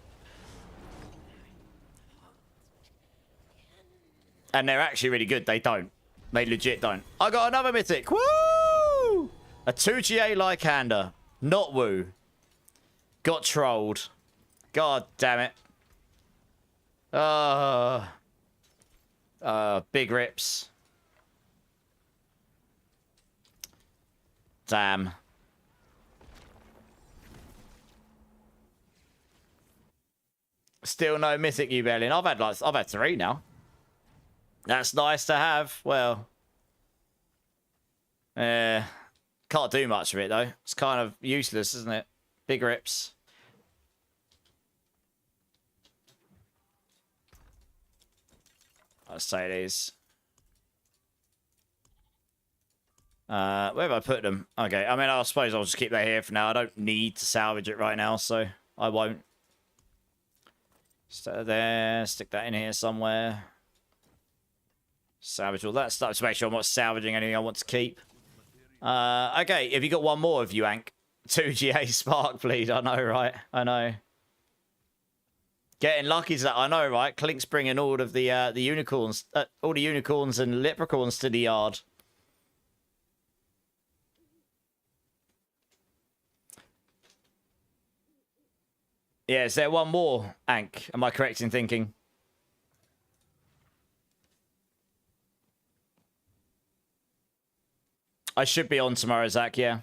And they're actually really good. They don't. They legit don't. I got another mythic. Woo! A 2GA Lycander. Not woo. Got trolled. God damn it. Big rips. Damn. Still no mythic, you Berlin. I've had 3 now. That's nice to have. Well, can't do much of it though. It's kind of useless, isn't it? Big rips. Let's say it is. Where have I put them? Okay, I mean, I suppose I'll just keep that here for now. I don't need to salvage it right now, so I won't. Stick there. Stick that in here somewhere. Salvage all that stuff to make sure I'm not salvaging anything I want to keep. Okay, have you got one more of you, Ank? 2GA Sparkbleed, I know, right? I know. Getting lucky is that, I know, right? Clink's bringing all of the unicorns, all the unicorns and leprechauns to the yard. Yeah, is there one more, Ank? Am I correct in thinking? I should be on tomorrow, Zach, yeah.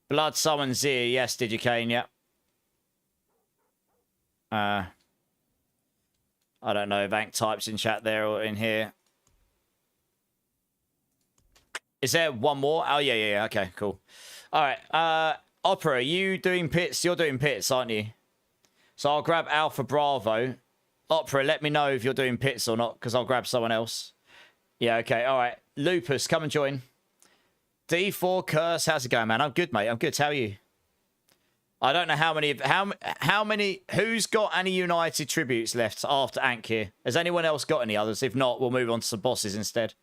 Blood Summon Zir. Yes, Digicane, yeah. I don't know if Ank types in chat there or in here. Is there one more? Oh, yeah. Okay, cool. All right. Opera, you doing pits? You're doing pits, aren't you? So I'll grab Alpha Bravo. Opera, let me know if you're doing pits or not, because I'll grab someone else. Yeah, okay. All right. Lupus, come and join. D4 Curse, how's it going, man? I'm good, mate. I'm good. How are you? I don't know how many, who's got any United tributes left after Ank here? Has anyone else got any others? If not, we'll move on to some bosses instead.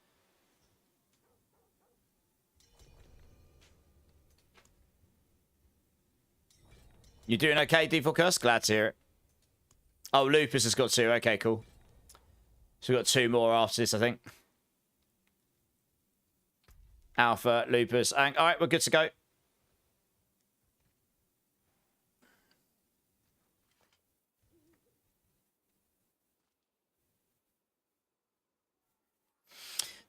You doing okay, D4 Curse? Glad to hear it. Oh, Lupus has got 2. Okay, cool. So we've got 2 more after this, I think. Alpha, Lupus, Ank. All right, we're good to go.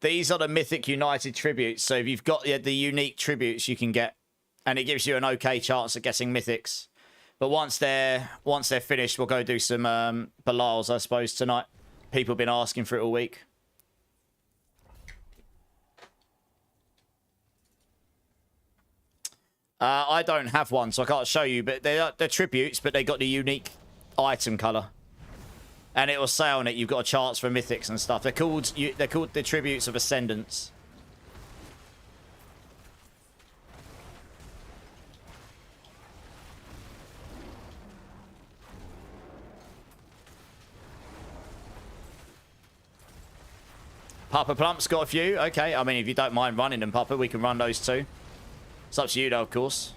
These are the Mythic United tributes. So if you've got the unique tributes, you can get, and it gives you an okay chance at getting Mythics. But once they're finished, we'll go do some Belials, I suppose, tonight. People have been asking for it all week. I don't have one, so I can't show you. But they're tributes, but they got the unique item color. And it will say on it, you've got a chance for mythics and stuff. They're called the Tributes of Ascendance. Papa Plump's got a few. Okay, I mean, if you don't mind running them, Papa, we can run those too. It's up to you, though, of course.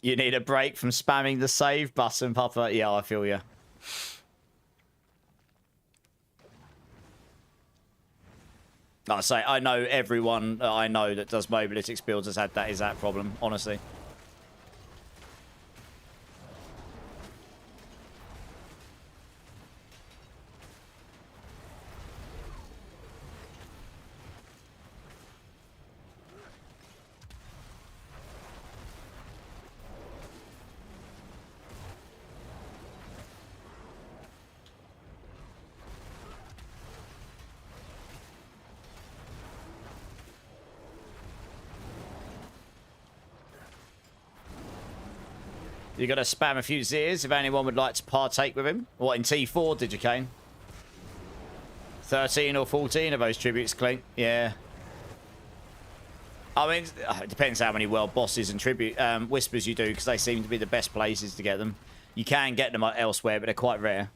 You need a break from spamming the save button, Papa. Yeah, I feel you. Like I say, I know everyone I know that does Mobalytics builds has had that problem, honestly. You got to spam a few Zirs if anyone would like to partake with him. What, in T4 did you, Kane? 13 or 14 of those tributes, Clint. Yeah. I mean, it depends how many world bosses and tribute whispers you do, because they seem to be the best places to get them. You can get them elsewhere, but they're quite rare.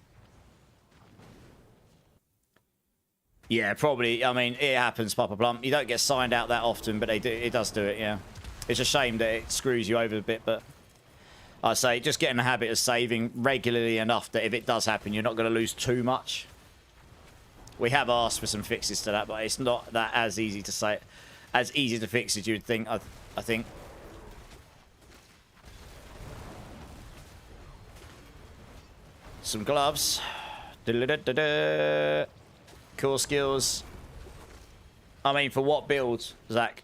Yeah, probably. I mean, it happens, Papa Plump. You don't get signed out that often, but it does do it, yeah. It's a shame that it screws you over a bit, but I say just get in the habit of saving regularly enough that if it does happen, you're not going to lose too much. We have asked for some fixes to that, but it's not that as easy to say, as easy to fix as you'd think. I think. Some gloves. Cool skills. I mean, for what build, Zach?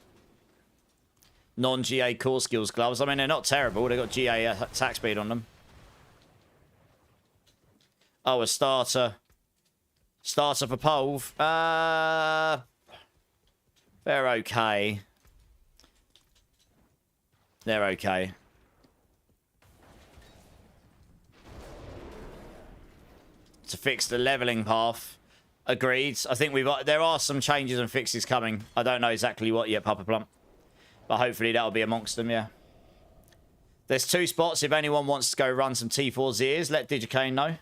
Non-GA core skills gloves. I mean, they're not terrible. They've got GA attack speed on them. Oh, a starter. Starter for Pulv. They're okay. They're okay. To fix the leveling path. Agreed. I think there are some changes and fixes coming. I don't know exactly what yet, Papa Plump. But hopefully that'll be amongst them, yeah. There's 2 spots. If anyone wants to go run some T4 Zirs, let Digicane know.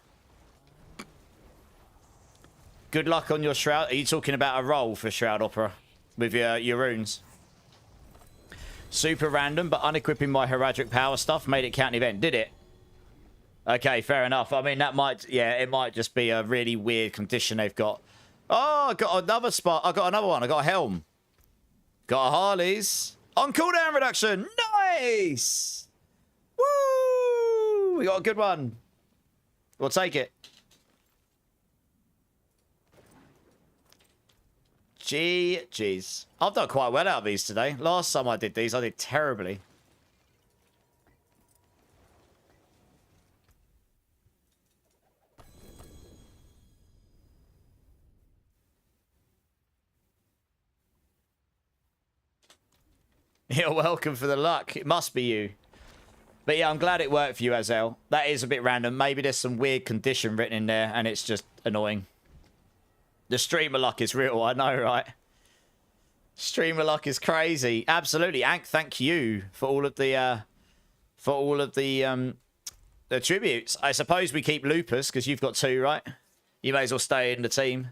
Good luck on your Shroud. Are you talking about a roll for Shroud Opera with your runes? Super random, but unequipping my Heraldric power stuff made it count an event. Did it? Okay, fair enough. I mean, that might, yeah, it might just be a really weird condition they've got. Oh, I got another spot. I got another one. I got a helm. Got a Harley's. On cooldown reduction. Nice! Woo! We got a good one. We'll take it. Jeez. I've done quite well out of these today. Last time I did these, I did terribly. You're welcome for the luck. It must be you. But yeah, I'm glad it worked for you, Azel. That is a bit random. Maybe there's some weird condition written in there and it's just annoying. The streamer luck is real, I know, right? Streamer luck is crazy. Absolutely. Ank, thank you for all of the tributes. I suppose we keep Lupus because you've got 2, right? You may as well stay in the team.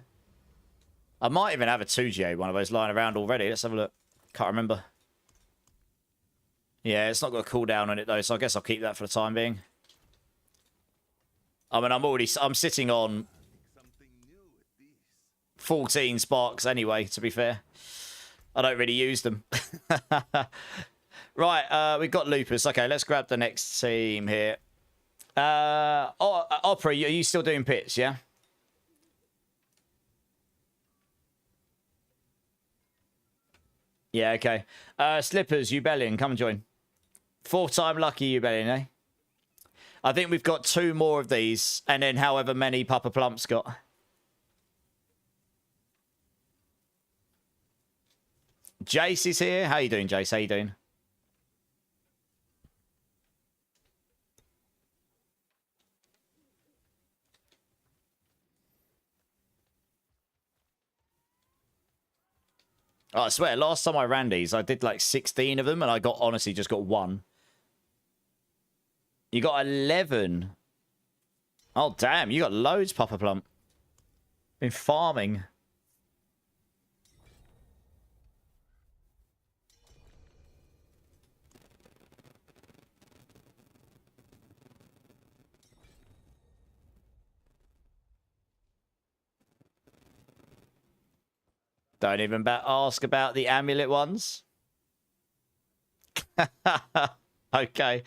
I might even have a 2GA, one of those lying around already. Let's have a look. Can't remember. Yeah, it's not got a cooldown on it though, so I guess I'll keep that for the time being. I mean, I'm sitting on 14 sparks anyway, to be fair. I don't really use them. Right, we've got Lupus. Okay, let's grab the next team here. Opera, are you still doing pits, yeah? Yeah, okay. Slippers, Ubellion, come and join. 4th time lucky, Ubellion, eh? I think we've got 2 more of these, and then however many Papa Plump's got. Jace is here. How you doing, Jace? How you doing? Oh, I swear, last time I ran these, I did like 16 of them, and I honestly just got 1. You got 11. Oh, damn. You got loads, Papa Plump. Been farming. Don't even ask about the amulet ones. Okay.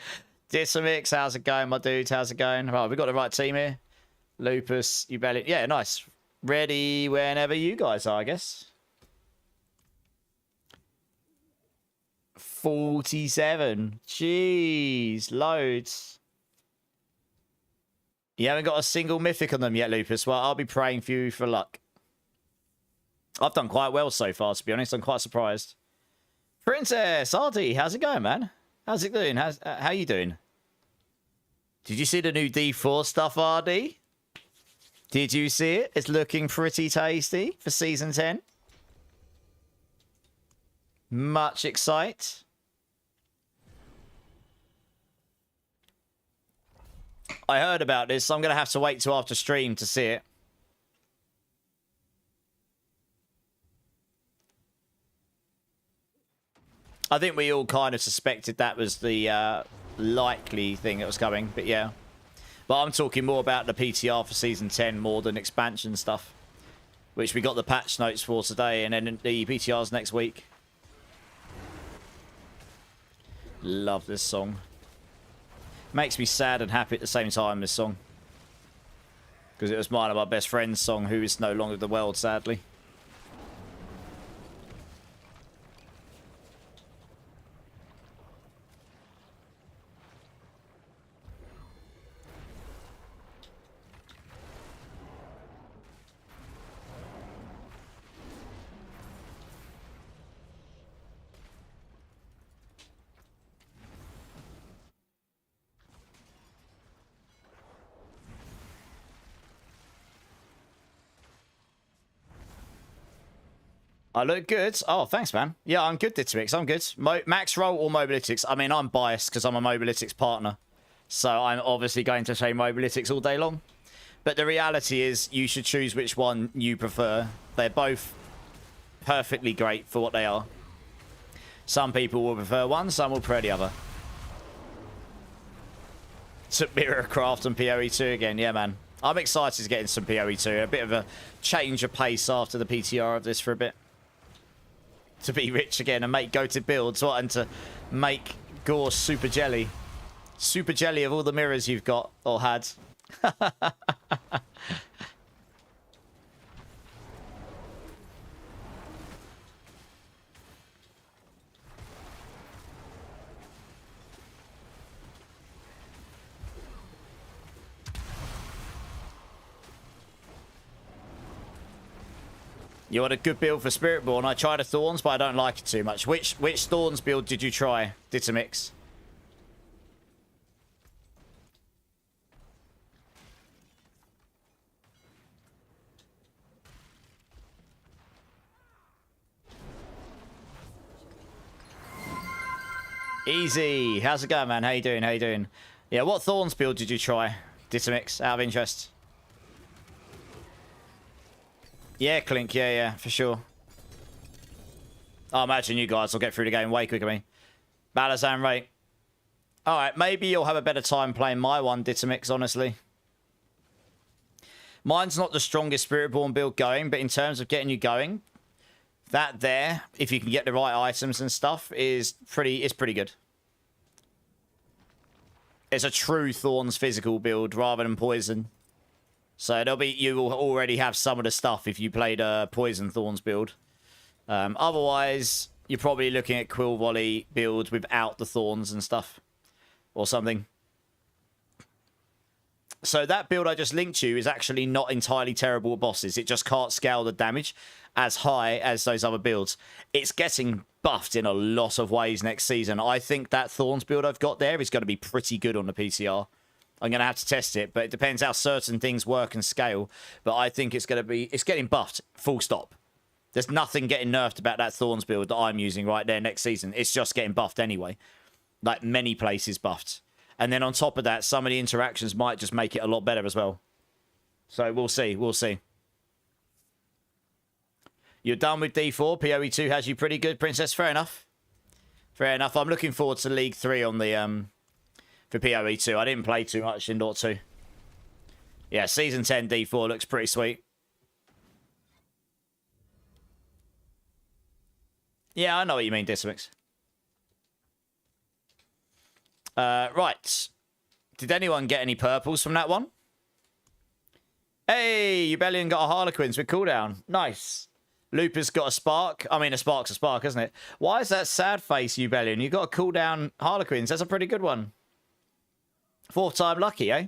Dismix, how's it going, my dudes? How's it going? Right, we got the right team here. Lupus, Ubellion. Yeah, nice. Ready whenever you guys are, I guess. 47. Jeez, loads. You haven't got a single mythic on them yet, Lupus. Well, I'll be praying for you for luck. I've done quite well so far, to be honest. I'm quite surprised. Princess, RD, how's it going, man? How's it doing? How you doing? Did you see the new D4 stuff, RD? Did you see it? It's looking pretty tasty for Season 10. Much excite. I heard about this, so I'm going to have to wait till after stream to see it. I think we all kind of suspected that was the likely thing that was coming, but yeah. But I'm talking more about the PTR for Season 10 more than expansion stuff, which we got the patch notes for today, and then the PTRs next week. Love this song. Makes me sad and happy at the same time, this song. Because it was one of my best friend's song, who is no longer in the world, sadly. I look good. Oh, thanks, man. Yeah, I'm good, Ditmix. I'm good. Max roll or Mobalytics? I mean, I'm biased because I'm a Mobalytics partner. So I'm obviously going to say Mobalytics all day long. But the reality is you should choose which one you prefer. They're both perfectly great for what they are. Some people will prefer one, some will prefer the other. To Mirrorcraft and PoE2 again. Yeah, man. I'm excited to get in some PoE2. A bit of a change of pace after the PTR of this for a bit. to be rich again and make goated builds, what, and to make Gore super jelly. Super jelly of all the mirrors you've got or had. You want a good build for Spiritborn? I tried a Thorns, but I don't like it too much. Which Thorns build did you try, Ditamix? Easy. How's it going, man? How you doing? How you doing? Yeah, what Thorns build did you try, Ditamix, out of interest? Yeah, Clink. Yeah, for sure. I imagine you guys will get through the game way quicker than me. Balazan rate. Alright, maybe you'll have a better time playing my one, Ditamix, honestly. Mine's not the strongest Spiritborn build going, but in terms of getting you going, that there, if you can get the right items and stuff, is pretty good. It's a true Thorns physical build rather than Poison. So you will already have some of the stuff if you played a Poison Thorns build. Otherwise, you're probably looking at Quill Volley build without the Thorns and stuff. Or something. So that build I just linked you is actually not entirely terrible at bosses. It just can't scale the damage as high as those other builds. It's getting buffed in a lot of ways next season. I think that Thorns build I've got there is going to be pretty good on the PTR. I'm going to have to test it, but it depends how certain things work and scale. But I think it's getting buffed, full stop. There's nothing getting nerfed about that Thorns build that I'm using right there next season. It's just getting buffed anyway. Like many places buffed. And then on top of that, some of the interactions might just make it a lot better as well. So we'll see, we'll see. You're done with D4. PoE2 has you pretty good, Princess. Fair enough. Fair enough. I'm looking forward to League 3 on the... for PoE2. I didn't play too much in Dot 2. Yeah, Season 10 D4 looks pretty sweet. Yeah, I know what you mean, Dismix. Right. Did anyone get any purples from that one? Hey, Ubellion got a Harlequins with cooldown. Nice. Lupus got a spark. I mean, a spark's a spark, isn't it? Why is that sad face, Ubellion? You got a cooldown Harlequins. That's a pretty good one. 4th time lucky, eh?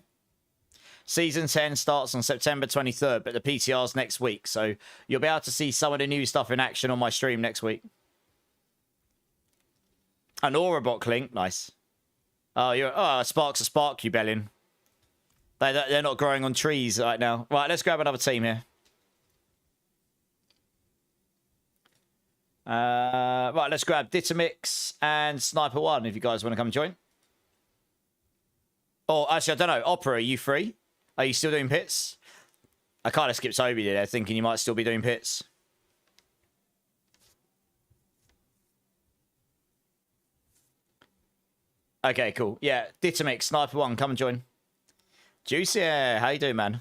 Season 10 starts on September 23rd, but the PTR's next week, so you'll be able to see some of the new stuff in action on my stream next week. An Aura bot Clink, nice. Oh, a spark's a spark, Ubellion. They're not growing on trees right now. Right, let's grab another team here. Right, let's grab Ditamix and Sniper 1 if you guys want to come join. Oh, actually, I don't know. Opera, are you free? Are you still doing pits? I kind of skipped over you there, thinking you might still be doing pits. Okay, cool. Yeah, Ditamix, Sniper 1, come and join. Juicy, how you doing, man?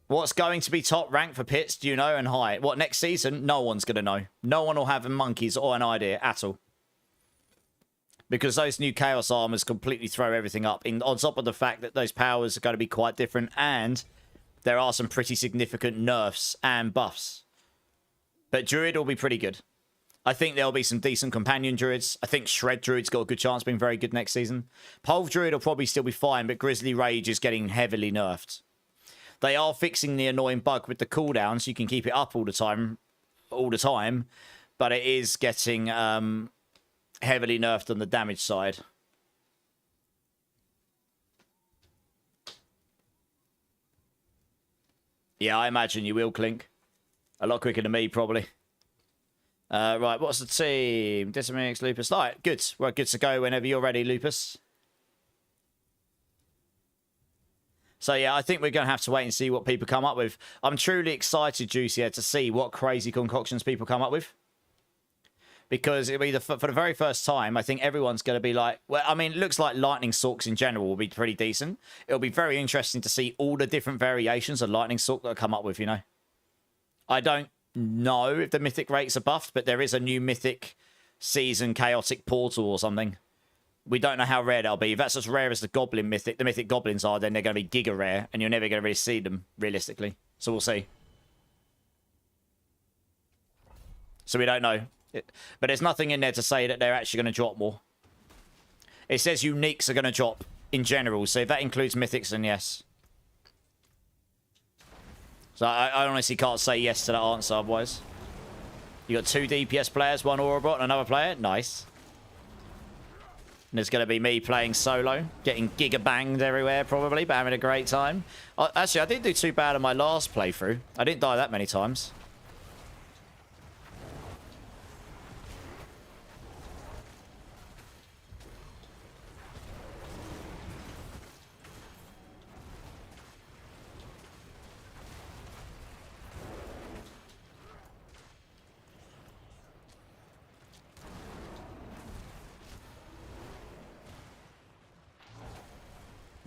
What's going to be top rank for pits, do you know, and high? What, next season? No one's going to know. No one will have a monkeys or an idea at all. Because those new Chaos Armors completely throw everything up. On top of the fact that those powers are going to be quite different. And there are some pretty significant nerfs and buffs. But Druid will be pretty good. I think there'll be some decent companion Druids. I think Shred Druid's got a good chance of being very good next season. Pulve Druid will probably still be fine, but Grizzly Rage is getting heavily nerfed. They are fixing the annoying bug with the cooldown, so you can keep it up all the time. But it is getting... heavily nerfed on the damage side. Yeah, I imagine you will, Clink. A lot quicker than me, probably. Right, what's the team? Ditamix, Lupus. All right, good. We're good to go whenever you're ready, Lupus. So, yeah, I think we're going to have to wait and see what people come up with. I'm truly excited, Juicy, to see what crazy concoctions people come up with. Because it'll be for the very first time, I think everyone's going to be like... Well, I mean, it looks like Lightning Sorks in general will be pretty decent. It'll be very interesting to see all the different variations of Lightning Sork that will come up with, you know. I don't know if the mythic rates are buffed, but there is a new mythic season chaotic portal or something. We don't know how rare they'll be. If that's as rare as the goblin mythic, the mythic goblins are, then they're going to be giga rare, and you're never going to really see them, realistically. So we'll see. So we don't know. But there's nothing in there to say that they're actually going to drop more. It says uniques are going to drop in general, so if that includes mythics, then yes. So I honestly can't say yes to that answer otherwise. You got 2 DPS players, 1 Aurabot, and another player. Nice. And there's going to be me playing solo, getting giga banged everywhere probably, but having a great time. Actually, I didn't do too bad on my last playthrough. I didn't die that many times.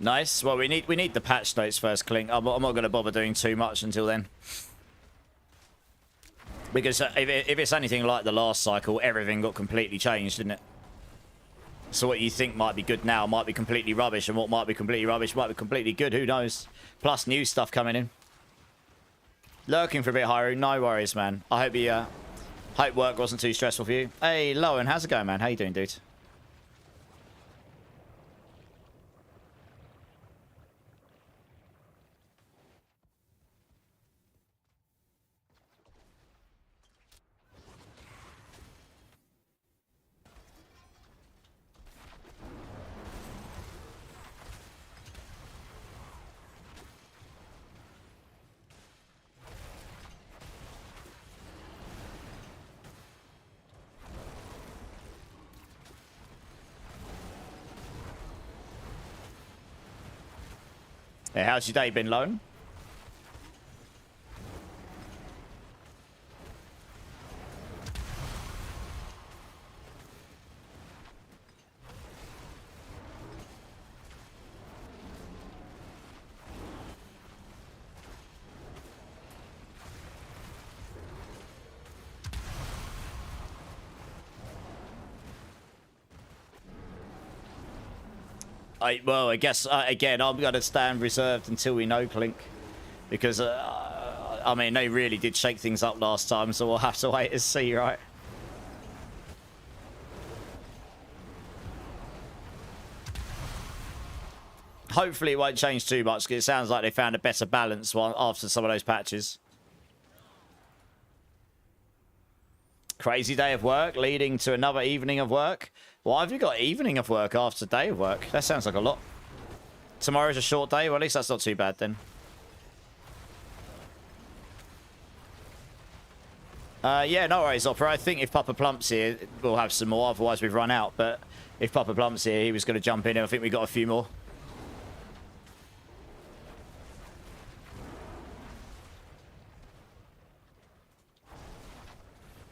Nice. Well, we need the patch notes first, Clink. I'm not going to bother doing too much until then. Because if it's anything like the last cycle, everything got completely changed, didn't it? So what you think might be good now might be completely rubbish, and what might be completely rubbish might be completely good. Who knows? Plus new stuff coming in. Lurking for a bit, Hyru. No worries, man. I hope you hope work wasn't too stressful for you. Hey, Lowen, how's it going, man? How you doing, dude? Yeah, how's your day been, Lone? Well, I guess, again, I'm going to stand reserved until we know, Clink. Because, I mean, they really did shake things up last time, so we'll have to wait and see, right? Hopefully it won't change too much, because it sounds like they found a better balance after some of those patches. Crazy day of work leading to another evening of work. Why have you got evening of work after day of work? That sounds like a lot. Tomorrow's a short day. Well, at least that's not too bad then. Yeah, no worries, Opera. I think if Papa Plump's here, we'll have some more. Otherwise, we've run out. But if Papa Plump's here, he was going to jump in, and I think we got a few more.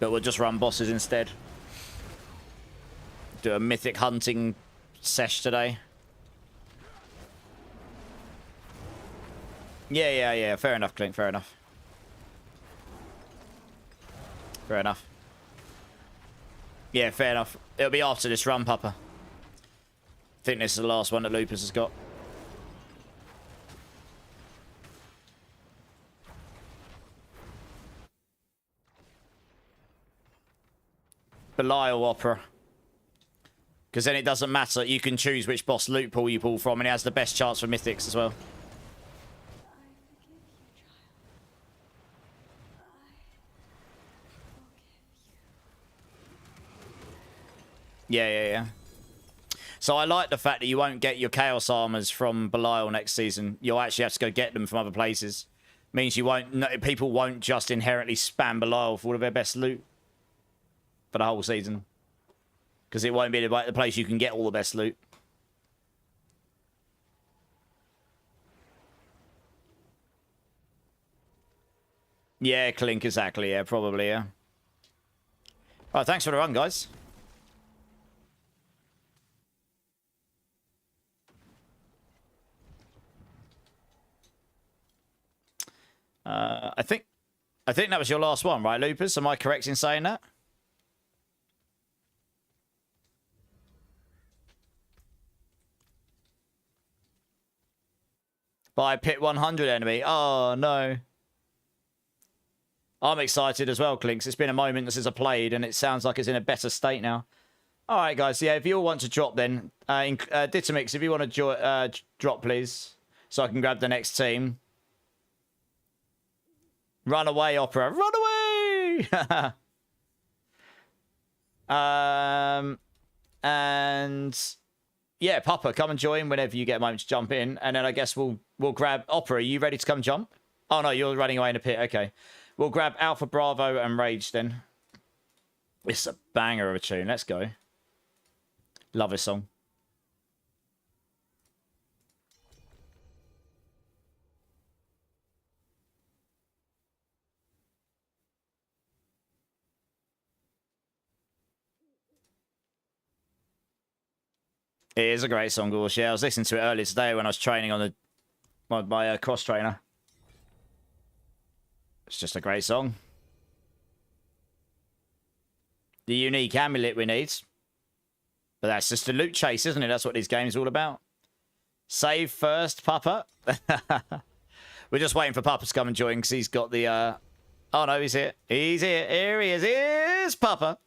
But we'll just run bosses instead. Do a mythic hunting sesh today. Yeah. Fair enough, Clink. Fair enough. Fair enough. Yeah, fair enough. It'll be after this run, Papa. I think this is the last one that Lupus has got. Belial Opera. Because then it doesn't matter. You can choose which boss loot pool you pull from, and it has the best chance for mythics as well. Yeah. So I like the fact that you won't get your Chaos Armors from Belial next season. You'll actually have to go get them from other places. Means you won't. People won't just inherently spam Belial for all of their best loot for the whole season. Because it won't be the place you can get all the best loot. Yeah, Clink, exactly. Yeah, probably, yeah. Alright, thanks for the run, guys. I think I think that was your last one, right, Lupus? Am I correct in saying that? By pit 100 enemy. Oh, no. I'm excited as well, Clinks. It's been a moment since I played, and it sounds like it's in a better state now. All right, guys. Yeah, if you all want to drop, then Ditamix, if you want to drop, please, so I can grab the next team. Run away, Opera. Run away! And yeah, Papa, come and join whenever you get a moment to jump in, and then I guess we'll grab Opera. Are you ready to come jump? Oh no, you're running away in a pit. Okay, we'll grab Alpha Bravo and Rage then. It's a banger of a tune. Let's go. Love this song. It is a great song, Gorsh. Yeah, I was listening to it earlier today when I was training on my cross trainer. It's just a great song. The unique amulet we need. But that's just a loot chase, isn't it? That's what these games are all about. Save first, Papa. We're just waiting for Papa to come and join because he's got the... Oh, no, he's here. He's here. Here he is. Here's Papa.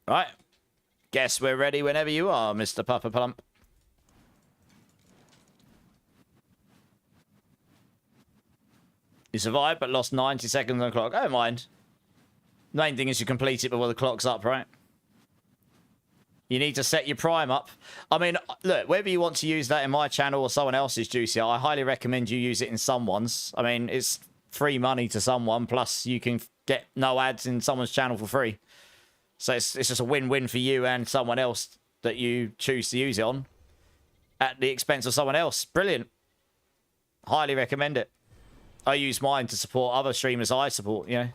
Right. Guess we're ready whenever you are, Mr. Papa Plump. You survived, but lost 90 seconds on the clock. I don't mind. Main thing is you complete it before the clock's up, right? You need to set your prime up. I mean, look, whether you want to use that in my channel or someone else's, Juicy, I highly recommend you use it in someone's. I mean, it's free money to someone, plus you can get no ads in someone's channel for free. So it's just a win-win for you and someone else that you choose to use it on at the expense of someone else. Brilliant. Highly recommend it. I use mine to support other streamers I support, you know.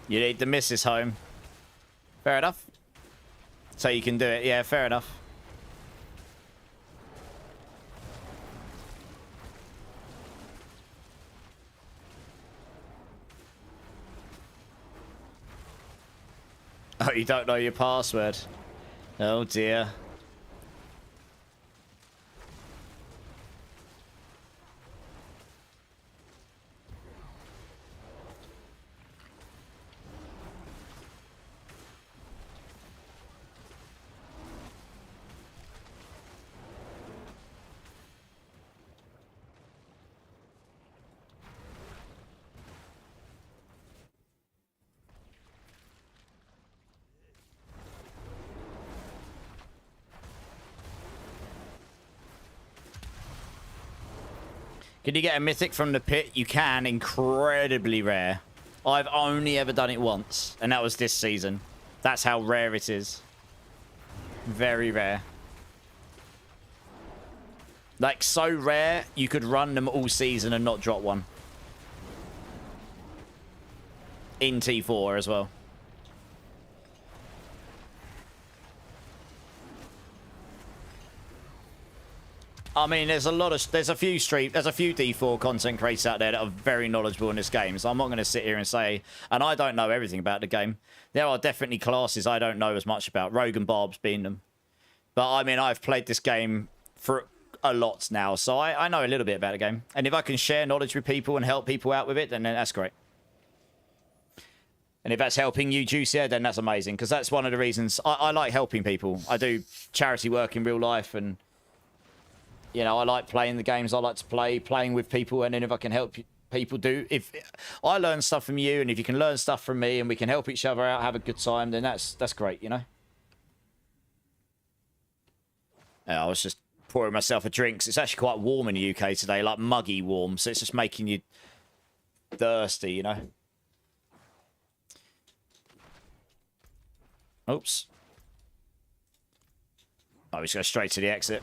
You need the missus home. Fair enough. So you can do it. Yeah, fair enough. Oh, you don't know your password. Oh, dear. Can you get a mythic from the pit? You can. Incredibly rare. I've only ever done it once, and that was this season. That's how rare it is. Very rare. Like, so rare, you could run them all season and not drop one. In T4 as well. I mean, there's a few D4 content creators out there that are very knowledgeable in this game, so I'm not going to sit here and say, and I don't know everything about the game. There are definitely classes I don't know as much about, Rogue and Barb's being them. But I mean, I've played this game for a lot now, so I know a little bit about the game. And if I can share knowledge with people and help people out with it, then that's great. And if that's helping you, Juicy, then that's amazing, because that's one of the reasons I like helping people. I do charity work in real life, and you know, I like playing the games I like to play, playing with people, and then if I can help people if I learn stuff from you, and if you can learn stuff from me, and we can help each other out, have a good time, then that's great, you know? Yeah, I was just pouring myself a drink. It's actually quite warm in the UK today, like muggy warm, so it's just making you thirsty, you know? Oops. Oh, we just go straight to the exit.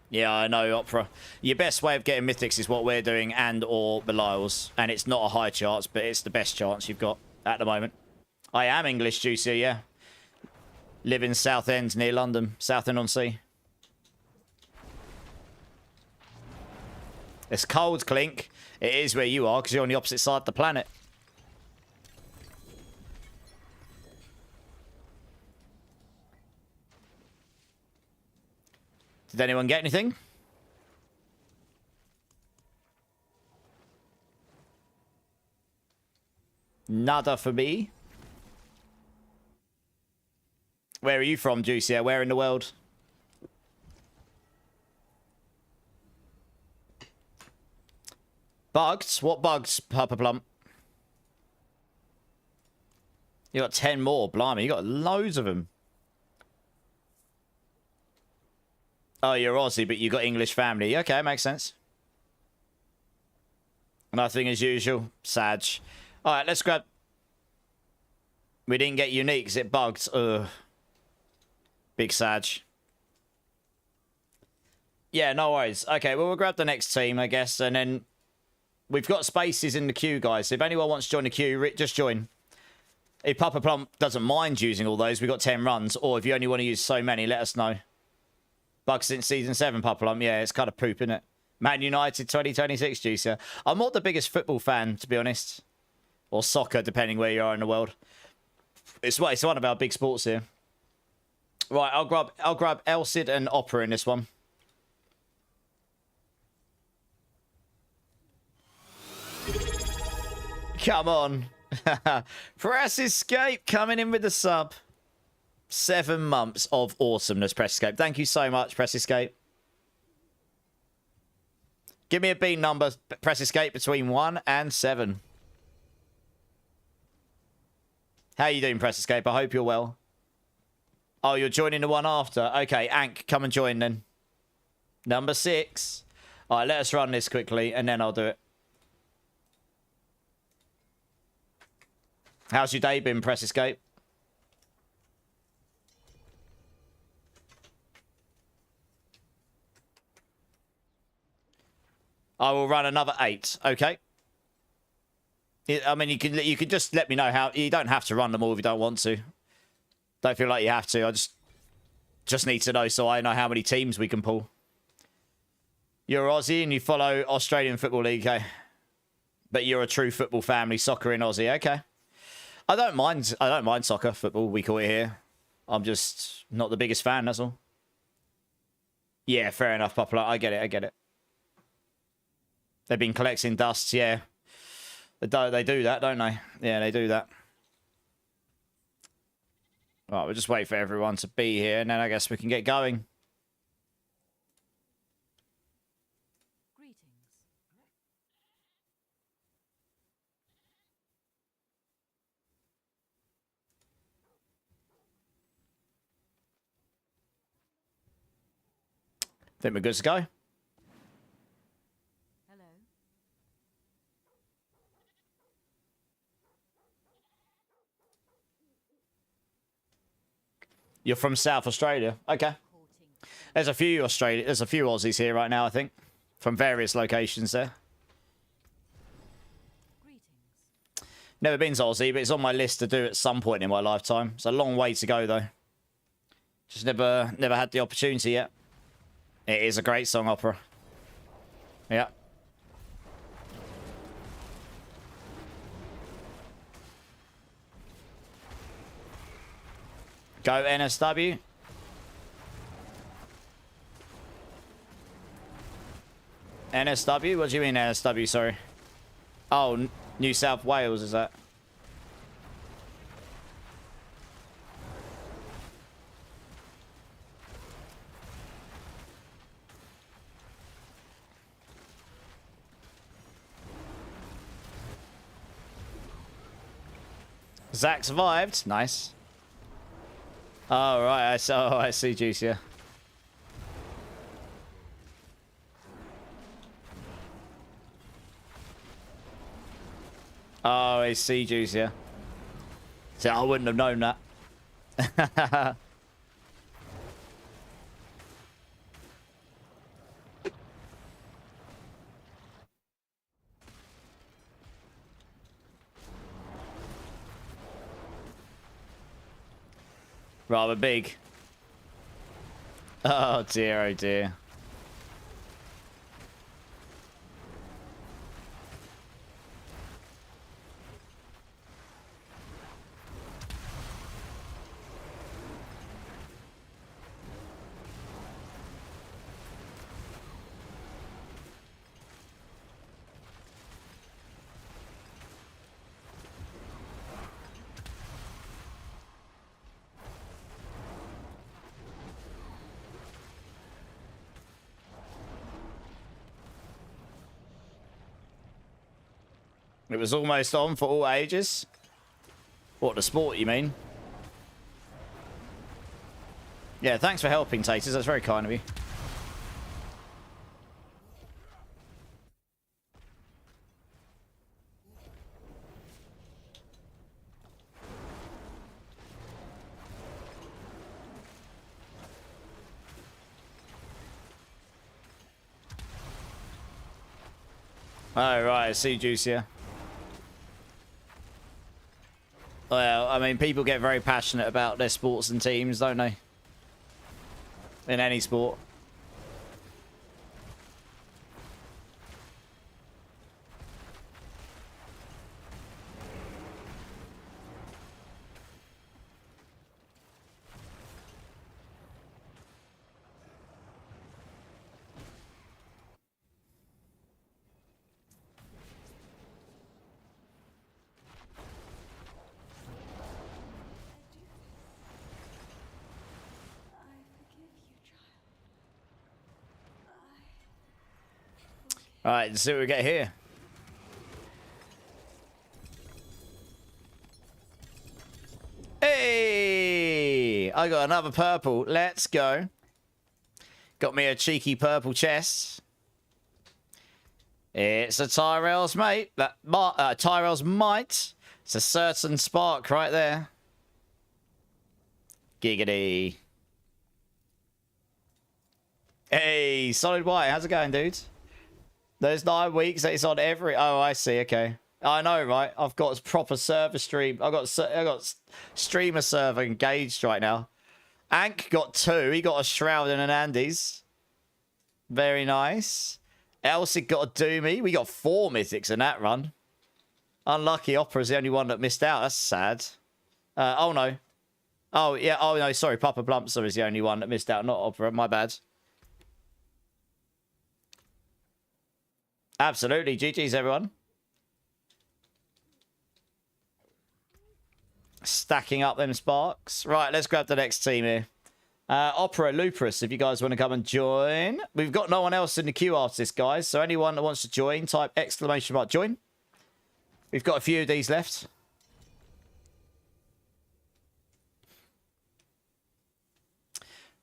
Yeah, I know, Opera. Your best way of getting mythics is what we're doing and or Belial's. And it's not a high chance, but it's the best chance you've got at the moment. I am English, Juicy, yeah. Live in Southend near London. Southend-on-Sea. It's cold, Clink. It is where you are, because you're on the opposite side of the planet. Did anyone get anything? Nada for me. Where are you from, Juicy? Where in the world? Bugged? What bugs, Papa Plump? You got 10 more. Blimey, you got loads of them. Oh, you're Aussie, but you got English family. Okay, makes sense. Nothing as usual. Sag. All right, let's grab... We didn't get unique because it bugged. Ugh. Big Sag. Yeah, no worries. Okay, well, we'll grab the next team, I guess, and then... We've got spaces in the queue, guys. So if anyone wants to join the queue, just join. If Papa Plump doesn't mind using all those, we've got 10 runs. Or if you only want to use so many, let us know. Bugs since Season 7, Papa Plump. Yeah, it's kind of poop, isn't it? Man United 2026, Juicer. I'm not the biggest football fan, to be honest. Or soccer, depending where you are in the world. It's one of our big sports here. Right, I'll grab Elcid and Opera in this one. Come on. Press Escape coming in with the sub. 7 months of awesomeness, Press Escape. Thank you so much, Press Escape. Give me a bean number, Press Escape, between 1 and 7. How you doing, Press Escape? I hope you're well. Oh, you're joining the one after. Okay, Ank, come and join then. Number 6. All right, let us run this quickly, and then I'll do it. How's your day been, Press Escape? I will run another 8. Okay. I mean, you can just let me know how. You don't have to run them all if you don't want to. Don't feel like you have to. I just need to know so I know how many teams we can pull. You're Aussie and you follow Australian Football League, okay? But you're a true football family, soccer in Aussie, okay? I don't mind soccer, football, we call it here. I'm just not the biggest fan, that's all. Yeah, fair enough, Papa. I get it. They've been collecting dust, yeah. They do that, don't they? Yeah, they do that. Right, we'll just wait for everyone to be here, and then I guess we can get going. Think we're good to go. Hello. You're from South Australia. Okay. There's a few Aussies here right now, I think. From various locations there. Never been to Aussie, but it's on my list to do at some point in my lifetime. It's a long way to go though. Just never had the opportunity yet. It is a great song, Opera. Yeah. Go NSW. NSW? What do you mean NSW, sorry? Oh, New South Wales, is that? Zach survived. Nice. Oh, right. I see, Juice, yeah. Oh, Oh, it's sea juice, yeah. So I wouldn't have known that. Rather big. Oh dear, oh dear. It was almost on for all ages. What, the sport, you mean? Yeah, thanks for helping, Taters. That's very kind of you. Oh, right. I see, Juice, yeah. Well, I mean, people get very passionate about their sports and teams, don't they? In any sport. All right, let's see what we get here. Hey! I got another purple. Let's go. Got me a cheeky purple chest. It's a Tyrell's mate. Tyrell's might. It's a certain spark right there. Giggity. Hey, Solid White. How's it going, dudes? There's 9 weeks that it's on every... Oh, I see. Okay. I know, right? I've got proper server stream. I've got streamer server engaged right now. Ank got 2. He got a Shroud and an Andes. Very nice. Elsie got a Doomy. We got 4 mythics in that run. Unlucky Opera's the only one that missed out. That's sad. Oh, no. Oh, yeah. Oh, no. Sorry. Papa Blumpster is the only one that missed out. Not Opera. My bad. Absolutely. GG's, everyone. Stacking up them sparks. Right, let's grab the next team here. Opera Lupus, if you guys want to come and join. We've got no one else in the queue after this, guys. So anyone that wants to join, type ! join. We've got a few of these left.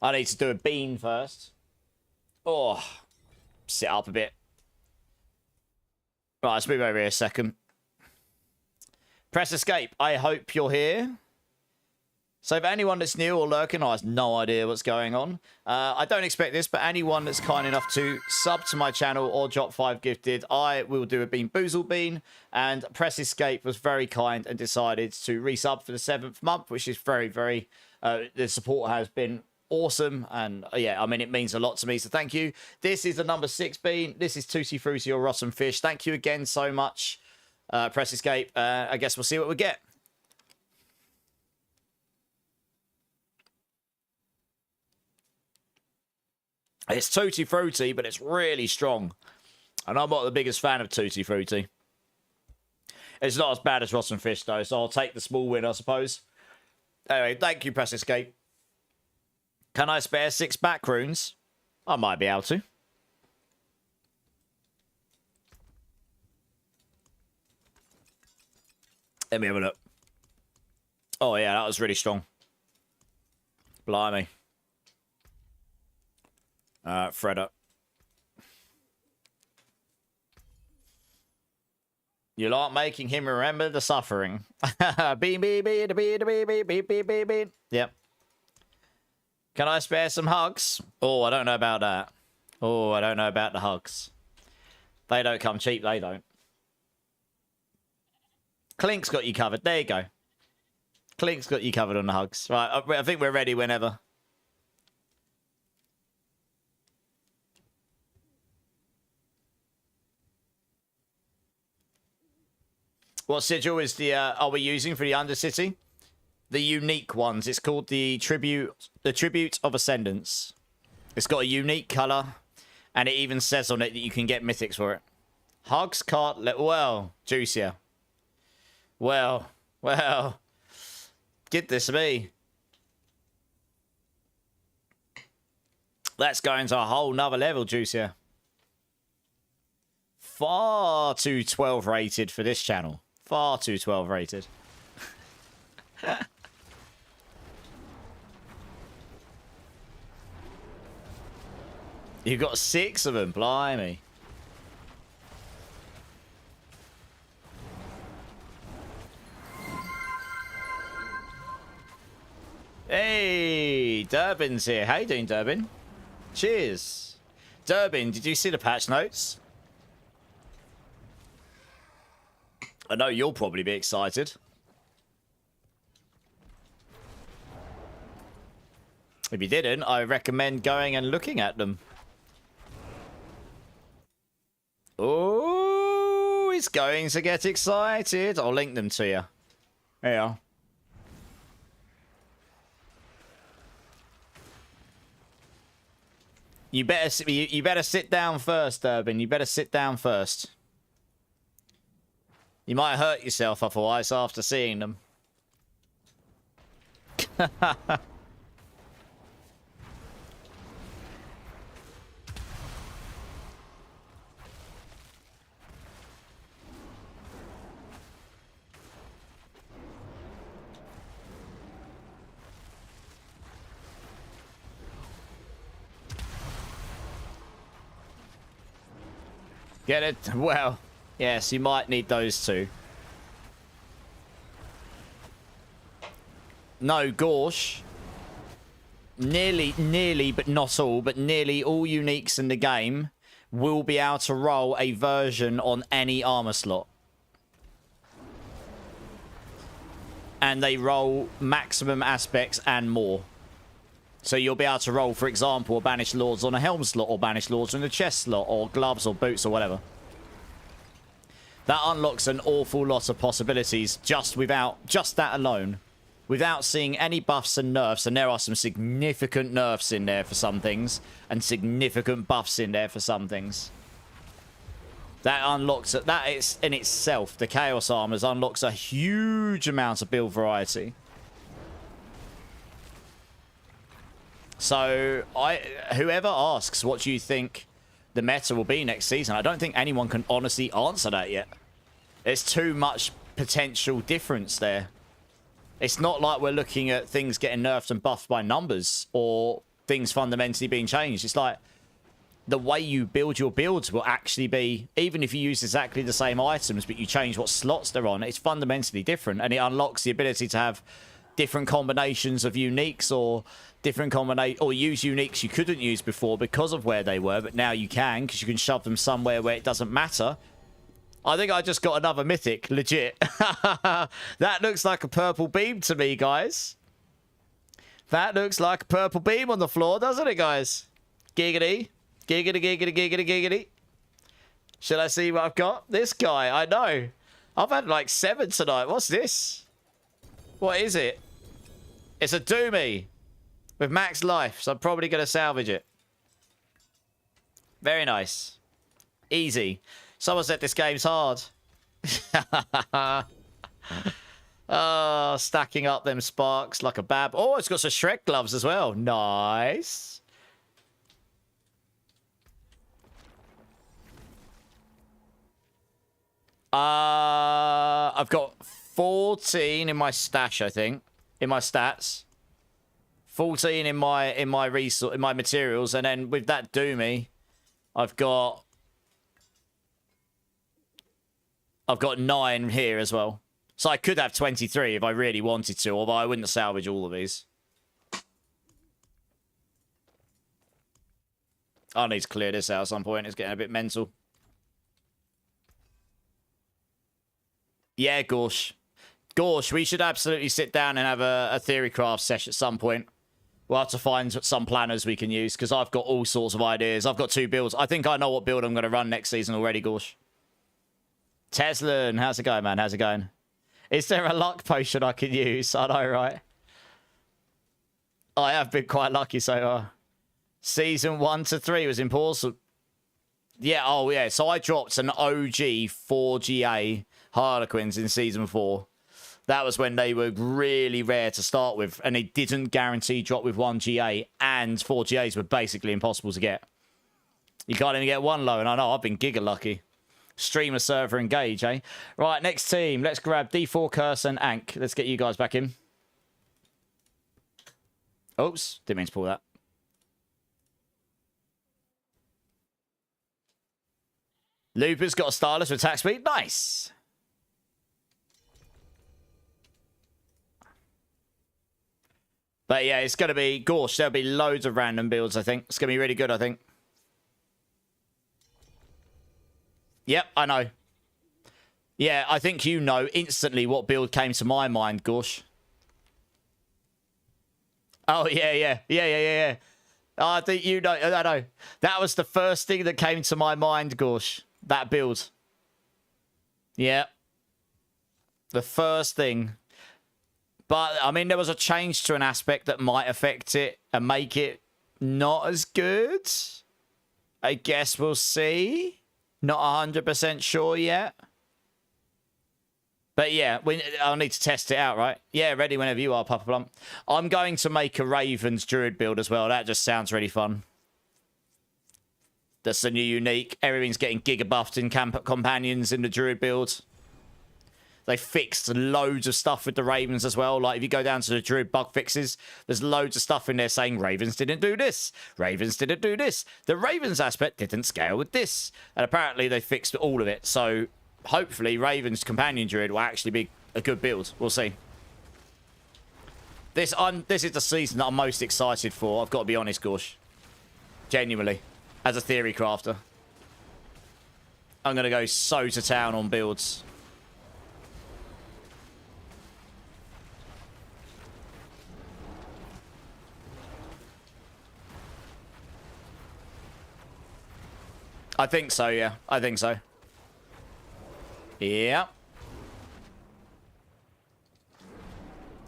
I need to do a bean first. Oh, sit up a bit. Right, let's move over here a second. Press escape. I hope you're here. So for anyone that's new or lurking, I have no idea what's going on. I don't expect this, but anyone that's kind enough to sub to my channel or drop 5 gifted, I will do a Bean Boozle Bean. And Press Escape was very kind and decided to resub for the 7th month, which is very, very... the support has been awesome. And yeah, I mean, it means a lot to me. So thank you. This is the number 6 Bean. This is Tutti Frutti or Rotten Fish. Thank you again so much. Press Escape. I guess we'll see what we get. It's Tutti Frutti, but it's really strong. And I'm not the biggest fan of Tutti Frutti. It's not as bad as Rotten Fish, though, so I'll take the small win, I suppose. Anyway, thank you, Press Escape. Can I spare 6 back runes? I might be able to. Let me have a look. Oh, yeah, that was really strong. Blimey. Fred up. You like making him remember the suffering. Beep, beep, beep, beep, beep, beep, beep, beep, beep, beep. Yep. Can I spare some hugs? Oh, I don't know about that. Oh, I don't know about the hugs. They don't come cheap, they don't. Clink's got you covered. There you go. Clink's got you covered on the hugs. Right, I think we're ready whenever. What sigil is the are we using for the Undercity? The unique ones. It's called the Tribute of Ascendance. It's got a unique color, and it even says on it that you can get mythics for it. Hugs can't let well, juicier. Well, get this to me. That's going to a whole nother level, juicier. Far too 12 rated for this channel. Far too 12 rated. You've got 6 of them, blimey. Hey, Durbin's here. How you doing, Durbin? Cheers. Durbin, did you see the patch notes? I know you'll probably be excited. If you didn't, I recommend going and looking at them. Oh, he's going to get excited. I'll link them to you. There you are. You better sit down first, Urban. You better sit down first. You might hurt yourself otherwise after seeing them. Get it? Well, yes, you might need those two. No, Gorsh. Nearly, but not all, but nearly all uniques in the game will be able to roll a version on any armor slot. And they roll maximum aspects and more. So you'll be able to roll, for example, Banished Lords on a helm slot, or Banished Lords on a chest slot, or gloves or boots or whatever. That unlocks an awful lot of possibilities just that alone. Without seeing any buffs and nerfs, and there are some significant nerfs in there for some things, and significant buffs in there for some things. That unlocks, that is in itself, the Chaos Armors unlocks a huge amount of build variety. So, whoever asks what you think the meta will be next season, I don't think anyone can honestly answer that yet. There's too much potential difference there. It's not like we're looking at things getting nerfed and buffed by numbers, or things fundamentally being changed. It's like the way you build your builds will actually be, even if you use exactly the same items, but you change what slots they're on, it's fundamentally different, and it unlocks the ability to have different combinations of uniques, or use uniques you couldn't use before because of where they were, but now you can, because you can shove them somewhere where it doesn't matter. I think I just got another mythic, legit. That looks like a purple beam to me, guys. That looks like a purple beam on the floor, doesn't it, guys? Giggity. Giggity, giggity, giggity, giggity. Should I see what I've got? This guy, I know. I've had like 7 tonight. What's this? What is it? It's a Doomy with max life, so I'm probably going to salvage it. Very nice. Easy. Someone said this game's hard. Oh, stacking up them sparks like a bab. Oh, it's got some Shrek gloves as well. Nice. I've got 14 in my stash, I think. In my stats. 14 in my materials, and then with that Doomy, I've got I've got 9 here as well. So I could have 23 if I really wanted to, although I wouldn't salvage all of these. I need to clear this out at some point. It's getting a bit mental. Yeah, Gorsh. Gorsh, we should absolutely sit down and have a theory craft session at some point. We'll have to find some planners we can use, because I've got all sorts of ideas. I've got 2 builds. I think I know what build I'm going to run next season already, Gorsh. Teslan, how's it going, man? How's it going? Is there a luck potion I can use? I know, right? I have been quite lucky so far. Season 1 to 3 was impossible. Yeah, oh yeah. So I dropped an OG 4GA Harlequins in Season 4. That was when they were really rare to start with, and they didn't guarantee drop with 1GA, and 4GAs were basically impossible to get. You can't even get 1 low, and I know I've been giga lucky. Streamer server engage, eh? Right, next team. Let's grab D4, Curse, and Ankh. Let's get you guys back in. Oops, didn't mean to pull that. Looper's got a Starless with attack speed. Nice. But yeah, it's going to be... Gosh, there'll be loads of random builds, I think. It's going to be really good, I think. Yep, I know. Yeah, I think you know instantly what build came to my mind, Gosh. Oh, yeah. Oh, I think you know. I know. That was the first thing that came to my mind, Gosh. That build. Yeah. The first thing. But, I mean, there was a change to an aspect that might affect it and make it not as good. I guess we'll see. Not 100% sure yet. But yeah, I'll need to test it out, right? Yeah, ready whenever you are, Papa Plump. I'm going to make a Ravens Druid build as well. That just sounds really fun. That's the new unique. Everything's getting giga buffed in companions in the Druid build. They fixed loads of stuff with the Ravens as well. Like, if you go down to the Druid bug fixes, there's loads of stuff in there saying Ravens didn't do this. Ravens didn't do this. The Ravens aspect didn't scale with this. And apparently they fixed all of it. So, hopefully, Ravens Companion Druid will actually be a good build. We'll see. This is the season that I'm most excited for. I've got to be honest, Gorsh. Genuinely. As a theory crafter. I'm going to go so to town on builds. I think so, yeah. I think so. Yeah.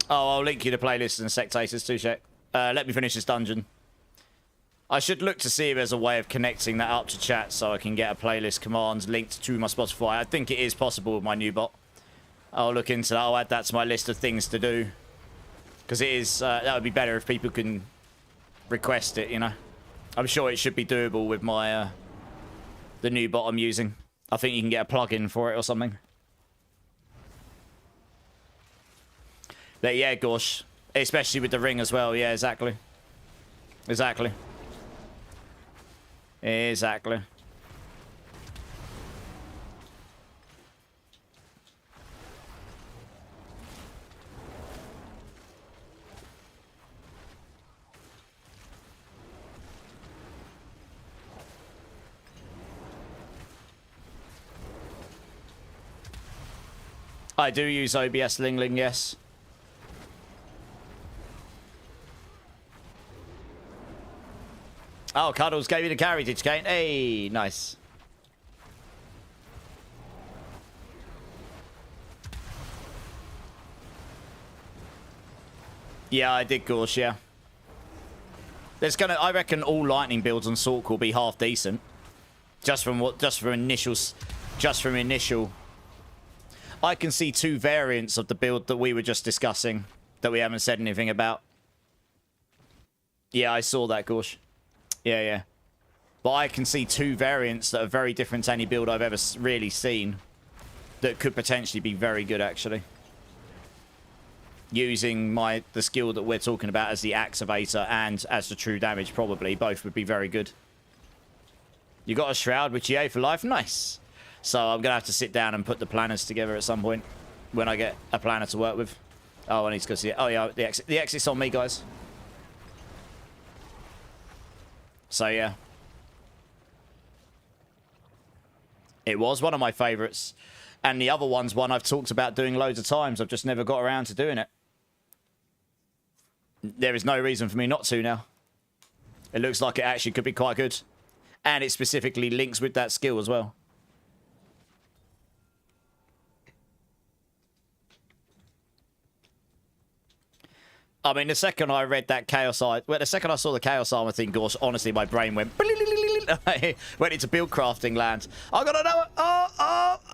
Oh, I'll link you to playlists and spectators too, check. Let me finish this dungeon. I should look to see if there's a way of connecting that up to chat so I can get a playlist commands linked to my Spotify. I think it is possible with my new bot. I'll look into that. I'll add that to my list of things to do. Because it is... that would be better if people can request it, you know. I'm sure it should be doable with my... the new bot I'm using. I think you can get a plugin for it or something. But yeah, gosh. Especially with the ring as well. Yeah, exactly. Exactly. Exactly. I do use OBS Lingling, yes. Oh, Cuddles gave you the carry, did you, Kane? Hey, nice. Yeah, I did, Gorsh, yeah. There's gonna, I reckon all lightning builds on Sork will be half decent. Just from initial. I can see 2 variants of the build that we were just discussing that we haven't said anything about. Yeah, I saw that, Gorsh. Yeah. But I can see 2 variants that are very different to any build I've ever really seen that could potentially be very good, actually. Using the skill that we're talking about as the Activator and as the true damage, probably. Both would be very good. You got a Shroud with GA for life? Nice. So I'm going to have to sit down and put the planners together at some point when I get a planner to work with. Oh, I need to go see it. Oh, yeah, the exit's on me, guys. So, yeah. It was one of my favourites. And the other one's one I've talked about doing loads of times. I've just never got around to doing it. There is no reason for me not to now. It looks like it actually could be quite good. And it specifically links with that skill as well. I mean, the second I read that Chaos Armor... Well, the second I saw the Chaos Armor thing, gosh, honestly, my brain went... went into build crafting land. I gotta know...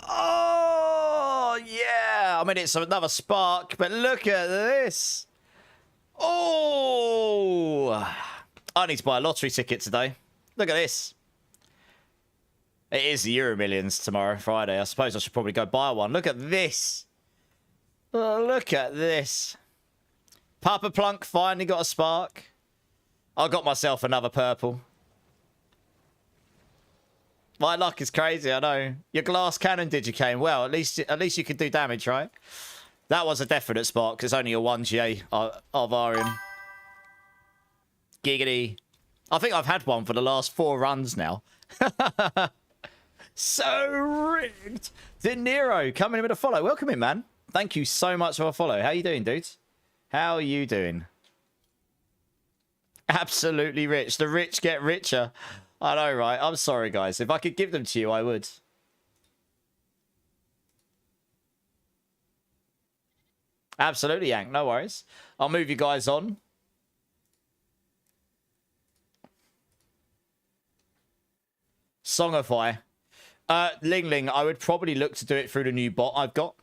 Oh, yeah! I mean, it's another spark, but look at this. Oh! I need to buy a lottery ticket today. Look at this. It is the Euro Millions tomorrow, Friday. I suppose I should probably go buy one. Look at this. Oh, look at this. Papa Plunk finally got a spark. I got myself another purple. My luck is crazy, I know. Your glass cannon Digicane. Well, at least you can do damage, right? That was a definite spark, because it's only a 1GA Arvarian. Giggity. I think I've had one for the last 4 runs now. So rigged. De Niro coming in with a follow. Welcome in, man. Thank you so much for a follow. How you doing, dudes? How are you doing? Absolutely rich. The rich get richer. I know, right? I'm sorry, guys. If I could give them to you, I would. Absolutely, Yank. No worries. I'll move you guys on. Songify. Ling Ling, I would probably look to do it through the new bot I've got,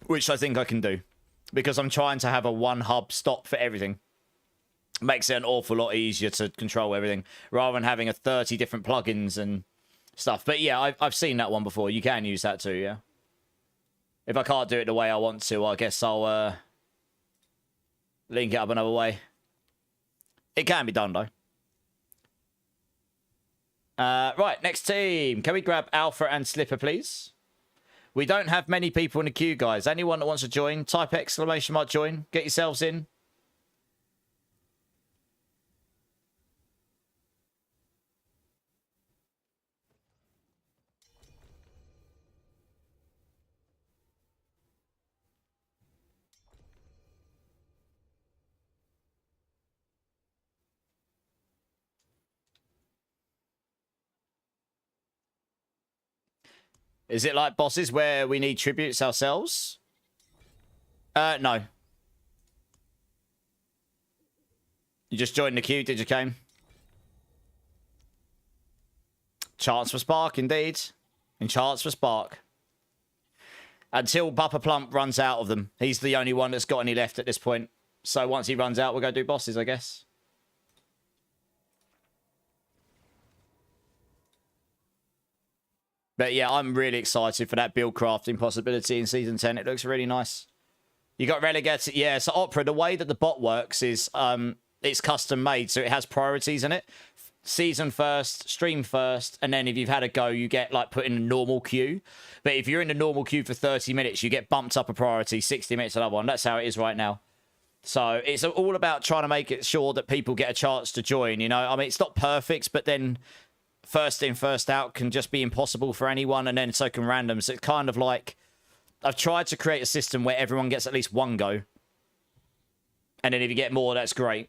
which I think I can do, because I'm trying to have a one hub stop for everything. Makes it an awful lot easier to control everything, rather than having 30 different plugins and stuff. But yeah, I've seen that one before. You can use that too, yeah. If I can't do it the way I want to, I guess I'll link it up another way. It can be done, though. Right, next team. Can we grab Alpha and Slipper, please? We don't have many people in the queue, guys. Anyone that wants to join, type exclamation mark join. Get yourselves in. Is it like bosses where we need tributes ourselves? No. You just joined the queue, did you, Kane? Chance for Spark, indeed. And chance for Spark. Until Papa Plump runs out of them. He's the only one that's got any left at this point. So once he runs out, we'll go do bosses, I guess. But yeah, I'm really excited for that build crafting possibility in Season 10. It looks really nice. You got relegated. Yeah, so Opera, the way that the bot works is it's custom made. So it has priorities in it. Season first, stream first, and then if you've had a go, you get like put in a normal queue. But if you're in the normal queue for 30 minutes, you get bumped up a priority, 60 minutes another one. That's how it is right now. So it's all about trying to make it sure that people get a chance to join, you know? I mean, it's not perfect, but then first in, first out can just be impossible for anyone, and then so can random. So it's kind of like, I've tried to create a system where everyone gets at least one go. And then if you get more, that's great.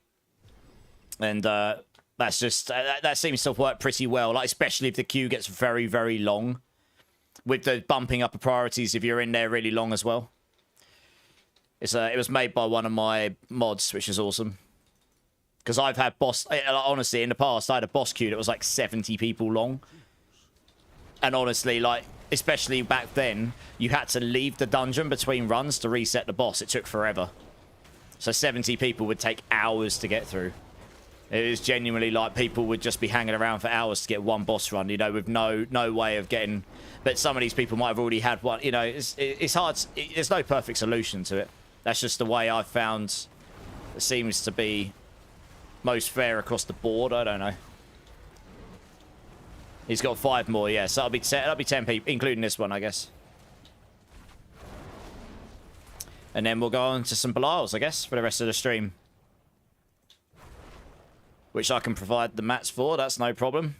And that's just, that seems to work pretty well, like especially if the queue gets very, very long. With the bumping up of priorities if you're in there really long as well. It was made by one of my mods, which is awesome. Because I've had honestly, in the past, I had a boss queue that was like 70 people long. And honestly, like, especially back then, you had to leave the dungeon between runs to reset the boss. It took forever. So 70 people would take hours to get through. It was genuinely like people would just be hanging around for hours to get one boss run, you know, with no way of getting... But some of these people might have already had one, you know, it's hard. There's no perfect solution to it. That's just the way I've found it seems to be most fair across the board. I don't know. He's got 5 more, yeah. So that'll be 10 people, including this one, I guess. And then we'll go on to some Belials, I guess, for the rest of the stream. Which I can provide the mats for, that's no problem.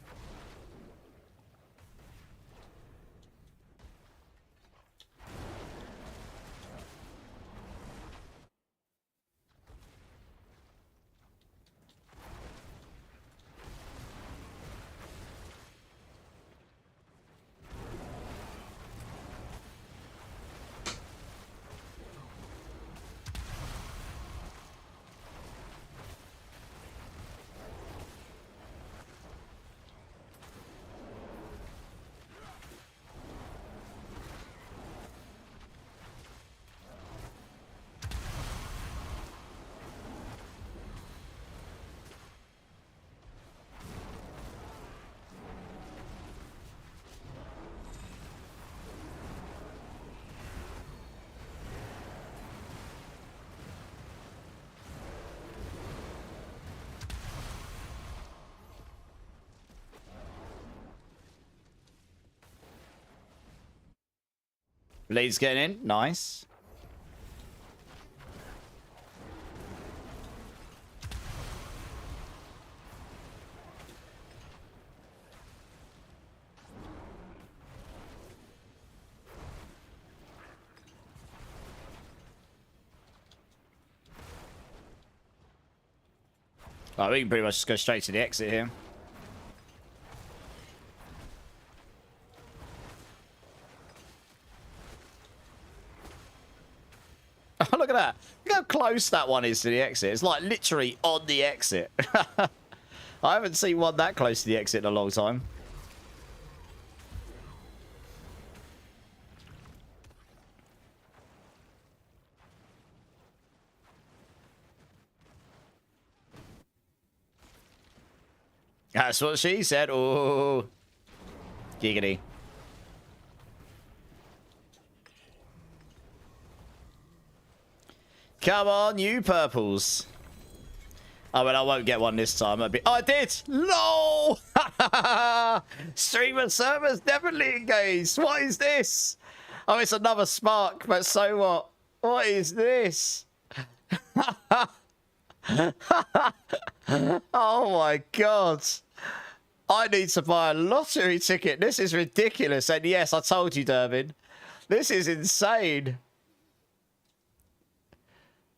Lead's getting in. Nice. Well, we can pretty much just go straight to the exit here. Oh, look at that. Look how close that one is to the exit. It's like literally on the exit. I haven't seen one that close to the exit in a long time. That's what she said. Oh, giggity. Come on, you purples. Oh, well, I won't get one this time. Oh, I did. No. Streamer servers definitely engaged. What is this? Oh, it's another spark, but so what? What is this? Oh, my God. I need to buy a lottery ticket. This is ridiculous. And yes, I told you, Durbin. This is insane.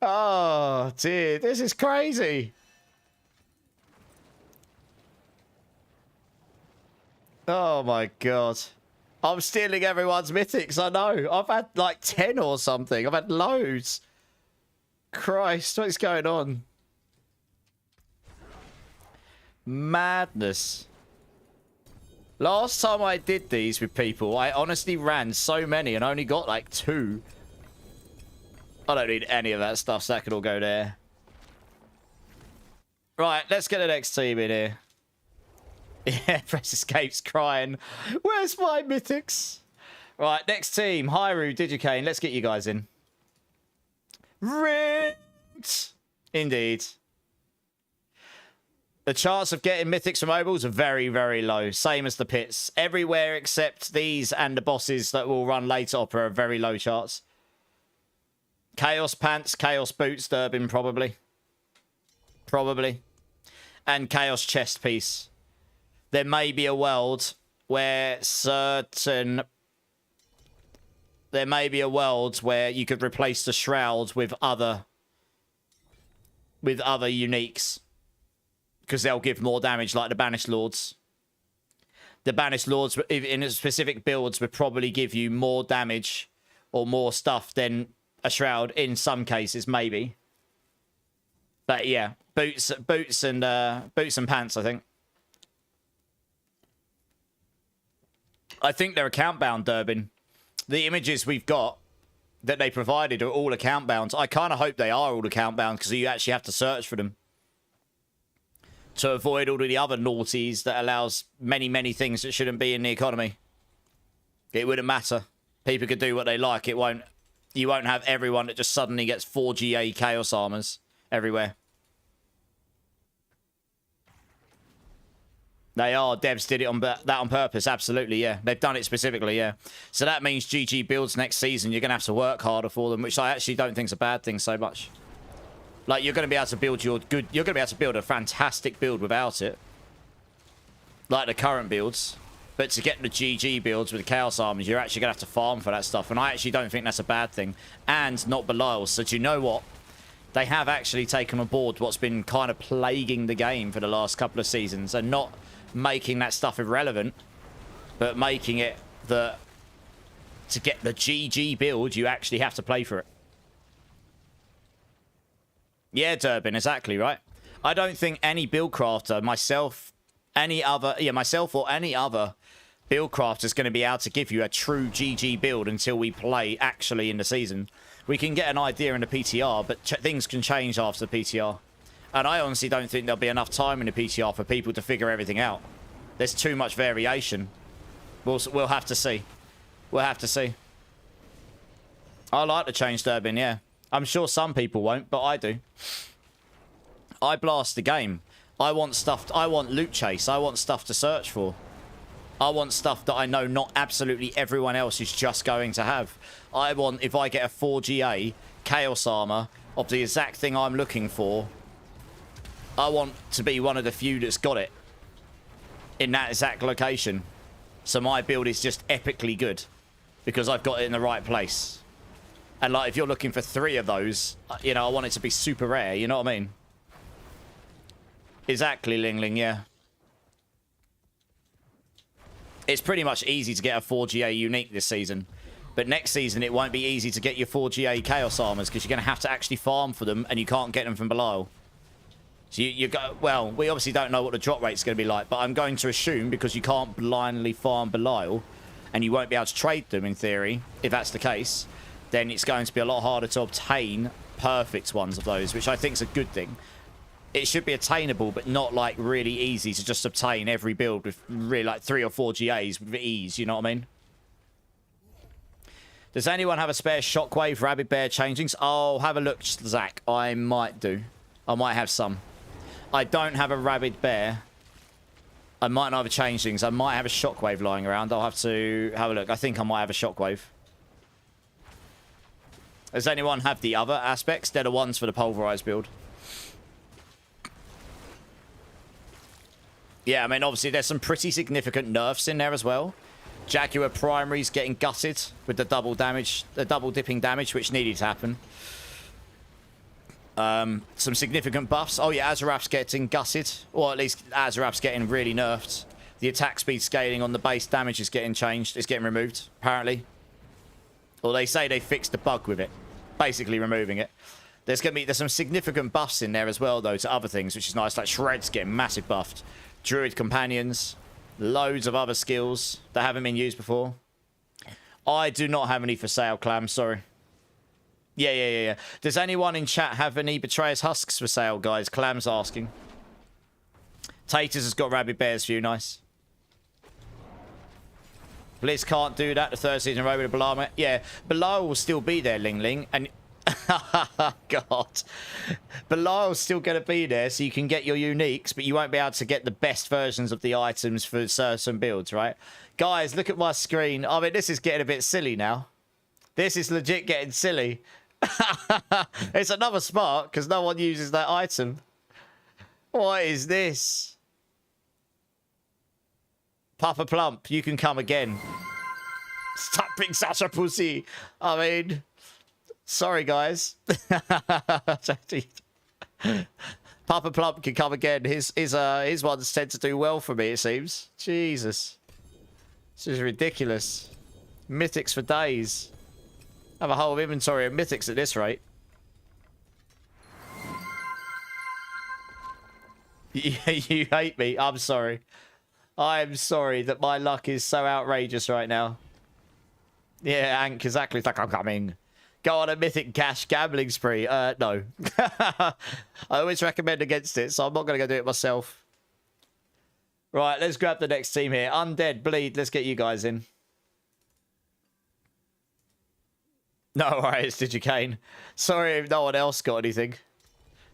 Oh, dear. This is crazy. Oh, my God. I'm stealing everyone's mythics, I know. I've had like 10 or something. I've had loads. Christ, what is going on? Madness. Last time I did these with people, I honestly ran so many and only got like 2. I don't need any of that stuff, so that could all go there. Right, let's get the next team in here. Yeah, Press Escape's crying. Where's my mythics? Right, next team. Hyrule, Digicane. Let's get you guys in. Rigged! Indeed. The chance of getting mythics from mobiles are very, very low. Same as the pits. Everywhere except these and the bosses that will run later opera are very low charts. Chaos Pants, Chaos Boots, Durbin, probably. Probably. And Chaos Chest Piece. There may be a world where certain... There may be a world where you could replace the Shroud with other uniques. Because they'll give more damage, like the Banished Lords. The Banished Lords, in specific builds, would probably give you more damage or more stuff than a Shroud. In some cases, maybe. But yeah, boots and pants, I think. I think they're account bound, Durbin. The images we've got that they provided are all account bound. I kind of hope they are all account bound because you actually have to search for them. To avoid all of the other naughties that allows many, many things that shouldn't be in the economy. It wouldn't matter. People could do what they like. You won't have everyone that just suddenly gets 4 GA Chaos Armors everywhere. They are. Devs did it on that on purpose. Absolutely, yeah. They've done it specifically, yeah. So that means GG builds next season. You're going to have to work harder for them, which I actually don't think is a bad thing so much. Like, you're going to be able to build your good... You're going to be able to build a fantastic build without it. Like the current builds. But to get the GG builds with the Chaos Armors, you're actually going to have to farm for that stuff. And I actually don't think that's a bad thing. And not Belial. So do you know what? They have actually taken on board what's been kind of plaguing the game for the last couple of seasons. And not making that stuff irrelevant. But making it that to get the GG build, you actually have to play for it. Yeah, Durbin, exactly, right? I don't think any build crafter, myself or any other build crafter is going to be able to give you a true GG build until we play actually in the season. We can get an idea in the PTR, but things can change after the PTR. And I honestly don't think there'll be enough time in the PTR for people to figure everything out. There's too much variation. We'll have to see. We'll have to see. I like the change, Durbin, yeah. I'm sure some people won't, but I do. I blast the game. I want stuff. I want loot chase. I want stuff to search for. I want stuff that I know not absolutely everyone else is just going to have. I want, if I get a 4GA Chaos Armor of the exact thing I'm looking for, I want to be one of the few that's got it in that exact location. So my build is just epically good because I've got it in the right place. And, like, if you're looking for 3 of those, you know, I want it to be super rare. You know what I mean? Exactly, Ling Ling, yeah. It's pretty much easy to get a 4GA unique this season. But next season, it won't be easy to get your 4GA Chaos Armors because you're going to have to actually farm for them and you can't get them from Belial. So you go... Well, we obviously don't know what the drop rate's going to be like, but I'm going to assume because you can't blindly farm Belial and you won't be able to trade them, in theory, if that's the case, then it's going to be a lot harder to obtain perfect ones of those, which I think is a good thing. It should be attainable, but not, like, really easy to just obtain every build with really, like, 3 or 4 GAs with ease, you know what I mean? Does anyone have a spare Shockwave Rabid Bear changings? Oh, have a look, Zach. I might do. I might have some. I don't have a Rabid Bear. I might not have a changelings. I might have a Shockwave lying around. I'll have to have a look. I think I might have a Shockwave. Does anyone have the other aspects? They're the ones for the Pulverise build. Yeah, I mean, obviously, there's some pretty significant nerfs in there as well. Jaguar primaries getting gutted with the double damage, the double dipping damage, which needed to happen. Some significant buffs. Oh, yeah, Azaraph's getting gutted. Or at least Azaraph's getting really nerfed. The attack speed scaling on the base damage is getting changed. It's getting removed, apparently. Or they say they fixed the bug with it. Basically removing it. There's some significant buffs in there as well, though, to other things, which is nice. Like Shred's getting massive buffed. Druid companions. Loads of other skills that haven't been used before. I do not have any for sale, Clam. Sorry. Yeah. Does anyone in chat have any Betrayer's Husks for sale, guys? Clam's asking. Taters has got Rabid Bears for you. Nice. Blizz can't do that. The third season in a row with a Belial. Yeah, Belial will still be there, Ling Ling. And God. Belial's still going to be there, so you can get your uniques, but you won't be able to get the best versions of the items for certain builds, right? Guys, look at my screen. I mean, this is getting a bit silly now. This is legit getting silly. It's another spark, because no one uses that item. What is this? Papa Plump, you can come again. Stop being such a pussy. I mean... Sorry, guys. Papa Plump can come again. His ones tend to do well for me, it seems. Jesus. This is ridiculous. Mythics for days. I have a whole inventory of mythics at this rate. You hate me. I'm sorry. I'm sorry that my luck is so outrageous right now. Yeah, Ank, exactly. It's like I'm coming. Go on a mythic cash gambling spree. No. I always recommend against it, so I'm not going to go do it myself. Right, let's grab the next team here. Undead, Bleed. Let's get you guys in. No, alright, it's Digicane. Sorry if no one else got anything.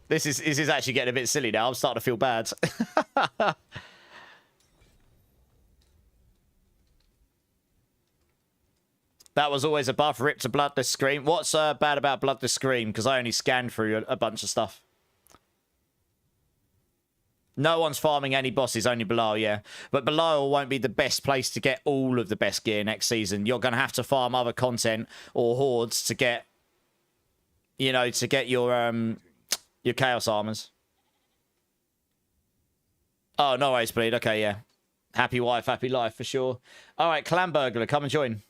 This is actually getting a bit silly now. I'm starting to feel bad. That was always a buff. Rip to Bloodless Scream. What's bad about Bloodless Scream? Because I only scanned through a bunch of stuff. No one's farming any bosses, only Belial, yeah. But Belial won't be the best place to get all of the best gear next season. You're going to have to farm other content or hordes to get, you know, to get your Chaos Armors. Oh, no worries, Bleed. Okay, yeah. Happy wife, happy life, for sure. All right, Clan Burglar, come and join.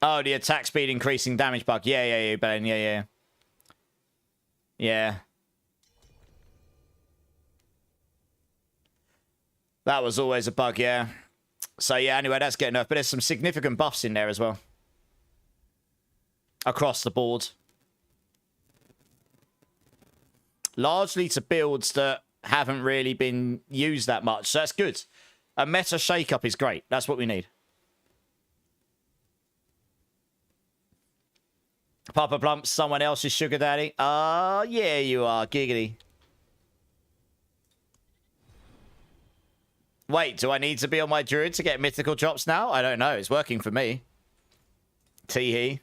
Oh, the attack speed increasing damage bug. Yeah, Ben. Yeah. Yeah. That was always a bug, yeah. So, yeah, anyway, that's getting enough. But there's some significant buffs in there as well. Across the board. Largely to builds that haven't really been used that much. So that's good. A meta shake-up is great. That's what we need. Papa Plump, someone else's sugar daddy. Yeah, you are. Giggity. Wait, do I need to be on my druid to get mythical drops now? I don't know. It's working for me. Tee-hee.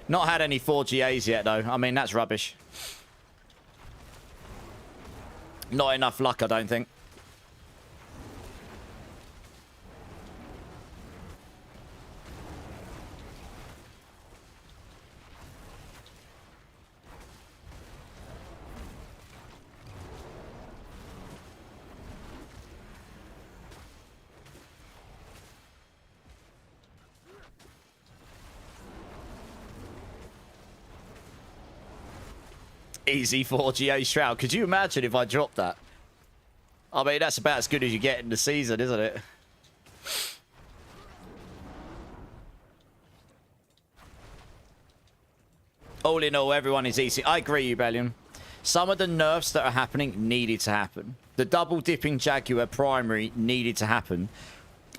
Not had any 4 GAs yet, though. I mean, that's rubbish. Not enough luck, I don't think. Easy 4 GA Shroud. Could you imagine if I dropped that? I mean, that's about as good as you get in the season, isn't it? All in all, everyone is easy. I agree, Ubellion. Some of the nerfs that are happening needed to happen. The double dipping Jaguar primary needed to happen.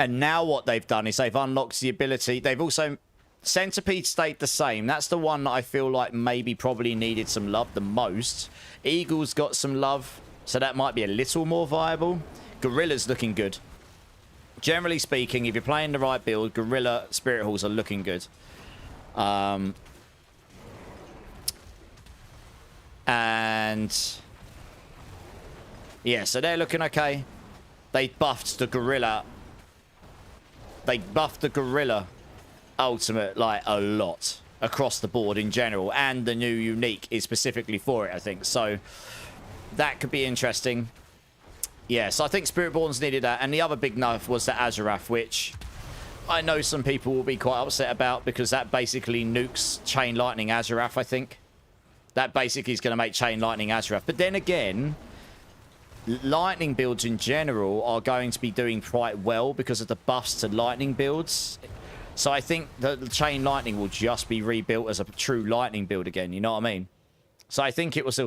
And now what they've done is they've unlocked the ability. They've also... Centipede stayed the same. That's the one that I feel like maybe probably needed some love the most. Eagle's got some love, so that might be a little more viable. Gorilla's looking good. Generally speaking, if you're playing the right build, Gorilla Spirit Halls are looking good. And... yeah, so they're looking okay. They buffed the Gorilla. They buffed the Gorilla Ultimate, like, a lot across the board in general, and the new unique is specifically for it, I think. So that could be interesting. Yeah, so I think Spiritborn's needed that. And the other big nerf was the Azurath, which I know some people will be quite upset about because that basically nukes Chain Lightning Azurath, I think. That basically is going to make Chain Lightning Azurath. But then again, Lightning builds in general are going to be doing quite well because of the buffs to Lightning builds. So I think that the Chain Lightning will just be rebuilt as a true Lightning build again, you know what I mean? So I think it was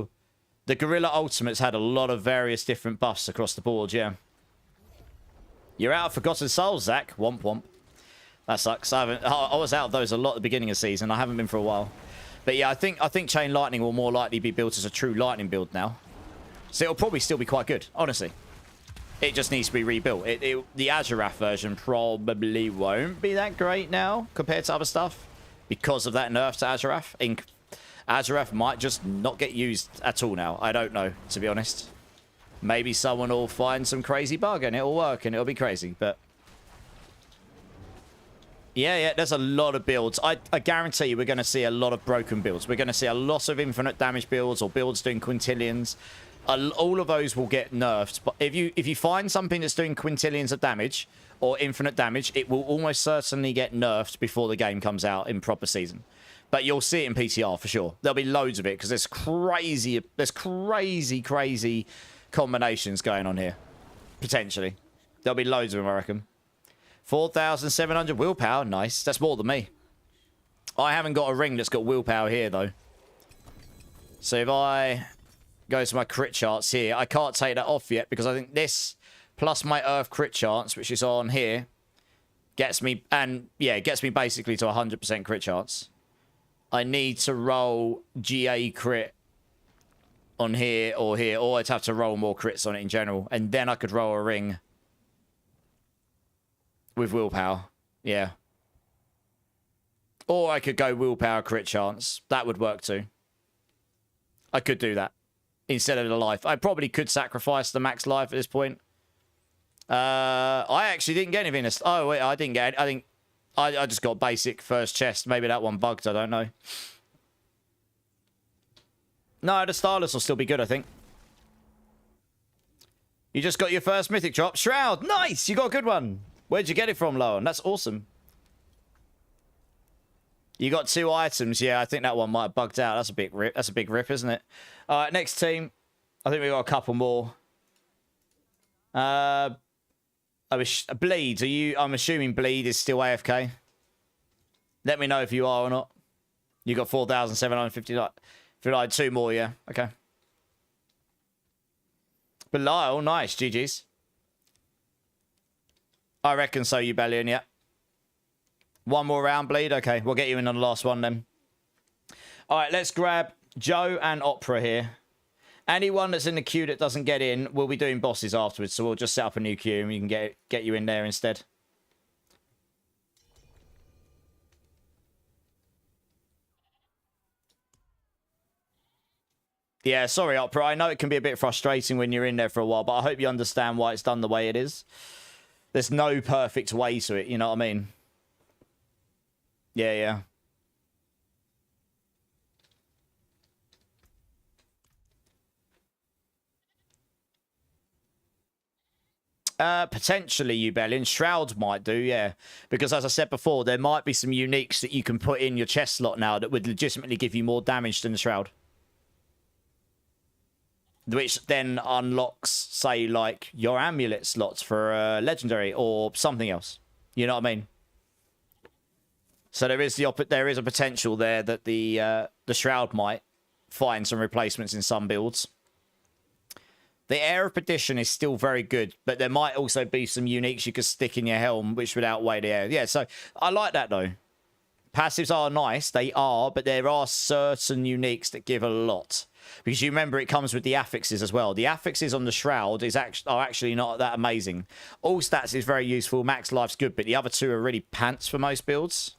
the Gorilla Ultimates had a lot of various different buffs across the board, yeah. You're out of Forgotten Souls, Zach. Womp womp. That sucks. I was out of those a lot at the beginning of the season. I haven't been for a while. But yeah, I think Chain Lightning will more likely be built as a true Lightning build now. So it'll probably still be quite good, honestly. It just needs to be rebuilt. The Azurath version probably won't be that great now compared to other stuff because of that nerf to Azurath. Azurath might just not get used at all now. I don't know, to be honest. Maybe someone will find some crazy bug and it'll work and it'll be crazy, but... yeah, there's a lot of builds. I guarantee you we're going to see a lot of broken builds. We're going to see a lot of infinite damage builds or builds doing quintillions. All of those will get nerfed. But if you find something that's doing quintillions of damage or infinite damage, it will almost certainly get nerfed before the game comes out in proper season. But you'll see it in PTR for sure. There'll be loads of it because there's crazy combinations going on here. Potentially. There'll be loads of them, I reckon. 4,700 willpower. Nice. That's more than me. I haven't got a ring that's got willpower here, though. So if I go to my crit charts here, I can't take that off yet because I think this plus my Earth crit chance, which is on here, gets me, and yeah, it gets me basically to 100% crit chance. I need to roll GA crit on here, or I'd have to roll more crits on it in general. And then I could roll a ring with willpower. Yeah. Or I could go willpower crit chance. That would work too. I could do that instead of the life. I probably could sacrifice the max life at this point. I actually didn't get anything. Oh, wait, I didn't get it. I think I just got basic first chest. Maybe that one bugged. I don't know. No, the Starless will still be good, I think. You just got your first mythic drop. Shroud. Nice. You got a good one. Where'd you get it from, Lowen? That's awesome. You got 2 items. Yeah, I think that one might have bugged out. That's a big rip. That's a big rip, isn't it? All right, next team. I think we got a couple more. Bleed. Are you? I'm assuming Bleed is still AFK. Let me know if you are or not. You got 4,750. If you like 2 more, yeah. Okay. Belial, nice. GG's. I reckon so, you Bellion, yeah. 1 more round, Bleed. Okay, we'll get you in on the last one then. All right, let's grab Joe and Opera here. Anyone that's in the queue that doesn't get in, we'll be doing bosses afterwards, so we'll just set up a new queue and we can get you in there instead. Yeah, sorry, Opera. I know it can be a bit frustrating when you're in there for a while, but I hope you understand why it's done the way it is. There's no perfect way to it, you know what I mean? Yeah, yeah. Potentially, Ubellion. Shroud might do, yeah. Because as I said before, there might be some uniques that you can put in your chest slot now that would legitimately give you more damage than the Shroud. Which then unlocks, say, like, your amulet slots for a legendary or something else. You know what I mean? So there is a potential there that the Shroud might find some replacements in some builds. The Air of Perdition is still very good, but there might also be some uniques you could stick in your helm, which would outweigh the air. Yeah, so I like that, though. Passives are nice, they are, but there are certain uniques that give a lot. Because you remember it comes with the affixes as well. The affixes on the Shroud are actually not that amazing. All stats is very useful, max life's good, but the other 2 are really pants for most builds.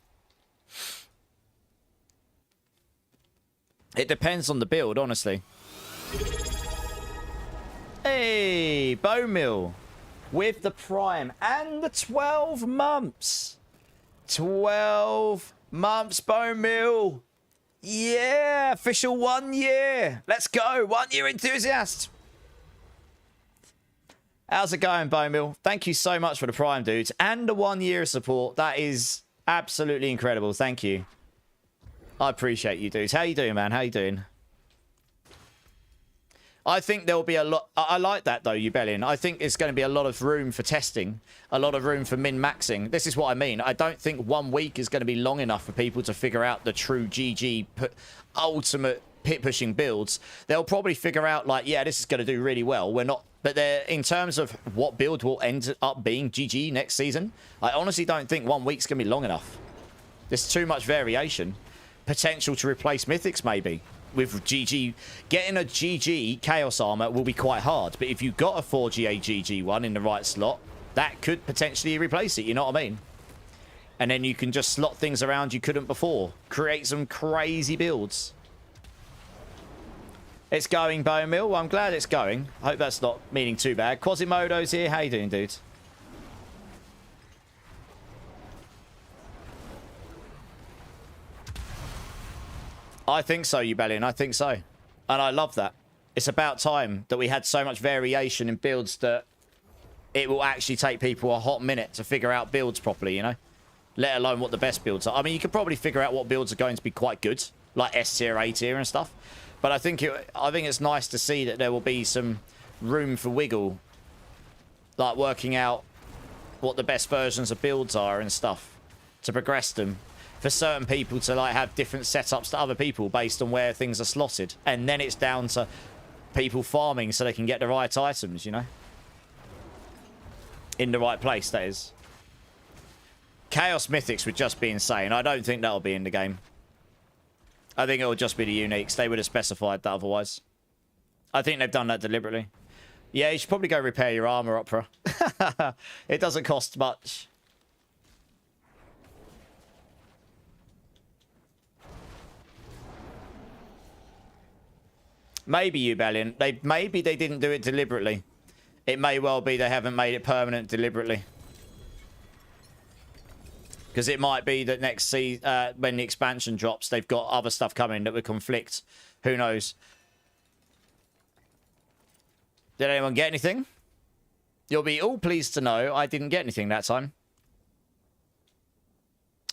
It depends on the build, honestly. Hey, Bone Mill with the Prime and the 12 months. 12 months, Bone Mill. Yeah, official 1 year. Let's go. 1 year enthusiast. How's it going, Bone Mill? Thank you so much for the Prime, dudes. And the 1 year support. That is absolutely incredible. Thank you. I appreciate you, dudes. How you doing, man? How you doing? I think there'll be a lot. I like that, though, Ubellion. I think there's going to be a lot of room for testing, a lot of room for min-maxing. This is what I mean. I don't think 1 week is going to be long enough for people to figure out the true GG ultimate pit-pushing builds. They'll probably figure out, like, yeah, this is going to do really well. We're not... But in terms of what build will end up being GG next season, I honestly don't think 1 week's going to be long enough. There's too much variation. Potential to replace Mythics, maybe. With GG, getting a GG Chaos Armor will be quite hard. But if you've got a 4GA GG one in the right slot, that could potentially replace it, you know what I mean? And then you can just slot things around you couldn't before. Create some crazy builds. It's going, Bone Mill. Well, I'm glad it's going. I hope that's not meaning too bad. Quasimodo's here. How you doing, dude? I think so, Ubellion. I think so. And I love that. It's about time that we had so much variation in builds that it will actually take people a hot minute to figure out builds properly, you know? Let alone what the best builds are. I mean, you could probably figure out what builds are going to be quite good, like S tier, A tier and stuff. But I think it's nice to see that there will be some room for wiggle, like working out what the best versions of builds are and stuff to progress them. For certain people to like have different setups to other people based on where things are slotted. And then it's down to people farming so they can get the right items, you know? In the right place, that is. Chaos Mythics would just be insane. I don't think that'll be in the game. I think it will just be the uniques. They would have specified that otherwise. I think they've done that deliberately. Yeah, you should probably go repair your armor, Opera. It doesn't cost much. Maybe you, Bellion. Maybe they didn't do it deliberately. It may well be they haven't made it permanent deliberately. Because it might be that next season, when the expansion drops, they've got other stuff coming that would conflict. Who knows? Did anyone get anything? You'll be all pleased to know I didn't get anything that time.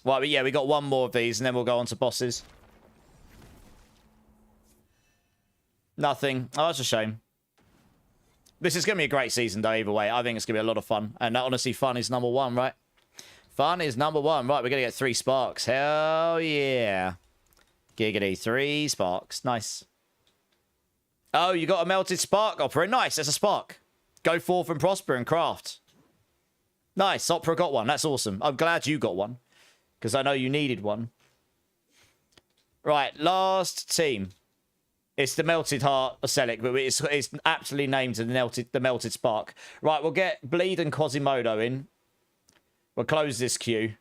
Well, but yeah, we got one more of these, and then we'll go on to bosses. Nothing. Oh, that's a shame. This is going to be a great season, though, either way. I think it's going to be a lot of fun. And honestly, fun is number one, right? Fun is number one. Right, we're going to get 3 sparks. Hell yeah. Giggity. 3 sparks. Nice. Oh, you got a melted spark, Opera. Nice, there's a spark. Go forth and prosper and craft. Nice, Opera got one. That's awesome. I'm glad you got one. Because I know you needed one. Right, last team. It's the Melted Heart of Selic, but it's aptly named the Melted Spark. Right, we'll get Bleed and Quasimodo in. We'll close this queue.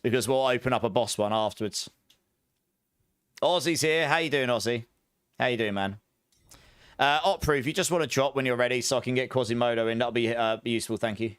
Because we'll open up a boss one afterwards. Ozzy's here. How you doing, Ozzy? How you doing, man? Opera, if you just want to drop when you're ready so I can get Quasimodo in, that'll be useful, thank you.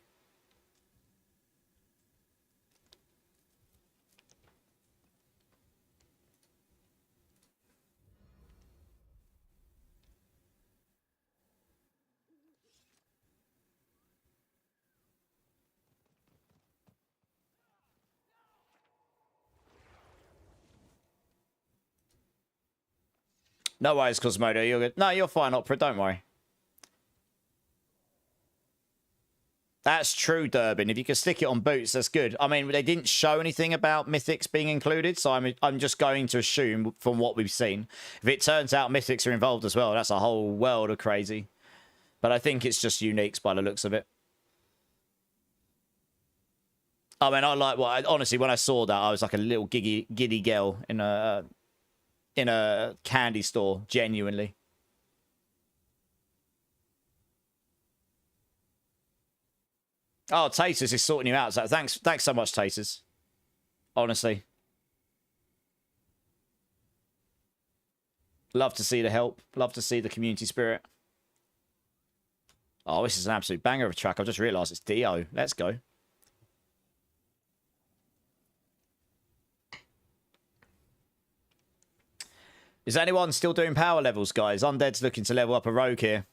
No worries, Quasimodo. You're good. No, you're fine, Opera. Don't worry. That's true, Durbin. If you can stick it on boots, that's good. I mean, they didn't show anything about Mythics being included, so I'm just going to assume from what we've seen. If it turns out Mythics are involved as well, that's a whole world of crazy. But I think it's just uniques by the looks of it. I mean, I like what... honestly, when I saw that, I was like a little giddy girl in a candy store, genuinely. Oh, Taters is sorting you out. So thanks so much, Taters. Honestly. Love to see the help. Love to see the community spirit. Oh, this is an absolute banger of a track. I just realised it's Dio. Let's go. Is anyone still doing power levels, guys? Undead's looking to level up a rogue here.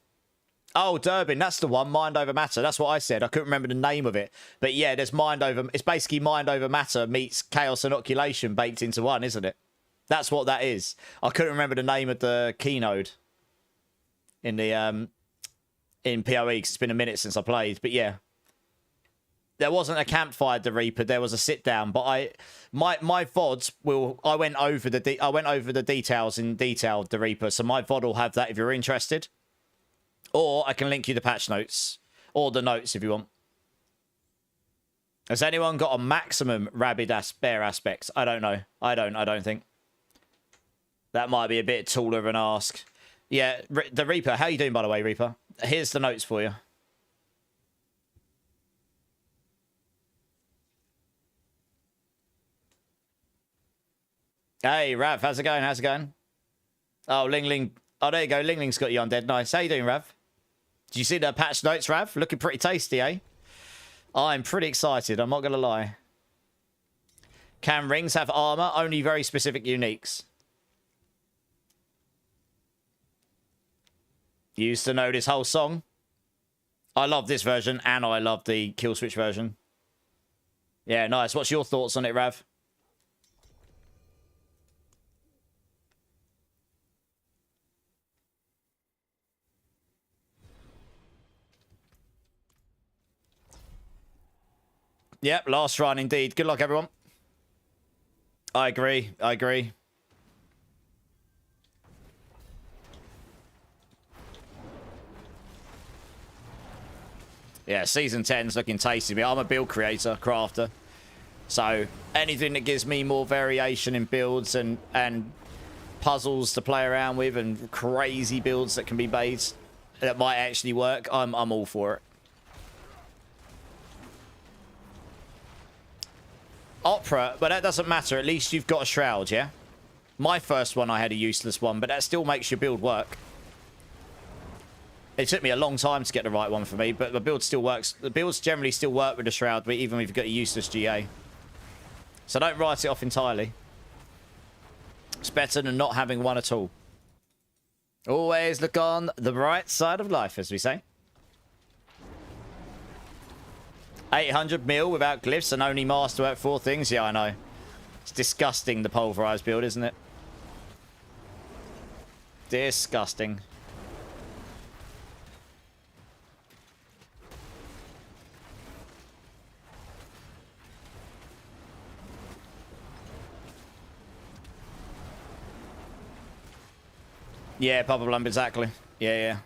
Oh, Durbin, that's the one. Mind over matter. That's what I said. I couldn't remember the name of it. But yeah, there's mind over... it's basically mind over matter meets chaos inoculation baked into one, isn't it? That's what that is. I couldn't remember the name of the keynote in the in PoE because it's been a minute since I played. But yeah. There wasn't a campfire, the Reaper. There was a sit down, but my VODs will. I went over the details in detail, the Reaper. So my VOD will have that if you're interested, or I can link you the patch notes or the notes if you want. Has anyone got a maximum rabid bear aspects? I don't know. I don't think. That might be a bit taller of an ask. Yeah, the Reaper. How you doing, by the way, Reaper? Here's the notes for you. Hey, Rav, how's it going? How's it going? Oh, Ling Ling. Oh, there you go. Ling Ling's got you on dead. Nice. How you doing, Rav? Did you see the patch notes, Rav? Looking pretty tasty, eh? I'm pretty excited. I'm not going to lie. Can rings have armor? Only very specific uniques. Used to know this whole song. I love this version, and I love the kill switch version. Yeah, nice. What's your thoughts on it, Rav? Yep, last run indeed. Good luck, everyone. I agree. I agree. Yeah, Season 10's looking tasty. I'm a build creator, crafter. So anything that gives me more variation in builds and puzzles to play around with and crazy builds that can be made that might actually work, I'm all for it. Opera, but that doesn't matter. At least you've got a shroud, yeah? My first one, I had a useless one, but that still makes your build work. It took me a long time to get the right one for me, but the build still works. The builds generally still work with the shroud, but even if you've got a useless GA. So don't write it off entirely. It's better than not having one at all. Always look on the bright side of life, as we say. 800 mil without glyphs and only master at 4 things. Yeah, I know. It's disgusting, the pulverized build, isn't it? Disgusting. Yeah, Papa Lump, exactly. Yeah.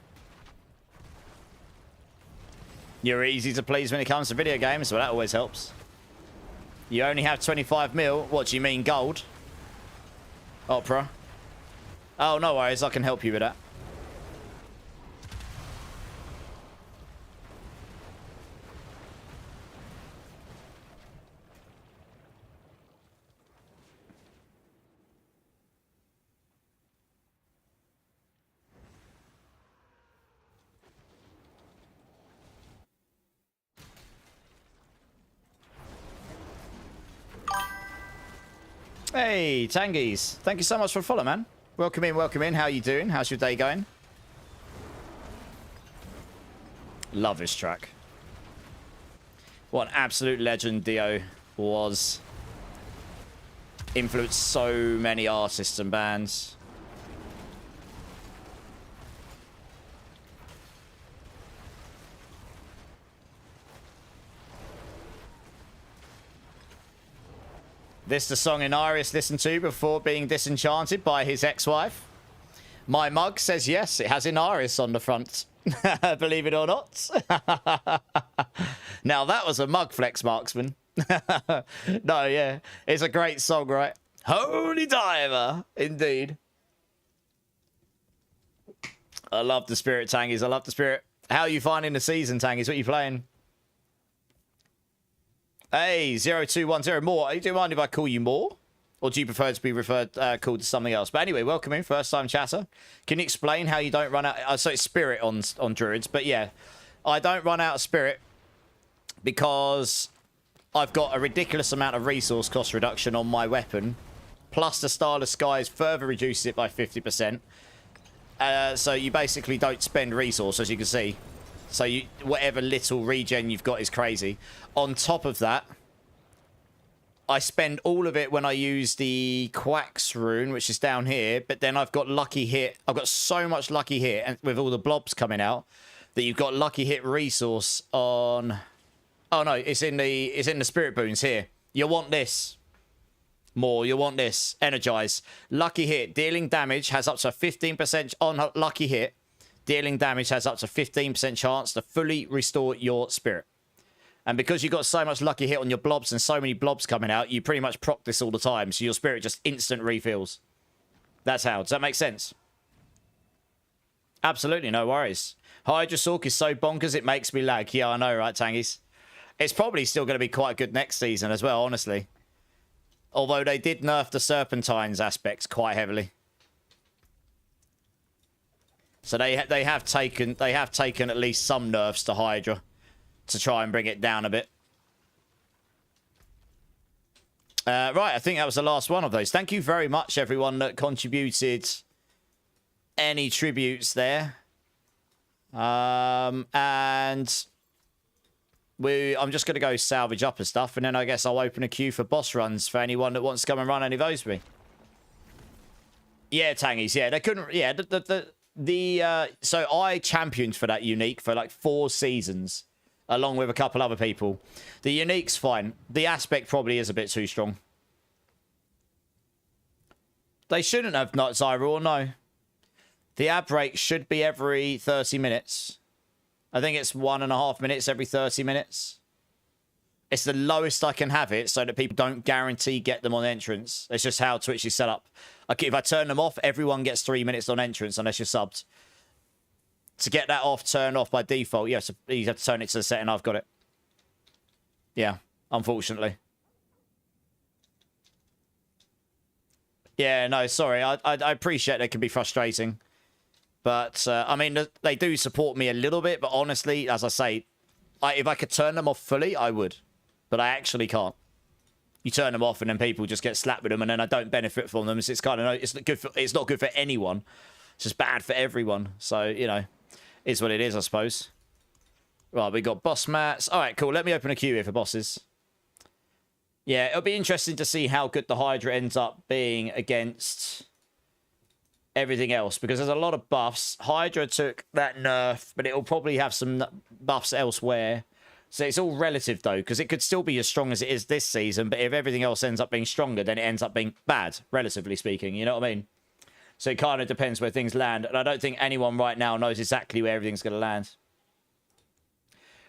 You're easy to please when it comes to video games, so that always helps. You only have 25 mil. What do you mean, gold? Opera. Oh, no worries. I can help you with that. Hey, Tangies. Thank you so much for the follow, man. Welcome in, welcome in. How you doing? How's your day going? Love this track. What an absolute legend Dio was. Influenced so many artists and bands. This the song Inarius listened to before being disenchanted by his ex-wife. My mug says yes, it has Inarius on the front. Believe it or not. Now that was a mug flex, Marksman. No, yeah. It's a great song, right? Holy diver. Indeed. I love the spirit, Tangies. I love the spirit. How are you finding the season, Tangies? What are you playing? Hey, 0210 more. Do you mind if I call you more? Or do you prefer to be called to something else? But anyway, welcome in, first time chatter. Can you explain how you don't run out? So it's spirit on druids, but yeah, I don't run out of spirit because I've got a ridiculous amount of resource cost reduction on my weapon, plus the Starless Skies further reduces it by 50%. So you basically don't spend resource, as you can see. So whatever little regen you've got is crazy. On top of that, I spend all of it when I use the Quacks rune, which is down here. But then I've got lucky hit. I've got so much lucky hit, and with all the blobs coming out, that you've got lucky hit resource on. Oh no, it's in the spirit boons here. You want this more? You want this? Energize. Lucky hit dealing damage has up to 15% on lucky hit. Dealing damage has up to 15% chance to fully restore your spirit. And because you've got so much lucky hit on your blobs and so many blobs coming out, you pretty much proc this all the time. So your spirit just instant refills. That's how. Does that make sense? Absolutely, no worries. Hydrasork is so bonkers it makes me lag. Yeah, I know, right, Tangies? It's probably still going to be quite good next season as well, honestly. Although they did nerf the Serpentines aspects quite heavily. So they have taken at least some nerfs to Hydra to try and bring it down a bit. Right, I think that was the last one of those. Thank you very much, everyone that contributed any tributes there. And I'm just going to go salvage up and stuff, and then I guess I'll open a queue for boss runs for anyone that wants to come and run any of those with me. Yeah, Tangies, yeah. They couldn't... Yeah, so I championed for that unique for like 4 seasons, along with a couple other people. The unique's fine. The aspect probably is a bit too strong. They shouldn't have not Zyril, no. The ab rate should be every 30 minutes. I think it's 1.5 minutes every 30 minutes. It's the lowest I can have it so that people don't guarantee get them on entrance. It's just how Twitch is set up. Okay, if I turn them off, everyone gets 3 minutes on entrance unless you're subbed. To get that off, turn off by default, yes, you have to turn it to the setting. I've got it. Yeah, unfortunately. Yeah, no, sorry. I appreciate it can be frustrating. But, I mean, they do support me a little bit. But honestly, as I say, if I could turn them off fully, I would. But I actually can't. You turn them off and then people just get slapped with them and then I don't benefit from them. It's kind of, it's not good for anyone. It's just bad for everyone. So, you know, it's what it is, I suppose. Right, we got boss mats. All right, cool. Let me open a queue here for bosses. Yeah, it'll be interesting to see how good the Hydra ends up being against everything else, because there's a lot of buffs. Hydra took that nerf, but it'll probably have some buffs elsewhere. So it's all relative, though, because it could still be as strong as it is this season, but if everything else ends up being stronger, then it ends up being bad, relatively speaking. You know what I mean? So it kind of depends where things land, and I don't think anyone right now knows exactly where everything's going to land.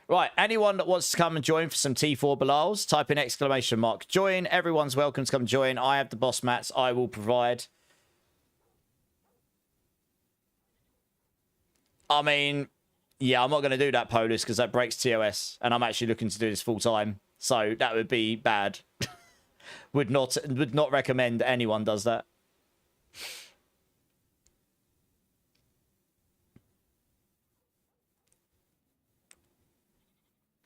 Right, anyone that wants to come and join for some T4 Bilals, type in exclamation mark join. Everyone's welcome to come join. I have the boss mats. I will provide. I mean, yeah, I'm not going to do that, Polis, because that breaks TOS, and I'm actually looking to do this full time. So that would be bad. would not recommend anyone does that.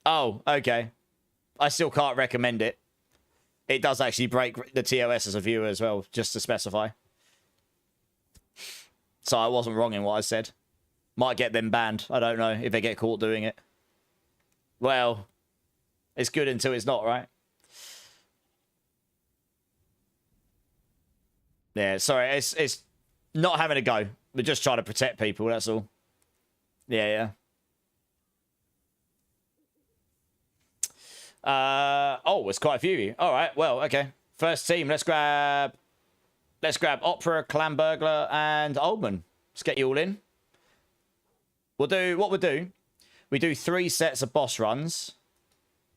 Oh, okay. I still can't recommend it. It does actually break the TOS as a viewer as well, just to specify. So I wasn't wrong in what I said. Might get them banned. I don't know if they get caught doing it. Well, it's good until it's not, right? Yeah, sorry. It's not having a go. We're just trying to protect people, that's all. Yeah. Oh, it's quite a few of you. All right, well, okay. First team, let's grab Opera, Clan Burglar, and Oldman. Let's get you all in. We do 3 sets of boss runs,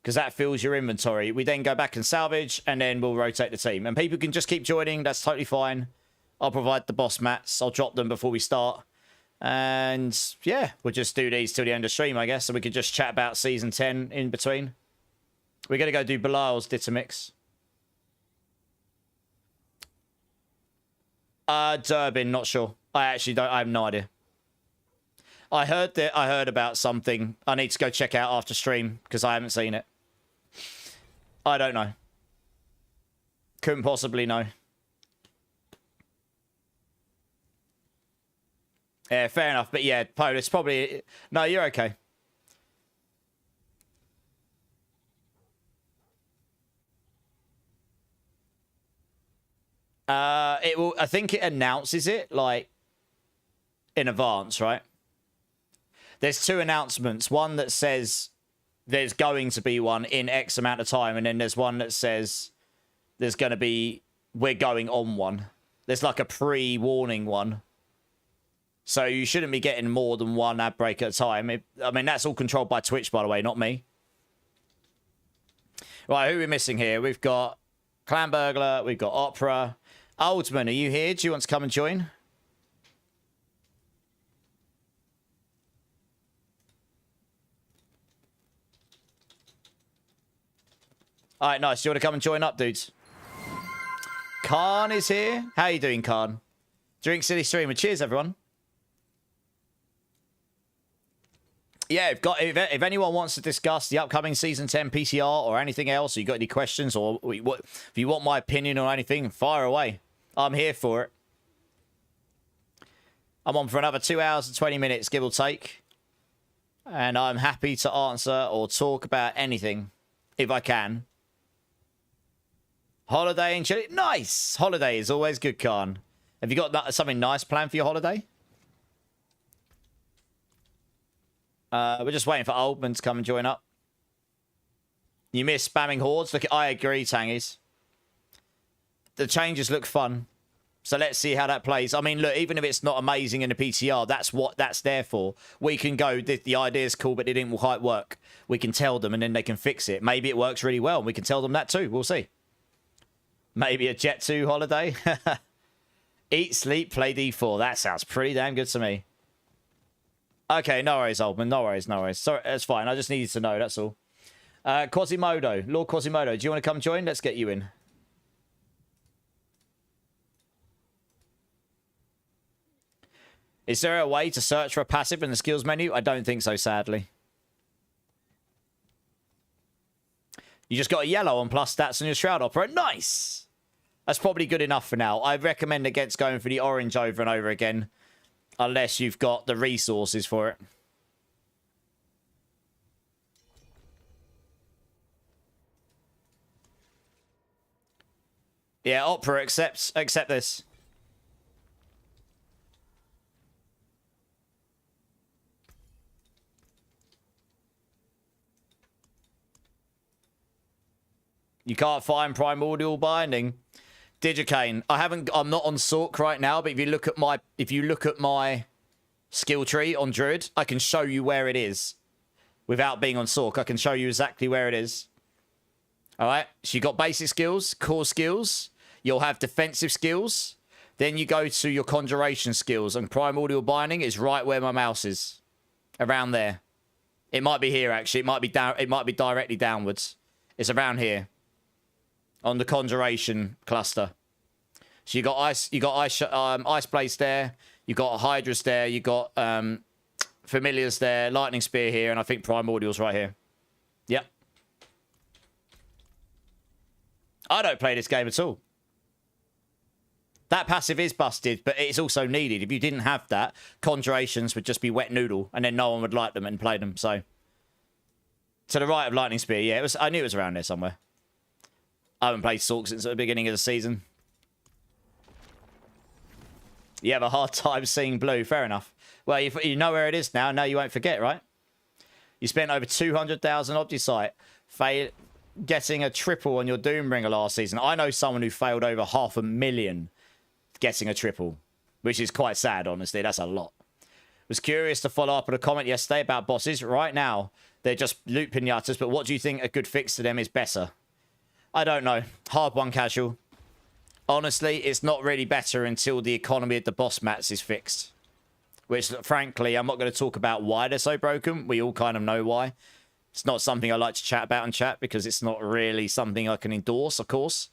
because that fills your inventory. We then go back and salvage, and then we'll rotate the team. And people can just keep joining. That's totally fine. I'll provide the boss mats. I'll drop them before we start. And yeah, we'll just do these till the end of stream, I guess. So we could just chat about Season 10 in between. We're going to go do Belial's Ditamix. Durbin, not sure. I have no idea. I heard about something. I need to go check out after stream because I haven't seen it. I don't know. Couldn't possibly know. Yeah, fair enough. But yeah, Pole, it's probably... No, you're okay. It will. I think it announces it like in advance, right? There's 2 announcements. One that says there's going to be one in X amount of time, and then there's one that says there's going to be we're going on one. There's like a pre-warning one. So you shouldn't be getting more than 1 ad break at a time. I mean, that's all controlled by Twitch, by the way, not me. Right, who are we missing here? We've got Clan Burglar, we've got Opera. Oldman, are you here? Do you want to come and join? All right, nice. Do you want to come and join up, dudes? Khan is here. How you doing, Khan? Drink City Streamer. Cheers, everyone. Yeah, if anyone wants to discuss the upcoming Season 10 PCR or anything else, or you got any questions, or if you want my opinion or anything, fire away. I'm here for it. I'm on for another 2 hours and 20 minutes, give or take. And I'm happy to answer or talk about anything, if I can. Holiday in Chile? Nice! Holiday is always good, Khan. Have you got something nice planned for your holiday? We're just waiting for Oldman to come and join up. You miss spamming hordes? Look, I agree, Tangies. The changes look fun. So let's see how that plays. I mean, look, even if it's not amazing in the PTR, that's what that's there for. We can go, the idea's cool, but it didn't quite work. We can tell them, and then they can fix it. Maybe it works really well, and we can tell them that too. We'll see. Maybe a Jet 2 holiday. Eat, sleep, play D4. That sounds pretty damn good to me. Okay, no worries, Oldman. No worries, no worries. Sorry, that's fine. I just needed to know, that's all. Quasimodo. Lord Quasimodo, do you want to come join? Let's get you in. Is there a way to search for a passive in the skills menu? I don't think so, sadly. You just got a yellow on plus stats on your Shroud Opera. Nice! That's probably good enough for now. I recommend against going for the orange over and over again. Unless you've got the resources for it. Yeah, Opera accept this. You can't find Primordial Binding. Digicane. I'm not on Sork right now, but if you look at my skill tree on Druid, I can show you where it is. Without being on Sork, I can show you exactly where it is. Alright? So you got basic skills, core skills, you'll have defensive skills, then you go to your conjuration skills, and Primordial Binding is right where my mouse is. Around there. It might be here actually, it might be directly downwards. It's around here. On the conjuration cluster. So you got ice blades there, you got hydras there, you got familiars there, lightning spear here, and I think primordials right here. Yep. I don't play this game at all. That passive is busted, but it's also needed. If you didn't have that, conjurations would just be wet noodle, and then no one would like them and play them. So to the right of lightning spear, yeah, I knew it was around there somewhere. I haven't played Sork since the beginning of the season. You have a hard time seeing blue. Fair enough. Well, you know where it is now. Now you won't forget, right? You spent over 200,000 Opticite getting a triple on your Doombringer last season. I know someone who failed over 500,000 getting a triple, which is quite sad, honestly. That's a lot. Was curious to follow up on a comment yesterday about bosses. Right now, they're just loot pinatas, but what do you think a good fix to them is better? I don't know. Hard one, casual. Honestly, it's not really better until the economy of the boss mats is fixed. Which, frankly, I'm not going to talk about why they're so broken. We all kind of know why. It's not something I like to chat about in chat because it's not really something I can endorse, of course.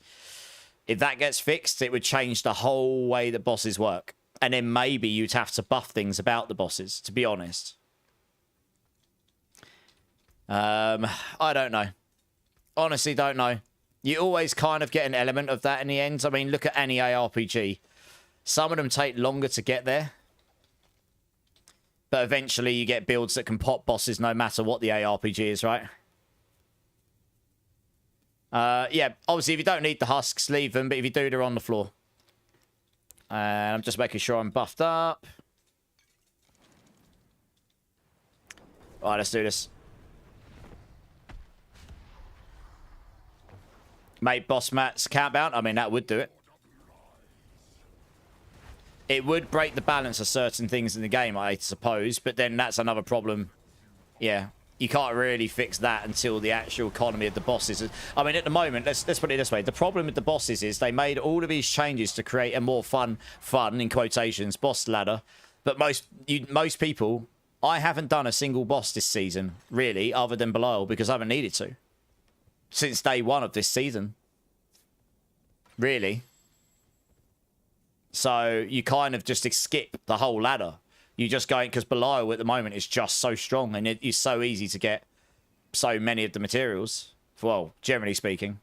If that gets fixed, it would change the whole way that bosses work. And then maybe you'd have to buff things about the bosses, to be honest. I don't know. Honestly, don't know. You always kind of get an element of that in the end. I mean, look at any ARPG. Some of them take longer to get there. But eventually you get builds that can pop bosses no matter what the ARPG is, right? Yeah, obviously if you don't need the husks, leave them. But if you do, they're on the floor. And I'm just making sure I'm buffed up. All right, let's do this. Make boss mats countdown. I mean, that would do it. It would break the balance of certain things in the game, I suppose. But then that's another problem. Yeah. You can't really fix that until the actual economy of the bosses. I mean, at the moment, let's put it this way. The problem with the bosses is they made all of these changes to create a more fun, in quotations, boss ladder. But most people, I haven't done a single boss this season, really, other than Belial, because I haven't needed to. Since day one of this season. Really. So you kind of just skip the whole ladder. You just go, because Belial at the moment is just so strong and it is so easy to get so many of the materials. Well, generally speaking.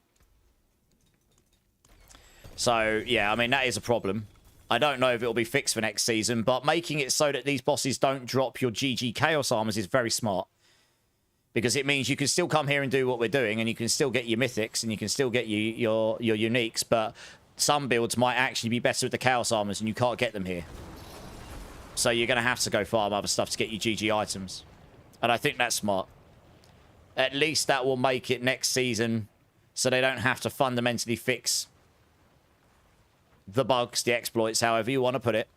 So, yeah, I mean, that is a problem. I don't know if it'll be fixed for next season, but making it so that these bosses don't drop your GG Chaos Armors is very smart. Because it means you can still come here and do what we're doing, and you can still get your mythics, and you can still get your uniques, but some builds might actually be better with the Chaos Armors, and you can't get them here. So you're going to have to go farm other stuff to get your GG items. And I think that's smart. At least that will make it next season so they don't have to fundamentally fix the bugs, the exploits, however you want to put it.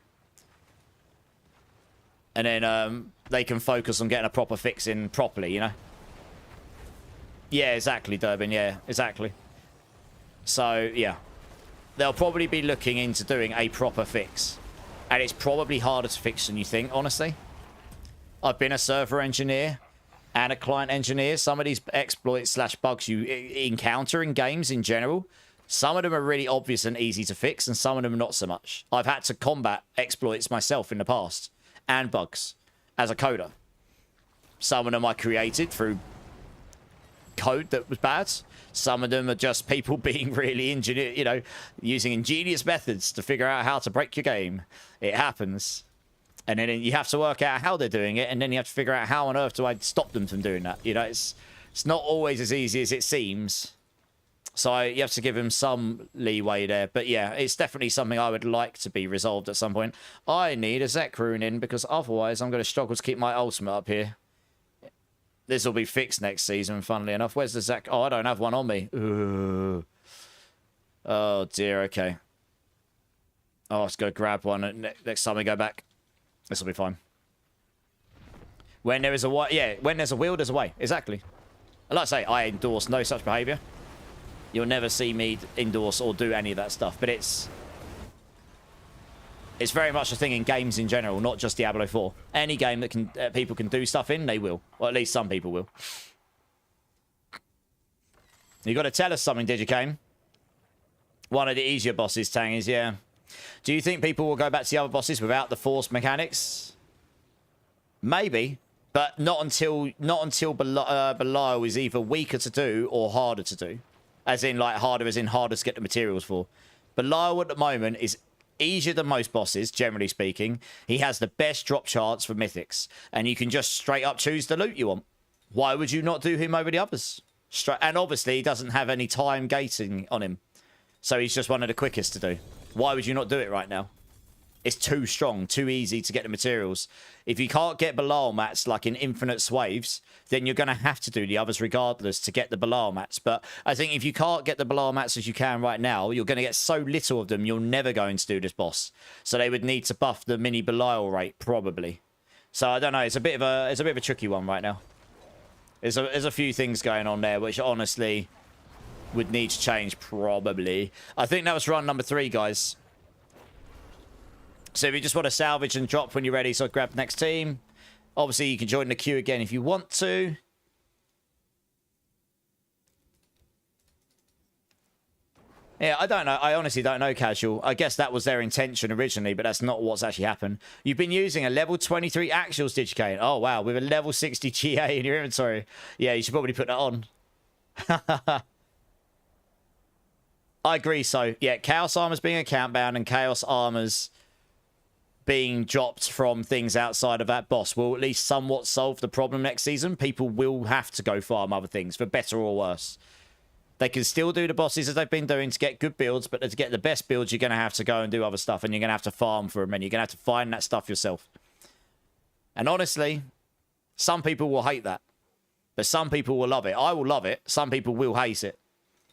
And then they can focus on getting a proper fix in properly, you know? Yeah, exactly, Durbin. Yeah, exactly. So, yeah. They'll probably be looking into doing a proper fix. And it's probably harder to fix than you think, honestly. I've been a server engineer and a client engineer. Some of these exploits slash bugs you encounter in games in general, some of them are really obvious and easy to fix, and some of them not so much. I've had to combat exploits myself in the past, and bugs, as a coder. Some of them I created through code that was bad. Some of them are just people being really engineer, you know, using ingenious methods to figure out how to break your game. It happens. And then you have to work out how they're doing it, and then you have to figure out how on earth do I stop them from doing that. You know, it's not always as easy as it seems. So you have to give them some leeway there. But yeah, it's definitely something I would like to be resolved at some point. I need a Zek rune in, because otherwise I'm going to struggle to keep my ultimate up here. This will be fixed next season, funnily enough. Where's the Zek? Oh, I don't have one on me. Ooh. Oh, dear. Okay. Oh, let's go grab one next time we go back. This will be fine. When there is a way, yeah, when there's a will, there's a way. Exactly. And like I say, I endorse no such behavior. You'll never see me endorse or do any of that stuff. But it's very much a thing in games in general, not just Diablo 4. Any game that can people can do stuff in, they will. Or at least some people will. You got to tell us something, Digicane. One of the easier bosses, Tang, is, yeah. Do you think people will go back to the other bosses without the force mechanics? Maybe, but not until Belial is either weaker to do or harder to do. As in, like, harder as in harder to get the materials for. Belial at the moment is easier than most bosses, generally speaking. He has the best drop charts for mythics, and you can just straight up choose the loot you want. Why would you not do him over the others? And obviously, he doesn't have any time gating on him. So he's just one of the quickest to do. Why would you not do it right now? It's too strong, too easy to get the materials. If you can't get Belial mats like in infinite swaves, then you're going to have to do the others regardless to get the Belial mats. But I think if you can't get the Belial mats as you can right now, you're going to get so little of them, you're never going to do this boss. So they would need to buff the mini Belial rate, probably. So I don't know. It's a bit of a tricky one right now. There's a few things going on there, which honestly would need to change, probably. I think that was run number 3, guys. So if you just want to salvage and drop when you're ready, so grab the next team. Obviously, you can join the queue again if you want to. Yeah, I don't know. I honestly don't know, Casual. I guess that was their intention originally, but that's not what's actually happened. You've been using a level 23 actuals, Digicane. Oh, wow. With a level 60 GA in your inventory. Yeah, you should probably put that on. I agree, so. Yeah, Chaos Armor's being account bound, and Chaos Armor's being dropped from things outside of that boss will at least somewhat solve the problem next season. People will have to go farm other things, for better or worse. They can still do the bosses as they've been doing to get good builds, but to get the best builds, you're going to have to go and do other stuff, and you're going to have to farm for them, and you're going to have to find that stuff yourself. And honestly, some people will hate that, but some people will love it. I will love it. Some people will hate it,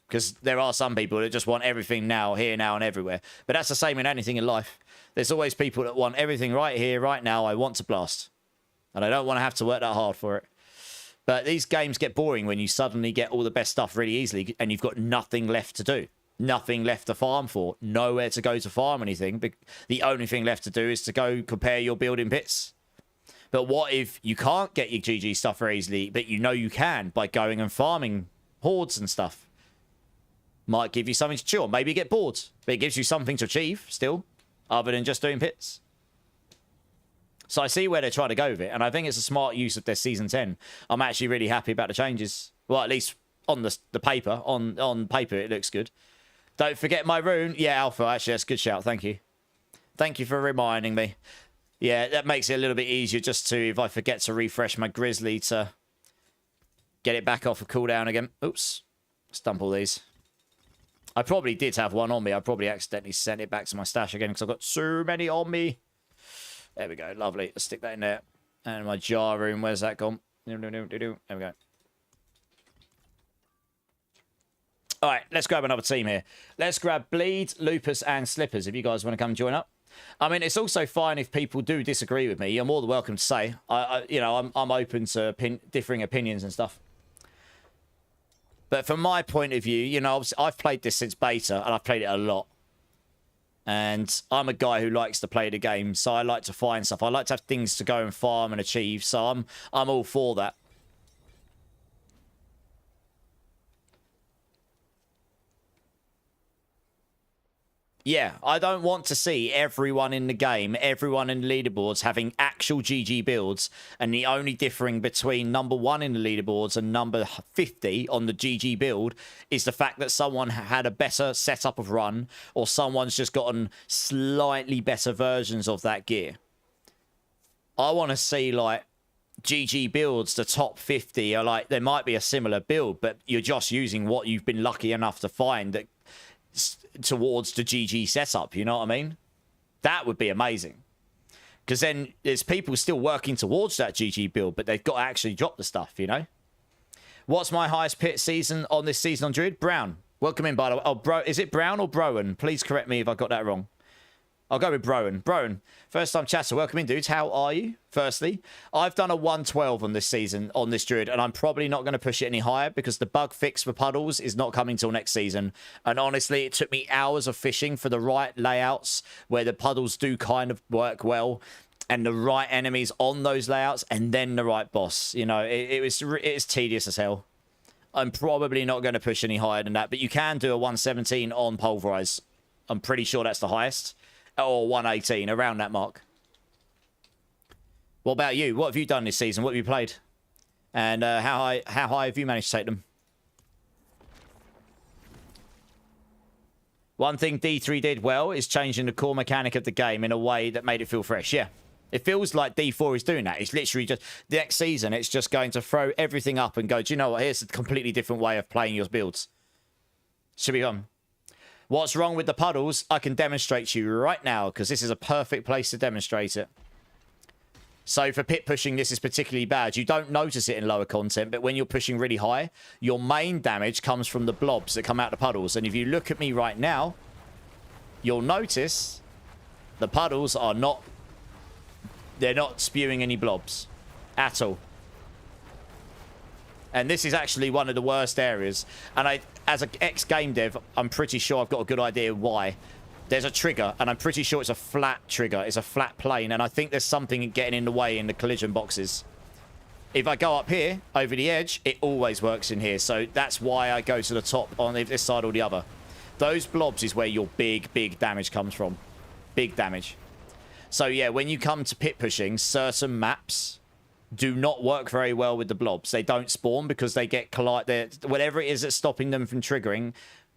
because there are some people that just want everything now, here, now, and everywhere. But that's the same in anything in life. There's always people that want everything right here, right now. I want to blast. And I don't want to have to work that hard for it. But these games get boring when you suddenly get all the best stuff really easily and you've got nothing left to do. Nothing left to farm for. Nowhere to go to farm anything. The only thing left to do is to go compare your building pits. But what if you can't get your GG stuff very easily, but you know you can by going and farming hordes and stuff? Might give you something to chew on. Maybe you get bored. But it gives you something to achieve still, other than just doing pits. So I see where they're trying to go with it, and I think it's a smart use of their Season 10. I'm actually really happy about the changes. Well, at least on the paper. On paper, it looks good. Don't forget my rune. Yeah, Alpha, actually, that's a good shout. Thank you. Thank you for reminding me. Yeah, that makes it a little bit easier just to, if I forget to refresh my Grizzly, to get it back off of cooldown again. Oops. Let's dump all these. I probably did have one on me. I probably accidentally sent it back to my stash again because I've got so many on me. There we go. Lovely. Let's stick that in there. And my jar room. Where's that gone? There we go. All right, let's grab another team here. Let's grab Bleed, Lupus, and Slippers if you guys want to come join up. I mean, it's also fine if people do disagree with me. You're more than welcome to say. I'm open to differing opinions and stuff. But from my point of view, you know, I've played this since beta, and I've played it a lot. And I'm a guy who likes to play the game, so I like to find stuff. I like to have things to go and farm and achieve, so I'm all for that. Yeah, I don't want to see everyone in the game, everyone in the leaderboards having actual GG builds, and the only differing between number 1 in the leaderboards and number 50 on the GG build is the fact that someone had a better setup of run, or someone's just gotten slightly better versions of that gear. I want to see, like, GG builds, the top 50 are like, there might be a similar build, but you're just using what you've been lucky enough to find that towards the GG setup, you know what I mean? That would be amazing. Because then there's people still working towards that GG build, but they've got to actually drop the stuff, you know? What's my highest pit season on this season on Druid? Brown. Welcome in, by the way. Oh, bro, is it Brown or Browan? Please correct me if I got that wrong. I'll go with Browan. Browan, first time chatter. Welcome in, dudes. How are you? Firstly, I've done a 112 on this season, on this Druid, and I'm probably not going to push it any higher because the bug fix for puddles is not coming till next season. And honestly, it took me hours of fishing for the right layouts where the puddles do kind of work well and the right enemies on those layouts and then the right boss. You know, it's tedious as hell. I'm probably not going to push any higher than that, but you can do a 117 on Pulverise. I'm pretty sure that's the highest. Or 118, around that mark. What about you? What have you done this season? What have you played? And how high have you managed to take them? One thing D3 did well is changing the core mechanic of the game in a way that made it feel fresh. Yeah. It feels like D4 is doing that. It's literally just, the next season, it's just going to throw everything up and go, do you know what? Here's a completely different way of playing your builds. Should be on. What's wrong with the puddles? I can demonstrate to you right now because this is a perfect place to demonstrate it. So for pit pushing, this is particularly bad. You don't notice it in lower content, but when you're pushing really high, your main damage comes from the blobs that come out the puddles. And if you look at me right now, you'll notice the puddles are not, they're not spewing any blobs at all. And this is actually one of the worst areas. And as an ex-game dev, I'm pretty sure I've got a good idea why. There's a trigger, and I'm pretty sure it's a flat trigger. It's a flat plane, and I think there's something getting in the way in the collision boxes. If I go up here, over the edge, it always works in here. So that's why I go to the top on this side or the other. Those blobs is where your big damage comes from. Big damage. So yeah, when you come to pit pushing, certain maps do not work very well with the blobs. They don't spawn because they get collided. Whatever it is that's stopping them from triggering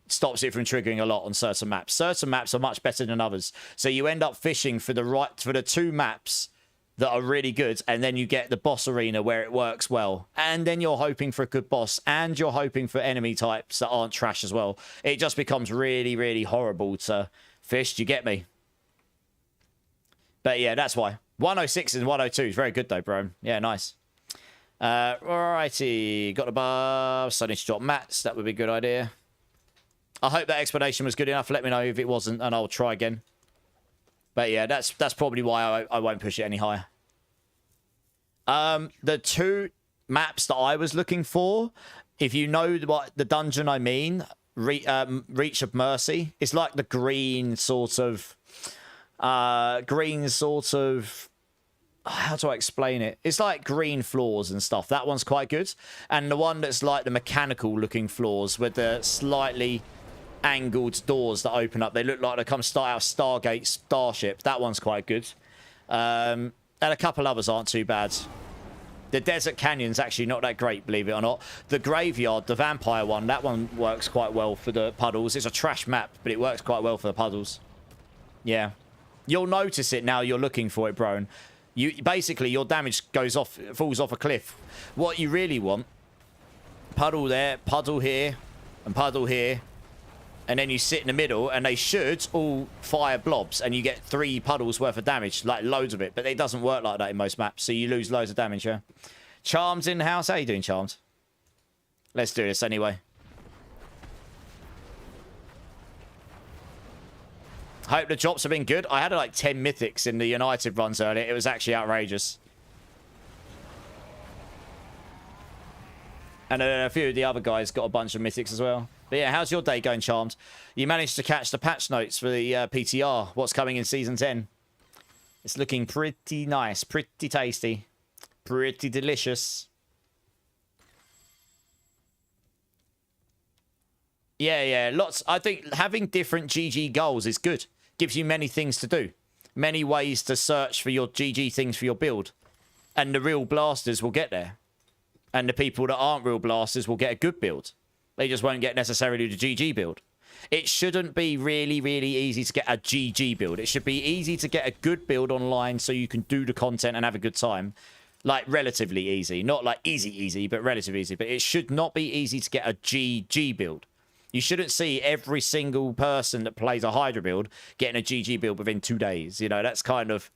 stops it from triggering a lot on certain maps. Certain maps are much better than others. So you end up fishing for the two maps that are really good, and then you get the boss arena where it works well. And then you're hoping for a good boss, and you're hoping for enemy types that aren't trash as well. It just becomes really horrible to fish. Do you get me? But yeah, that's why. 106 and 102 is very good though, bro. Yeah, nice. Alrighty. Got the buff. So I need to drop mats. That would be a good idea. I hope that explanation was good enough. Let me know if it wasn't, and I'll try again. But yeah, that's probably why I won't push it any higher. The two maps that I was looking for, if you know what the dungeon I mean, Reach of Mercy, it's like the green sort of... how do I explain it? It's like green floors and stuff. That one's quite good. And the one that's like the mechanical looking floors with the slightly angled doors that open up. They look like they come out of Stargate Starship. That one's quite good. And a couple others aren't too bad. The Desert Canyon's actually not that great, believe it or not. The Graveyard, the vampire one, that one works quite well for the puddles. It's a trash map, but it works quite well for the puddles. Yeah. You'll notice it now you're looking for it, bro. Basically, your damage falls off a cliff. What you really want, puddle there, puddle here, and puddle here. And then you sit in the middle, and they should all fire blobs, and you get 3 puddles worth of damage, like loads of it. But it doesn't work like that in most maps, so you lose loads of damage, yeah? Charms in the house. How you doing, Charms? Let's do this anyway. Hope the drops have been good. I had like 10 mythics in the United runs earlier. It was actually outrageous. And a few of the other guys got a bunch of mythics as well. But yeah, how's your day going, Charmed? You managed to catch the patch notes for the PTR. What's coming in Season 10? It's looking pretty nice, pretty tasty, pretty delicious. Yeah. Lots. I think having different GG goals is good. Gives you many things to do. Many ways to search for your GG things for your build. And the real blasters will get there. And the people that aren't real blasters will get a good build. They just won't get necessarily the GG build. It shouldn't be really, really easy to get a GG build. It should be easy to get a good build online so you can do the content and have a good time. Like, relatively easy. Not like easy, but relatively easy. But it should not be easy to get a GG build. You shouldn't see every single person that plays a Hydra build getting a GG build within 2 days. You know, that's kind of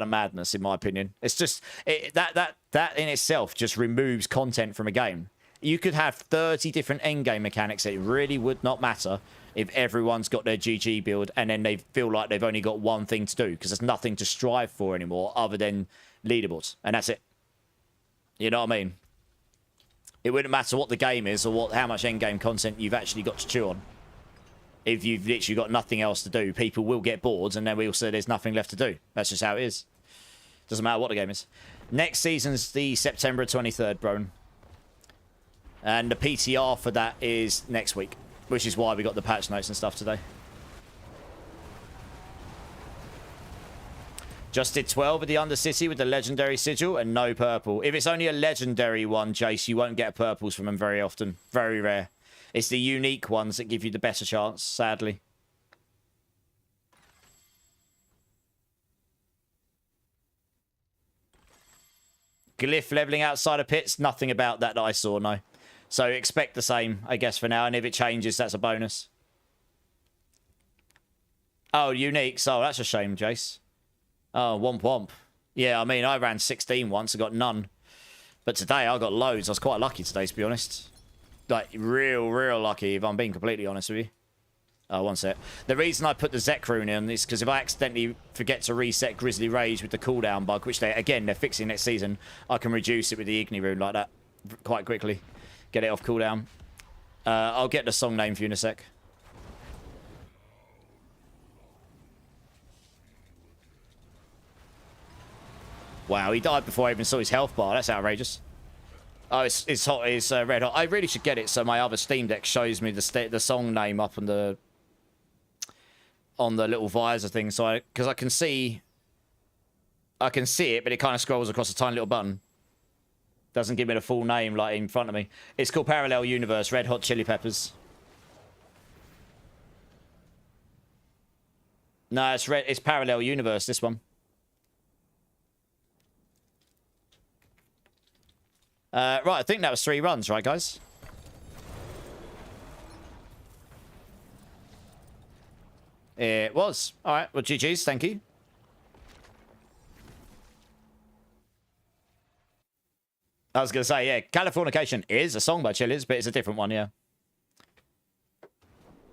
madness, in my opinion. It's just that in itself just removes content from a game. You could have 30 different endgame mechanics. It really would not matter if everyone's got their GG build and then they feel like they've only got one thing to do because there's nothing to strive for anymore other than leaderboards, and that's it. You know what I mean? It wouldn't matter what the game is or how much endgame content you've actually got to chew on. If you've literally got nothing else to do, people will get bored and then we'll say there's nothing left to do. That's just how it is. Doesn't matter what the game is. Next season's the September 23rd, bro. And the PTR for that is next week, which is why we got the patch notes and stuff today. Just did 12 of the Undercity with the legendary sigil and no purple. If it's only a legendary one, Jace, you won't get purples from them very often. Very rare. It's the unique ones that give you the better chance, sadly. Glyph leveling outside of pits, nothing about that I saw, no. So expect the same, I guess, for now. And if it changes, that's a bonus. Oh, unique. So that's a shame, Jace. Oh, womp womp. Yeah, I mean, I ran 16 once. I got none. But today, I got loads. I was quite lucky today, to be honest. Like, real lucky, if I'm being completely honest with you. Oh, one sec. The reason I put the Zek rune in is because if I accidentally forget to reset Grizzly Rage with the cooldown bug, which they're fixing next season, I can reduce it with the Igni rune like that quite quickly. Get it off cooldown. I'll get the song name for you in a sec. Wow, he died before I even saw his health bar. That's outrageous. Oh, it's hot. It's red hot. I really should get it so my other Steam Deck shows me the song name up on the little visor thing. So because I can see it, but it kind of scrolls across a tiny little button. Doesn't give me the full name like in front of me. It's called Parallel Universe, Red Hot Chili Peppers. No, it's Parallel Universe, this one. Right, I think that was 3 runs, right, guys? It was. All right, well, GG's, thank you. I was going to say, yeah, Californication is a song by Chili's, but it's a different one, yeah.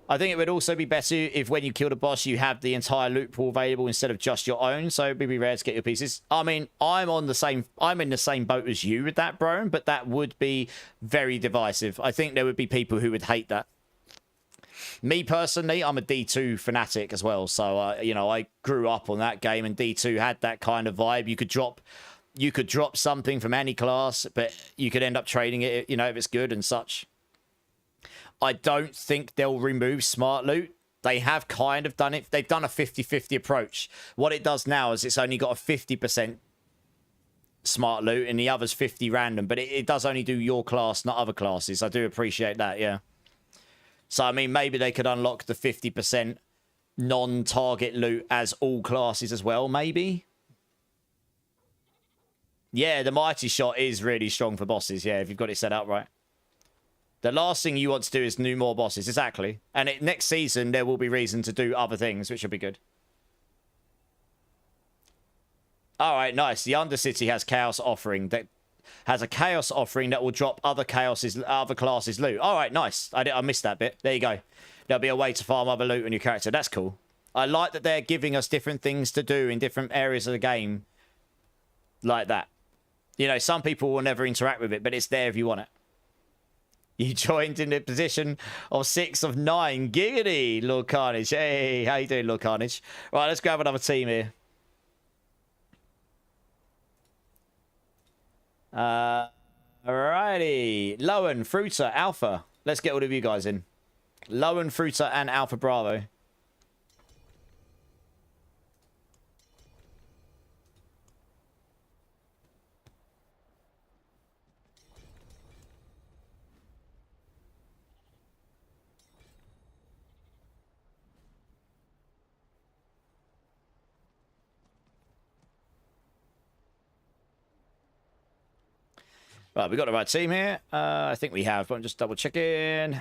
I think it would also be better if when you kill the boss, you have the entire loot pool available instead of just your own. So it'd be rare to get your pieces. I mean, I'm in the same boat as you with that, bro, but that would be very divisive. I think there would be people who would hate that. Me personally, I'm a D2 fanatic as well. So, you know, I grew up on that game and D2 had that kind of vibe. You could drop something from any class, but you could end up trading it, you know, if it's good and such. I don't think they'll remove smart loot. They have kind of done it. They've done a 50-50 approach. What it does now is it's only got a 50% smart loot and the other's 50 random, but it does only do your class, not other classes. I do appreciate that, yeah. So, I mean, maybe they could unlock the 50% non-target loot as all classes as well, maybe. Yeah, the Mighty Shot is really strong for bosses, yeah, if you've got it set up right. The last thing you want to do is new more bosses, exactly. And next season, there will be reason to do other things, which will be good. All right, nice. The Undercity has Chaos Offering that has a Chaos Offering that will drop other classes loot. All right, nice. I missed that bit. There you go. There'll be a way to farm other loot on your character. That's cool. I like that they're giving us different things to do in different areas of the game like that. You know, some people will never interact with it, but it's there if you want it. You joined in the position of 6 of 9. Giggity, Lord Carnage. Hey, how you doing, Lord Carnage? Right, let's grab another team here. Alrighty. Lowen, Fruiter, Alpha. Let's get all of you guys in. Lowen, Fruiter, and Alpha Bravo. Right, we got the right team here. I think we have, but I'm just double checking.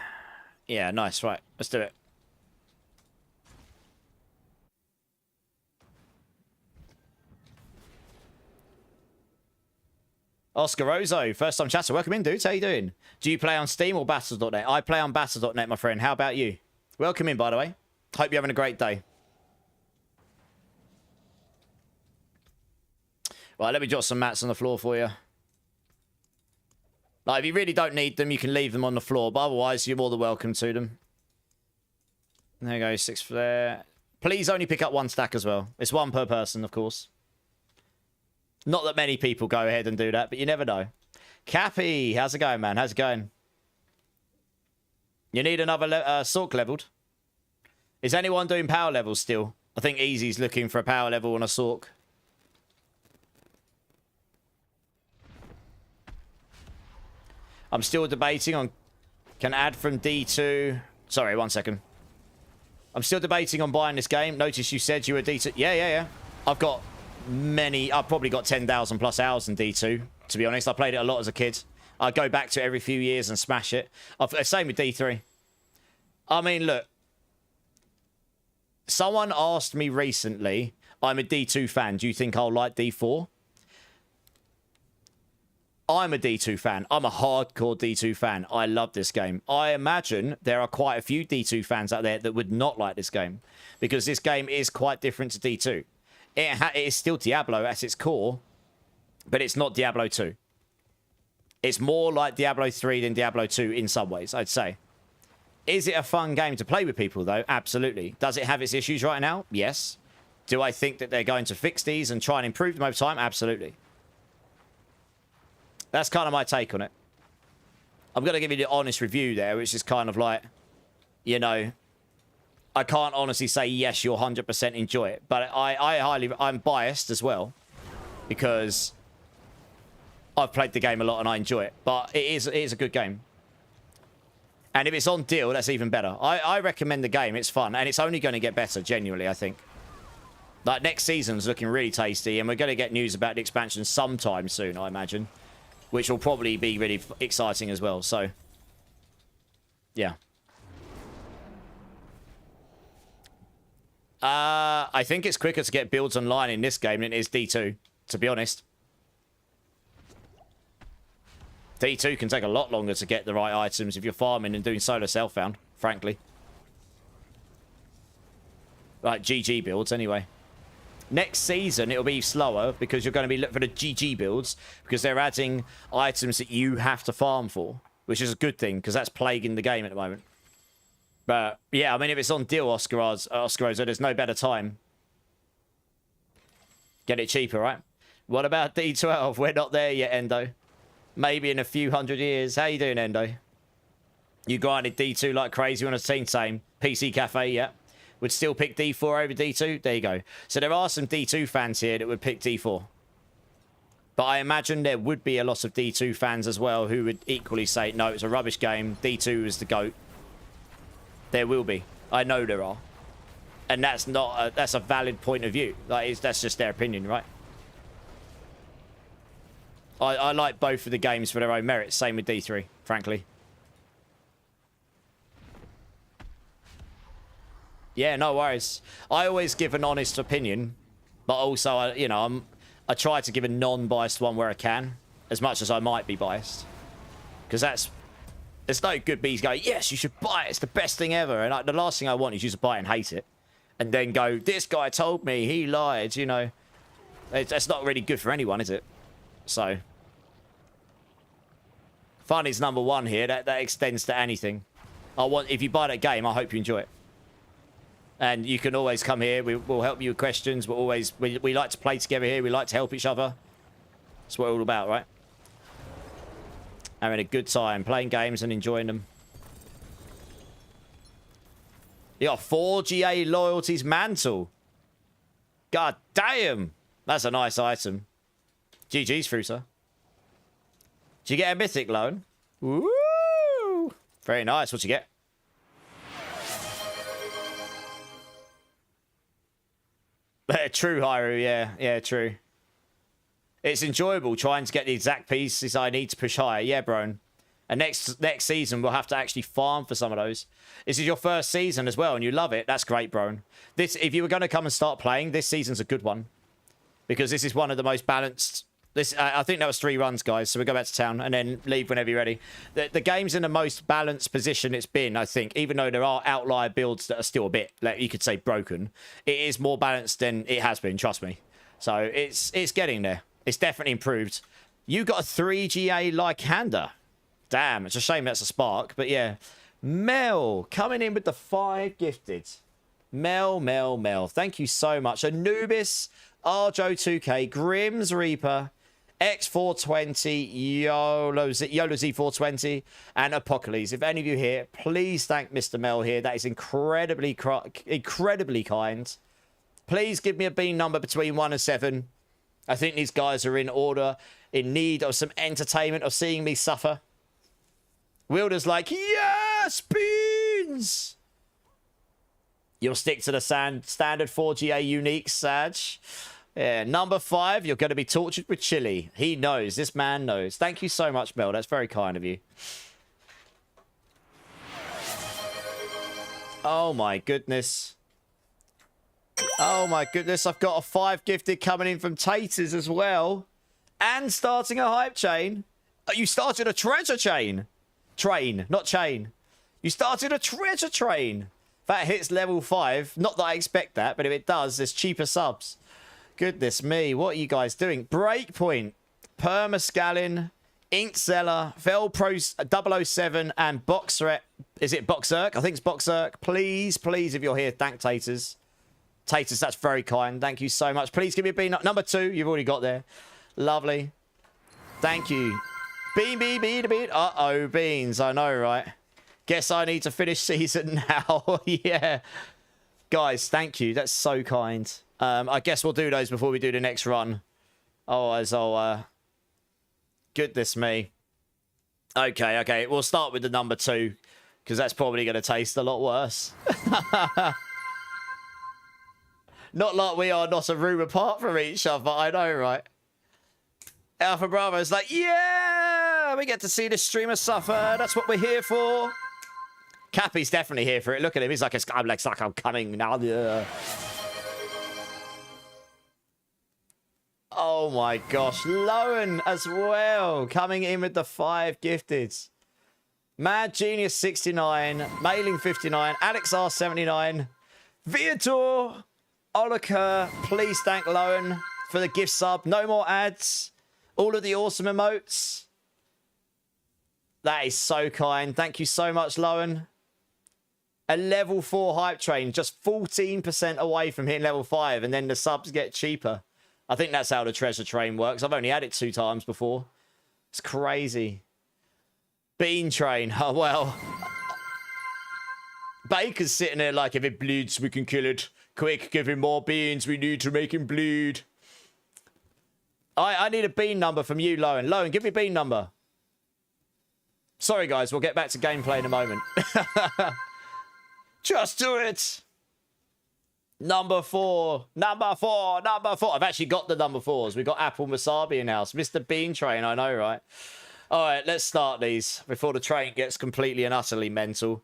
Yeah, nice. Right, let's do it. Oscar Rozo, first time chatter. Welcome in, dudes. How you doing? Do you play on Steam or Battle.net? I play on Battle.net, my friend. How about you? Welcome in, by the way. Hope you're having a great day. Right, let me jot some mats on the floor for you. Like, if you really don't need them, you can leave them on the floor. But otherwise, you're more than welcome to them. There you go, 6 flare. Please only pick up 1 stack as well. It's 1 per person, of course. Not that many people go ahead and do that, but you never know. Cappy, how's it going, man? How's it going? You need another Sork leveled. Is anyone doing power levels still? I think Easy's looking for a power level on a Sork. I'm still debating on... Can add from D2... Sorry, 1 second. I'm still debating on buying this game. Notice you said you were D2... Yeah. I've got many... I've probably got 10,000 plus hours in D2, to be honest. I played it a lot as a kid. I go back to it every few years and smash it. Same with D3. I mean, look. Someone asked me recently, I'm a D2 fan. Do you think I'll like D4? I'm a D2 fan. I'm a hardcore D2 fan. I love this game. I imagine there are quite a few D2 fans out there that would not like this game because this game is quite different to D2. It is still Diablo at its core, but it's not Diablo 2. It's more like Diablo 3 than Diablo 2 in some ways, I'd say. Is it a fun game to play with people, though? Absolutely. Does it have its issues right now? Yes. Do I think that they're going to fix these and try and improve them over time? Absolutely. That's kind of my take on it. I'm going to give you the honest review there, which is kind of like, you know, I can't honestly say, yes, you'll 100% enjoy it. But I'm biased as well because I've played the game a lot and I enjoy it. But it is a good game. And if it's on deal, that's even better. I recommend the game. It's fun. And it's only going to get better, genuinely, I think. Like, next season's looking really tasty. And we're going to get news about the expansion sometime soon, I imagine. Which will probably be really exciting as well. So, yeah. I think it's quicker to get builds online in this game than it is D2, to be honest. D2 can take a lot longer to get the right items if you're farming and doing solo self-found, frankly. Like GG builds, anyway. Next season, it'll be slower because you're going to be looking for the GG builds because they're adding items that you have to farm for, which is a good thing because that's plaguing the game at the moment. But, yeah, I mean, if it's on deal, Oscarozo, there's no better time. Get it cheaper, right? What about D12? We're not there yet, Endo. Maybe in a few hundred years. How you doing, Endo? You grinded D2 like crazy on a team, same. PC Cafe, yeah. Would still pick D4 over D2. There you go. So there are some D2 fans here that would pick D4. But I imagine there would be a lot of D2 fans as well who would equally say, no, it's a rubbish game. D2 is the GOAT. There will be. I know there are. And that's not that's a valid point of view. Like, that's just their opinion, right? I like both of the games for their own merits. Same with D3, frankly. Yeah, no worries. I always give an honest opinion, but also, I try to give a non-biased one where I can, as much as I might be biased. Because it's no good bees going, yes, you should buy it, it's the best thing ever. And the last thing I want is you to buy it and hate it. and then go, this guy told me, he lied, you know. That's not really good for anyone, is it? So, fun is number one here. That extends to anything. If you buy that game, I hope you enjoy it. And you can always come here. We'll help you with questions. We like to play together here. We like to help each other. That's what we're all about, right? Having a good time, playing games and enjoying them. You got 4 GA loyalties mantle. God damn. That's a nice item. GG's, Fruiter. Did you get a mythic loan? Woo! Very nice. What'd you get? True, Hyru. Yeah, true. It's enjoyable trying to get the exact pieces I need to push higher. Yeah, bro. And next season, we'll have to actually farm for some of those. This is your first season as well, and you love it. That's great, bro. If you were going to come and start playing, this season's a good one. Because this is one of the most balanced... I think that was 3 runs, guys. So we'll go back to town and then leave whenever you're ready. The game's in the most balanced position it's been, I think. Even though there are outlier builds that are still a bit, like you could say, broken. It is more balanced than it has been, trust me. So it's getting there. It's definitely improved. You got a 3 GA Lycander. Damn, it's a shame that's a spark. But yeah. Mel, coming in with the 5 gifted. Mel. Thank you so much. Anubis, Arjo2K, Grimm's Reaper, X420, YOLO Z420, and Apocalypse. If any of you here, please thank Mr. Mel here. That is incredibly kind. Please give me a bean number between 1 and 7. I think these guys are in need of some entertainment, of seeing me suffer. Wilder's like, yes, beans! You'll stick to the standard 4GA unique, Sag. Yeah, number 5, you're going to be tortured with chili. He knows. This man knows. Thank you so much, Mel. That's very kind of you. Oh, my goodness. Oh, my goodness. I've got a 5 gifted coming in from Taters as well. And starting a hype chain. You started a treasure chain. Train, not chain. You started a treasure train. That hits level 5. Not that I expect that, but if it does, there's cheaper subs. Goodness me, what are you guys doing? Breakpoint, Permascallin, Inkzeller, Velpro 007, and Boxer. Is it Boxerk? I think it's Boxerk. Please, if you're here, thank Taters. Taters, that's very kind. Thank you so much. Please give me a bean. Number 2, you've already got there. Lovely. Thank you. Bean. Uh-oh, beans. I know, right? Guess I need to finish season now. Yeah. Guys, thank you. That's so kind. I guess we'll do those before we do the next run. Otherwise, I'll... Goodness me. Okay. We'll start with the number 2. Because that's probably going to taste a lot worse. Not like we are not a room apart from each other. I know, right? Alpha Bravo's like, yeah! We get to see the streamer suffer. That's what we're here for. Cappy's definitely here for it. Look at him. He's like, I'm coming now. Yeah. Oh my gosh. Lowen as well. Coming in with the 5 gifted. Mad Genius 69. Mailing 59. Alex R 79. Viator. Oliker. Please thank Lowen for the gift sub. No more ads. All of the awesome emotes. That is so kind. Thank you so much, Lowen. A level 4 hype train, just 14% away from hitting level 5, and then the subs get cheaper. I think that's how the treasure train works. I've only had it 2 times before. It's crazy. Bean train. Oh, well. Baker's sitting there like, if it bleeds, we can kill it. Quick, give him more beans. We need to make him bleed. I need a bean number from you, Lowen. Lowen, give me a bean number. Sorry, guys. We'll get back to gameplay in a moment. Just do it. Number 4. I've actually got the number 4s. We've got Apple Masabi in house. Mr. Bean Train, I know, right? All right, let's start these before the train gets completely and utterly mental.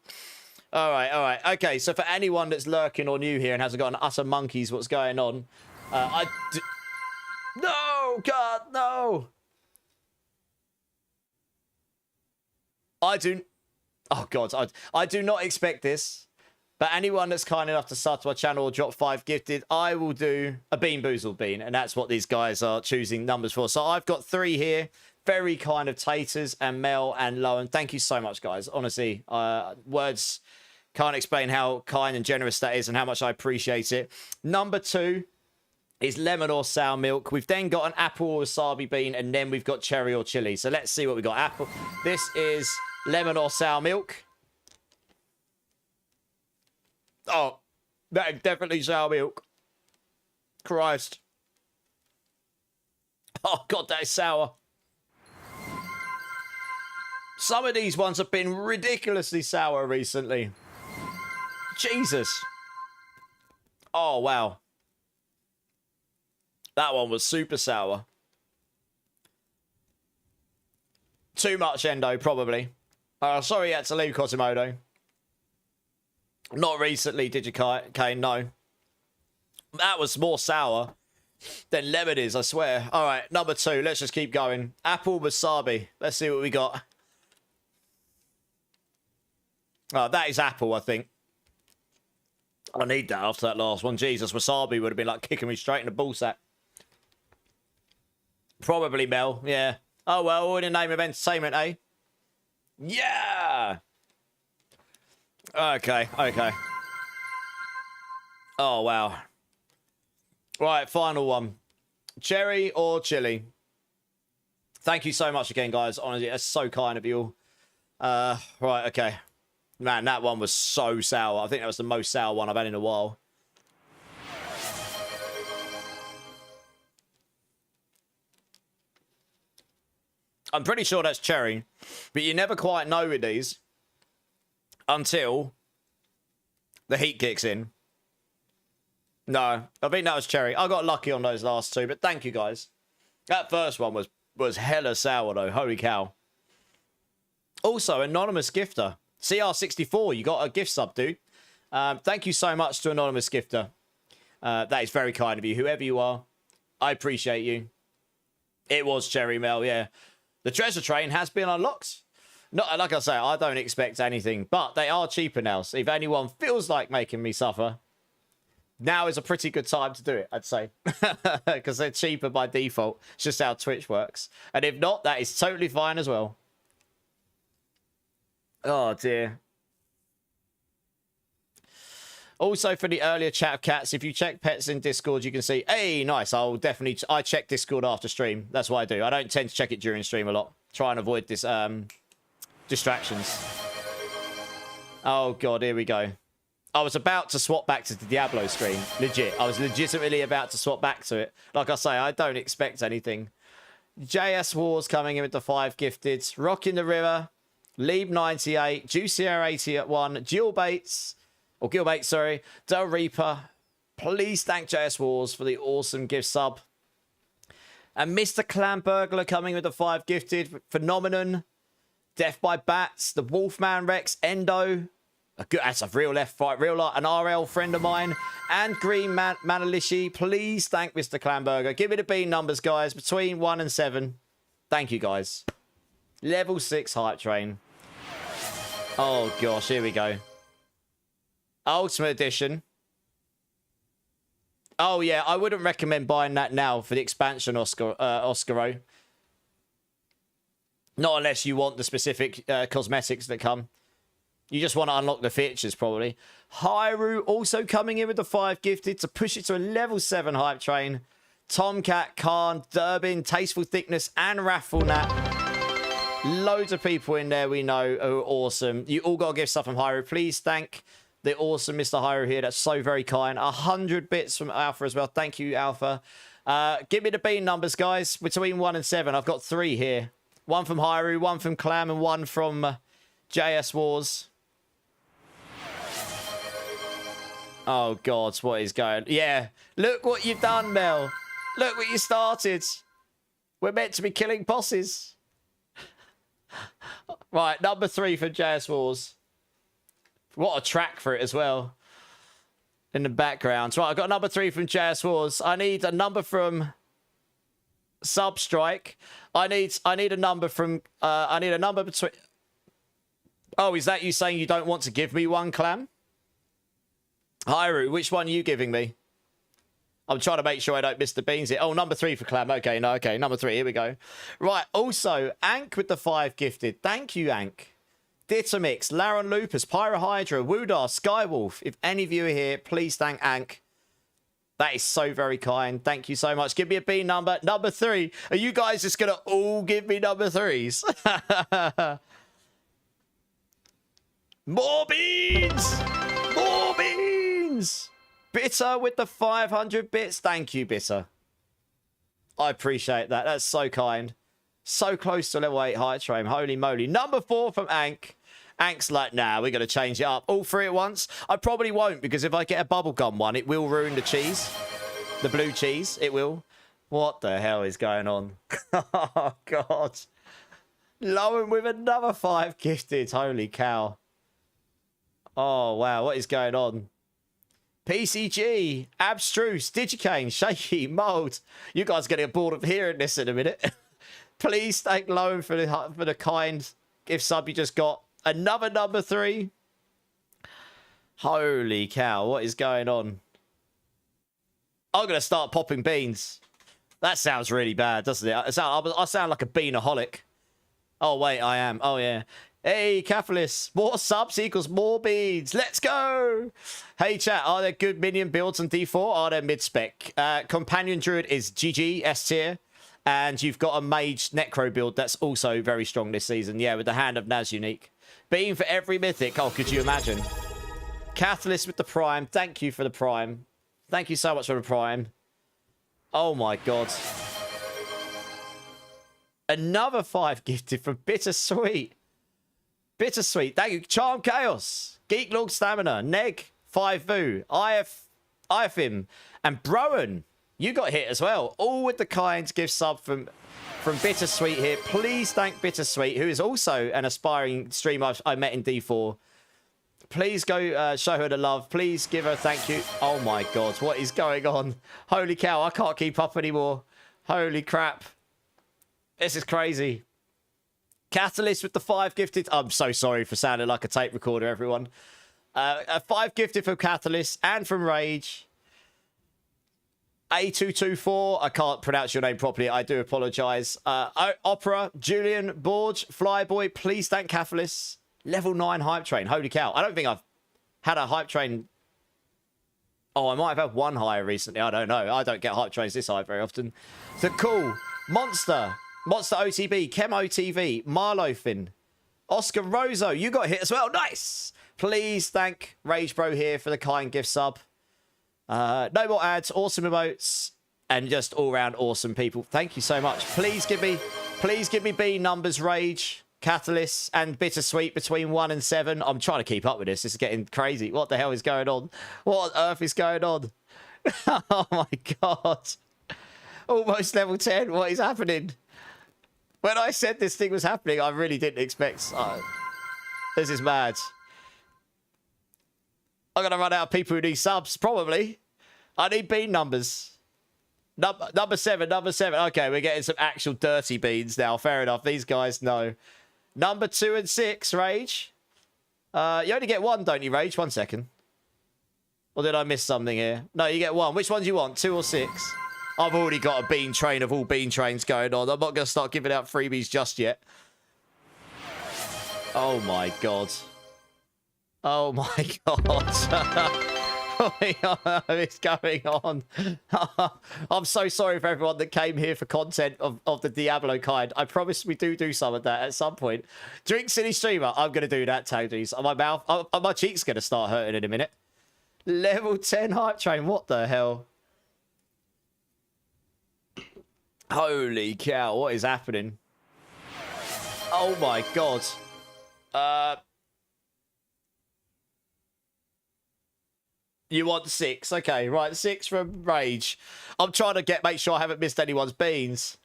All right. Okay, so for anyone that's lurking or new here and hasn't got an utter monkeys what's going on, No, God, no. I do not expect this. But anyone that's kind enough to sub to our channel or drop 5 gifted, I will do a Bean Boozled Bean. And that's what these guys are choosing numbers for. So I've got 3 here. Very kind of Taters and Mel and Lowen. Thank you so much, guys. Honestly, words can't explain how kind and generous that is and how much I appreciate it. Number 2 is lemon or sour milk. We've then got an apple or wasabi bean, and then we've got cherry or chili. So let's see what we got. Apple. This is lemon or sour milk. Oh, that is definitely sour milk. Christ. Oh, God, that is sour. Some of these ones have been ridiculously sour recently. Jesus. Oh, wow. That one was super sour. Too much endo, probably. Sorry you had to leave, Quasimodo. Not recently, did you, Kane? No. That was more sour than lemon is, I swear. All right, number 2. Let's just keep going. Apple wasabi. Let's see what we got. Oh, that is apple, I think. I need that after that last one. Jesus, wasabi would have been like kicking me straight in the ballsack. Probably Mel, yeah. Oh, well, all in the name of entertainment, eh? Yeah! Okay. Oh, wow. Right, final one. Cherry or chili? Thank you so much again, guys. Honestly, that's so kind of you all. Right, okay. Man, that one was so sour. I think that was the most sour one I've had in a while. I'm pretty sure that's cherry, but you never quite know with these until the heat kicks in. No, I think that was cherry. I got lucky on those last 2, but thank you, guys. That first one was hella sour, though. Holy cow. Also, anonymous gifter. CR64, you got a gift sub, dude. Thank you so much to anonymous gifter. That is very kind of you. Whoever you are, I appreciate you. It was cherry, Mel, yeah. The treasure train has been unlocked. Not, like I say, I don't expect anything, but they are cheaper now. So if anyone feels like making me suffer, now is a pretty good time to do it, I'd say. Because they're cheaper by default. It's just how Twitch works. And if not, that is totally fine as well. Oh, dear. Also, for the earlier chat of cats, if you check pets in Discord, you can see, hey, nice. I check Discord after stream. That's what I do. I don't tend to check it during stream a lot. Try and avoid this distractions. Oh, God, here we go. I was about to swap back to the Diablo screen. Legit. I was legitimately about to swap back to it. Like I say, I don't expect anything. JS Wars coming in with the 5 gifted. Rocking the River. Lieb 98. Juicy Air 80 at 1. Jill Bates. Or Gilbait, sorry. Del Reaper. Please thank JS Wars for the awesome gift sub. And Mr. Clan Burglar coming with the 5 gifted. Phenomenon. Death by Bats. The Wolfman Rex. Endo. That's a real left fight. An RL friend of mine. And Green Manalishi. Please thank Mr. Clan Burglar. Give me the bean numbers, guys. Between 1 and 7. Thank you, guys. Level 6 hype train. Oh, gosh. Here we go. Ultimate Edition. Oh, yeah. I wouldn't recommend buying that now for the expansion Oscaro. Not unless you want the specific cosmetics that come. You just want to unlock the features, probably. Hyrule also coming in with the 5 gifted to push it to a level 7 hype train. Tomcat, Khan, Durbin, Tasteful Thickness, and Rafflenat. Loads of people in there we know are awesome. You all got to give stuff from Hyrule. Please thank the awesome Mr. Hyrule here. That's so very kind. 100 bits from Alpha as well. Thank you, Alpha. Give me the bean numbers, guys. Between 1 and 7. I've got 3 here. 1 from Hyrule, 1 from Clam, and 1 from JS Wars. Oh, God, what is going... Yeah, look what you've done, Mel. Look what you started. We're meant to be killing bosses. Right, number 3 for JS Wars. What a track for it as well. In the background. Right, I've got number 3 from JS Wars. I need a number from Substrike. I need a number from... I need a number between... Oh, is that you saying you don't want to give me one, Clam? Hyru, which one are you giving me? I'm trying to make sure I don't miss the beans here. Oh, number 3 for Clam. Okay, no, okay. Number 3. Here we go. Right. Also, Ank with the 5 gifted. Thank you, Ank. Ditamix, Laron Lupus, Pyrohydra, Woodar, Skywolf. If any of you are here, please thank Ank. That is so very kind. Thank you so much. Give me a B number. Number 3. Are you guys just going to all give me number 3s? More beans! More beans! Bitter with the 500 bits. Thank you, Bitter. I appreciate that. That's so kind. So close to level 8 hype train. Holy moly. Number 4 from Ank. Ank's like, nah, we're going to change it up. All 3 at once? I probably won't, because if I get a bubblegum one, it will ruin the cheese. The blue cheese. It will. What the hell is going on? Oh, God. Lowen with another 5 gifted. Holy cow. Oh, wow. What is going on? PCG, Abstruse, Digicane, Shaky, Mold. You guys are going to get bored of hearing this in a minute. Please thank Lowen for the kind gift sub you just got. Another number 3. Holy cow, what is going on? I'm going to start popping beans. That sounds really bad, doesn't it? I sound like a beanaholic. Oh, wait, I am. Oh, yeah. Hey, Catalyst, more subs equals more beads. Let's go. Hey, chat, are there good minion builds on D4? Are there mid-spec? Companion Druid is GG, S tier. And you've got a Mage Necro build that's also very strong this season. Yeah, with the Hand of Naz unique. Beam for every mythic. Oh, could you imagine? Catalyst with the Prime. Thank you for the Prime. Thank you so much for the Prime. Oh, my God. Another 5 gifted from Bittersweet. Bittersweet, thank you. Charm Chaos, Geek Lord Stamina, Neg, 5 Vu, IFim, and Broen. You got hit as well. All with the kind gift sub from Bittersweet here. Please thank Bittersweet, who is also an aspiring streamer I met in D4. Please go show her the love. Please give her a thank you. Oh my God, what is going on? Holy cow, I can't keep up anymore. Holy crap. This is crazy. Catalyst with the 5 gifted. I'm so sorry for sounding like a tape recorder, everyone. A 5 gifted from Catalyst and from Rage. A224. I can't pronounce your name properly. I do apologise. Opera, Julian, Borge, Flyboy. Please thank Catalyst. Level 9 hype train. Holy cow. I don't think I've had a hype train. Oh, I might have had one higher recently. I don't know. I don't get hype trains this high very often. So cool. Monster OTB, Chemo TV, Marlofin, Oscar Roso, you got hit as well. Nice. Please thank Rage Bro here for the kind gift sub. No more ads, awesome emotes, and just all round awesome people. Thank you so much. Please give me B numbers, Rage, Catalyst, and Bittersweet between 1 and 7. I'm trying to keep up with this. This is getting crazy. What the hell is going on? What on earth is going on? Oh my God. Almost level 10. What is happening? When I said this thing was happening, I really didn't expect... this is mad. I'm going to run out of people who need subs, probably. I need bean numbers. Number 7. Okay, we're getting some actual dirty beans now. Fair enough. These guys know. Number 2 and 6, Rage. You only get 1, don't you, Rage? 1 second. Or did I miss something here? No, you get 1. Which one do you want? 2 or 6? I've already got a bean train of all bean trains going on. I'm not going to start giving out freebies just yet. Oh, my God. Oh, my God. What is going on? I'm so sorry for everyone that came here for content of the Diablo kind. I promise we do some of that at some point. Drink City Streamer. I'm going to do that, Toadies. My cheek's going to start hurting in a minute. Level 10 hype train. What the hell? Holy cow, what is happening? Oh my God. You want 6? Okay, right, 6 from Rage. I'm trying to make sure I haven't missed anyone's beans.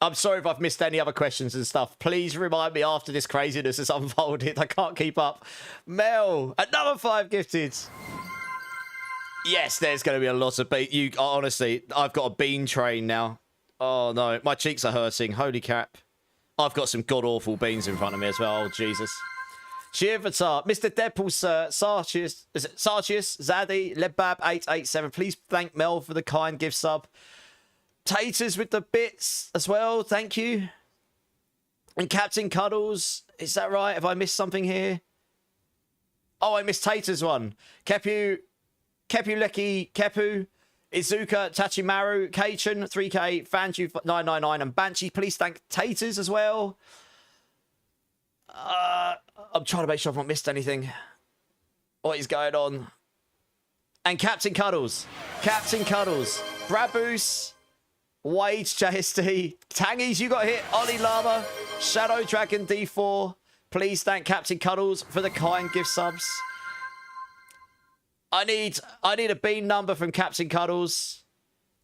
I'm sorry if I've missed any other questions and stuff. Please remind me after this craziness has unfolded. I can't keep up. Mel, another 5 gifted. Yes, there's going to be a lot of bean. Honestly, I've got a bean train now. Oh, no. My cheeks are hurting. Holy crap. I've got some god-awful beans in front of me as well. Oh, Jesus. Chivatar, Mr. Deadpool, Sir, Sarchius, is it Sarchius, Zaddy, Lebab887. Please thank Mel for the kind gift sub. Taters with the bits as well. Thank you. And Captain Cuddles, is that right? Have I missed something here? Oh, I missed Taters one. Kepu Lecky, Kepu, Izuka, Tachimaru, Kachin, 3K, Fanju 999, and Banshee. Please thank Taters as well. I'm trying to make sure I've not missed anything. What is going on? And Captain Cuddles. Captain Cuddles. Braboos. Wade JST. Tangies, you got hit. Ollie Lama. Shadow Dragon D4. Please thank Captain Cuddles for the kind gift subs. I need a bean number from Captain Cuddles.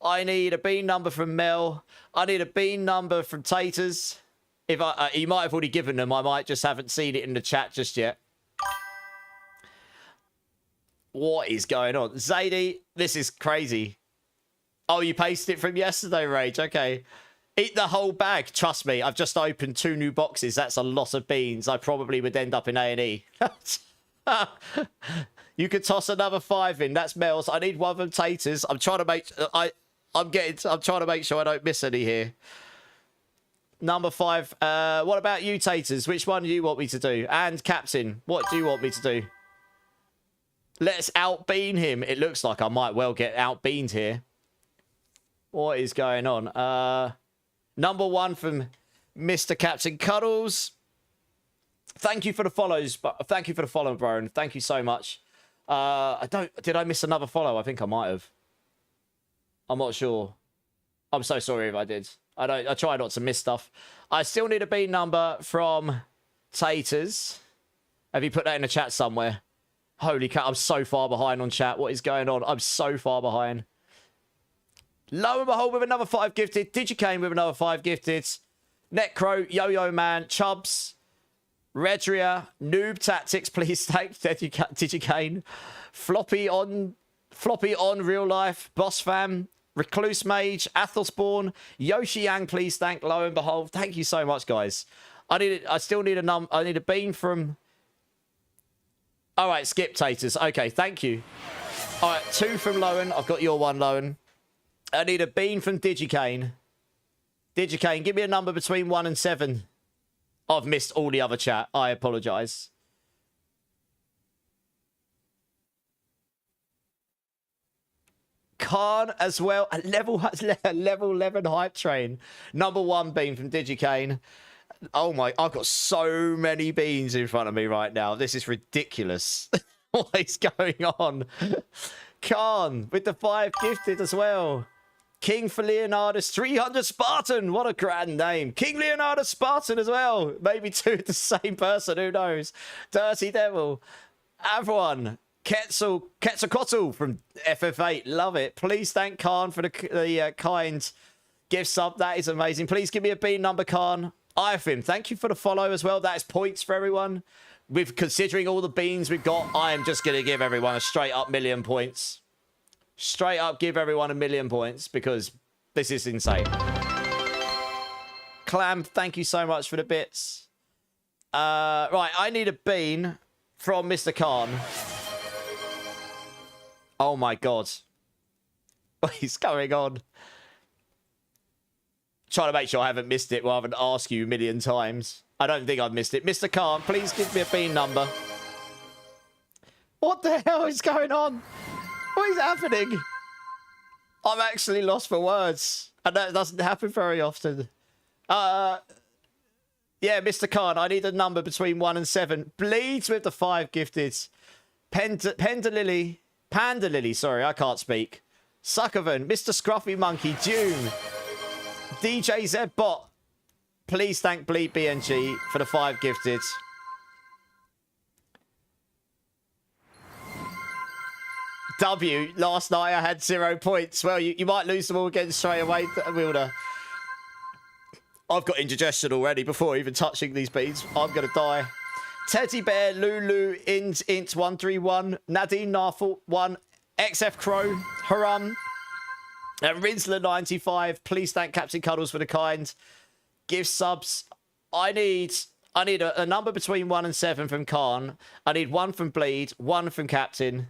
I need a bean number from Mel. I need a bean number from Taters. If he might have already given them, I might just haven't seen it in the chat just yet. What is going on? Zadie, this is crazy. Oh, you pasted it from yesterday, Rage. Okay. Eat the whole bag. Trust me, I've just opened 2 new boxes. That's a lot of beans. I probably would end up in A&E. You could toss another 5 in. That's Mel's. I need one from Taters. I'm trying to make... I'm trying to make sure I don't miss any here. Number 5. What about you, Taters? Which one do you want me to do? And Captain, what do you want me to do? Let's outbean him. It looks like I might well get outbeaned here. What is going on? Number 1 from Mr. Captain Cuddles. Thank you for the follows. Thank you for the follow, bro. Thank you so much. Did I miss another follow? I think I might have. I'm not sure. I'm so sorry if I did. I try not to miss stuff. I still need a bean number from Taters. Have you put that in the chat somewhere? Holy cow, I'm so far behind on chat. What is going on? I'm so far behind. Lo and behold, with another 5 gifted. Digicane with another 5 gifted. Necro, Yo-Yo Man, Chubbs, Redria, Noob Tactics, please thank Digicane. Floppy on Real Life, Boss Fam, Recluse Mage, Athelspawn, Yoshi Yang, please thank Lo and behold. Thank you so much, guys. I still need I need a bean from... Alright, skip Taters. Okay, thank you. Alright, 2 from Lowen. I've got your 1, Lowen. I need a bean from Digicane. Digicane, give me a number between 1 and 7. I've missed all the other chat. I apologise. Khan as well. A level 11 hype train. Number 1 bean from Digicane. Oh my, I've got so many beans in front of me right now. This is ridiculous. What is going on? Khan with the 5 gifted as well. King for Leonardus, 300 Spartan. What a grand name. King Leonardus Spartan as well. Maybe 2 of the same person. Who knows? Dirty Devil. Avron. Quetzalcoatl from FF8. Love it. Please thank Khan for the kind gift sub. That is amazing. Please give me a bean number, Khan. Ifim, thank you for the follow as well. That is points for everyone. With considering all the beans we've got, I am just going to give everyone a straight up 1,000,000 points. Straight up give everyone 1,000,000 points because this is insane. Clam, thank you so much for the bits. Right, I need a bean from Mr. Khan. Oh my god. What is going on? Trying to make sure I haven't missed it rather than ask you a million times. I don't think I've missed it. Mr. Khan, please give me a bean number. What the hell is going on? What is happening? I'm actually lost for words. And that doesn't happen very often. Yeah, Mr. Khan, I need a number between 1 and 7. Bleeds with the 5 gifted. Panda Lily, sorry, I can't speak. Suckervan, Mr. Scruffy Monkey, June. DJ Zbot, please thank Bleed BNG for the 5 gifted. W, last night I had 0 points. Well, you might lose them all again straight away, Wilder. I've got indigestion already before even touching these beads. I'm going to die. Teddy Bear, Lulu, Int 131, Nadine Narfel 1, XF Crow, Haram. And Rinsler95, please thank Captain Cuddles for the kind gift subs. I need I need a number between 1 and 7 from Khan. I need 1 from Bleed, 1 from Captain.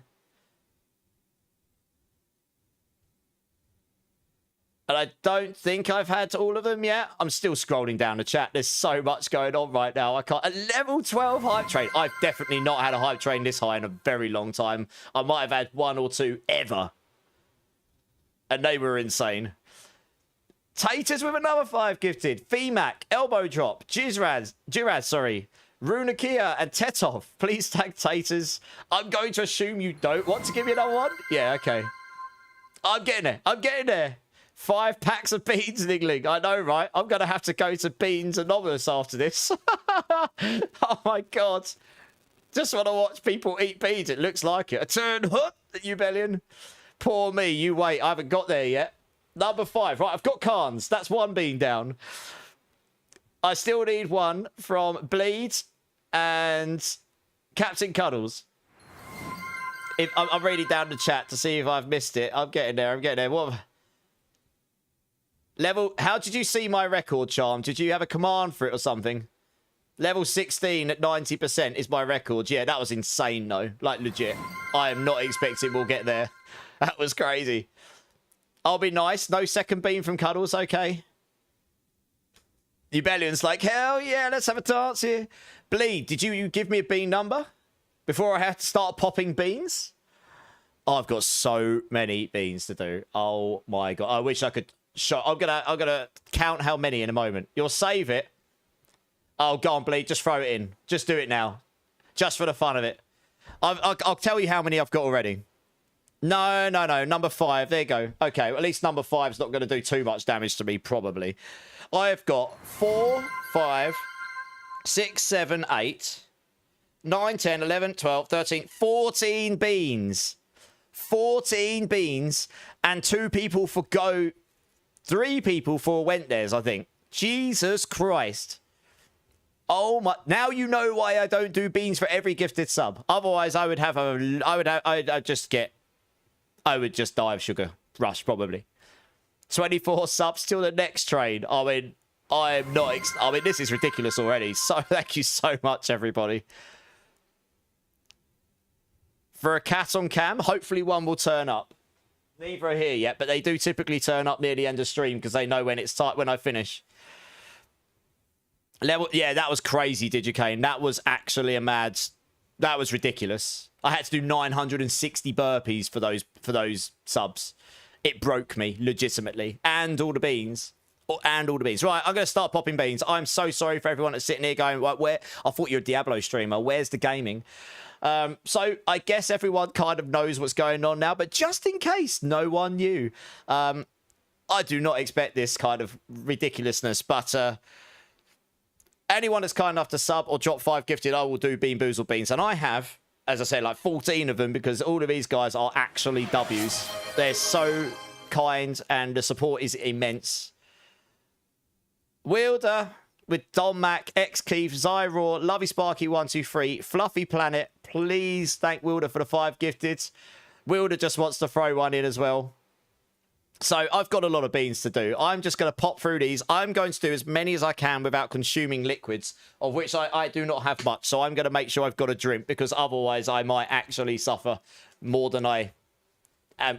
And I don't think I've had all of them yet. I'm still scrolling down the chat. There's so much going on right now. I can't. A level 12 hype train. I've definitely not had a hype train this high in a very long time. I might have had 1 or 2 ever. And they were insane. Taters with another 5 gifted. Feemac, Elbow Drop, Jiraz, sorry. Runakia and Tetov. Please tag Taters. I'm going to assume you don't want to give me another one. Yeah, okay. I'm getting there. I'm getting there. 5 packs of beans, Nigling. I know, right? I'm going to have to go to Beans Anonymous after this. Oh, my God. Just want to watch people eat beans. It looks like it. A turn hook, you bellion. Poor me. You wait. I haven't got there yet. Number 5. Right, I've got Khans. That's 1 bean down. I still need 1 from Bleed and Captain Cuddles. I'm reading down the chat to see if I've missed it. I'm getting there. I'm getting there. What... Level, how did you see my record, Charm? Did you have a command for it or something? Level 16 at 90% is my record. Yeah, that was insane, though. Like, legit. I am not expecting we'll get there. That was crazy. I'll be nice. No second beam from Cuddles, okay? Ubellion's like, hell yeah, let's have a dance here. Bleed, did you give me a bean number? Before I have to start popping beans? Oh, I've got so many beans to do. Oh, my God. I wish I could... I'm gonna count how many in a moment. You'll save it. Oh, go on, Bleed. Just throw it in. Just do it now. Just for the fun of it. I'll tell you how many I've got already. No. Number 5. There you go. Okay, well, at least number 5's not going to do too much damage to me, probably. I've got 4, 5, 6, 7, 8, 9, 10, 11, 12, 13, 14 beans. 14 beans. And 2 people for go... 3 people for went theirs, I think. Jesus Christ. Oh my... Now you know why I don't do beans for every gifted sub. Otherwise, I would have a... I'd just get... I would just die of sugar rush, probably. 24 subs till the next train. I mean, I'm not... I mean, this is ridiculous already. So, thank you so much, everybody. For a cat on cam, hopefully one will turn up. Neither are here yet, but they do typically turn up near the end of stream because they know when it's tight when I finish. Level, yeah, that was crazy, Digicane. That was actually a mad... That was ridiculous. I had to do 960 burpees for those subs. It broke me, legitimately. And all the beans. And all the beans. Right, I'm going to start popping beans. I'm so sorry for everyone that's sitting here going, where? I thought you were a Diablo streamer. Where's the gaming? So I guess everyone kind of knows what's going on now, but just in case no one knew, I do not expect this kind of ridiculousness, but anyone that's kind enough to sub or drop 5 gifted, I will do Bean Boozled Beans. And I have, as I said, like 14 of them because all of these guys are actually W's. They're so kind and the support is immense. Wielder with Don Mac, X Keith, Zyraw, Lovey Sparky 123, Fluffy Planet. Please thank Wilder for the 5 gifted. Wilder just wants to throw one in as well. So I've got a lot of beans to do. I'm just going to pop through these. I'm going to do as many as I can without consuming liquids, of which I do not have much. So I'm going to make sure I've got a drink because otherwise I might actually suffer more than I...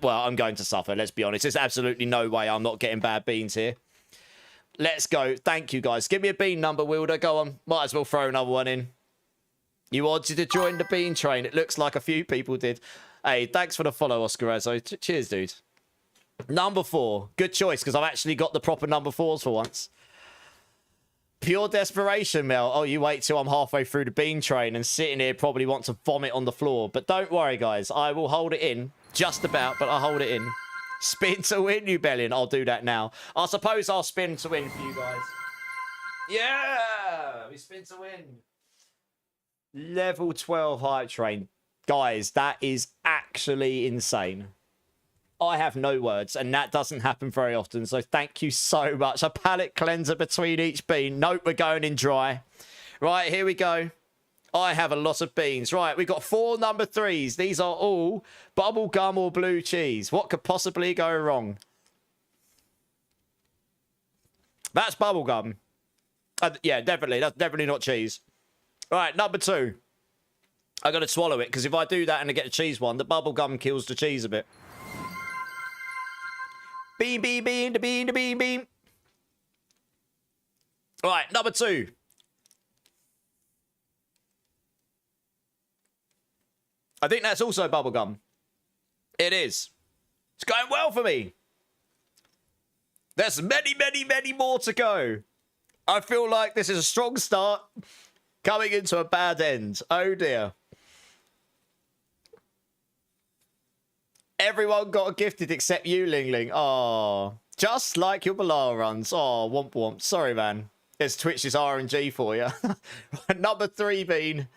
well, I'm going to suffer, let's be honest. There's absolutely no way I'm not getting bad beans here. Let's go. Thank you, guys. Give me a bean number, Wilder. Go on. Might as well throw another one in. You wanted to join the bean train. It looks like a few people did. Hey, thanks for the follow, Oscar Azzo. Cheers, dude. Number 4. Good choice, because I've actually got the proper number 4s for once. Pure desperation, Mel. Oh, you wait till I'm halfway through the bean train and sitting here probably want to vomit on the floor. But don't worry, guys. I will hold it in. Just about, but I'll hold it in. Spin to win, you bellion. I'll do that now. I suppose I'll spin to win for you guys. Yeah! We spin to win. Level 12 hype train. Guys, that is actually insane. I have no words, and that doesn't happen very often, so thank you so much. A palate cleanser between each bean. Nope, we're going in dry. Right, here we go. I have a lot of beans. Right, we've got 4 number 3s. These are all bubble gum or blue cheese. What could possibly go wrong? That's bubble gum. Yeah, definitely. That's definitely not cheese. All right, number 2. I got to swallow it, because if I do that and I get a cheese one, the bubble gum kills the cheese a bit. Bean, bean, bean, da bean, da bean, bean. All right, number 2. I think that's also bubblegum. It is. It's going well for me. There's many, many, many more to go. I feel like this is a strong start coming into a bad end. Oh, dear. Everyone got gifted except you, Ling Ling. Oh, just like your Balar runs. Oh, womp womp. Sorry, man. It's Twitch's RNG for you. Number 3, Bean.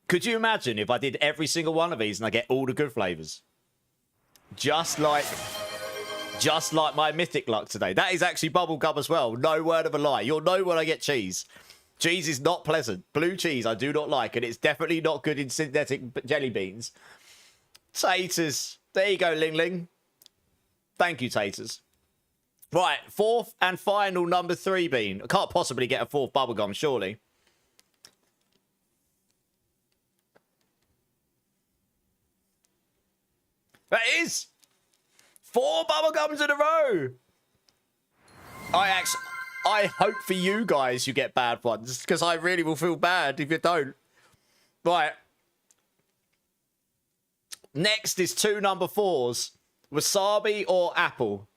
Could you imagine if I did every single one of these and I get all the good flavors? Just like my mythic luck today. That is actually bubblegum as well. No word of a lie. You'll know when I get cheese. Cheese is not pleasant. Blue cheese I do not like, and it's definitely not good in synthetic jelly beans. Taters. There you go, Ling Ling. Thank you, Taters. Right, 4th and final number 3, Bean. I can't possibly get a 4th bubblegum, surely. That is 4 bubblegums in a row. I hope for you guys you get bad ones, because I really will feel bad if you don't. Right. Next is 2 number 4s. Wasabi or apple.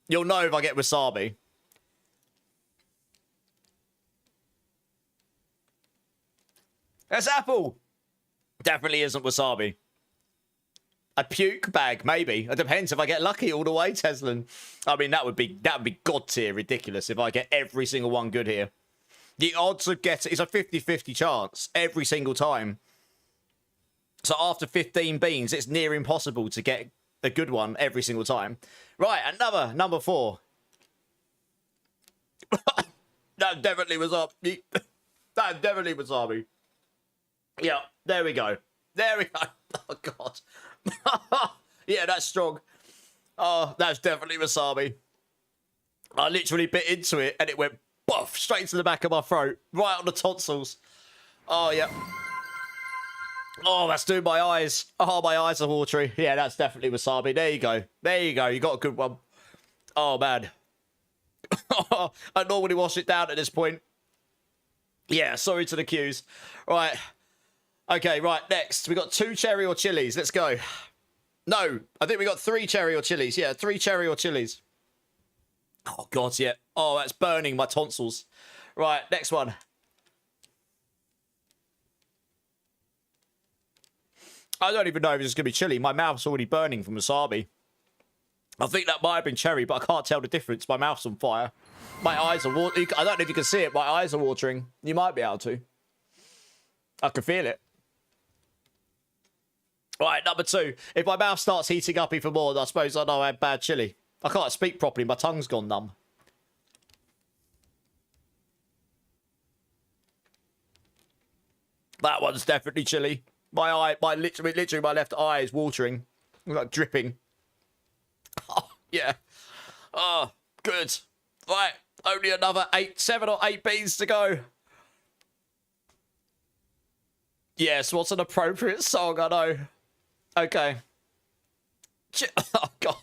You'll know if I get wasabi. That's apple. Definitely isn't wasabi. A puke bag, maybe. It depends if I get lucky all the way, Teslan. I mean, that would be god tier ridiculous if I get every single one good here. The odds of getting... It's a 50-50 chance every single time. So after 15 beans, it's near impossible to get a good one every single time. Right, another number 4. That definitely was up. That definitely wasabi. Yeah, there we go. There we go. Oh, God. Yeah, that's strong. Oh, that's definitely wasabi. I literally bit into it and it went buff straight to the back of my throat, right on the tonsils. Oh, yeah. Oh, that's doing my eyes. Oh, my eyes are watery. Yeah, that's definitely wasabi. There you go. There you go. You got a good one. Oh, man. I normally wash it down at this point. Yeah, sorry to the queues. Right. Okay, right, next. We got 2 cherry or chilies. Let's go. No, I think we got 3 cherry or chilies. Yeah, 3 cherry or chilies. Oh, God, yeah. Oh, that's burning my tonsils. Right, next one. I don't even know if it's going to be chili. My mouth's already burning from wasabi. I think that might have been cherry, but I can't tell the difference. My mouth's on fire. My eyes are watering. I don't know if you can see it. My eyes are watering. You might be able to. I can feel it. Right, number 2. If my mouth starts heating up even more, then I suppose I know I had bad chili. I can't speak properly. My tongue's gone numb. That one's definitely chili. Literally, my left eye is watering. Like dripping. Oh, yeah. Oh, good. Right, only another 7 or 8 beans to go. Yes, what's an appropriate song? I know. Okay. Oh, God.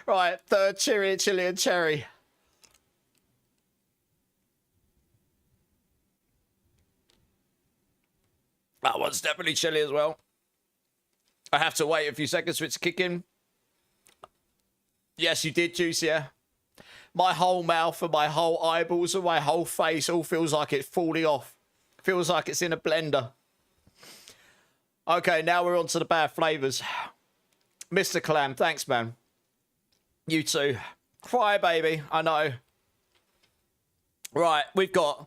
Right, 3rd chili and cherry. That one's definitely chili as well. I have to wait a few seconds for it to kick in. Yes, you did, Juice, yeah. My whole mouth and my whole eyeballs and my whole face all feels like it's falling off. Feels like it's in a blender. Okay, now we're on to the bad flavours. Mr. Clam, thanks, man. You too. Cry, baby. I know. Right, we've got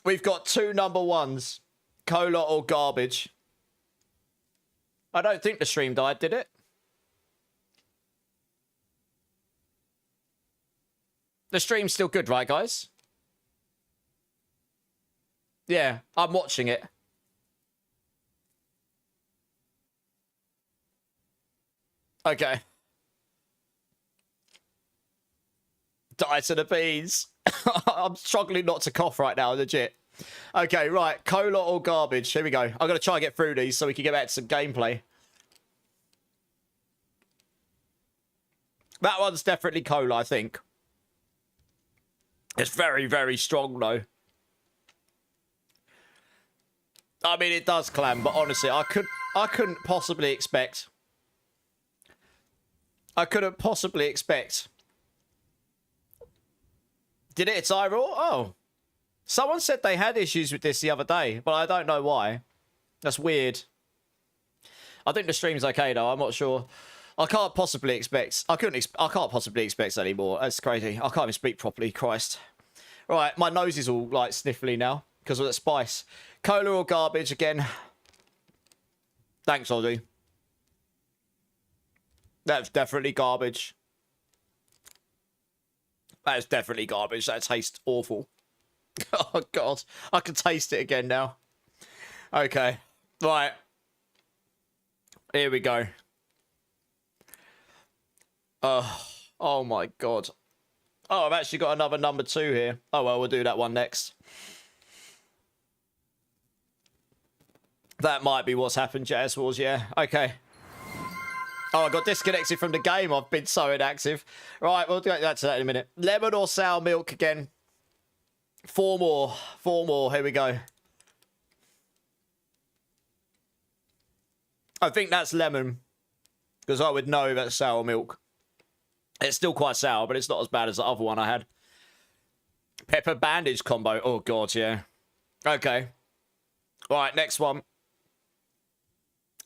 2 number 1s. Cola or garbage. I don't think the stream died, did it? The stream's still good, right, guys? Yeah, I'm watching it. Okay. Die to the beans. I'm struggling not to cough right now, legit. Okay, right. Cola or garbage? Here we go. I'm going to try and get through these so we can get back to some gameplay. That one's definitely cola, I think. It's very, very strong, though. I mean, it does clam, but honestly, I couldn't possibly expect. I couldn't possibly expect. Did it tie raw? Oh. Someone said they had issues with this the other day, but I don't know why. That's weird. I think the stream's okay, though. I'm not sure. I can't possibly expect. I can't possibly expect anymore. That's crazy. I can't even speak properly. Christ. Right, my nose is all like sniffly now because of that spice. Cola or garbage again? Thanks, Ozzy. That's definitely garbage. That is definitely garbage. That tastes awful. Oh, God. I can taste it again now. Okay. Right. Here we go. Oh, my God. Oh, I've actually got another number 2 here. Oh, well, we'll do that one next. That might be what's happened, Jazz Wars, yeah. Okay. Oh, I got disconnected from the game. I've been so inactive. Right, we'll get back to that in a minute. Lemon or sour milk again? 4 more. 4 more. Here we go. I think that's lemon. Because I would know that's sour milk. It's still quite sour, but it's not as bad as the other one I had. Pepper bandage combo. Oh, God, yeah. Okay. All right, next one.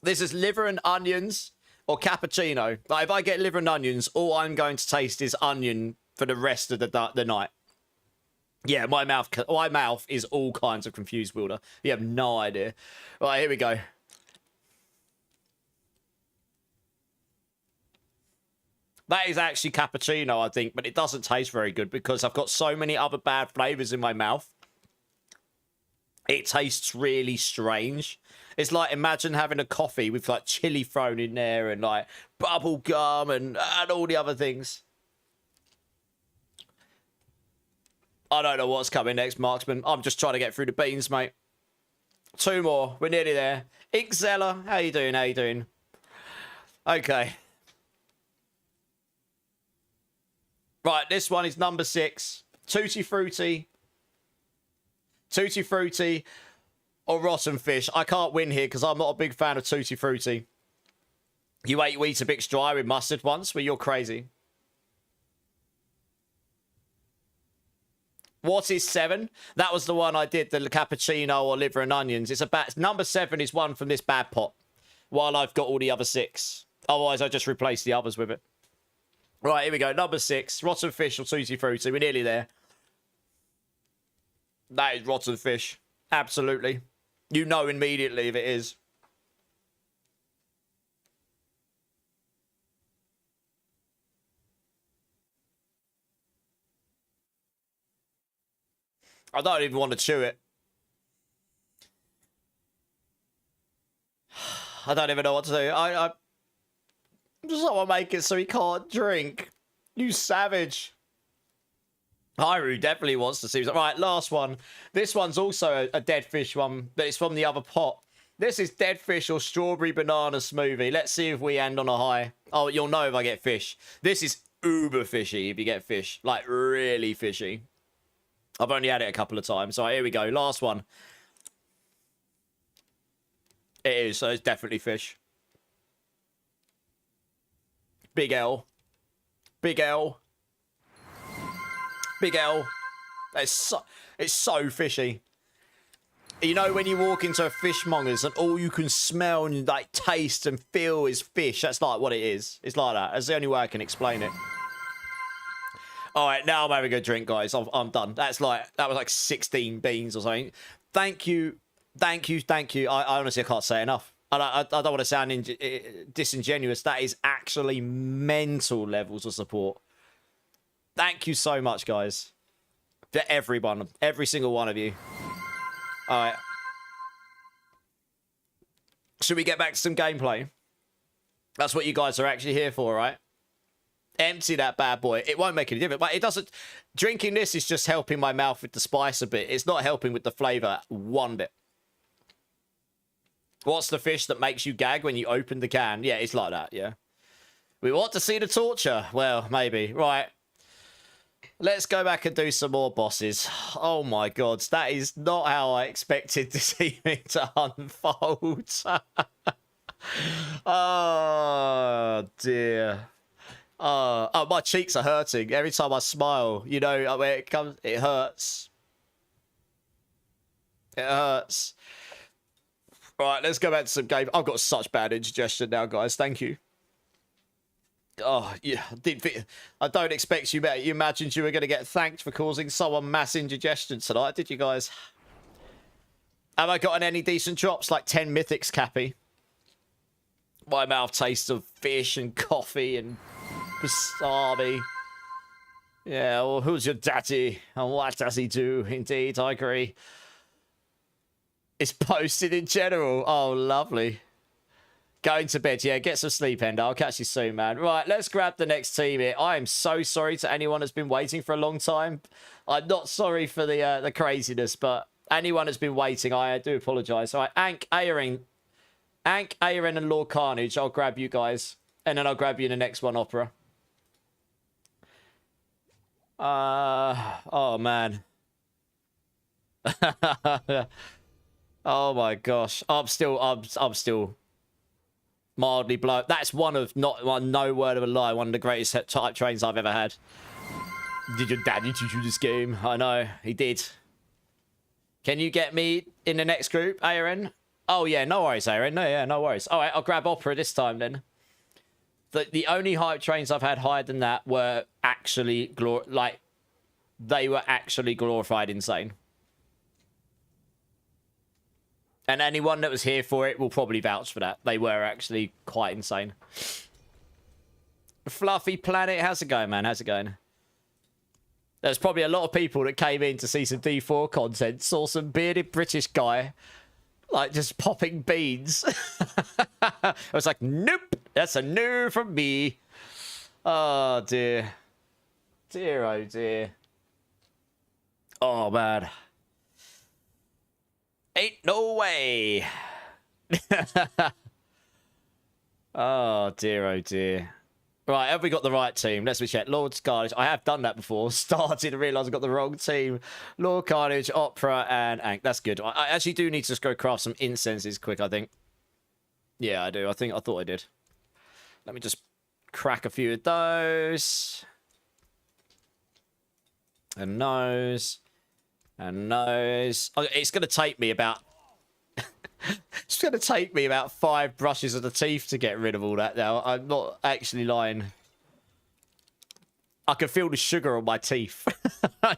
This is liver and onions or cappuccino. Like, if I get liver and onions, all I'm going to taste is onion for the rest of the night. Yeah, my mouth is all kinds of confused, Wilder. You have no idea. Right, here we go. That is actually cappuccino, I think, but it doesn't taste very good because I've got so many other bad flavors in my mouth. It tastes really strange. It's like, imagine having a coffee with like chili thrown in there and like bubble gum and all the other things. I don't know what's coming next, Marksman. I'm just trying to get through the beans, mate. 2 more. We're nearly there. Ixella, how you doing? How you doing? Okay. Right, this one is number 6. Tutti Frutti. Tutti Frutti or Rotten Fish. I can't win here because I'm not a big fan of Tutti Frutti. You ate Weetabix dry with mustard once, but you're crazy. What is 7? That was the one I did, the cappuccino or liver and onions. It's about number 7 is one from this bad pot, while I've got all the other 6. Otherwise, I just replace the others with it. Right, here we go. Number 6, Rotten Fish or Tutti Frutti. We're nearly there. That is Rotten Fish. Absolutely. You know immediately if it is. I don't even want to chew it. I don't even know what to do. I just want to make it so he can't drink. You savage. Hyru definitely wants to see. Right, last one. This one's also a dead fish one, but it's from the other pot. This is dead fish or strawberry banana smoothie. Let's see if we end on a high. Oh, you'll know if I get fish. This is uber fishy if you get fish. Like, really fishy. I've only had it a couple of times. All right, here we go. Last one. It is, so it's definitely fish. Big L. Big L. Big L. It's so fishy. You know when you walk into a fishmonger's and all you can smell and like taste and feel is fish? That's like what it is. It's like that. That's the only way I can explain it. All right, now I'm having a drink, guys. I'm done. That was like 16 beans or something. Thank you. Thank you. Thank you. I honestly can't say enough. I don't want to sound disingenuous. That is actually mental levels of support. Thank you so much, guys. For everyone. Every single one of you. All right. Should we get back to some gameplay? That's what you guys are actually here for, right? Empty that bad boy. It won't make any difference. But it doesn't... Drinking this is just helping my mouth with the spice a bit. It's not helping with the flavour one bit. What's the fish that makes you gag when you open the can? Yeah, it's like that, yeah. We want to see the torture. Well, maybe. Right. Let's go back and do some more bosses. Oh my god, that is not how I expected this evening to unfold. Oh dear. Oh, my cheeks are hurting every time I smile. You know, when it comes, it hurts. It hurts. Right, let's go back to some game. I've got such bad indigestion now, guys. Thank you. Oh, yeah. I don't expect you. You imagined you were going to get thanked for causing someone mass indigestion tonight, did you guys? Have I gotten any decent drops? Like 10 mythics, Cappy. My mouth tastes of fish and coffee and wasabi. Yeah, well, who's your daddy? And what does he do? Indeed, I agree. It's posted in general. Oh, lovely. Going to bed. Yeah, get some sleep, Ender. I'll catch you soon, man. Right, let's grab the next team here. I am so sorry to anyone that's been waiting for a long time. I'm not sorry for the craziness, but anyone that's been waiting, I do apologise. All right, Ank, Aerin, and Lord Carnage. I'll grab you guys. And then I'll grab you in the next one, Opera. Oh, man. Oh my gosh, I'm still mildly blown. That's no word of a lie, one of the greatest type trains I've ever had. Did your daddy teach you this game? I know, he did. Can you get me in the next group, Aaron? Oh yeah, no worries, Aaron. No worries. All right, I'll grab Opera this time then. The only hype trains I've had higher than that were actually they were actually glorified insane. And anyone that was here for it will probably vouch for that. They were actually quite insane. Fluffy Planet, how's it going, man? How's it going? There's probably a lot of people that came in to see some D4 content, saw some bearded British guy, like, just popping beans. I was like, nope, that's a no from me. Oh, dear. Dear, oh, dear. Oh, man. Ain't no way. Oh dear, oh dear. Right, have we got the right team? Let's check. Lord Carnage. I have done that before. Started and realised I got the wrong team. Lord Carnage, Opera, and Ank. That's good. I actually do need to just go craft some incenses quick, I think. Yeah, I do. I thought I did. Let me just crack a few of those. And those. And those. It's going to take me about... it's going to take me about 5 brushes of the teeth to get rid of all that now. I'm not actually lying. I can feel the sugar on my teeth.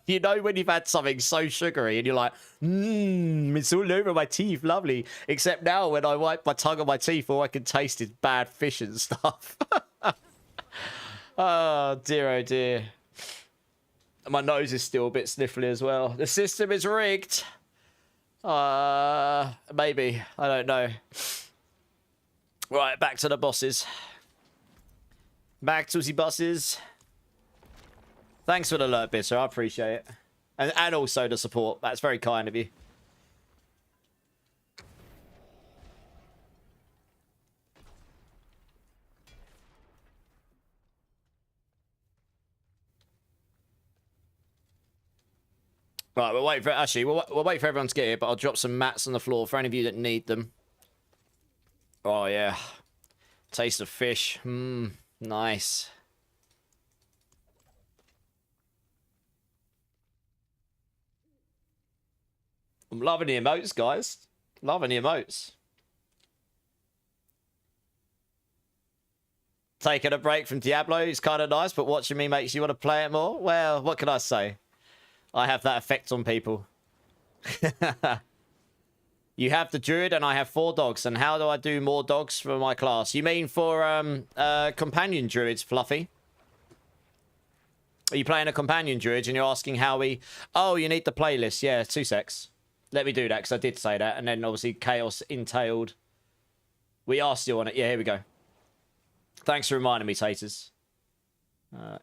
You know when you've had something so sugary and you're like, it's all over my teeth, lovely. Except now when I wipe my tongue on my teeth, all I can taste is bad fish and stuff. Oh dear. My nose is still a bit sniffly as well. The system is rigged. Maybe. I don't know. Right, back to the bosses. Back to the bosses. Thanks for the alert, Bitter. I appreciate it. And also the support. That's very kind of you. Right, we'll wait for... Actually, we'll wait for everyone to get here, but I'll drop some mats on the floor for any of you that need them. Oh, yeah. Taste of fish. Nice. I'm loving the emotes, guys. Loving the emotes. Taking a break from Diablo is kind of nice, but watching me makes you want to play it more? Well, what can I say? I have that effect on people. You have the druid and I have 4 dogs. And how do I do more dogs for my class? You mean for companion druids, Fluffy? Are you playing a companion druid and you're asking how we... Oh, you need the playlist. Yeah, 2 secs. Let me do that because I did say that. And then obviously chaos entailed. We are still on it. Yeah, here we go. Thanks for reminding me, Taters.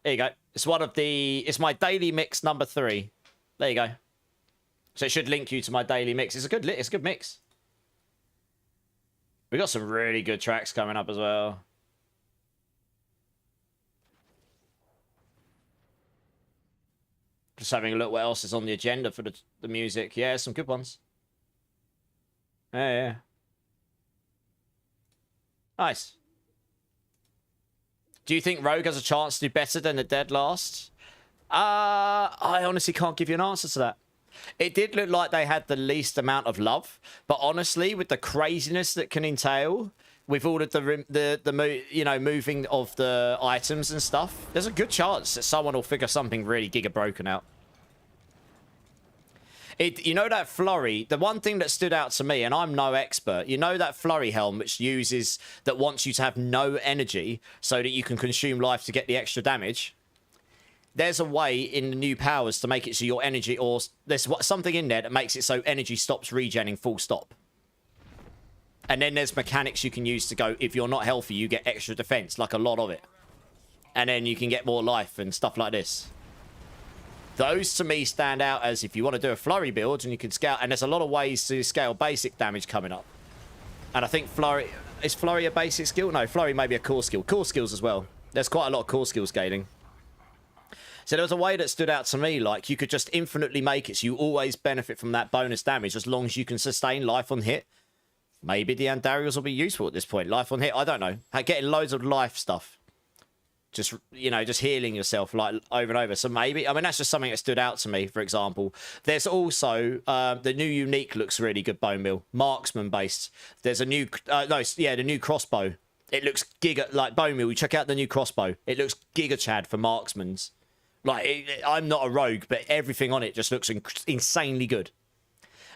Here you go. It's one of the... It's my daily mix number 3. There you go. So it should link you to my daily mix. It's a good mix. We got some really good tracks coming up as well. Just having a look what else is on the agenda for the music. Yeah, some good ones. Yeah. Nice. Do you think Rogue has a chance to do better than the Dead Last? I honestly can't give you an answer to that. It did look like they had the least amount of love, but honestly, with the craziness that can entail, with all of the moving of the items and stuff, there's a good chance that someone will figure something really giga broken out. You know that flurry, the one thing that stood out to me, and I'm no expert, you know that flurry helm which that wants you to have no energy so that you can consume life to get the extra damage? There's a way in the new powers to make it so your energy, or there's something in there that makes it so energy stops regenning full stop. And then there's mechanics you can use to go, if you're not healthy, you get extra defense, like a lot of it. And then you can get more life and stuff like this. Those, to me, stand out as if you want to do a flurry build and you can scale. And there's a lot of ways to scale basic damage coming up. And I think flurry... Is flurry a basic skill? No, flurry may be a core skill. Core skills as well. There's quite a lot of core skill scaling. So there was a way that stood out to me, like you could just infinitely make it so you always benefit from that bonus damage as long as you can sustain life on hit. Maybe the Andariels will be useful at this point. Life on hit, I don't know. Getting loads of life stuff. Just, just healing yourself like over and over. So maybe, I mean, that's just something that stood out to me, for example. There's also, the new unique looks really good, Bone Meal. Marksman based. There's a new, the new crossbow. It looks giga, like Bone Meal, you check out the new crossbow. It looks giga chad for marksmans. Like, I'm not a rogue, but everything on it just looks insanely good.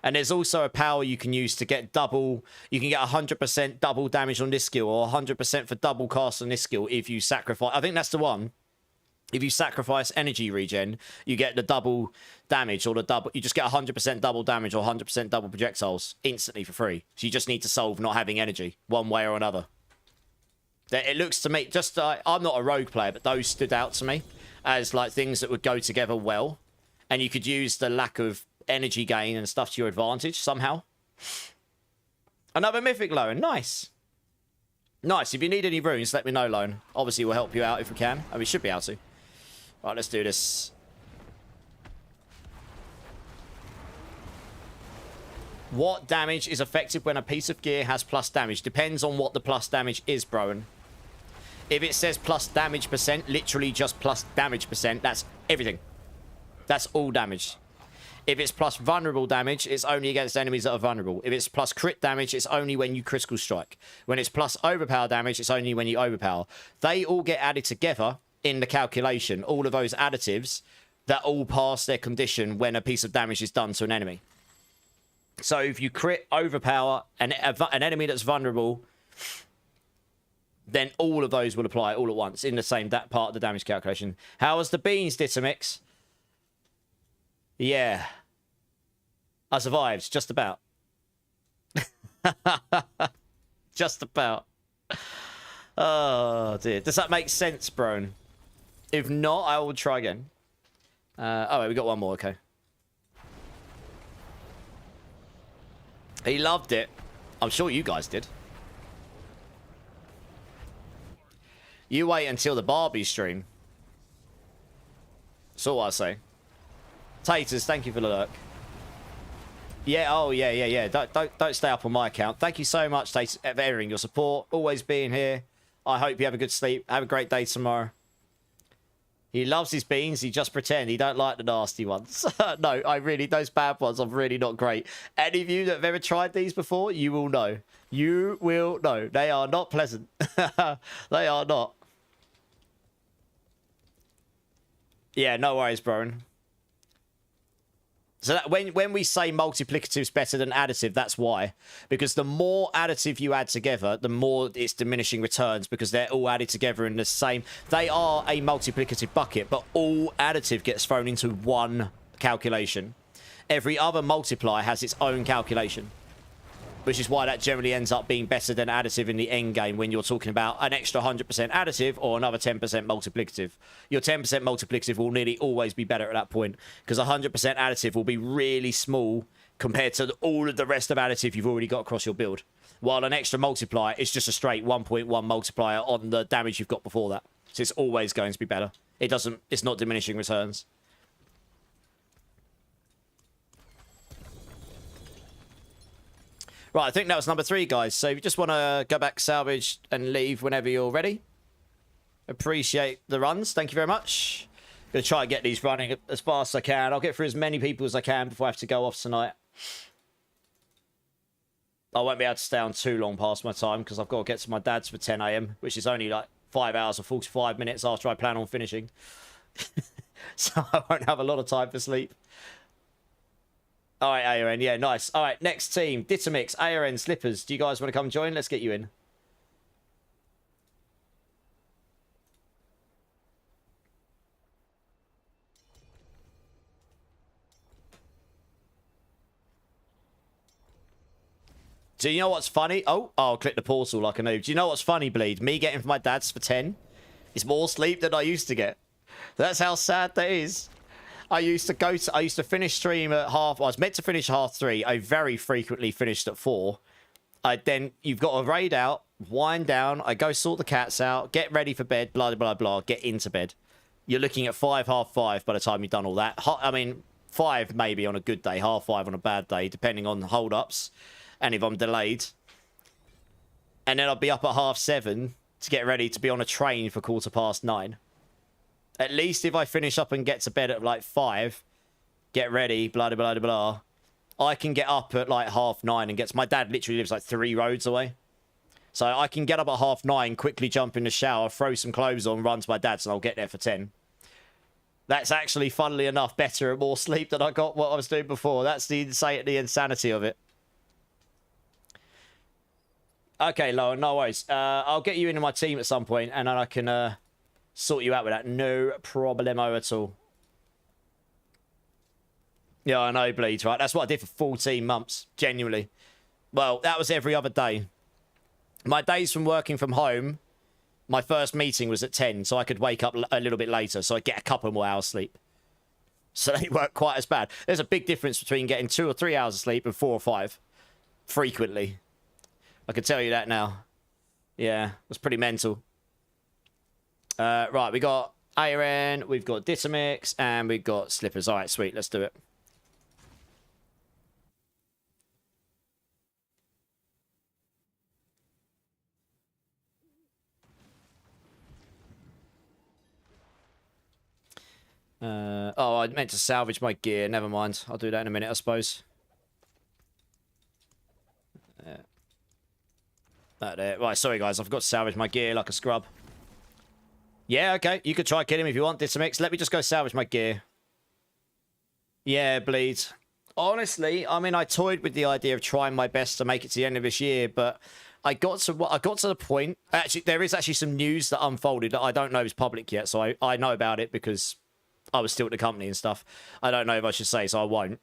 And there's also a power you can use to get double... You can get 100% double damage on this skill, or 100% for double cast on this skill if you sacrifice... I think that's the one. If you sacrifice energy regen, you get the double damage, or the double... You just get 100% double damage or 100% double projectiles instantly for free. So you just need to solve not having energy, one way or another. It looks to me... I'm not a rogue player, but those stood out to me as like things that would go together well. And you could use the lack of energy gain and stuff to your advantage somehow. Another mythic loan. Nice. Nice. If you need any runes, let me know, Lone. Obviously, we'll help you out if we can. And we should be able to. Right, let's do this. What damage is effective when a piece of gear has plus damage? Depends on what the plus damage is, bro. If it says plus damage percent, literally just plus damage percent, that's everything. That's all damage. If it's plus vulnerable damage, it's only against enemies that are vulnerable. If it's plus crit damage, it's only when you critical strike. When it's plus overpower damage, it's only when you overpower. They all get added together in the calculation. All of those additives that all pass their condition when a piece of damage is done to an enemy. So if you crit, overpower, an enemy that's vulnerable, then all of those will apply all at once in the same part of the damage calculation. How was the beans, Ditamix? Yeah. I survived, just about. Just about. Oh, dear. Does that make sense, bro? If not, I will try again. Oh, wait, we got one more, okay. He loved it. I'm sure you guys did. You wait until the Barbie stream. That's all I say. Taters, thank you for the lurk. Yeah, oh yeah. Don't stay up on my account. Thank you so much, Taters, for airing your support. Always being here. I hope you have a good sleep. Have a great day tomorrow. He loves his beans. He just pretend. He don't like the nasty ones. No, those bad ones are really not great. Any of you that have ever tried these before, you will know. You will know. They are not pleasant. They are not. Yeah, no worries, bro. So that when we say multiplicative is better than additive, that's why. Because the more additive you add together, the more it's diminishing returns because they're all added together in the same... They are a multiplicative bucket, but all additive gets thrown into one calculation. Every other multiply has its own calculation. which is why that generally ends up being better than additive in the end game when you're talking about an extra 100% additive or another 10% multiplicative. Your 10% multiplicative will nearly always be better at that point because 100% additive will be really small compared to all of the rest of additive you've already got across your build. While an extra multiplier is just a straight 1.1 multiplier on the damage you've got before that. So it's always going to be better. It's not diminishing returns. Right, I think that was number 3, guys. So if you just want to go back, salvage, and leave whenever you're ready. Appreciate the runs. Thank you very much. Going to try and get these running as fast as I can. I'll get through as many people as I can before I have to go off tonight. I won't be able to stay on too long past my time because I've got to get to my dad's for 10 AM, which is only like 5 hours or 45 minutes after I plan on finishing. So I won't have a lot of time for sleep. All right, ARN. Yeah, nice. All right, next team. Ditamix, ARN, Slippers. Do you guys want to come join? Let's get you in. Do you know what's funny? Oh, I'll click the portal like a noob. Do you know what's funny, Bleed? Me getting from my dad's for 10 is more sleep than I used to get. That's how sad that is. I used to finish stream at half. I was meant to finish 3:30. I very frequently finished at 4. You've got to raid out, wind down. I go sort the cats out, get ready for bed, blah, blah, blah, get into bed. You're looking at 5, half 5 by the time you've done all that. I mean, 5 maybe on a good day, half 5 on a bad day, depending on the hold-ups. And if I'm delayed. And then I'll be up at 7:30 to get ready to be on a train for 9:15. At least if I finish up and get to bed at like 5, get ready, blah, blah, blah, blah, I can get up at like 9:30 and get to... My dad literally lives like 3 roads away. So I can get up at 9:30, quickly jump in the shower, throw some clothes on, run to my dad's, and I'll get there for 10. That's actually, funnily enough, better and more sleep than I got what I was doing before. That's the insanity of it. Okay, Lauren, no worries. I'll get you into my team at some point, and then I can sort you out with that. No problemo at all. Yeah, I know, Bleeds, right? That's what I did for 14 months, genuinely. Well, that was every other day. My days from working from home, my first meeting was at 10, so I could wake up a little bit later, so I'd get a couple more hours sleep. So they weren't quite as bad. There's a big difference between getting 2 or 3 hours of sleep and 4 or 5. Frequently. I can tell you that now. Yeah, that's pretty mental. Right, we got ARN, we've got Ditamix, and we've got Slippers. All right, sweet, let's do it. Oh, I meant to salvage my gear. Never mind. I'll do that in a minute, I suppose. Right, sorry guys, I've got to salvage my gear like a scrub. Yeah, okay, you could try kill him if you want, Ditamix. Let me just go salvage my gear. Yeah, Bleed. Honestly, I mean, I toyed with the idea of trying my best to make it to the end of this year, but I got to the point. Actually, there is actually some news that unfolded that I don't know is public yet, so I know about it because I was still at the company and stuff. I don't know if I should say, so I won't.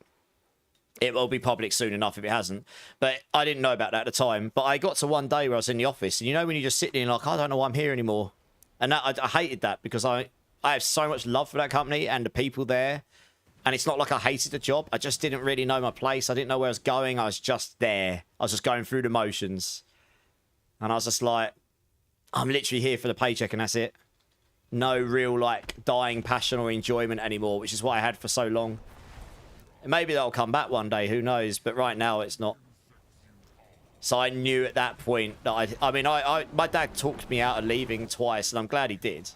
It will be public soon enough if it hasn't. But I didn't know about that at the time. But I got to one day where I was in the office. And you know when you just sit there and like, I don't know why I'm here anymore. And that, I hated that because I have so much love for that company and the people there. And it's not like I hated the job. I just didn't really know my place. I didn't know where I was going. I was just there. I was just going through the motions. And I was just like, I'm literally here for the paycheck and that's it. No real like dying passion or enjoyment anymore, which is what I had for so long. Maybe that'll come back one day, who knows? But right now, it's not. So I knew at that point that my dad talked me out of leaving twice, and I'm glad he did.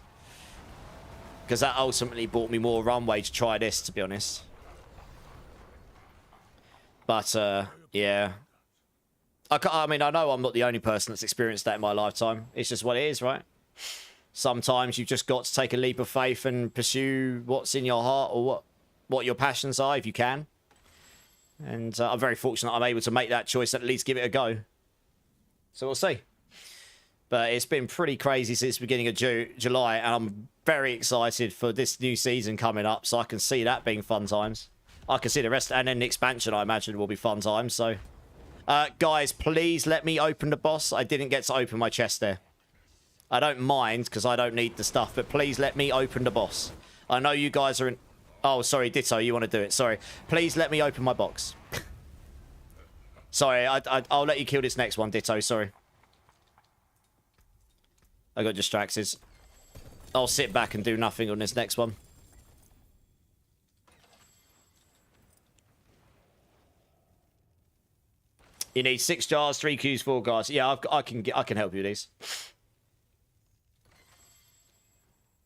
Because that ultimately bought me more runway to try this, to be honest. But, yeah. I mean, I know I'm not the only person that's experienced that in my lifetime. It's just what it is, right? Sometimes you've just got to take a leap of faith and pursue what's in your heart or what your passions are, if you can. And I'm very fortunate I'm able to make that choice and at least give it a go. So we'll see. But it's been pretty crazy since the beginning of July, and I'm very excited for this new season coming up, so I can see that being fun times. I can see the rest, and then the expansion, I imagine, will be fun times, so Guys, please let me open the boss. I didn't get to open my chest there. I don't mind, because I don't need the stuff, but please let me open the boss. I know you guys are in... Oh, sorry, Ditto, you want to do it. Sorry. Please let me open my box. Sorry, I'll let you kill this next one, Ditto, sorry. I got distracted. I'll sit back and do nothing on this next one. You need 6 jars, 3 Qs, 4 guards. Yeah, I can help you with these.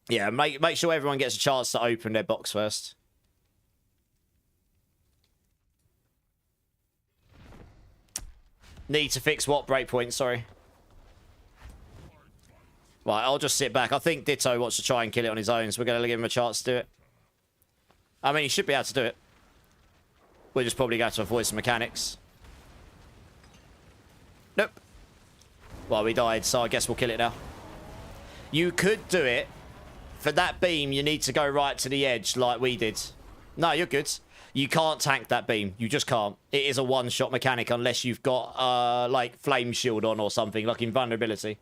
Yeah, make sure everyone gets a chance to open their box first. Need to fix what breakpoint? Sorry. Right, I'll just sit back. I think Ditto wants to try and kill it on his own, so we're going to give him a chance to do it. I mean, he should be able to do it. We're just probably going to avoid some mechanics. Nope. Well, we died, so I guess we'll kill it now. You could do it. For that beam, you need to go right to the edge like we did. No, you're good. You can't tank that beam. You just can't. It is a one-shot mechanic unless you've got, like, flame shield on or something, like invulnerability.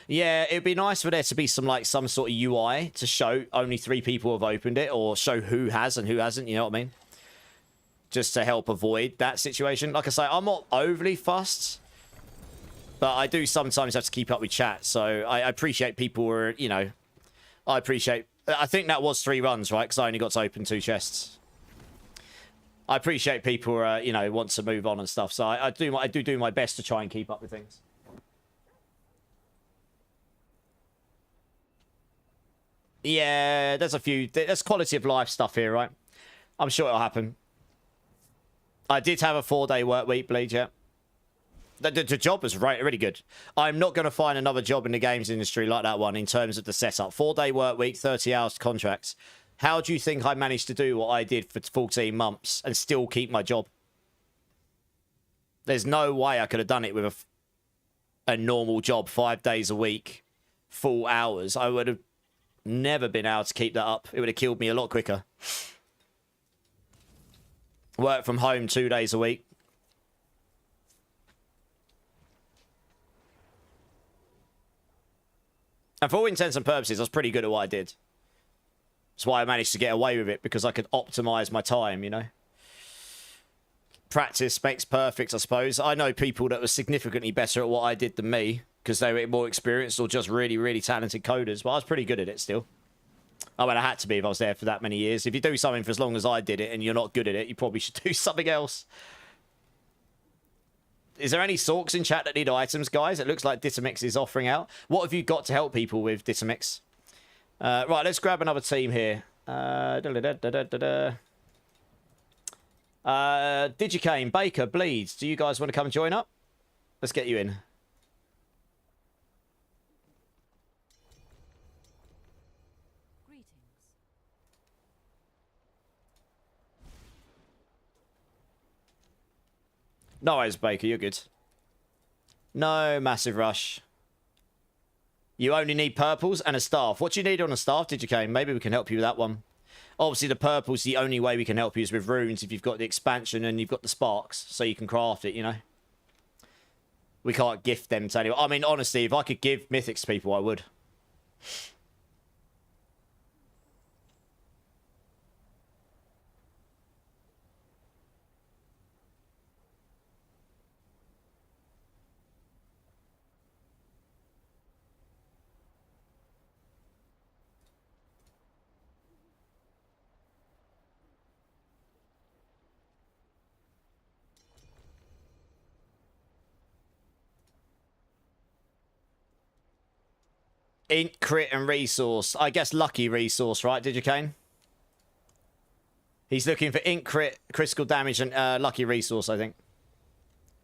Yeah, it'd be nice for there to be some sort of UI to show only 3 people have opened it, or show who has and who hasn't, you know what I mean? Just to help avoid that situation. Like I say, I'm not overly fussed, but I do sometimes have to keep up with chat, so I appreciate people were, you know, I think that was 3 runs, right? Because I only got to open 2 chests. I appreciate people, you know, want to move on and stuff, so I do my best to try and keep up with things. Yeah, there's quality of life stuff here, right? I'm sure it'll happen. I did have a 4-day work week, Bleed, yeah. The job was really good. I'm not going to find another job in the games industry like that one in terms of the setup. 4-day work week, 30 hours contracts. How do you think I managed to do what I did for 14 months and still keep my job? There's no way I could have done it with a normal job, 5 days a week, full hours. I would have never been able to keep that up. It would have killed me a lot quicker. Work from home 2 days a week. And for all intents and purposes, I was pretty good at what I did. That's why I managed to get away with it, because I could optimize my time, you know? Practice makes perfect, I suppose. I know people that were significantly better at what I did than me, because they were more experienced or just really, really talented coders, but I was pretty good at it still. I mean, I had to be if I was there for that many years. If you do something for as long as I did it and you're not good at it, you probably should do something else. Is there any sorks in chat that need items, guys? It looks like Ditamix is offering out. What have you got to help people with, Ditamix? Right, let's grab another team here. Digicane, Baker, Bleeds. Do you guys want to come and join up? Let's get you in. No worries, Baker, you're good. No massive rush. You only need purples and a staff. What do you need on a staff, Digicane? Maybe we can help you with that one. Obviously, the purple's the only way we can help you is with runes if you've got the expansion and you've got the sparks, so you can craft it, you know? We can't gift them to anyone. I mean, honestly, if I could give mythics to people, I would. Int, crit, and resource. I guess lucky resource, right, Digicane? He's looking for int, crit, critical damage, and lucky resource, I think.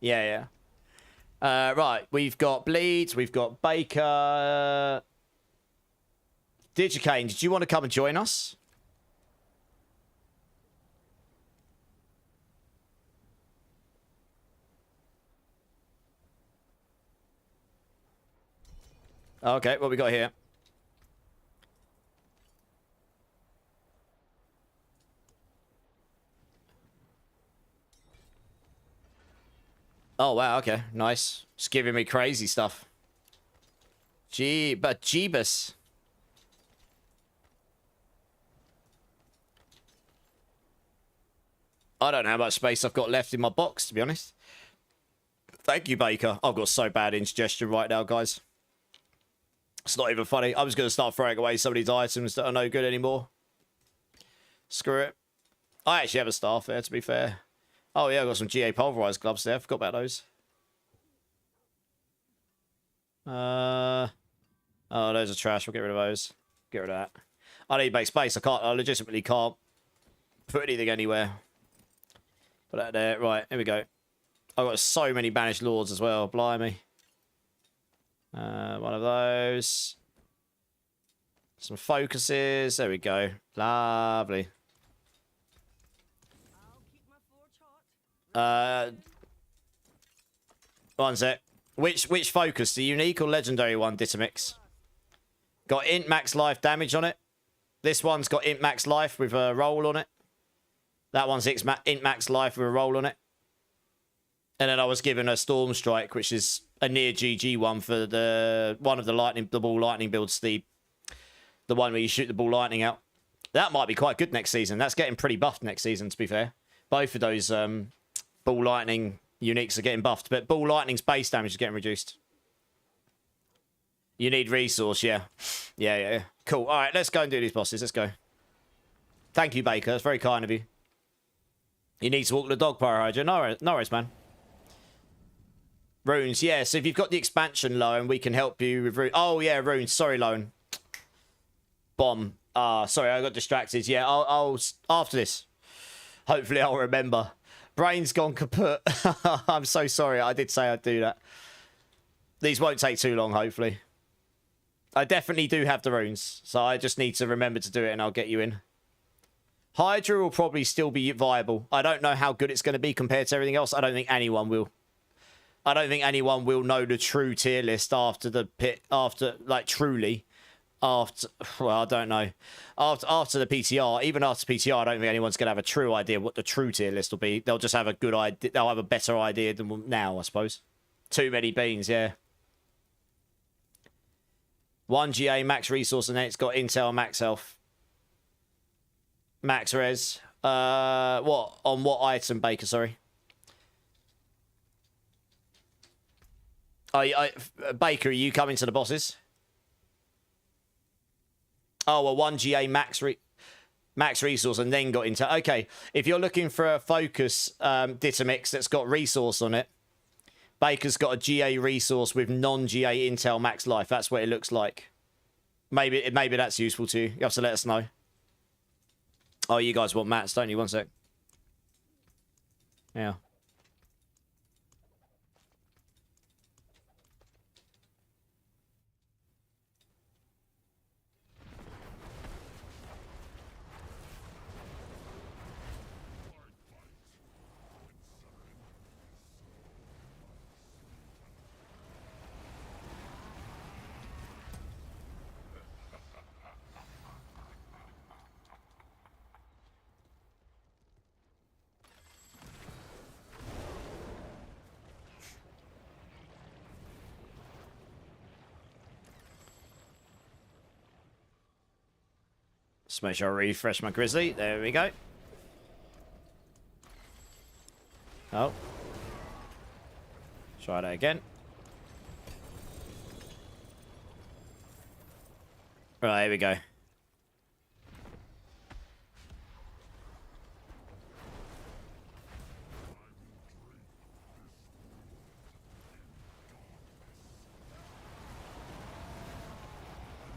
Yeah, yeah. Right, we've got Bleeds, we've got Baker. Digicane, did you want to come and join us? Okay, what we got here? Oh, wow, okay. Nice. It's giving me crazy stuff. But Jeebus. I don't know how much space I've got left in my box, to be honest. Thank you, Baker. I've got so bad indigestion right now, guys. It's not even funny. I was going to start throwing away some of these items that are no good anymore. Screw it. I actually have a staff there, to be fair. Oh, yeah, I've got some GA Pulverise gloves there. Forgot about those. Oh, those are trash. We'll get rid of those. Get rid of that. I need to make space. I legitimately can't put anything anywhere. Put that there. Right, here we go. I've got so many Banished Lords as well. Blimey. One of those. Some focuses. There we go. Lovely. One sec. Which focus? The unique or legendary one, Ditamix? Got int max life damage on it. This one's got int max life with a roll on it. That one's int max life with a roll on it. And then I was given a Storm Strike, which is a near GG one for one of the ball lightning builds, the one where you shoot the ball lightning out. That might be quite good next season. That's getting pretty buffed next season, to be fair. Both of those ball lightning uniques are getting buffed, but ball lightning's base damage is getting reduced. You need resource, yeah. Yeah. Cool. All right, let's go and do these bosses. Let's go. Thank you, Baker. That's very kind of you. You need to walk the dog, Pyrohydra. No worries, man. Runes, yeah. So if you've got the expansion, Loan, we can help you with runes. Oh, yeah, runes. Sorry, Loan. Bomb. Sorry, I got distracted. Yeah, I'll after this. Hopefully I'll remember. Brain's gone kaput. I'm so sorry. I did say I'd do that. These won't take too long, hopefully. I definitely do have the runes, so I just need to remember to do it and I'll get you in. Hydra will probably still be viable. I don't know how good it's going to be compared to everything else. I don't think anyone will. I don't think anyone will know the true tier list after the pit, truly. Well, I don't know. After the PTR, even after PTR, I don't think anyone's going to have a true idea what the true tier list will be. They'll just have a good idea. They'll have a better idea than now, I suppose. Too many beans, yeah. 1 GA max resource, and then it's got Intel max health. Max res. What? On what item, Baker, sorry? Baker, are you coming to the bosses? Oh, well, 1 GA max resource and then got into... Okay, if you're looking for a focus Ditamix that's got resource on it, Baker's got a GA resource with non-GA Intel max life. That's what it looks like. Maybe that's useful to you. You have to let us know. Oh, you guys want mats, don't you? One sec. Yeah. Just make sure I refresh my Grizzly. There we go. Oh. Try that again. Right, here we go.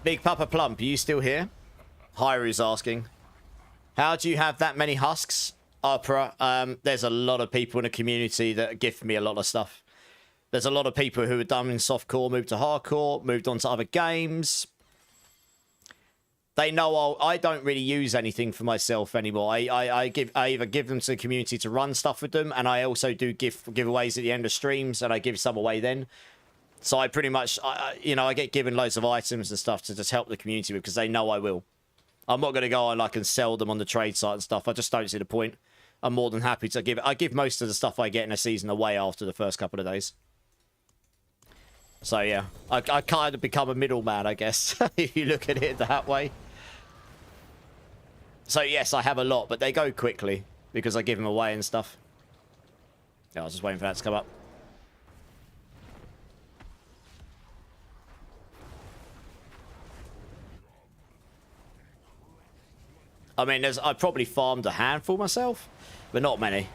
Big Papa Plump, are you still here? Hyru's asking. How do you have that many husks? Opera, there's a lot of people in the community that gift me a lot of stuff. There's a lot of people who are done in softcore, moved to hardcore, moved on to other games. They know I don't really use anything for myself anymore. I either give them to the community to run stuff with them, and I also do giveaways at the end of streams, and I give some away then. So I pretty much, I get given loads of items and stuff to just help the community with, because they know I will. I'm not going to go on and sell them on the trade site and stuff. I just don't see the point. I'm more than happy to give it. I give most of the stuff I get in a season away after the first couple of days. So yeah, I kind of become a middleman, I guess, if you look at it that way. So yes, I have a lot, but they go quickly because I give them away and stuff. Yeah, I was just waiting for that to come up. I mean, I probably farmed a handful myself, but not many.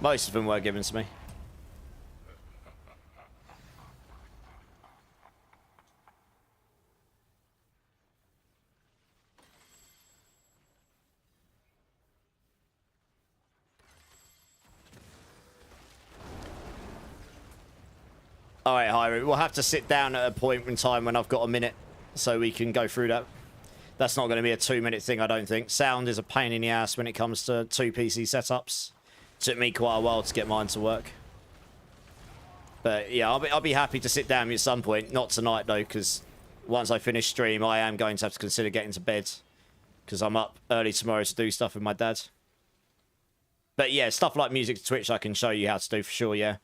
Most of them were given to me. All right, Hyru, we'll have to sit down at a point in time when I've got a minute so we can go through that. That's not going to be a 2-minute thing, I don't think. Sound is a pain in the ass when it comes to 2 PC setups. Took me quite a while to get mine to work. But yeah, I'll be happy to sit down at some point. Not tonight though, because once I finish stream, I am going to have to consider getting to bed. Because I'm up early tomorrow to do stuff with my dad. But yeah, stuff like music to Twitch I can show you how to do for sure, yeah.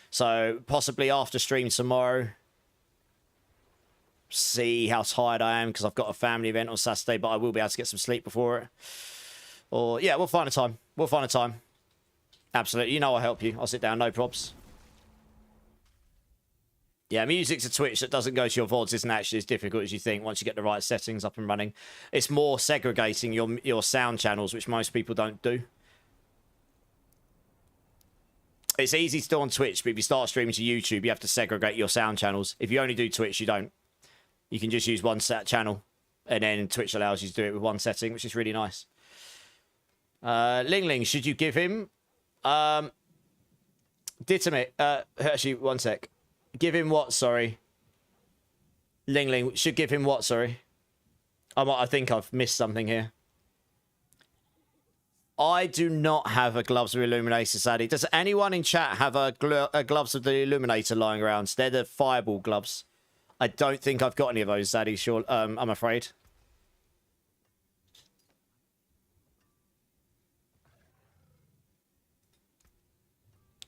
So possibly after stream tomorrow. See how tired I am because I've got a family event on Saturday, but I will be able to get some sleep before it. Or yeah, we'll find a time. We'll find a time. Absolutely. You know I'll help you. I'll sit down, no props. Yeah, music to Twitch that doesn't go to your VODs isn't actually as difficult as you think once you get the right settings up and running. It's more segregating your sound channels, which most people don't do. It's easy to do on Twitch, but if you start streaming to YouTube, you have to segregate your sound channels. If you only do Twitch, you don't. You can just use one set channel, and then Twitch allows you to do it with one setting, which is really nice. Ling Ling, should you give him... Ditamit, actually, one sec. Give him what, sorry? Ling Ling, should give him what, sorry? I think I've missed something here. I do not have a Gloves of the Illuminator, sadly. Does anyone in chat have a Gloves of the Illuminator lying around? They're the Fireball gloves. I don't think I've got any of those, Zaddy, sure, I'm afraid.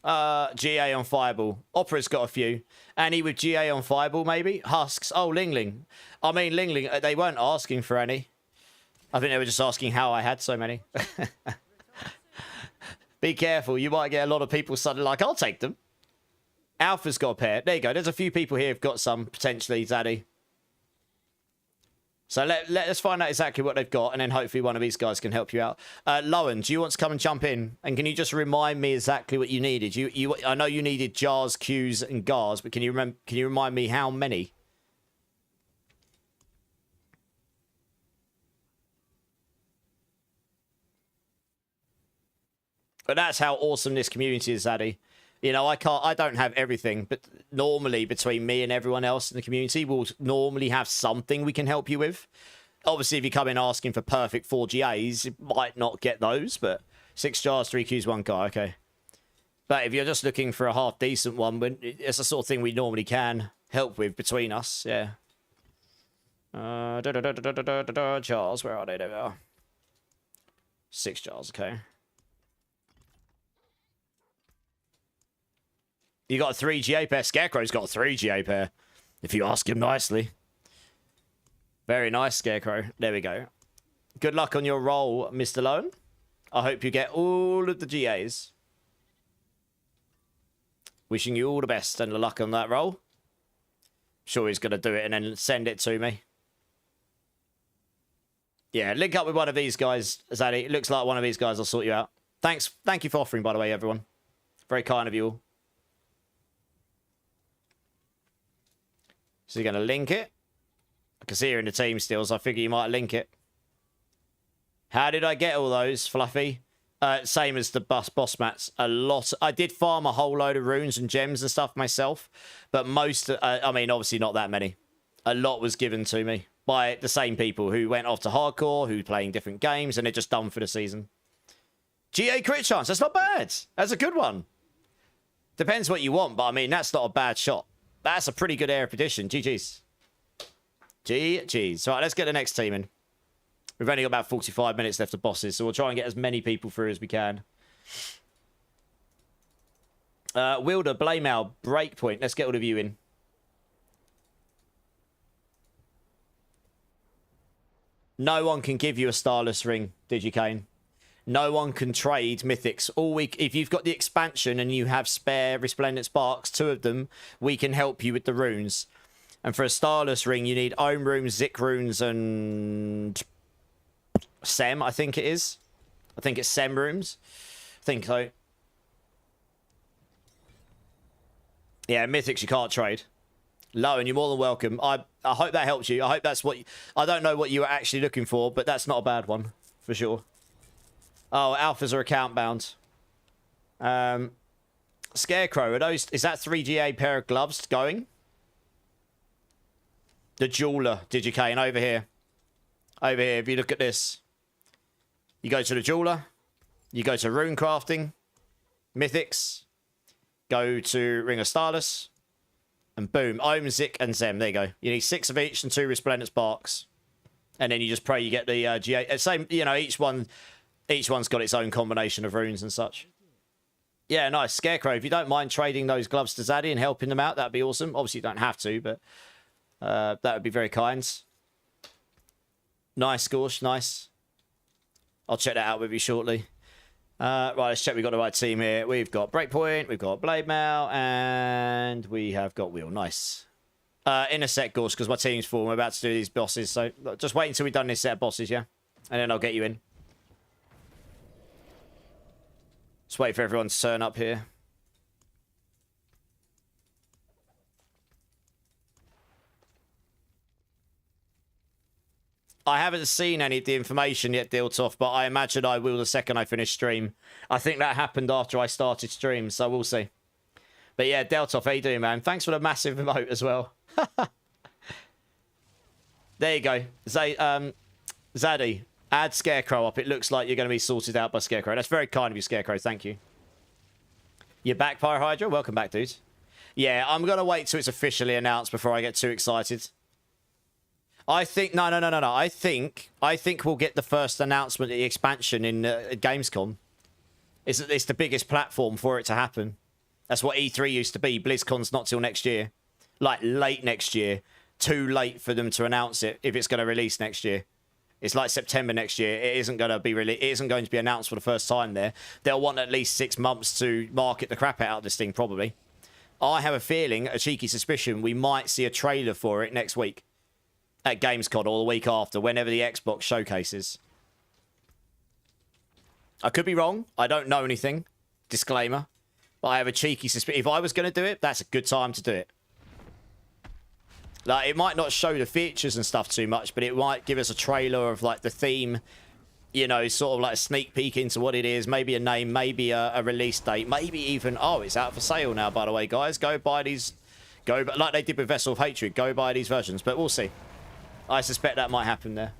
GA on Fireball. Opera's got a few. Annie with GA on Fireball, maybe? Husks. Oh, Ling Ling. I mean, Ling Ling, they weren't asking for any. I think they were just asking how I had so many. Be careful. You might get a lot of people suddenly like, I'll take them. Alpha's got a pair. There you go. There's a few people here who've got some, potentially, Zaddy. So let's find out exactly what they've got, and then hopefully one of these guys can help you out. Lowen, do you want to come and jump in? And can you just remind me exactly what you needed? I know you needed jars, Qs, and Gars, but can you remind me how many? But that's how awesome this community is, Zaddy. You know, I don't have everything, but normally between me and everyone else in the community, we'll normally have something we can help you with. Obviously, if you come in asking for perfect 4 GAs, you might not get those, but 6 jars, 3 Qs, 1 car, okay. But if you're just looking for a half-decent one, it's the sort of thing we normally can help with between us, yeah. Jars, where are they? There we are. 6 jars, okay. You got a 3 GA pair. Scarecrow's got a 3 GA pair, if you ask him nicely. Very nice, Scarecrow. There we go. Good luck on your roll, Mr. Lone. I hope you get all of the GAs. Wishing you all the best and the luck on that roll. Sure he's going to do it and then send it to me. Yeah, link up with one of these guys, Zaddy. It looks like one of these guys will sort you out. Thanks. Thank you for offering, by the way, everyone. Very kind of you all. So you're going to link it. I can see you're in the team still, so I figure you might link it. How did I get all those, Fluffy? Same as the boss mats. A lot. I did farm a whole load of runes and gems and stuff myself, but most, I mean, obviously not that many. A lot was given to me by the same people who went off to hardcore, who playing different games, and they're just done for the season. GA crit chance. That's not bad. That's a good one. Depends what you want, but I mean, that's not a bad shot. That's a pretty good air petition. GG's. GG's. Right, let's get the next team in. We've only got about 45 minutes left of bosses, so we'll try and get as many people through as we can. Wilder, Blamau, Breakpoint. Let's get all of you in. No one can give you a Starless ring, Digicane. No one can trade mythics. If you've got the expansion and you have spare Resplendent Sparks, 2 of them, we can help you with the runes. And for a Starless ring, you need Ohm runes, Zik runes, and Sem, I think it is. I think it's Sem runes. I think so. Yeah, mythics you can't trade. Low, and you're more than welcome. I hope that helps you. I hope that's what... I don't know what you were actually looking for, but that's not a bad one, for sure. Oh, alphas are account bound. Scarecrow, are those... Is that 3GA pair of gloves going? The jeweler, Digicane, over here. Over here, if you look at this. You go to the jeweler. You go to rune crafting. Mythics. Go to Ring of Starless. And boom, Ohm, Zik, and Zem. There you go. You need 6 of each and 2 Resplendent Sparks. And then you just pray you get the GA. Same, you know, each one's got its own combination of runes and such. Yeah, nice. Scarecrow, if you don't mind trading those gloves to Zaddy and helping them out, that'd be awesome. Obviously, you don't have to, but that would be very kind. Nice, Gorsh, nice. I'll check that out with you shortly. Right, let's check we've got the right team here. We've got Breakpoint, we've got Blademail, and we have got Wheel. Nice. In a sec, Gorsh, because my team's full. We're about to do these bosses, so just wait until we've done this set of bosses, yeah? And then I'll get you in. Just wait for everyone to turn up here. I haven't seen any of the information yet, Diltoff, but I imagine I will the second I finish stream. I think that happened after I started stream, so we'll see. But yeah, Diltoff, how you doing, man? Thanks for the massive emote as well. There you go. Zaddy, add Scarecrow up. It looks like you're going to be sorted out by Scarecrow. That's very kind of you, Scarecrow. Thank you. You're back, Pyro Hydra? Welcome back, dude. Yeah, I'm going to wait till it's officially announced before I get too excited. I think... No. I think we'll get the first announcement of the expansion in Gamescom. It's the biggest platform for it to happen. That's what E3 used to be. BlizzCon's not till next year. Like, late next year. Too late for them to announce it if it's going to release next year. It's like September next year. It isn't going to be it isn't going to be announced for the first time there. They'll want at least 6 months to market the crap out of this thing, probably. I have a feeling, a cheeky suspicion, we might see a trailer for it next week. At Gamescom or the week after, whenever the Xbox showcases. I could be wrong. I don't know anything. Disclaimer. But I have a cheeky suspicion. If I was going to do it, that's a good time to do it. Like, it might not show the features and stuff too much, but it might give us a trailer of, like, the theme. You know, sort of like a sneak peek into what it is. Maybe a name, maybe a release date. Maybe even, oh, it's out for sale now, by the way, guys. Go buy these. Like they did with Vessel of Hatred. Go buy these versions. But we'll see. I suspect that might happen there.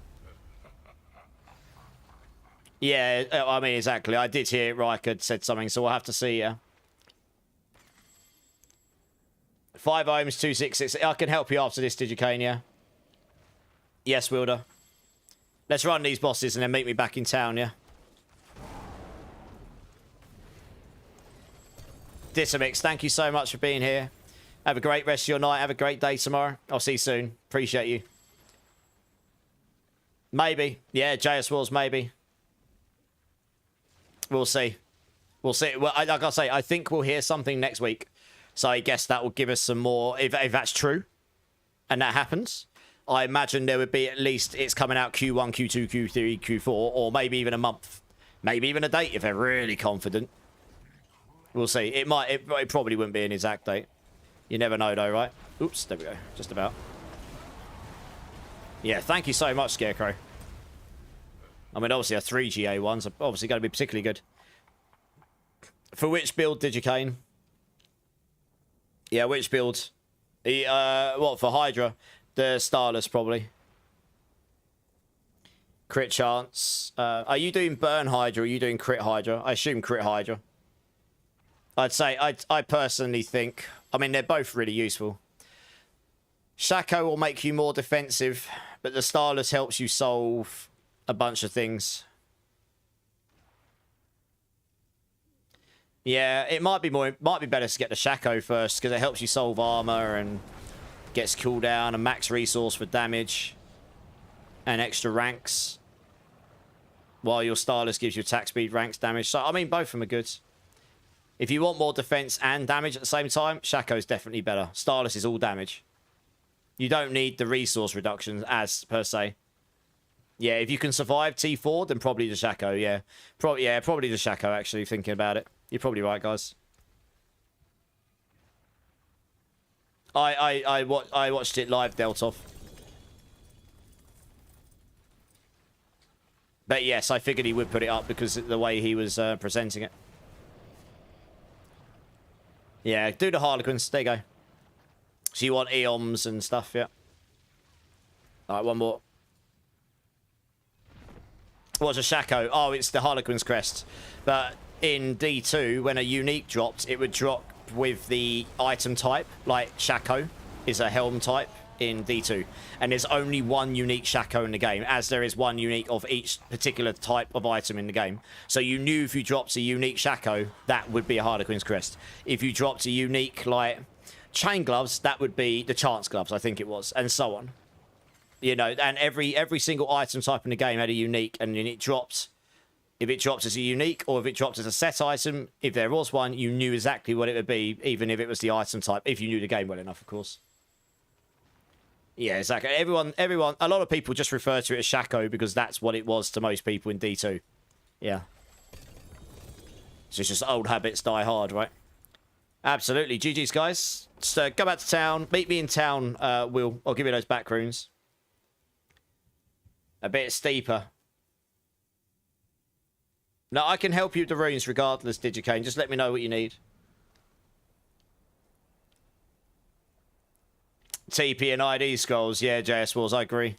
Yeah, I mean, exactly. I did hear Riker said something, so we'll have to see, yeah. 5 ohms, 266. I can help you after this, Digicane, yeah? Yes, Wilder. Let's run these bosses and then meet me back in town, yeah? Dissamix, thank you so much for being here. Have a great rest of your night. Have a great day tomorrow. I'll see you soon. Appreciate you. Maybe. Yeah, JS Wars, maybe. We'll see. We'll see. Well, like I say, I think we'll hear something next week. So I guess that will give us some more... If that's true, and that happens, I imagine there would be at least... It's coming out Q1, Q2, Q3, Q4, or maybe even a month. Maybe even a date if they're really confident. We'll see. It might... It probably wouldn't be an exact date. You never know, though, right? Oops, there we go. Just about. Yeah, thank you so much, Scarecrow. I mean, obviously, our 3GA ones are obviously going to be particularly good. For which build, Digicane? Yeah, which build? What, for Hydra? The Starless, probably. Crit chance. Are you doing Burn Hydra or are you doing Crit Hydra? I assume Crit Hydra. I'd say, I personally think... I mean, they're both really useful. Shaco will make you more defensive, but the Starless helps you solve a bunch of things. Yeah, it might be better to get the Shaco first because it helps you solve armor and gets cooldown and max resource for damage and extra ranks. While your Starless gives you attack speed, ranks, damage. So, I mean, both of them are good. If you want more defense and damage at the same time, Shaco's definitely better. Starless is all damage. You don't need the resource reductions as per se. Yeah, if you can survive T4, then probably the Shaco, yeah. Probably the Shaco, actually, thinking about it. You're probably right, guys. I watched it live, Deltov. But yes, I figured he would put it up because of the way he was presenting it. Yeah, do the Harlequins. There you go. So you want Eoms and stuff, yeah. Alright, one more. What's a Shaco? Oh, it's the Harlequin's crest. But in D2, when a unique dropped, it would drop with the item type. Like Shaco is a helm type in D2. And there's only one unique Shaco in the game, as there is one unique of each particular type of item in the game. So you knew if you dropped a unique Shaco, that would be a Harlequin's crest. If you dropped a unique, like, chain gloves, that would be the chance gloves, I think it was, and so on. You know, and every single item type in the game had a unique, and then it dropped. If it dropped as a unique, or if it dropped as a set item, if there was one, you knew exactly what it would be, even if it was the item type, if you knew the game well enough, of course. Yeah, exactly. Everyone, a lot of people just refer to it as Shaco because that's what it was to most people in D2. Yeah. So it's just old habits die hard, right? Absolutely. GG's, guys. So go back to town. Meet me in town, Will. I'll give you those back runes. A bit steeper. No, I can help you with the runes regardless, Digicane. Just let me know what you need. TP and ID scrolls. Yeah, JS Wars, I agree.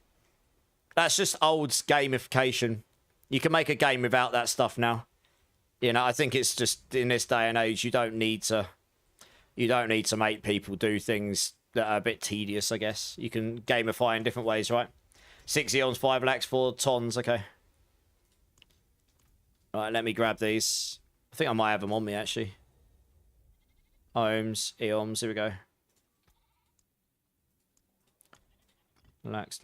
That's just old gamification. You can make a game without that stuff now. You know, I think it's just, in this day and age, you don't need to make people do things that are a bit tedious, I guess. You can gamify in different ways, right? 6 Eons, 5 lakhs, 4 tons, okay. Alright, let me grab these. I think I might have them on me, actually. Ohms, Eons, here we go. Lakhs.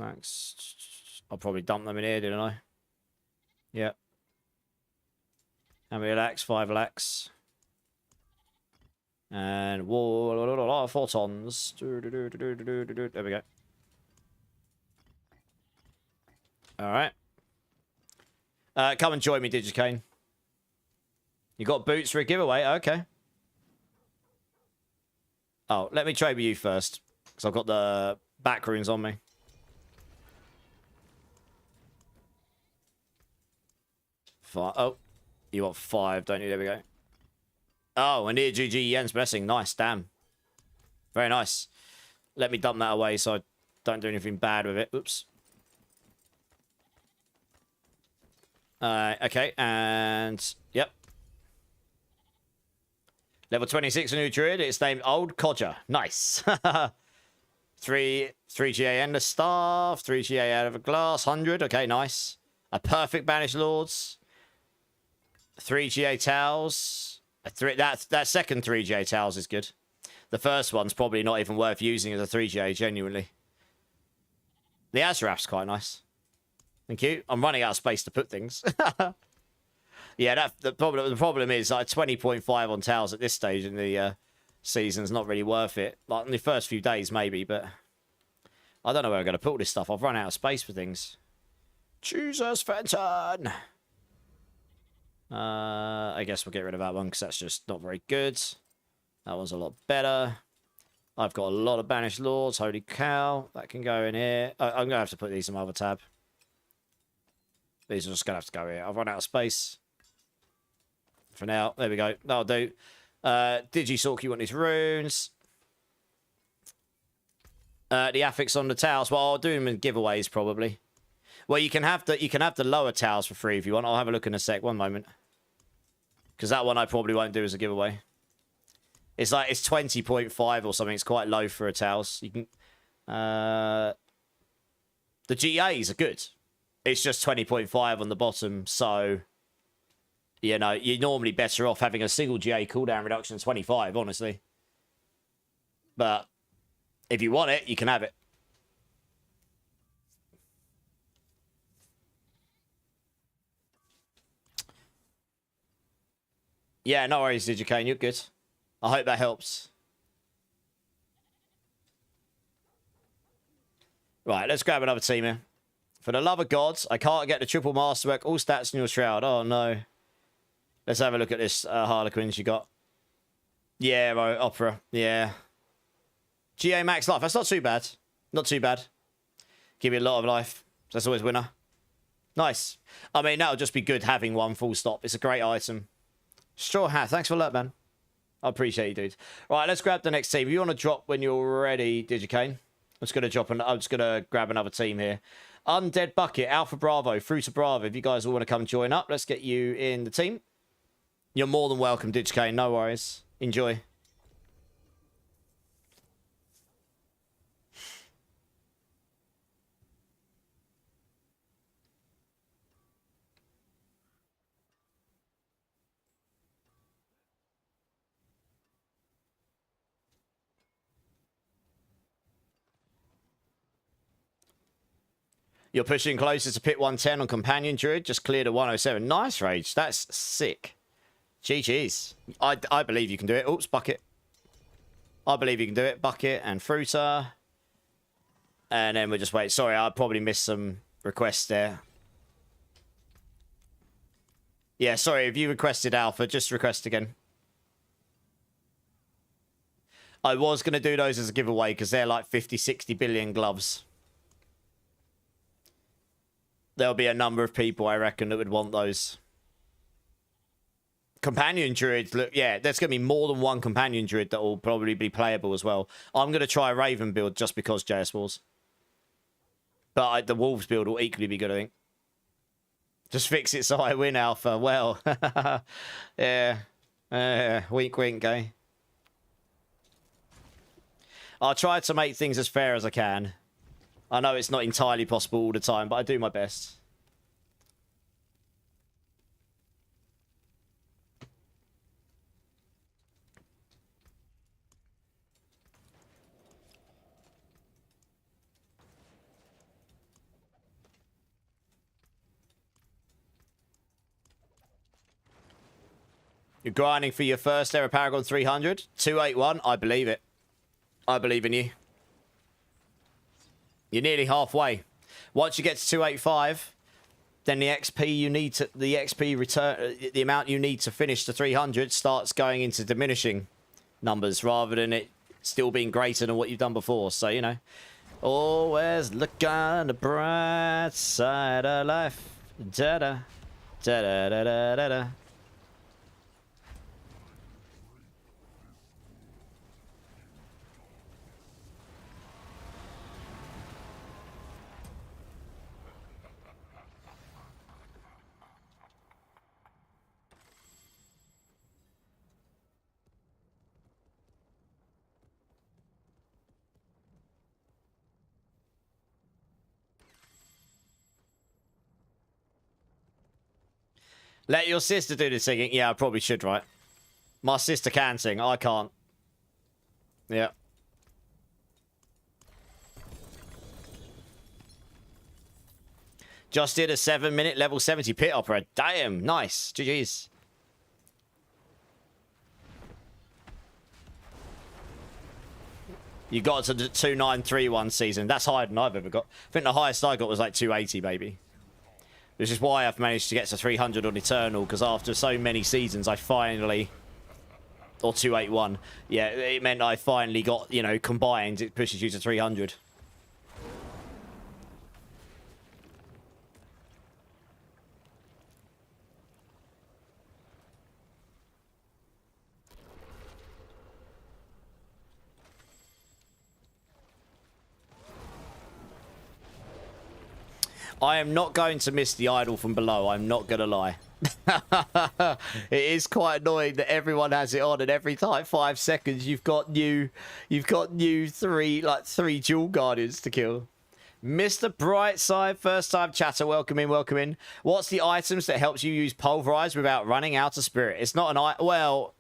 I'll probably dump them in here, didn't I? Yep. How many lakhs? 5 lakhs. And 4 tons. There we go. Alright. Come and join me, Digicane. You got boots for a giveaway? Okay. Oh, let me trade with you first. Because I've got the back runes on me. Oh, you want 5, don't you? There we go. Oh, and here, GG Jens Blessing. Nice, damn. Very nice. Let me dump that away so I don't do anything bad with it. Oops. Okay, and... Yep. Level 26, a new druid. It's named Old Codger. Nice. 3 GA and a staff. 3 GA out of a glass. 100. Okay, nice. A perfect Banished Lords. 3 GA towels. That second 3 GA towels is good. The first one's probably not even worth using as a 3 GA, genuinely. The Azraph's quite nice. Thank you. I'm running out of space to put things. Yeah, the problem is like 20.5 on towels at this stage in the season's not really worth it. Like in the first few days, maybe, but I don't know where I'm going to put all this stuff. I've run out of space for things. Jesus, Fenton! I guess we'll get rid of that one because that's just not very good. That one's a lot better. I've got a lot of Banished Lords. Holy cow. That can go in here. I'm going to have to put these in my other tab. These are just going to have to go here. I've run out of space. For now. There we go. That'll do. Digisork, you want these runes. The affix on the towels. Well, I'll do them in giveaways, probably. Well, you can have the lower towels for free if you want. I'll have a look in a sec. One moment. Because that one I probably won't do as a giveaway. It's like, it's 20.5 or something. It's quite low for a towels. You can... the GAs are good. It's just 20.5 on the bottom, so... You know, you're normally better off having a single GA cooldown reduction 25, honestly. But if you want it, you can have it. Yeah, no worries, Digicane. You're good. I hope that helps. Right, let's grab another team here. For the love of gods, I can't get the triple masterwork. All stats in your shroud. Oh, no. Let's have a look at this Harlequins you got. Yeah, right, Opera. Yeah. GA max life. That's not too bad. Not too bad. Give you a lot of life. That's always winner. Nice. I mean, that'll just be good having one full stop. It's a great item. Straw hat. Thanks for that, man. I appreciate you, dude. Right, let's grab the next team. If you want to drop when you're ready, Digicane. I'm just gonna grab another team here. Undead Bucket, Alpha Bravo, Fruita Bravo. If you guys all want to come join up, let's get you in the team. You're more than welcome, Digicane. No worries. Enjoy. You're pushing closer to pit 110 on Companion Druid. Just cleared a 107. Nice, Rage. That's sick. GG's. I believe you can do it. Oops, Bucket. I believe you can do it. Bucket and Fruita. And then we'll just wait. Sorry, I probably missed some requests there. Yeah, sorry. If you requested Alpha, just request again. I was going to do those as a giveaway because they're like 50, 60 billion gloves. There'll be a number of people, I reckon, that would want those. Companion Druids, look, yeah, there's going to be more than one Companion Druid that will probably be playable as well. I'm going to try a Raven build just because JS Wars. But the Wolves build will equally be good, I think. Just fix it so I win, Alpha. Well, yeah. Wink, wink, eh? I'll try to make things as fair as I can. I know it's not entirely possible all the time, but I do my best. You're grinding for your first ever Paragon 300. 281, I believe it. I believe in you. You're nearly halfway. Once you get to 285, then the XP you need to the amount you need to finish the 300 starts going into diminishing numbers rather than it still being greater than what you've done before. So, you know, always look on the bright side of life. Da da da da da da da da. Let your sister do the singing. Yeah, I probably should, right? My sister can sing. I can't. Yeah. Just did a 7-minute level 70 pit opera. Damn, nice. GG's. You got to the 2931 season. That's higher than I've ever got. I think the highest I got was like 280, baby. Which is why I've managed to get to 300 on Eternal, because after so many seasons, I finally... Or 281. Yeah, it meant I finally got, you know, combined, it pushes you to 300. I am not going to miss the idol from below. I'm not going to lie. It is quite annoying that everyone has it on, and every time 5 seconds you've got new three dual guardians to kill. Mr. Brightside, first time chatter, welcome in, welcome in. What's the items that helps you use Pulverize without running out of spirit? It's not an well,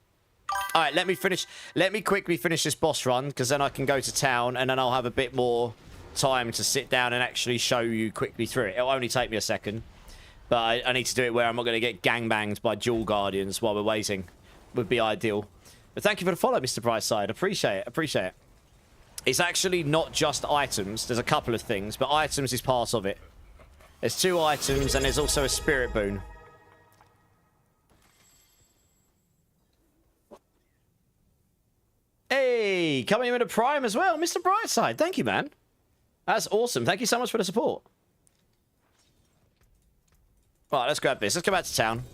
all right, let me quickly finish this boss run, because then I can go to town, and then I'll have a bit more time to sit down and actually show you quickly through it. It'll only take me a second, but I need to do it where I'm not going to get gangbanged by dual guardians while we're waiting. Would be ideal. But thank you for the follow, Mr. Brightside. Appreciate it, appreciate it. It's actually not just items. There's a couple of things, but items is part of it. There's 2 items, and there's also a spirit boon. Hey, coming in with a prime as well, Mr. Brightside. Thank you, man. That's awesome. Thank you so much for the support. Right, let's grab this. Let's go back to town.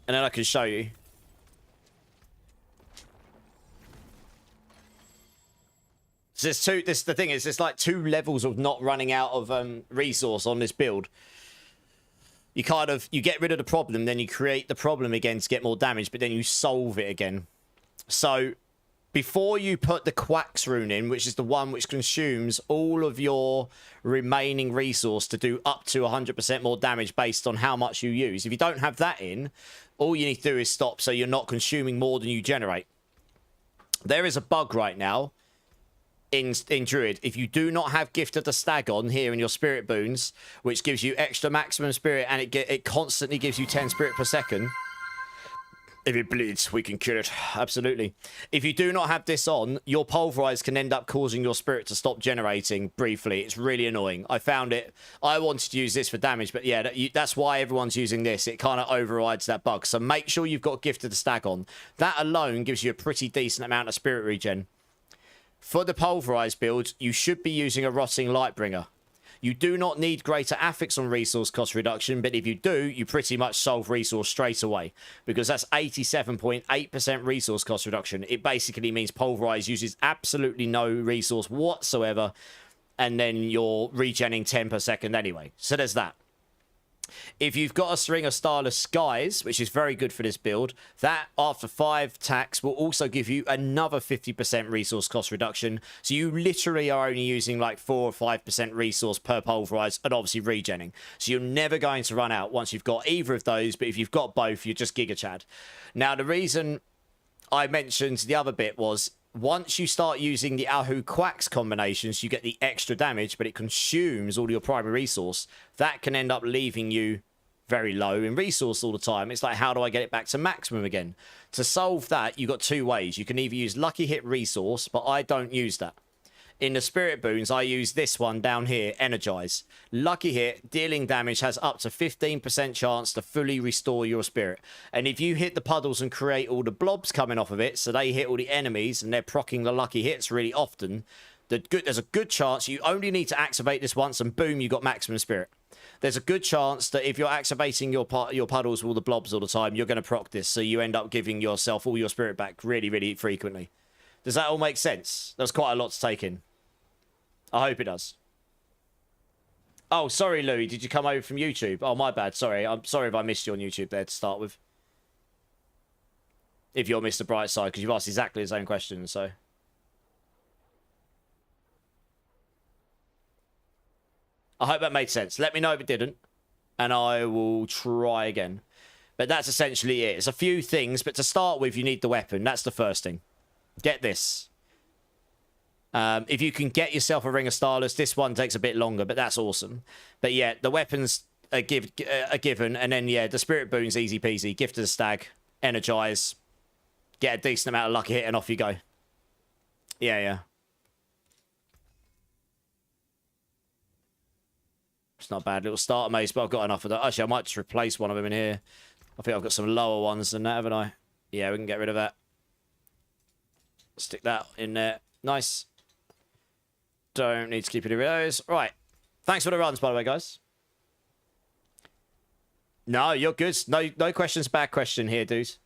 And then I can show you. So there's the thing is, there's like 2 levels of not running out of resource on this build. You get rid of the problem, then you create the problem again to get more damage, but then you solve it again. So before you put the Quacks rune in, which is the one which consumes all of your remaining resource to do up to 100% more damage based on how much you use. If you don't have that in, all you need to do is stop so you're not consuming more than you generate. There is a bug right now in Druid. If you do not have Gift of the Stag on here in your spirit boons, which gives you extra maximum spirit, and it constantly gives you 10 spirit per second. If it bleeds, we can cure it. Absolutely. If you do not have this on, your Pulverize can end up causing your spirit to stop generating briefly. It's really annoying. I found it. I wanted to use this for damage, but yeah, that's why everyone's using this. It kind of overrides that bug. So make sure you've got Gift of the Stag on. That alone gives you a pretty decent amount of spirit regen. For the Pulverize build, you should be using a Rotting Lightbringer. You do not need greater affix on resource cost reduction, but if you do, you pretty much solve resource straight away, because that's 87.8% resource cost reduction. It basically means Pulverize uses absolutely no resource whatsoever, and then you're regenning 10 per second anyway. So there's that. If you've got a String of Starless Skies, which is very good for this build, that after 5 attacks will also give you another 50% resource cost reduction. So you literally are only using like 4 or 5% resource per Pulverize, and obviously regenning. So you're never going to run out once you've got either of those, but if you've got both, you're just Giga Chad. Now, the reason I mentioned the other bit was, once you start using the Ahu Quacks combinations, you get the extra damage, but it consumes all your primary resource. That can end up leaving you very low in resource all the time. It's like, how do I get it back to maximum again? To solve that, you've got 2 ways. You can either use Lucky Hit Resource, but I don't use that. In the Spirit Boons, I use this one down here, Energize. Lucky Hit, dealing damage, has up to 15% chance to fully restore your spirit. And if you hit the puddles and create all the blobs coming off of it, so they hit all the enemies and they're proccing the lucky hits really often, there's a good chance you only need to activate this once and boom, you got maximum spirit. There's a good chance that if you're activating your puddles with all the blobs all the time, you're going to proc this, so you end up giving yourself all your spirit back really, really frequently. Does that all make sense? That's quite a lot to take in. I hope it does. Oh, sorry, Louis. Did you come over from YouTube? Oh, my bad. Sorry. I'm sorry if I missed you on YouTube there to start with. If you're Mr. Brightside, because you've asked exactly the same question, so. I hope that made sense. Let me know if it didn't, and I will try again. But that's essentially it. It's a few things, but to start with, you need the weapon. That's the first thing. Get this. If you can get yourself a Ring of Starless, this one takes a bit longer, but that's awesome. But yeah, the weapons are given, and then yeah, the Spirit Boon's easy peasy. Gift of the Stag, Energize, get a decent amount of lucky hit, and off you go. Yeah. It's not a bad little starter mace, but I've got enough of that. Actually, I might just replace one of them in here. I think I've got some lower ones than that, haven't I? Yeah, we can get rid of that. Stick that in there. Nice. Don't need to keep any of those. Right. Thanks for the runs, by the way, guys. No, you're good. No questions, bad question here, dudes.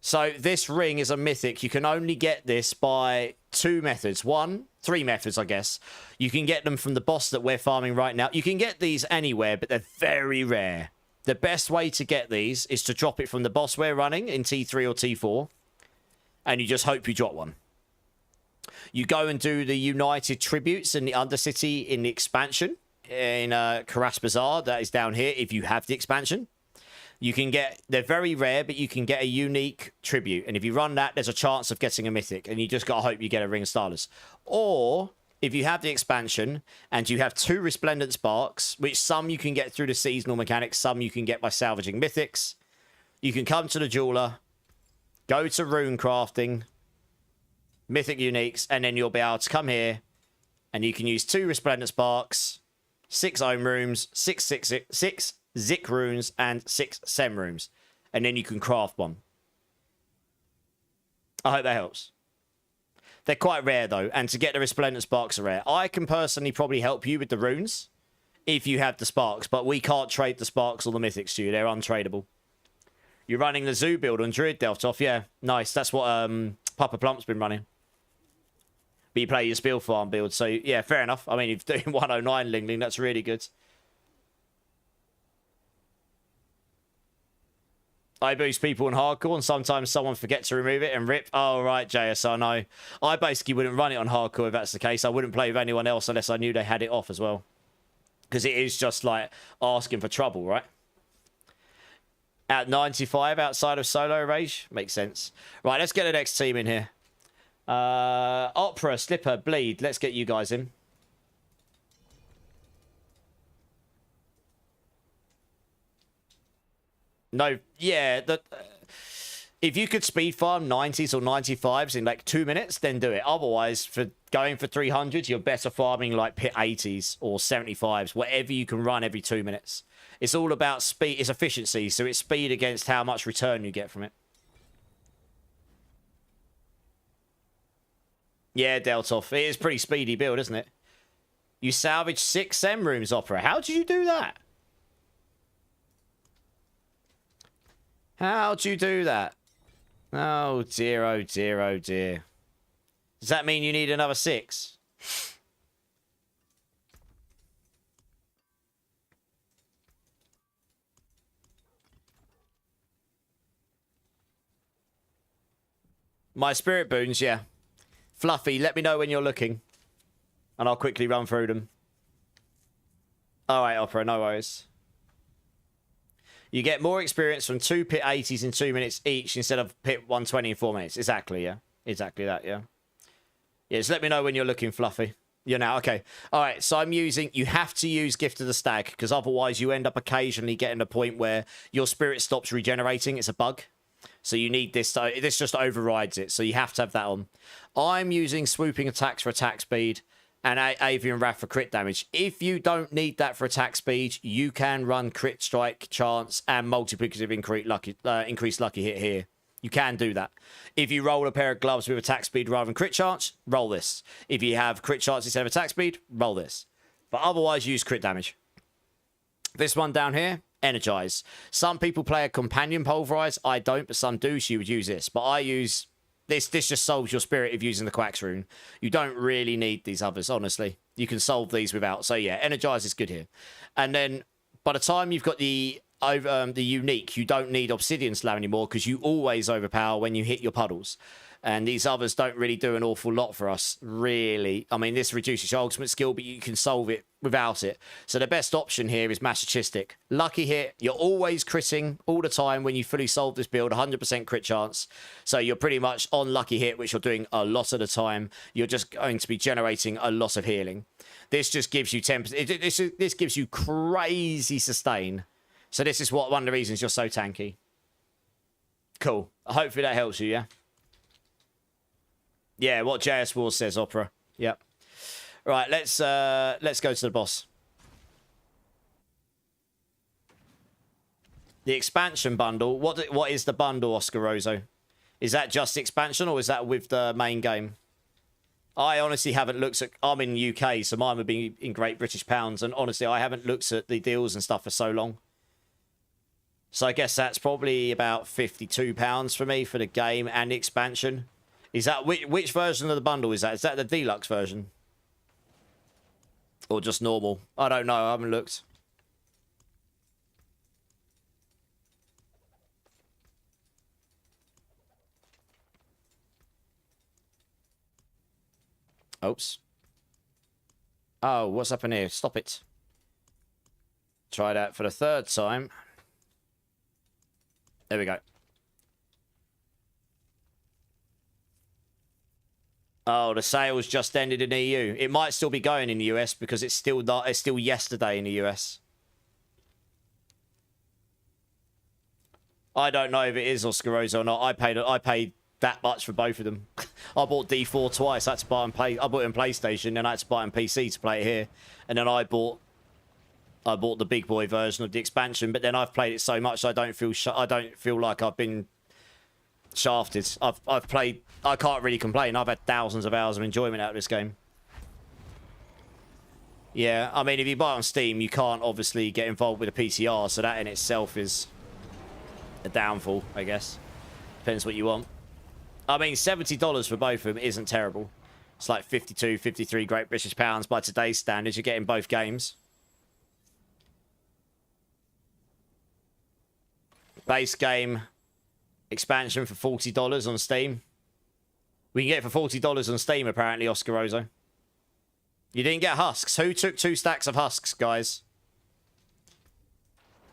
So this ring is a mythic. You can only get this by 2 methods. 3 methods, I guess. You can get them from the boss that we're farming right now. You can get these anywhere, but they're very rare. The best way to get these is to drop it from the boss we're running in T3 or T4. And you just hope you drop one. You go and do the United Tributes in the Undercity in the expansion in Karash Bazaar. That is down here if you have the expansion. You can get, they're very rare, but you can get a unique tribute. And if you run that, there's a chance of getting a mythic. And you just got to hope you get a Ring of Starless. Or if you have the expansion and you have 2 Resplendent Sparks, which some you can get through the seasonal mechanics, some you can get by salvaging mythics, you can come to the jeweler, go to rune crafting, mythic uniques, and then you'll be able to come here and you can use 2 Resplendent Sparks, 6 Ohm Rooms, 6 Zik runes, and 6 Sem runes. And then you can craft one. I hope that helps. They're quite rare, though, and to get the Resplendent Sparks are rare. I can personally probably help you with the runes if you have the Sparks, but we can't trade the Sparks or the Mythics to you. They're untradeable. You're running the Zoo build on Druid Deltoff. Yeah, nice. That's what Papa Plump's been running. But you play your Spiel Farm build, so yeah, fair enough. I mean, if you're doing 109 Ling, that's really good. I boost people in hardcore, and sometimes someone forgets to remove it and rip. Oh, right, JS, I know. I basically wouldn't run it on hardcore if that's the case. I wouldn't play with anyone else unless I knew they had it off as well. Because it is just like asking for trouble, right? At 95 outside of solo rage. Makes sense. Right, let's get the next team in here. Opera, Slipper, Bleed. Let's get you guys in. No, yeah, if you could speed farm 90s or 95s in like 2 minutes, then do it. Otherwise, for going for 300, you're better farming like pit 80s or 75s, whatever you can run every 2 minutes. It's all about speed. It's efficiency, so it's speed against how much return you get from it. Yeah, Deltoff. It is pretty speedy build, isn't it? You salvage 6 Sem rooms, Opera. How did you do that? How'd you do that? Oh dear, oh dear, oh dear. Does that mean you need another 6? My spirit boons, yeah. Fluffy, let me know when you're looking. And I'll quickly run through them. Alright, Opera, no worries. You get more experience from 2 pit 80s in 2 minutes each instead of pit 120 in 4 minutes. Exactly, yeah. Exactly that, yeah. Yeah, just let me know when you're looking, Fluffy. You're now, okay. All right, so I'm using, you have to use Gift of the Stag because otherwise you end up occasionally getting a point where your spirit stops regenerating. It's a bug. So you need this, this just overrides it. So you have to have that on. I'm using Swooping Attacks for attack speed and Avian Wrath for crit damage. If you don't need that for attack speed, you can run crit strike, chance, and multiplicative increased lucky hit here. You can do that. If you roll a pair of gloves with attack speed rather than crit chance, roll this. If you have crit chance instead of attack speed, roll this. But otherwise, use crit damage. This one down here, Energize. Some people play a companion Pulverize. I don't, but some do, so you would use this. But I use... This just solves your spirit if using the Quacks rune. You don't really need these others, honestly. You can solve these without. So yeah, Energize is good here. And then by the time you've got the unique, you don't need Obsidian Slam anymore because you always overpower when you hit your puddles. And these others don't really do an awful lot for us, really. I mean, this reduces your ultimate skill, but you can solve it without it. So the best option here is Masochistic. Lucky hit, you're always critting all the time when you fully solve this build, 100% crit chance. So you're pretty much on Lucky Hit, which you're doing a lot of the time. You're just going to be generating a lot of healing. This just gives you 10%. This gives you crazy sustain. So this is one of the reasons you're so tanky. Cool. Hopefully that helps you, yeah? Yeah, what JS Wars says, Opera. Yep. Right, let's go to the boss. The expansion bundle. What is the bundle, Oscar Rosso? Is that just expansion or is that with the main game? I honestly haven't looked at... I'm in UK, so mine would be in Great British Pounds. And honestly, I haven't looked at the deals and stuff for so long. So I guess that's probably about £52 for me for the game and the expansion. Is that... Which version of the bundle is that? Is that the deluxe version? Or just normal? I don't know. I haven't looked. Oops. Oh, what's happened here? Stop it. Try that for the third time. There we go. Oh, the sales just ended in the EU. It might still be going in the US because it's still not. It's still yesterday in the US. I don't know if it is Oscarosa or not. I paid that much for both of them. I bought D4 twice. I had to buy and play. I bought it on PlayStation, and I had to buy it on PC to play it here. And then I bought the big boy version of the expansion. But then I've played it so much, I don't feel like I've been shafted. I've played. I can't really complain. I've had thousands of hours of enjoyment out of this game. Yeah, I mean, if you buy it on Steam, you can't obviously get involved with a PCR, so that in itself is a downfall, I guess. Depends what you want. I mean, $70 for both of them isn't terrible. It's like 52, 53 Great British pounds by today's standards. You're getting both games. Base game expansion for $40 on Steam. We can get it for $40 on Steam, apparently, Oscaroso. You didn't get husks. Who took 2 stacks of husks, guys?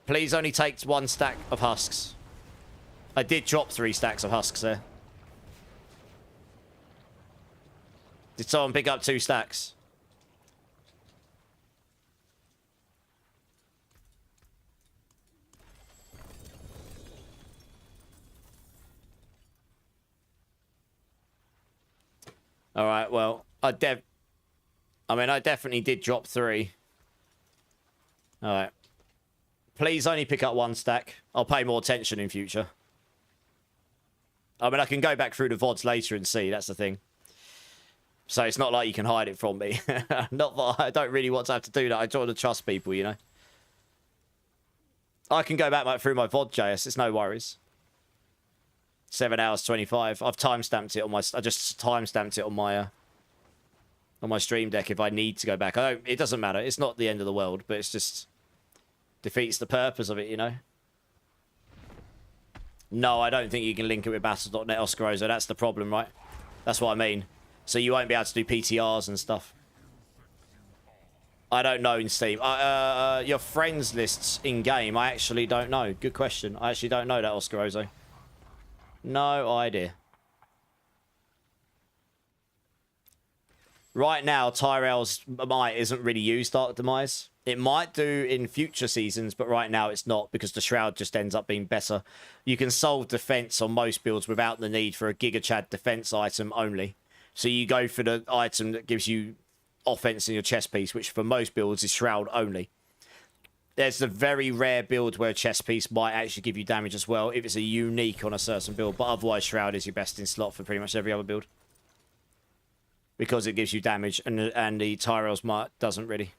Please only take 1 stack of husks. I did drop 3 stacks of husks there. Did someone pick up 2 stacks? All right, well, I definitely did drop 3. All right. Please only pick up 1 stack. I'll pay more attention in future. I mean, I can go back through the VODs later and see. That's the thing. So it's not like you can hide it from me. Not that I don't really want to have to do that. I try to trust people, you know. I can go back through my VOD, JS. It's no worries. 7 hours 25. I've timestamped it on my. I just timestamped it on my stream deck if I need to go back. It doesn't matter. It's not the end of the world, but it's just defeats the purpose of it, you know. No, I don't think you can link it with Battle.net, Oscaroso. That's the problem, right? That's what I mean. So you won't be able to do PTRs and stuff. I don't know in Steam. Your friends lists in game, I actually don't know. Good question. I actually don't know that, Oscaroso. No idea. Right now, Tyrell's might isn't really used Dark Demise. It might do in future seasons, but right now it's not because the Shroud just ends up being better. You can solve defense on most builds without the need for a Giga Chad defense item only. So you go for the item that gives you offense in your chest piece, which for most builds is Shroud only. There's a very rare build where a chest piece might actually give you damage as well if it's a unique on a certain build, but otherwise Shroud is your best in slot for pretty much every other build. Because it gives you damage, and the Tyrell's might doesn't really.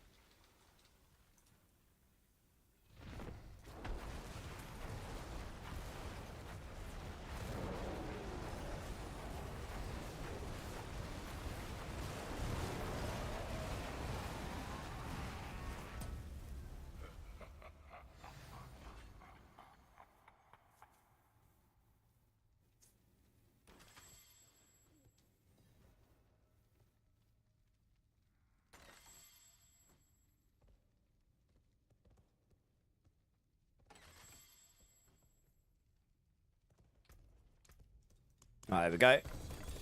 Right, there we go.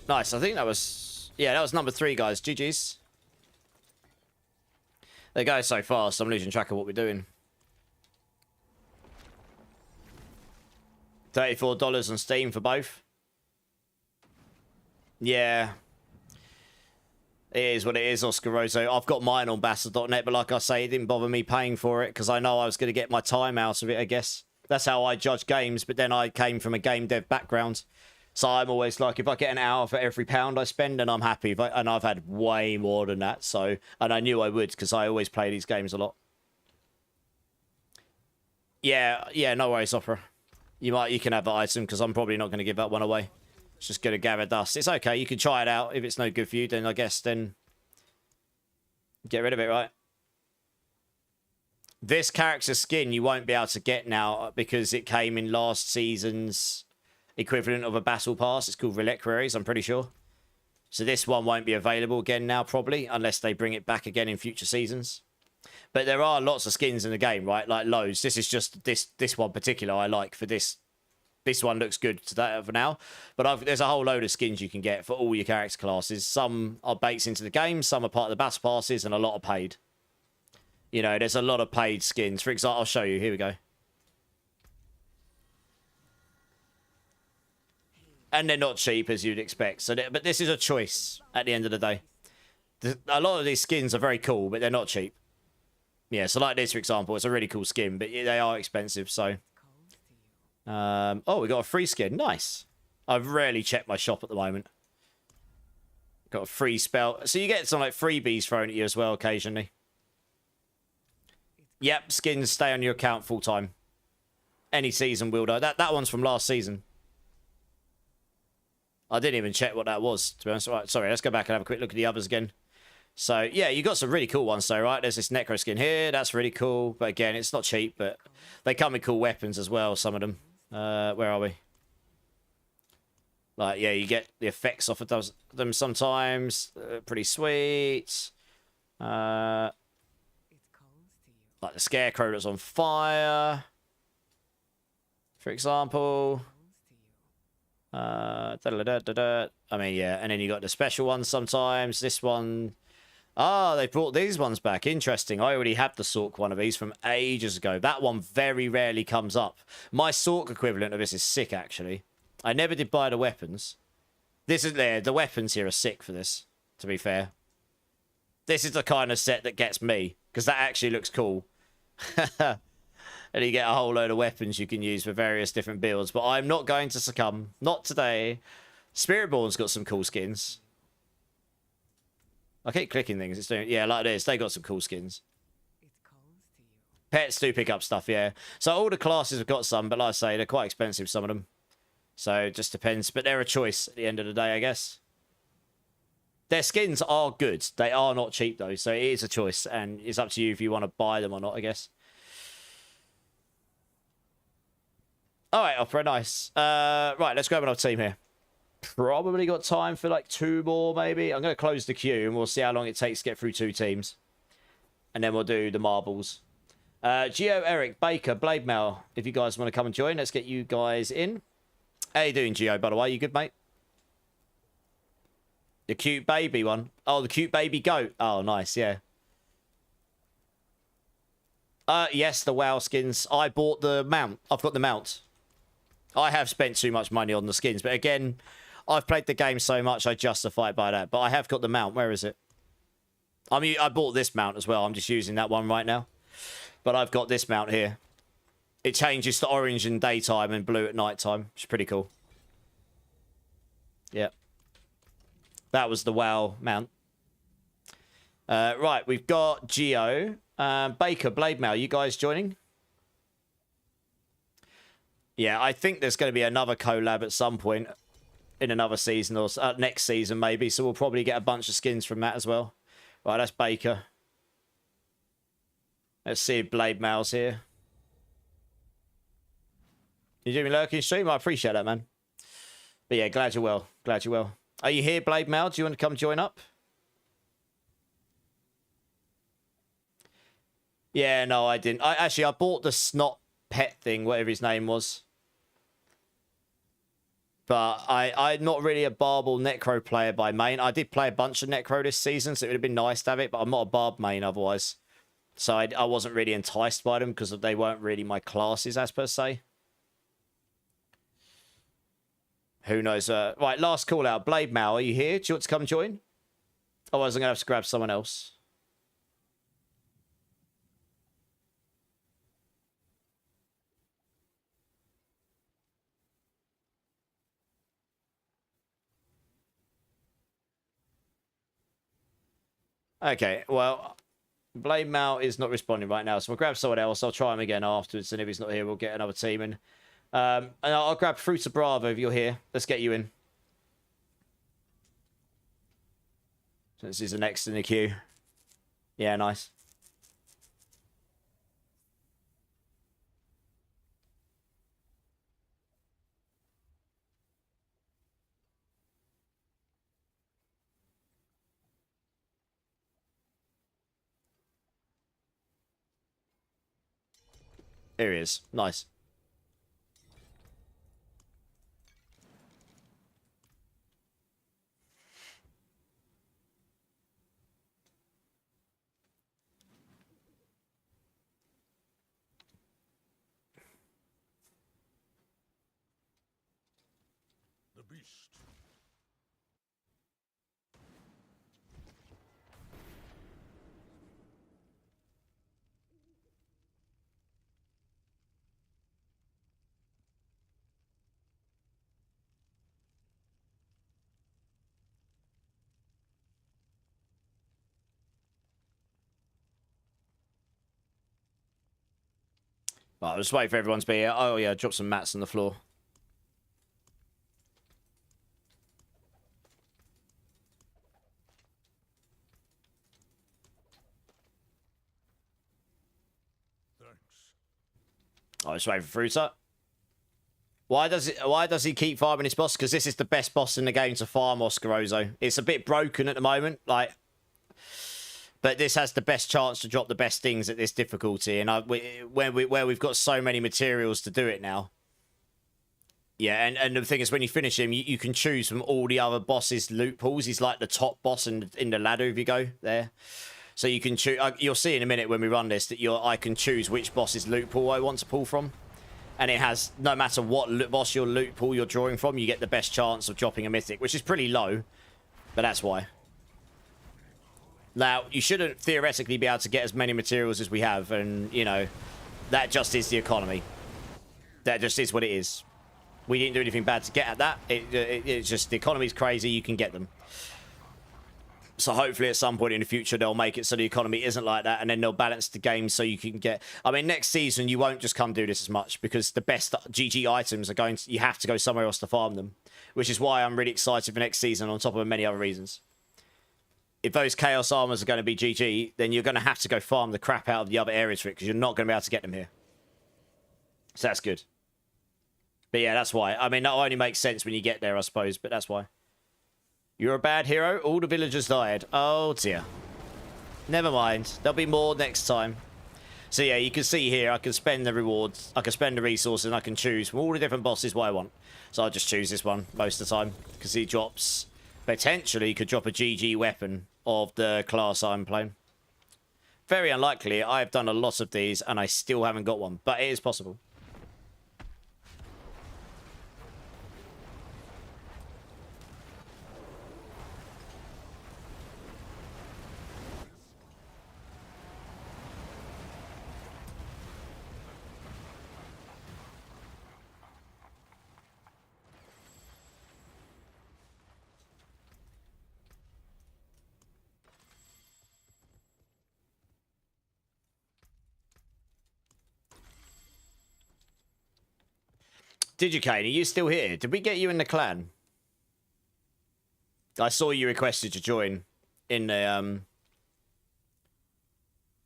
Nice. I think that was... Yeah, that was number 3, guys. GG's. They go so fast, I'm losing track of what we're doing. $34 on Steam for both. Yeah. It is what it is, Oscaroso. I've got mine on Battle.net, but like I say, it didn't bother me paying for it because I know I was going to get my time out of it, I guess. That's how I judge games, but then I came from a game dev background. So I'm always like, if I get an hour for every £1 I spend, then I'm happy. And I've had way more than that. So, and I knew I would because I always play these games a lot. Yeah, no worries, Opera. You can have the item because I'm probably not going to give that one away. It's just going to gather dust. It's okay. You can try it out. If it's no good for you, then I guess then get rid of it, right? This character skin you won't be able to get now because it came in last season's equivalent of a battle pass. It's called Reliquaries, I'm pretty sure. So this one won't be available again now, probably, unless they bring it back again in future seasons. But there are lots of skins in the game, right? Like loads. This is just this one particular I like for this. This one looks good today for now. But there's a whole load of skins you can get for all your character classes. Some are baked into the game, some are part of the battle passes, and a lot are paid. You know, there's a lot of paid skins. For example, I'll show you. Here we go. And they're not cheap, as you'd expect. So, but this is a choice at the end of the day. A lot of these skins are very cool, but they're not cheap. Yeah, so like this, for example, it's a really cool skin, but they are expensive, so... oh, we got a free skin. Nice. I've rarely checked my shop at the moment. Got a free spell. So you get some like freebies thrown at you as well occasionally. Yep, skins stay on your account full time. Any season will though. That one's from last season. I didn't even check what that was, to be honest. Right, sorry, let's go back and have a quick look at the others again. So, yeah, you got some really cool ones, though, right? There's this Necro skin here. That's really cool. But, again, it's not cheap, but they come with cool weapons as well, some of them. Where are we? Like, yeah, you get the effects off of them sometimes. Pretty sweet. Like the Scarecrow that's on fire, for example. I mean, yeah, and then you got the special ones sometimes. This one... Ah, they brought these ones back. Interesting. I already had the Sork one of these from ages ago. That one very rarely comes up. My Sork equivalent of this is sick, actually. I never did buy the weapons. This is there. The weapons here are sick for this, to be fair. This is the kind of set that gets me, because that actually looks cool. And you get a whole load of weapons you can use for various different builds. But I'm not going to succumb. Not today. Spiritborn's got some cool skins. I keep clicking things. It's doing, yeah, like this. They got some cool skins. Pets do pick up stuff, yeah. So all the classes have got some, but like I say, they're quite expensive, some of them. So it just depends. But they're a choice at the end of the day, I guess. Their skins are good. They are not cheap, though. So it is a choice. And it's up to you if you want to buy them or not, I guess. All right, Opera, nice. Right, let's grab another team here. Probably got time for like 2 more, maybe. I'm going to close the queue and we'll see how long it takes to get through 2 teams. And then we'll do the marbles. Gio, Eric, Baker, Blade Mail, if you guys want to come and join, let's get you guys in. How you doing, Gio, by the way? You good, mate? The cute baby one. Oh, the cute baby goat. Oh, nice, yeah. Yes, the WoW skins. I bought the mount. I've got the mount. I have spent too much money on the skins, but again... I've played the game so much, I justify it by that. But I have got the mount. Where is it? I mean, I bought this mount as well. I'm just using that one right now. But I've got this mount here. It changes to orange in daytime and blue at nighttime. Which is pretty cool. Yep. That was the WoW mount. Right, we've got Geo. Baker, Blade Mail, you guys joining? Yeah, I think there's going to be another collab at some point. In another season or next season maybe, so we'll probably get a bunch of skins from that as well. Right, that's Baker. Let's see if Blade Mail's here. You doing lurking stream? I appreciate that, man. But yeah, glad you're well. Glad you're well. Are you here, Blade Mail? Do you want to come join up? Yeah, no, I didn't. I bought the Snot Pet thing, whatever his name was. But I'm not really a Barbal Necro player by main. I did play a bunch of Necro this season, so it would have been nice to have it, but I'm not a Barb main otherwise. So I wasn't really enticed by them because they weren't really my classes, as per se. Who knows? Right, last call out. Blade Mail, are you here? Do you want to come join? Otherwise, I'm going to have to grab someone else. Okay, well, Blade Mail is not responding right now, so we'll grab someone else. I'll try him again afterwards, and if he's not here, we'll get another team in. And I'll grab Fruits of Bravo if you're here. Let's get you in. This is the next in the queue. Yeah, nice. Here he is. Nice. The beast. Right, I'll just wait for everyone to be here. Oh, yeah, drop some mats on the floor. Thanks. I'll just wait for Fruiter. Why does he keep farming his boss? Because this is the best boss in the game to farm, Oscarozo. It's a bit broken at the moment, like, but this has the best chance to drop the best things at this difficulty. And where we've got so many materials to do it now. Yeah, and the thing is, when you finish him, you can choose from all the other bosses' loot pools. He's like the top boss in the ladder if you go there. So you can choose. You'll see in a minute when we run this that I can choose which boss's loot pool I want to pull from. And it has, no matter what boss your loot pool you're drawing from, you get the best chance of dropping a mythic, which is pretty low. But that's why. Now, you shouldn't theoretically be able to get as many materials as we have. And, you know, that just is the economy. That just is what it is. We didn't do anything bad to get at that. It's just the economy's crazy. You can get them. So hopefully at some point in the future they'll make it so the economy isn't like that, and then they'll balance the game so you can get... I mean, next season you won't just come do this as much because the best GG items are going to... You have to go somewhere else to farm them, which is why I'm really excited for next season on top of many other reasons. If those Chaos Armors are going to be GG, then you're going to have to go farm the crap out of the other areas for it because you're not going to be able to get them here. So that's good. But yeah, that's why. I mean, that only makes sense when you get there, I suppose, but that's why. You're a bad hero. All the villagers died. Oh, dear. Never mind. There'll be more next time. So, yeah, you can see here, I can spend the rewards, I can spend the resources, and I can choose from all the different bosses what I want. So I'll just choose this one most of the time, because he drops... Potentially, could drop a GG weapon of the class I'm playing. Very unlikely. I've done a lot of these, and I still haven't got one, but it is possible. Did you, Kane? Are you still here? Did we get you in the clan? I saw you requested to join in the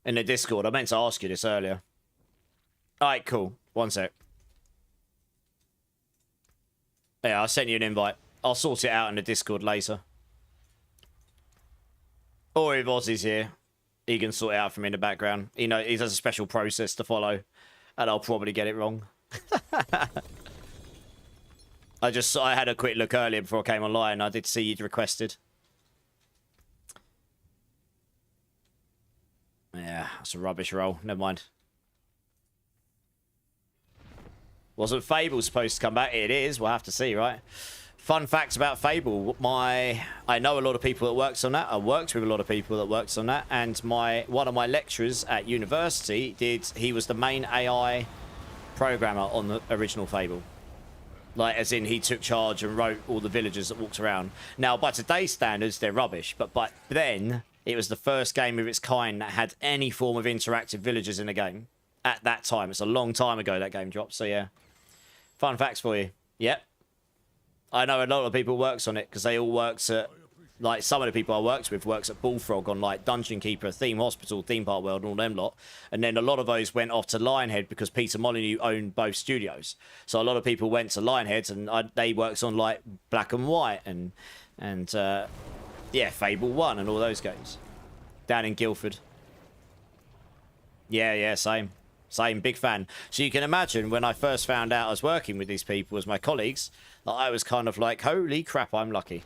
Discord. I meant to ask you this earlier. Alright, cool. One sec. Yeah, I sent you an invite. I'll sort it out in the Discord later. Or if Ozzy's here, he can sort it out from in the background. He has a special process to follow, and I'll probably get it wrong. I had a quick look earlier before I came online. I did see you'd requested. Yeah, that's a rubbish roll. Never mind. Wasn't Fable supposed to come back? It is. We'll have to see, right? Fun facts about Fable. I know a lot of people that works on that. I worked with a lot of people that works on that. And one of my lecturers at university he was the main AI programmer on the original Fable. Like, as in, he took charge and wrote all the villagers that walked around. Now, by today's standards, they're rubbish. But then, it was the first game of its kind that had any form of interactive villagers in the game. At that time. It's a long time ago that game dropped. So, yeah. Fun facts for you. Yep. I know a lot of people works on it because they all works at... Like, some of the people I worked with works at Bullfrog on, like, Dungeon Keeper, Theme Hospital, Theme Park World, and all them lot. And then a lot of those went off to Lionhead because Peter Molyneux owned both studios. So a lot of people went to Lionhead and they worked on, like, Black and White and yeah, Fable 1 and all those games. Down in Guildford. Yeah, same. Same, big fan. So you can imagine when I first found out I was working with these people as my colleagues, that I was kind of like, holy crap, I'm lucky.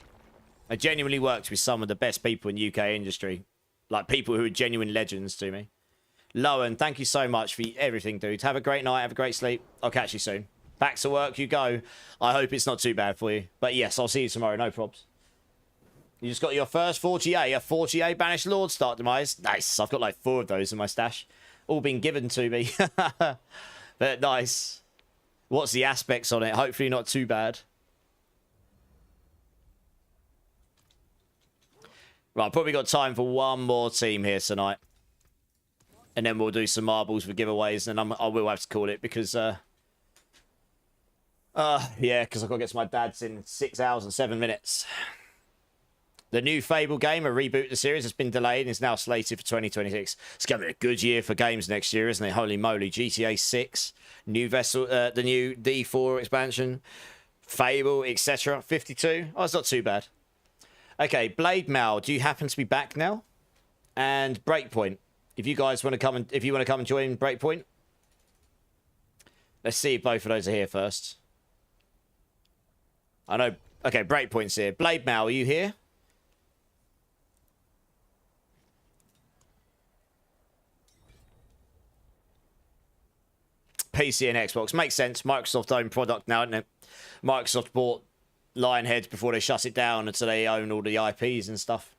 I genuinely worked with some of the best people in UK industry. Like people who are genuine legends to me. Lowen, thank you so much for everything, dude. Have a great night. Have a great sleep. I'll catch you soon. Back to work you go. I hope it's not too bad for you. But yes, I'll see you tomorrow. No probs. You just got your first 40A. A 40A Banished Lord start demise. Nice. I've got like 4 of those in my stash. All been given to me. But nice. What's the aspects on it? Hopefully not too bad. Right, probably got time for one more team here tonight. And then we'll do some marbles for giveaways. And I will have to call it because... yeah, because I've got to get to my dad's in 6 hours and 7 minutes. The new Fable game, a reboot of the series, has been delayed and is now slated for 2026. It's going to be a good year for games next year, isn't it? Holy moly. GTA 6, new vessel, the new D4 expansion, Fable, etc. 52. Oh, it's not too bad. Okay, Blade Mal, do you happen to be back now? And Breakpoint. If you guys want to come and join Breakpoint. Let's see if both of those are here first. I know. Okay, Breakpoint's here. Blade Mal, are you here? PC and Xbox. Makes sense. Microsoft own product now, isn't it? Microsoft bought Lionhead before they shut it down, and so they own all the IPs and stuff.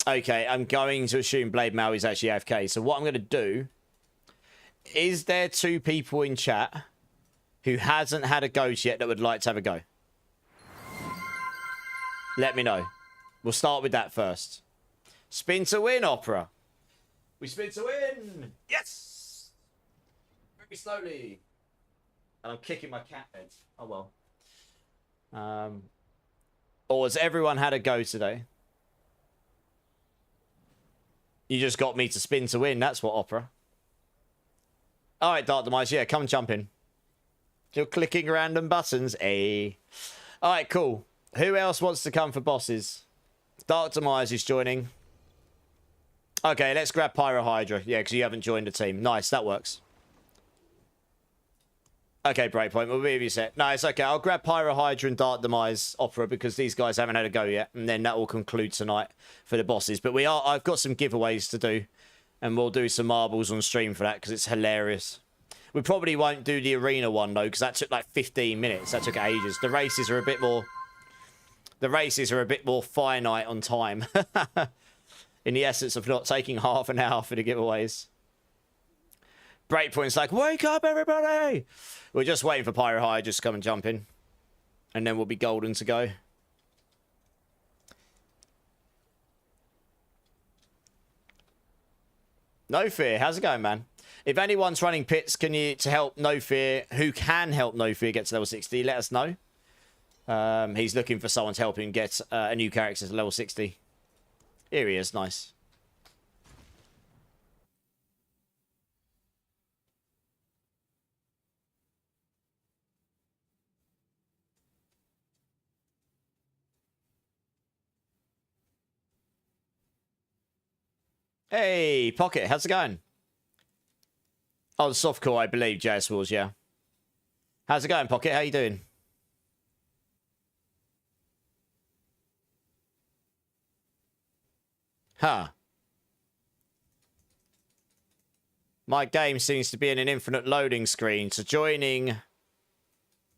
Okay, I'm going to assume Blade Mal is actually AFK. So what I'm going to do... Is there 2 people in chat who hasn't had a go yet that would like to have a go? Let me know. We'll start with that first. Spin to win, Opera. We spin to win! Yes! Very slowly. And I'm kicking my cat head. Oh well. Or has everyone had a go today? You just got me to spin to win. That's what, Opera. Alright, Dark Demise. Yeah, come jump in. You're clicking random buttons. Eh? Alright, cool. Who else wants to come for bosses? Dark Demise is joining. Okay, let's grab Pyro Hydra. Yeah, because you haven't joined the team. Nice, that works. Okay, Breakpoint, we'll be with you set. No, it's okay. I'll grab Pyro Hydra and Dark Demise Opera because these guys haven't had a go yet. And then that will conclude tonight for the bosses. But I've got some giveaways to do. And we'll do some marbles on stream for that because it's hilarious. We probably won't do the arena one, though, because that took like 15 minutes. That took ages. The races are a bit more... The races are a bit more finite on time. In the essence of not taking half an hour for the giveaways. Breakpoint's like, wake up, everybody! We're just waiting for Pyro High just to come and jump in. And then we'll be golden to go. No Fear, how's it going, man? If anyone's running pits, to help No Fear, who can help No Fear get to level 60, let us know. He's looking for someone to help him get a new character to level 60. Here he is, nice. Hey, Pocket, how's it going? Oh, the softcore, I believe, JS Wars, yeah. How's it going, Pocket? How you doing? Huh. My game seems to be in an infinite loading screen, so joining...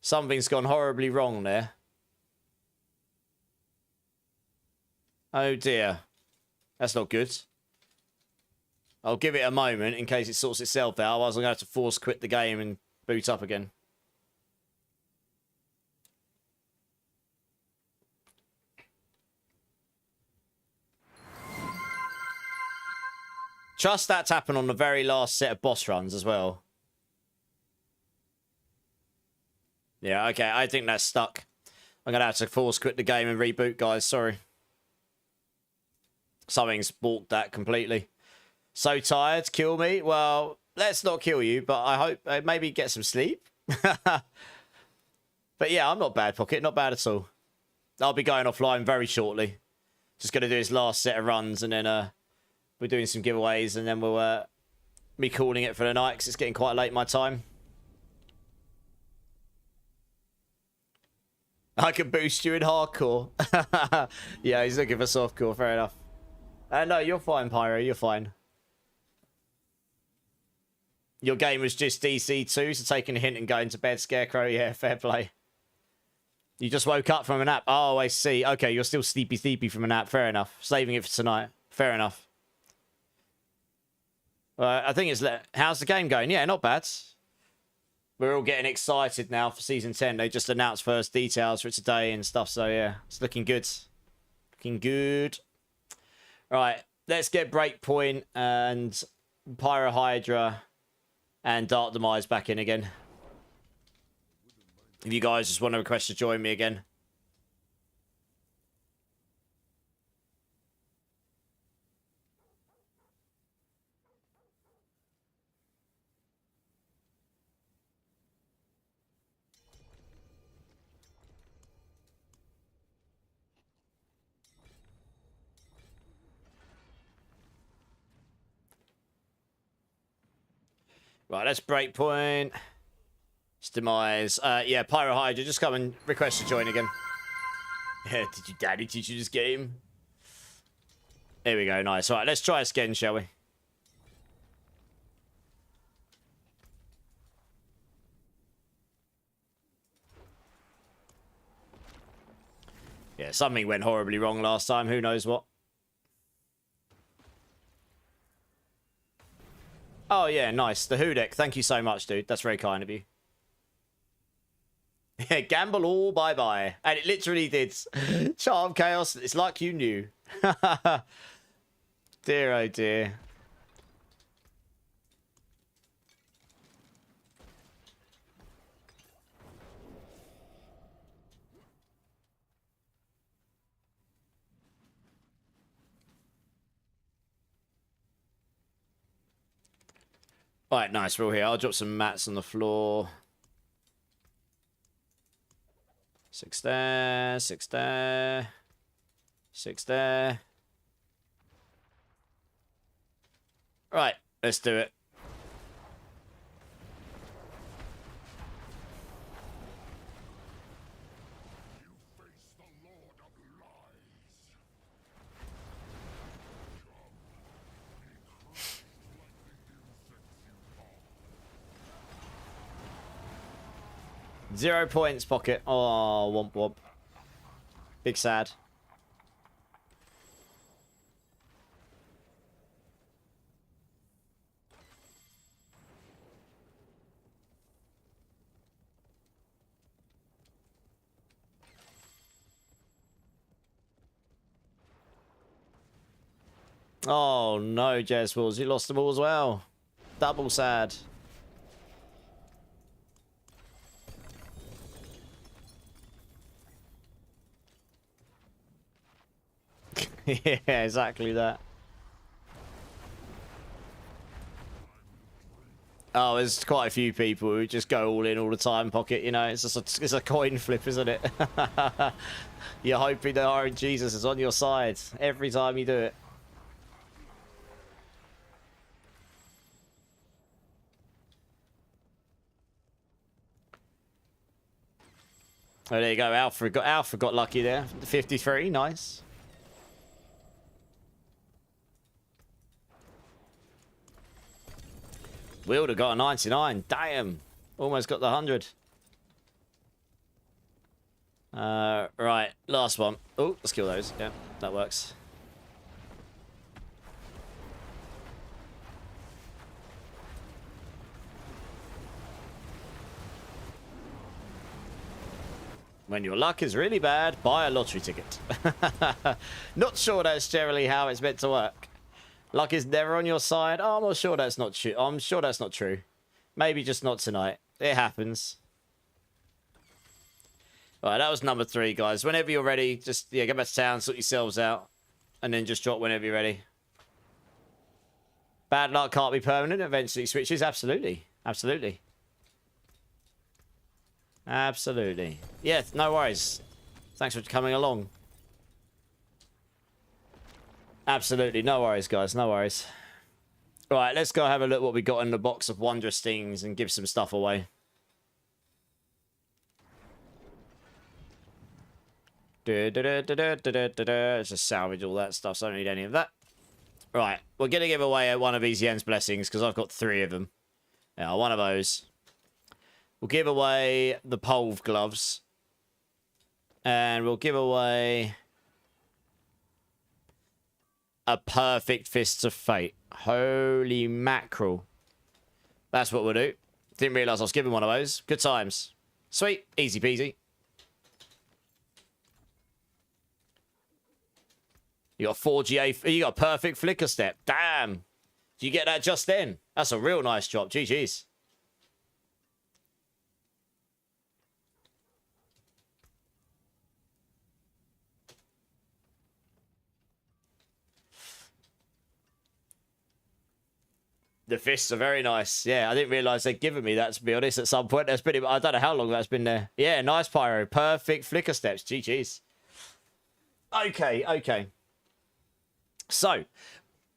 Something's gone horribly wrong there. Oh dear. That's not good. I'll give it a moment in case it sorts itself out, otherwise I'm going to have to force quit the game and boot up again. Trust that to happen on the very last set of boss runs as well. Yeah, okay, I think that's stuck. I'm going to have to force quit the game and reboot, guys, sorry. Something's balked that completely. So tired, kill me? Well, let's not kill you, but I hope maybe get some sleep. But yeah, I'm not bad, Pocket, not bad at all. I'll be going offline very shortly. Just going to do his last set of runs and then We're doing some giveaways, and then we'll be calling it for the night, because it's getting quite late my time. I can boost you in hardcore. Yeah, he's looking for softcore. Fair enough. No, you're fine, Pyro. You're fine. Your game was just DC2, so taking a hint and going to bed, Scarecrow. Yeah, fair play. You just woke up from a nap. Oh, I see. Okay, you're still sleepy from a nap. Fair enough. Saving it for tonight. Fair enough. I think it's... How's the game going? Yeah, not bad. We're all getting excited now for Season 10. They just announced first details for today and stuff, so yeah. It's looking good. Looking good. Right, let's get Breakpoint and Pyrohydra and Dark Demise back in again. If you guys just want to request to join me again. Right, let's Breakpoint. It's Demise. Yeah, Pyrohydra, just come and request to join again. Yeah, did you daddy teach you this game? There we go, nice. All right, let's try this again, shall we? Yeah, something went horribly wrong last time. Who knows what? Oh, yeah, nice. The Who deck. Thank you so much, dude. That's very kind of you. Yeah, gamble all bye-bye. And it literally did. Charm Chaos. It's like you knew. Dear, oh dear. Alright, nice. We're all here. I'll drop some mats on the floor. 6 there. 6 there. 6 there. Right, let's do it. Zero points, Pocket. Oh, womp womp. Big sad. Oh no, Jazz Wolves. You lost them all as well. Double sad. Yeah, exactly that. Oh, there's quite a few people who just go all in all the time, Pocket. You know, it's just it's a coin flip, isn't it? You're hoping that Iron Jesus is on your side every time you do it. Oh, there you go. Alpha got lucky there. 53, nice. Wilder got a 99. Damn. Almost got the 100. Right. Last one. Oh, let's kill those. Yeah, that works. When your luck is really bad, buy a lottery ticket. Not sure that's generally how it's meant to work. Luck is never on your side. Oh, I'm not sure that's not true. I'm sure that's not true. Maybe just not tonight. It happens. All right, that was number 3, guys. Whenever you're ready, just get back to town, sort yourselves out, and then just drop whenever you're ready. Bad luck can't be permanent. Eventually switches. Absolutely. Absolutely. Absolutely. Yeah, no worries. Thanks for coming along. Absolutely. No worries, guys. No worries. Right, let's go have a look what we got in the box of wondrous things and give some stuff away. Let's just salvage all that stuff, so I don't need any of that. Right, we're going to give away one of these Yen's Blessings because I've got 3 of them. Yeah, one of those. We'll give away the Pulve Gloves. And we'll give away a Perfect Fists of Fate. Holy mackerel. That's what we'll do. Didn't realise I was given one of those. Good times. Sweet. Easy peasy. You got 4GA. You got a perfect flicker step. Damn. Did you get that just then? That's a real nice drop. GG's. The fists are very nice. Yeah, I didn't realise they'd given me that, to be honest, at some point. That's been, I don't know how long that's been there. Yeah, nice pyro. Perfect flicker steps. GG's. Okay, okay. So,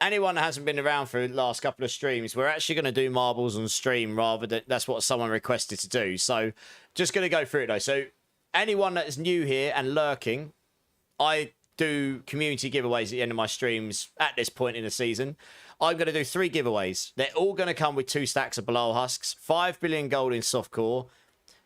anyone that hasn't been around for the last couple of streams, we're actually going to do marbles on stream rather than... That's what someone requested to do. So, just going to go through it, though. So, anyone that is new here and lurking, I do community giveaways at the end of my streams at this point in the season. I'm going to do 3 giveaways. They're all going to come with 2 stacks of below husks, 5 billion gold in softcore.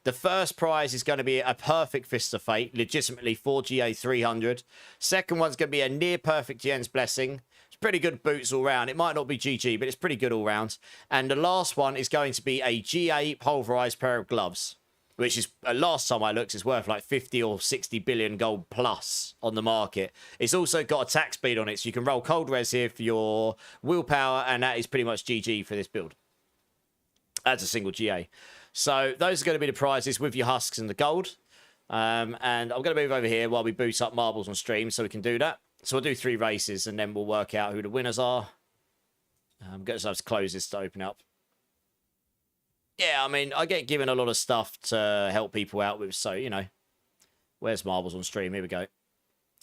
The first prize is going to be a perfect Fist of Fate, legitimately 4GA 300. Second one's going to be a near perfect Yen's Blessing. It's pretty good boots all round. It might not be GG, but it's pretty good all round. And the last one is going to be a GA pulverized pair of gloves, which is, last time I looked, is worth like 50 or 60 billion gold plus on the market. It's also got a attack speed on it, so you can roll cold res here for your willpower, and that is pretty much GG for this build. As a single GA. So those are going to be the prizes with your husks and the gold. And I'm going to move over here while we boot up marbles on stream so we can do that. So we'll do 3 races, and then we'll work out who the winners are. I'm going to have to close this to open up. Yeah, I mean, I get given a lot of stuff to help people out with, so, you know. Where's marbles on stream? Here we go.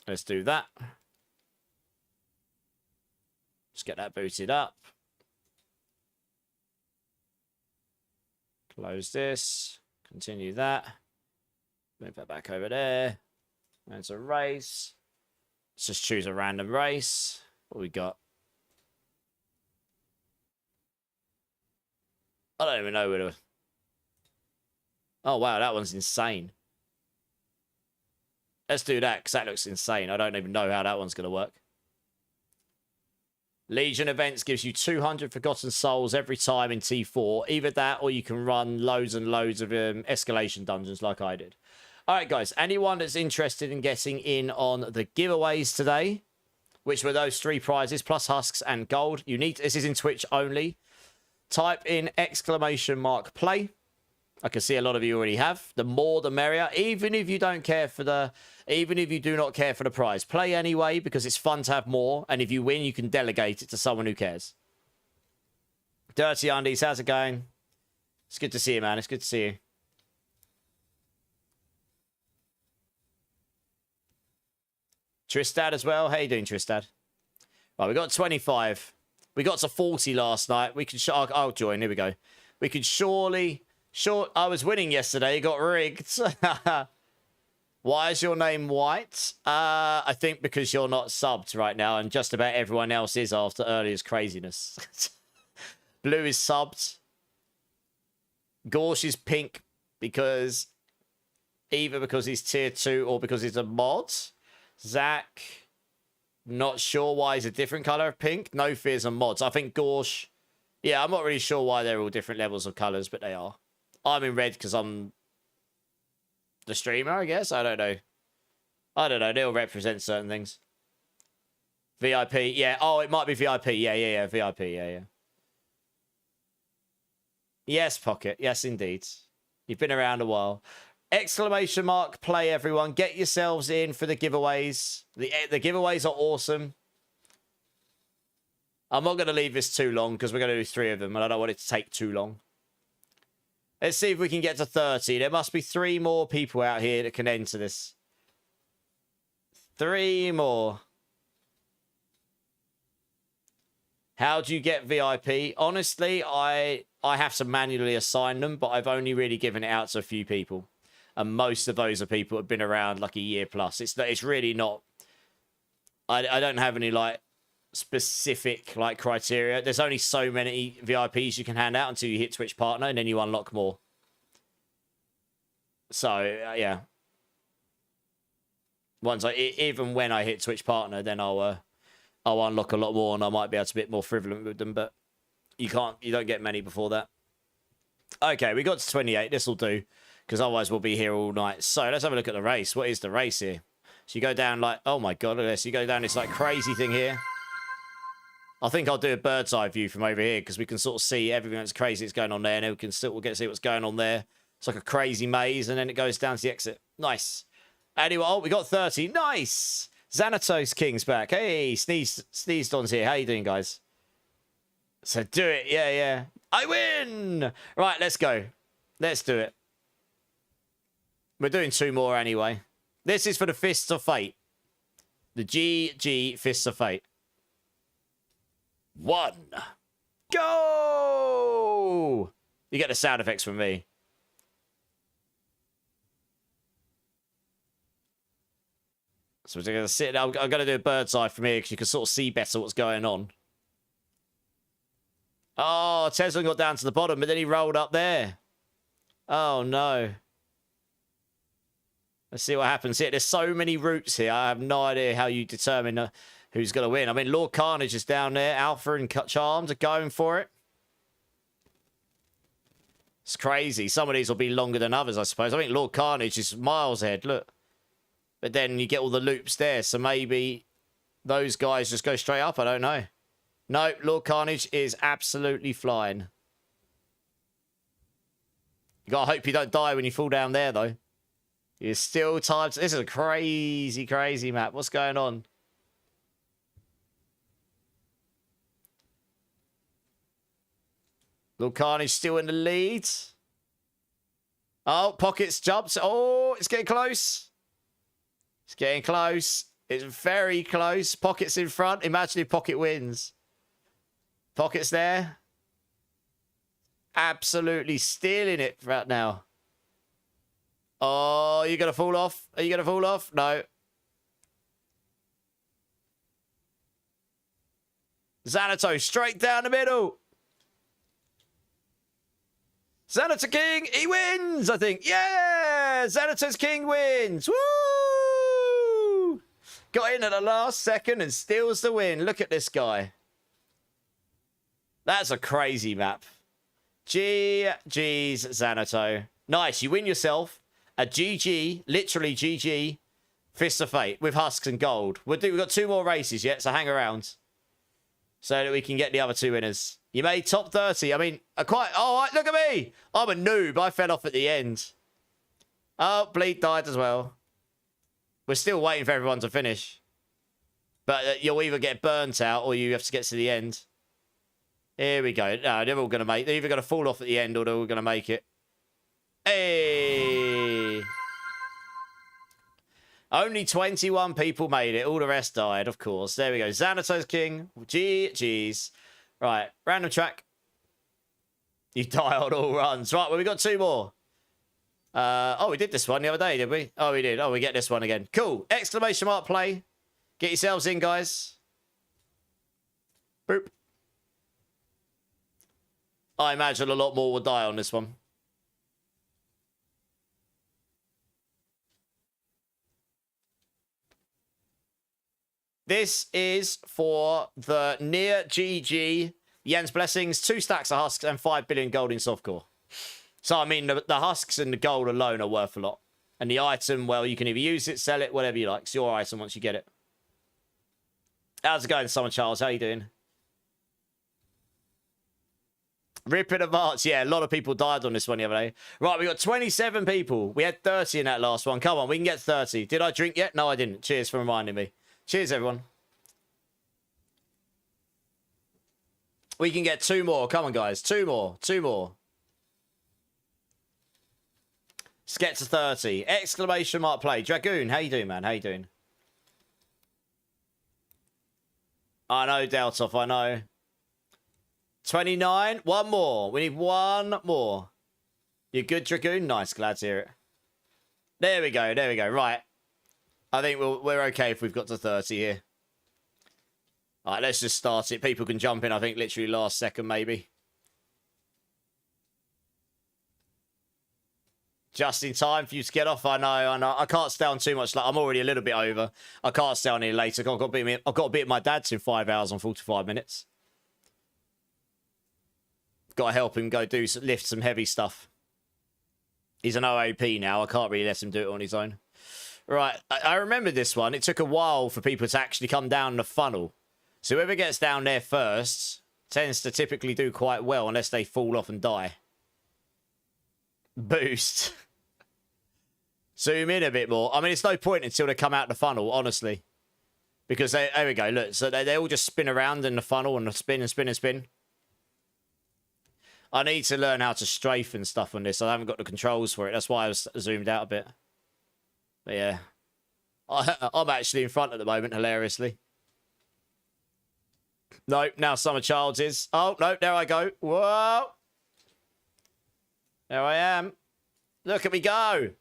Let's do that. Let's get that booted up. Close this. Continue that. Move that back over there. There's a race. Let's just choose a random race. What we got? I don't even know where to... Oh, wow, that one's insane. Let's do that, because that looks insane. I don't even know how that one's going to work. Legion events gives you 200 Forgotten Souls every time in T4. Either that, or you can run loads and loads of escalation dungeons like I did. All right, guys. Anyone that's interested in getting in on the giveaways today, which were those 3 prizes, plus husks and gold, you need... This is in Twitch only. Type in !play. I can see a lot of you already have. The more, the merrier. Even if you don't care for the... Even if you do not care for the prize. Play anyway, because it's fun to have more. And if you win, you can delegate it to someone who cares. Dirty Undies, how's it going? It's good to see you, man. It's good to see you. Tristad as well. How you doing, Tristad? Right, we got 25. We got to 40 last night. We can... I'll join. Here we go. We could surely... I was winning yesterday. Got rigged. Why is your name white? I think because you're not subbed right now, and just about everyone else is after earlier's craziness. Blue is subbed. Gorsh is pink because... Either because he's tier 2 or because he's a mod. Zach... Not sure why he's a different colour of pink. No fears and mods. I think Gorsh... Yeah, I'm not really sure why they're all different levels of colours, but they are. I'm in red because I'm the streamer, I guess. I don't know. I don't know. They all represent certain things. VIP. Yeah. Oh, it might be VIP. Yeah. VIP. Yeah. Yes, Pocket. Yes, indeed. You've been around a while. ! Play, everyone. Get yourselves in for the giveaways. The giveaways are awesome. I'm not going to leave this too long because we're going to do 3 of them, and I don't want it to take too long. Let's see if we can get to 30. There must be 3 more people out here that can enter this. 3 more. How do you get VIP? Honestly, I have to manually assign them, but I've only really given it out to a few people. And most of those are people who have been around like a year plus. It's really not... I don't have any, like, specific, like, criteria. There's only so many VIPs you can hand out until you hit Twitch Partner, and then you unlock more. So, yeah. Even when I hit Twitch Partner, then I'll unlock a lot more, and I might be able to be a bit more frivolent with them, but you don't get many before that. Okay, we got to 28. This will do, because otherwise we'll be here all night. So let's have a look at the race. What is the race here? So you go down like, oh my god, look at this. You go down this like crazy thing here. I think I'll do a bird's eye view from over here, because we can sort of see everything that's crazy that's going on there, and then we'll get to see what's going on there. It's like a crazy maze, and then it goes down to the exit. Nice. Anyway, oh, we got 30. Nice. Xanatos King's back. Hey, Sneezed On's here. How you doing, guys? So do it. Yeah, yeah. I win! Right, let's go. Let's do it. We're doing 2 more anyway. This is for the Fists of Fate. The GG Fists of Fate. 1. Go! You get the sound effects from me. So we're going to sit. I'm going to do a bird's eye from here because you can sort of see better what's going on. Oh, Tesla got down to the bottom, but then he rolled up there. Oh, no. Let's see what happens here. There's so many routes here. I have no idea how you determine who's going to win. I mean, Lord Carnage is down there. Alpha and Charms are going for it. It's crazy. Some of these will be longer than others, I suppose. I think Lord Carnage is miles ahead. Look. But then you get all the loops there. So maybe those guys just go straight up. I don't know. No, Lord Carnage is absolutely flying. You gotta hope you don't die when you fall down there, though. You're still time to... This is a crazy, crazy map. What's going on? Lord Carnage still in the lead. Oh, Pockets jumps. Oh, it's getting close. It's getting close. It's very close. Pockets in front. Imagine if Pocket wins. Pockets there. Absolutely stealing it right now. Oh, are you going to fall off? Are you going to fall off? No. Xanatos straight down the middle. Xanatos King, he wins, I think. Yeah! Xanatos King wins. Woo! Got in at the last second and steals the win. Look at this guy. That's a crazy map. GG's Xanato. Nice. You win yourself a GG, literally GG, Fist of Fate with husks and gold. We've got 2 more races yet, so hang around so that we can get the other 2 winners. You made top 30. I mean, oh, look at me. I'm a noob. I fell off at the end. Oh, Bleed died as well. We're still waiting for everyone to finish. But you'll either get burnt out or you have to get to the end. Here we go. No, they're all going to make... They're either going to fall off at the end or they're all going to make it. Hey! Only 21 people made it. All the rest died, of course. There we go. Xanatos King. GG's. Right. Random track. You die on all runs. Right, well, we got 2 more. Oh, we did this one the other day, did we? Oh, we did. Oh, we get this one again. Cool. Exclamation mark play. Get yourselves in, guys. Boop. I imagine a lot more will die on this one. This is for the near GG Yen's Blessings, 2 stacks of husks and 5 billion gold in softcore. So, I mean, the husks and the gold alone are worth a lot. And the item, well, you can either use it, sell it, whatever you like. It's your item once you get it. How's it going, Summer Charles? How you doing? Rip in advance. Yeah, a lot of people died on this one the other day. Right, we got 27 people. We had 30 in that last one. Come on, we can get 30. Did I drink yet? No, I didn't. Cheers for reminding me. Cheers, everyone. We can get 2 more. Come on, guys. 2 more. 2 more. Let's get to 30. Exclamation mark play. Dragoon, how you doing, man? How you doing? I know, Deltoff, I know. 29. One more. We need one more. You good, Dragoon? Nice. Glad to hear it. There we go. There we go. Right. I think we're okay if we've got to 30 here. All right, let's just start it. People can jump in, I think, literally last second, maybe. Just in time for you to get off. I know. I can't stay on too much. I'm already a little bit over. I can't stay on here later. I've got to beat my dad's in 5 hours and 45 minutes. Got to help him go lift some heavy stuff. He's an OAP now. I can't really let him do it on his own. Right, I remember this one. It took a while for people to actually come down the funnel. So whoever gets down there first tends to typically do quite well unless they fall off and die. Boost. Zoom in a bit more. I mean, it's no point until they come out the funnel, honestly. Because there we go, look. So they all just spin around in the funnel and spin and spin and spin. I need to learn how to strafe and stuff on this. I haven't got the controls for it. That's why I was zoomed out a bit. But yeah. I'm actually in front at the moment, hilariously. No, now Summer Childs is. Oh, no, there I go. Whoa. There I am. Look at me go.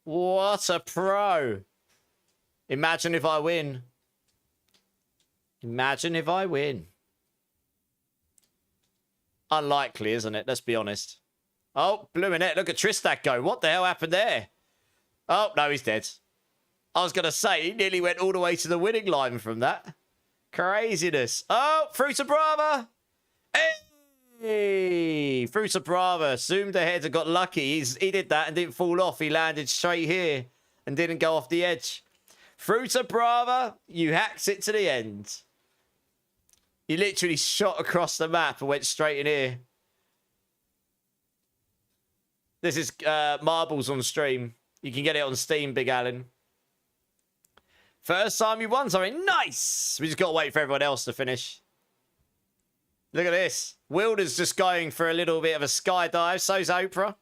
What a pro. Imagine if I win. Imagine if I win. Unlikely, isn't it? Let's be honest. Oh, blooming it. Look at Tristak go. What the hell happened there? Oh, no, he's dead. I was going to say, he nearly went all the way to the winning line from that. Craziness. Oh, Fruta Brava. Hey! Fruta Brava zoomed ahead and got lucky. He did that and didn't fall off. He landed straight here and didn't go off the edge. Fruta Brava, you hacked it to the end. You literally shot across the map and went straight in here. This is Marbles on stream. You can get it on Steam, Big Alan. First time you won something. Nice! We just got to wait for everyone else to finish. Look at this. Wilder's just going for a little bit of a skydive. So's Oprah.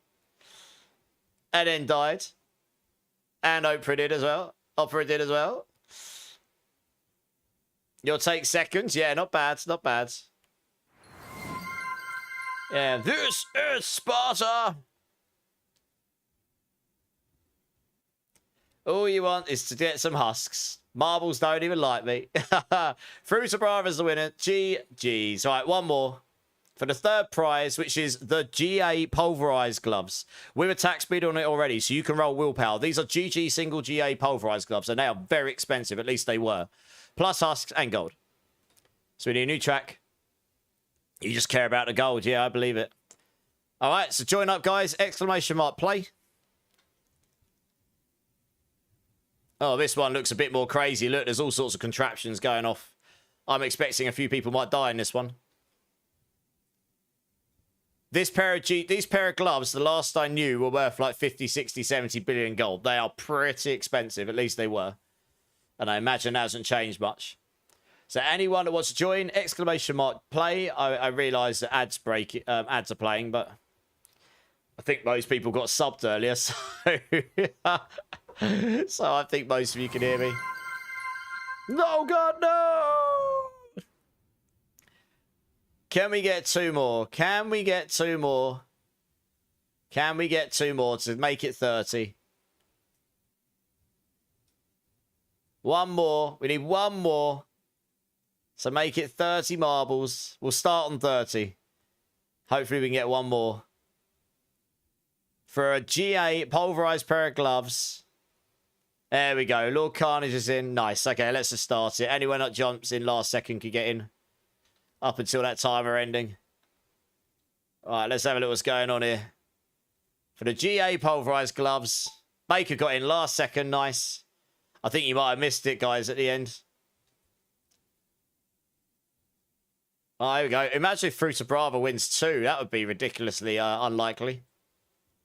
And then died. And Oprah did as well. Oprah did as well. You'll take seconds. Yeah, not bad. Not bad. Yeah, this is Sparta. All you want is to get some husks. Marbles don't even like me. Fruta Brava's the winner. GG's. All right, one more. For the third prize, which is the GA Pulverise gloves. With attack speed on it already, so you can roll willpower. These are GG single GA Pulverise gloves, and they are very expensive. At least they were. Plus husks and gold. So we need a new track. You just care about the gold. Yeah, I believe it. All right, so join up, guys. Exclamation mark play. Oh, this one looks a bit more crazy. Look, there's all sorts of contraptions going off. I'm expecting a few people might die in this one. These pair of gloves, the last I knew, were worth like 50, 60, 70 billion gold. They are pretty expensive. At least they were. And I imagine that hasn't changed much. So anyone that wants to join, exclamation mark play. I realise that ads are playing, but I think most people got subbed earlier, so so I think most of you can hear me. No, God, no! Can we get two more? Can we get two more? Can we get two more to make it 30? One more. We need one more. So make it 30 marbles. We'll start on 30. Hopefully we can get one more. For a GA pulverized pair of gloves. There we go. Lord Carnage is in. Nice. Okay, let's just start it. Anyone that jumps in last second can get in. Up until that timer ending. Alright, let's have a look what's going on here. For the GA pulverized gloves. Baker got in last second. Nice. I think you might have missed it, guys, at the end. Oh, here we go. Imagine if Fruta Brava wins two. That would be ridiculously unlikely.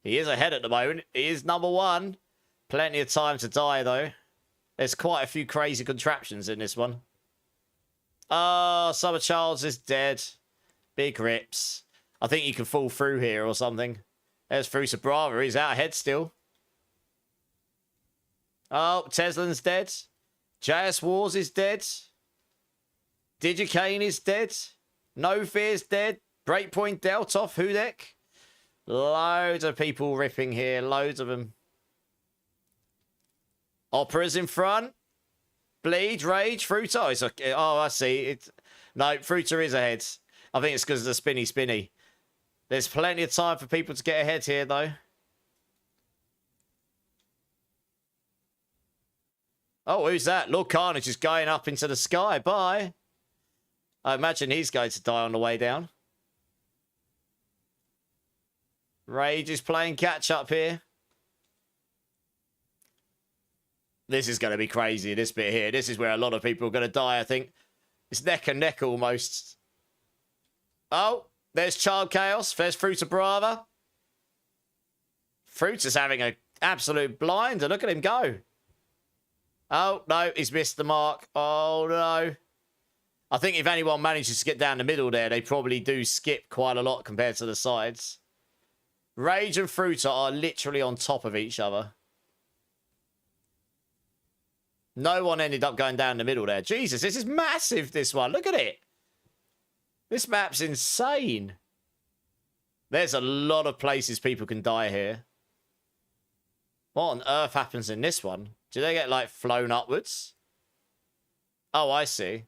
He is ahead at the moment. He is number one. Plenty of time to die, though. There's quite a few crazy contraptions in this one. Oh, Summer Childs is dead. Big rips. I think you can fall through here or something. There's Fruta Brava. He's out ahead still. Oh, Teslan's dead. JS Wars is dead. Digicane is dead. No Fear's dead. Breakpoint dealt off. Hudek. Loads of people ripping here. Loads of them. Opera's in front. Bleed, Rage, Fruiter. Oh, it's okay. Oh, I see. It's... No, Fruiter is ahead. I think it's because of the spinny. There's plenty of time for people to get ahead here, though. Oh, who's that? Lord Carnage is going up into the sky. Bye. I imagine he's going to die on the way down. Rage is playing catch up here. This is going to be crazy, this bit here. This is where a lot of people are going to die, I think. It's neck and neck almost. Oh, there's Child Chaos. There's Fruita Brava. Fruita's having an absolute blinder. Look at him go. Oh, no, he's missed the mark. Oh, no. I think if anyone manages to get down the middle there, they probably do skip quite a lot compared to the sides. Rage and Fruita are literally on top of each other. No one ended up going down the middle there. Jesus, this is massive, this one. Look at it. This map's insane. There's a lot of places people can die here. What on earth happens in this one? Do they get, like, flown upwards? Oh, I see.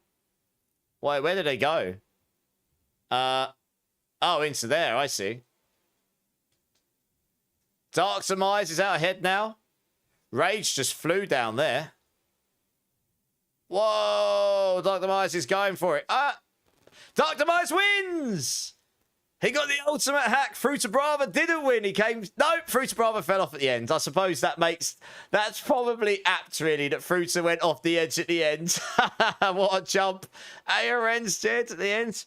Wait, where did they go? Oh, into there, I see. Dark Demise is out ahead now. Rage just flew down there. Whoa, Dark Demise is going for it. Dark Demise wins! He got the ultimate hack. Fruita Brava didn't win. He came... Nope, Fruita Brava fell off at the end. I suppose that makes... That's probably apt, really, that Fruita went off the edge at the end. What a jump. ARN's dead at the end.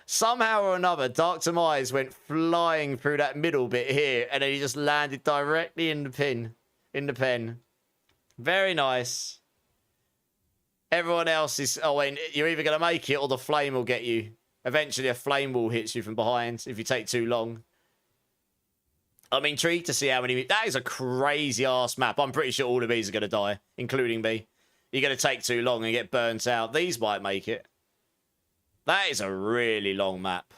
Somehow or another, Dark Demise went flying through that middle bit here, and then he just landed directly in the pin. In the pen. Very nice. Everyone else is... Oh, wait, you're either going to make it or the flame will get you. Eventually, a flame wall hits you from behind if you take too long. I'm intrigued to see how many... That is a crazy-ass map. I'm pretty sure all of these are going to die, including me. You're going to take too long and get burnt out. These might make it. That is a really long map.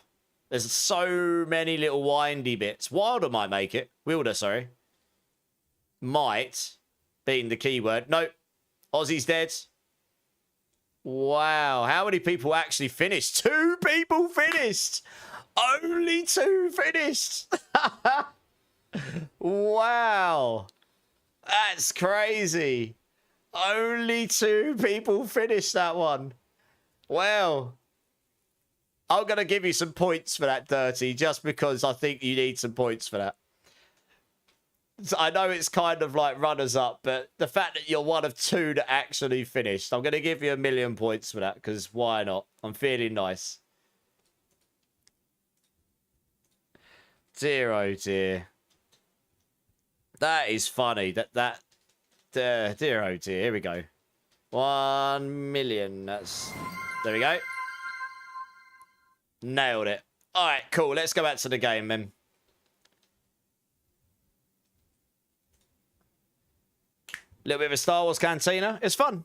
There's so many little windy bits. Wilder might make it. Wilder, sorry. Might being the keyword. Nope. Ozzy's dead. Wow, how many people actually finished? 2 people finished! Only 2 finished! Wow! That's crazy! Only 2 people finished that one. Well, I'm going to give you some points for that, Dirty, just because I think you need some points for that. I know it's kind of like runners-up, but the fact that you're one of 2 that actually finished, I'm going to give you 1,000,000 points for that, because why not? I'm feeling nice. Dear, oh dear. That is funny. Dear, oh dear. Here we go. 1,000,000. That's... There we go. Nailed it. All right, cool. Let's go back to the game, then. Little bit of a Star Wars cantina. It's fun.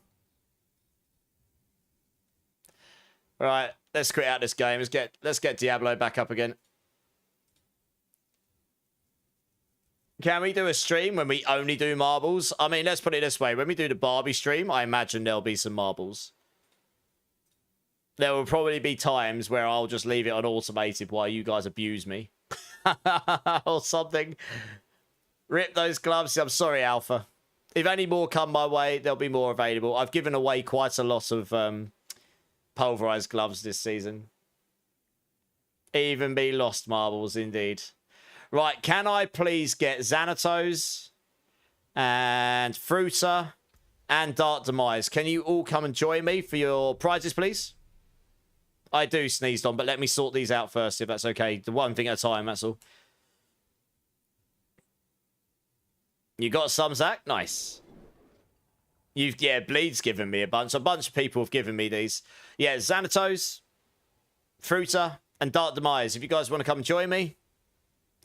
All right, let's quit out this game. Let's get Diablo back up again. Can we do a stream when we only do marbles? I mean, let's put it this way. When we do the Barbie stream, I imagine there'll be some marbles. There will probably be times where I'll just leave it on automated while you guys abuse me. Or something. Rip those gloves. I'm sorry, Alpha. If any more come my way, there'll be more available. I've given away quite a lot of pulverized gloves this season. Even be lost marbles, indeed. Right, can I please get Xanatos and Fruita and Dark Demise? Can you all come and join me for your prizes, please? I do sneezed on, but let me sort these out first, if that's okay. The one thing at a time, that's all. You got some, Zach? Nice. Yeah, Bleed's given me a bunch. A bunch of people have given me these. Yeah, Xanatos, Fruita, and Dark Demise. If you guys want to come and join me.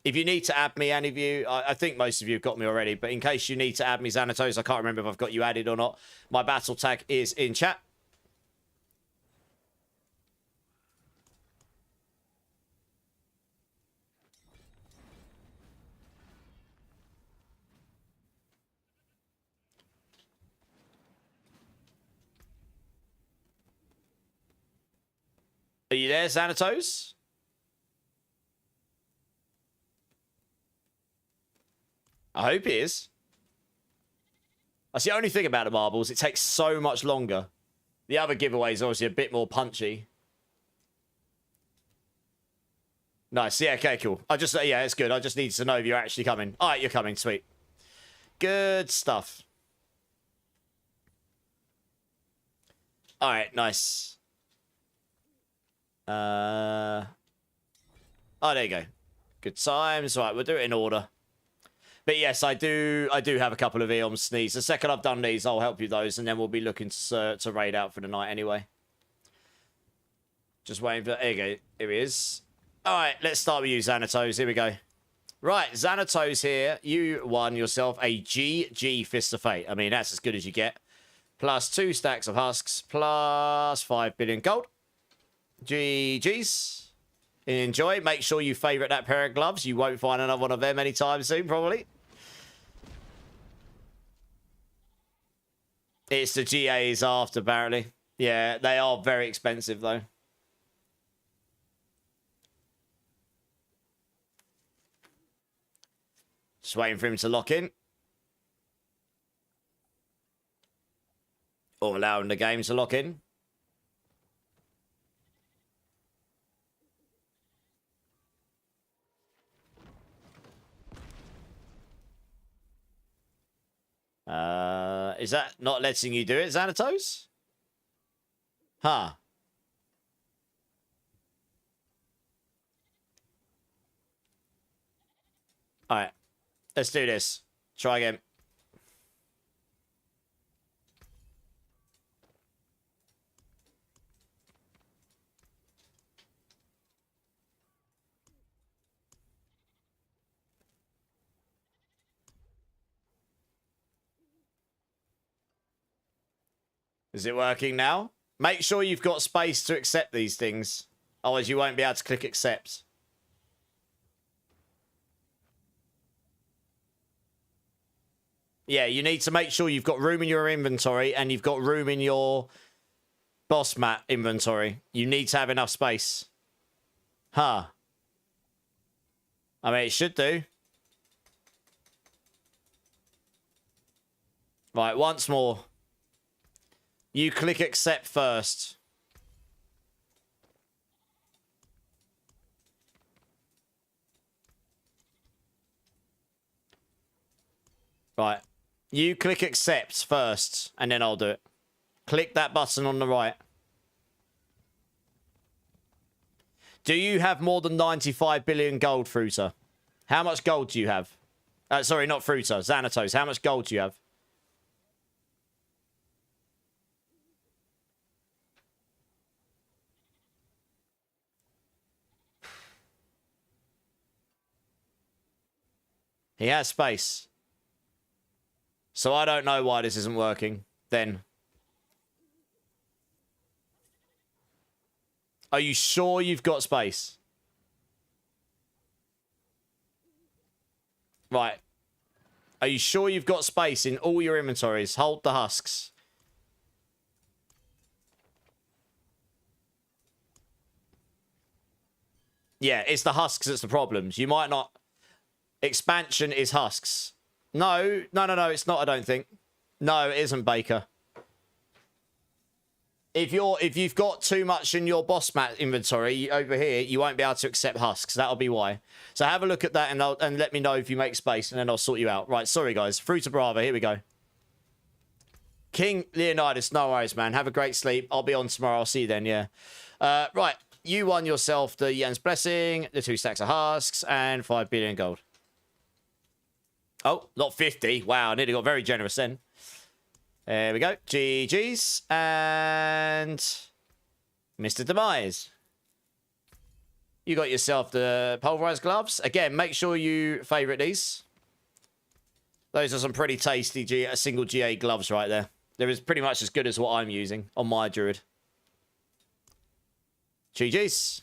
If you need to add me, any of you, I think most of you have got me already, but in case you need to add me, Xanatos, I can't remember if I've got you added or not. My battle tag is in chat. Are you there, Xanatos? I hope he is. That's the only thing about the marbles. It takes so much longer. The other giveaway is obviously a bit more punchy. Nice. Yeah, okay, cool. Yeah, it's good. I just need to know if you're actually coming. All right, you're coming. Sweet. Good stuff. All right, nice. Oh, there you go. Good times. Right, we'll do it in order. But yes, I do have a couple of Eon Sneeze. The second I've done these, I'll help you those, and then we'll be looking to raid out for the night anyway. Just waiting for... There you go. Here he is. All right, let's start with you, Xanatos. Here we go. Right, Xanatos here. You won yourself a GG Fist of Fate. I mean, that's as good as you get. Plus 2 stacks of husks. Plus 5 billion gold. GG's. Enjoy. Make sure you favourite that pair of gloves. You won't find another one of them anytime soon, probably. It's the GAs after, apparently. Yeah, they are very expensive, though. Just waiting for him to lock in. Or allowing the game to lock in. Is that not letting you do it, Xanatos? Huh. Alright. Let's do this. Try again. Is it working now? Make sure you've got space to accept these things. Otherwise you won't be able to click accept. Yeah, you need to make sure you've got room in your inventory and you've got room in your boss mat inventory. You need to have enough space. Huh. I mean, it should do. Right, once more. You click accept first. Right. You click accept first, and then I'll do it. Click that button on the right. Do you have more than 95 billion gold, Fruiter? How much gold do you have? Sorry, not Fruiter. Xanatos. How much gold do you have? He has space. So I don't know why this isn't working. Then. Are you sure you've got space? Right. Are you sure you've got space in all your inventories? Hold the husks. Yeah, it's the husks that's the problems. You might not... Expansion is husks. No, it's not, I don't think. No, it isn't, Baker. If you've got too much in your boss mat inventory over here, you won't be able to accept husks. That'll be why. So have a look at that and let me know if you make space, and then I'll sort you out. Right, sorry guys. Fruita Brava, here we go. King Leonidas, no worries, man. Have a great sleep. I'll be on tomorrow. I'll see you then, yeah. Right, you won yourself the Yen's Blessing, the 2 stacks of husks, and 5 billion gold. Oh, not 50. Wow, I nearly got very generous then. There we go. GG's. And Mr. Demise. You got yourself the Pulverise gloves. Again, make sure you favourite these. Those are some pretty tasty single GA gloves right there. They're pretty much as good as what I'm using on my Druid. GG's.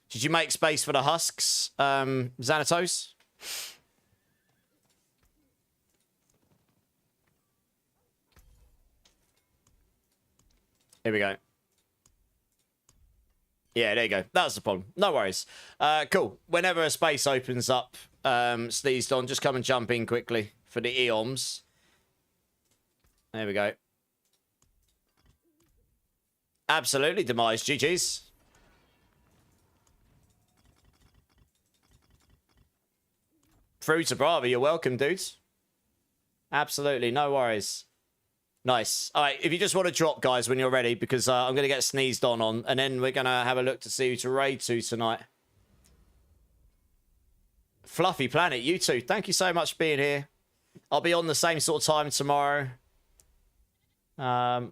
Did you make space for the husks, Xanatos? Here we go. Yeah, there you go. That was the problem. No worries. Cool. Whenever a space opens up, sneezed on, just come and jump in quickly for the Eoms. There we go. Absolutely, Demise. GG's. Through to Bravo. You're welcome, dudes. Absolutely. No worries. Nice. All right, if you just want to drop, guys, when you're ready, because I'm going to get sneezed on, and then we're going to have a look to see who to raid to tonight. Fluffy Planet, you too. Thank you so much for being here. I'll be on the same sort of time tomorrow. I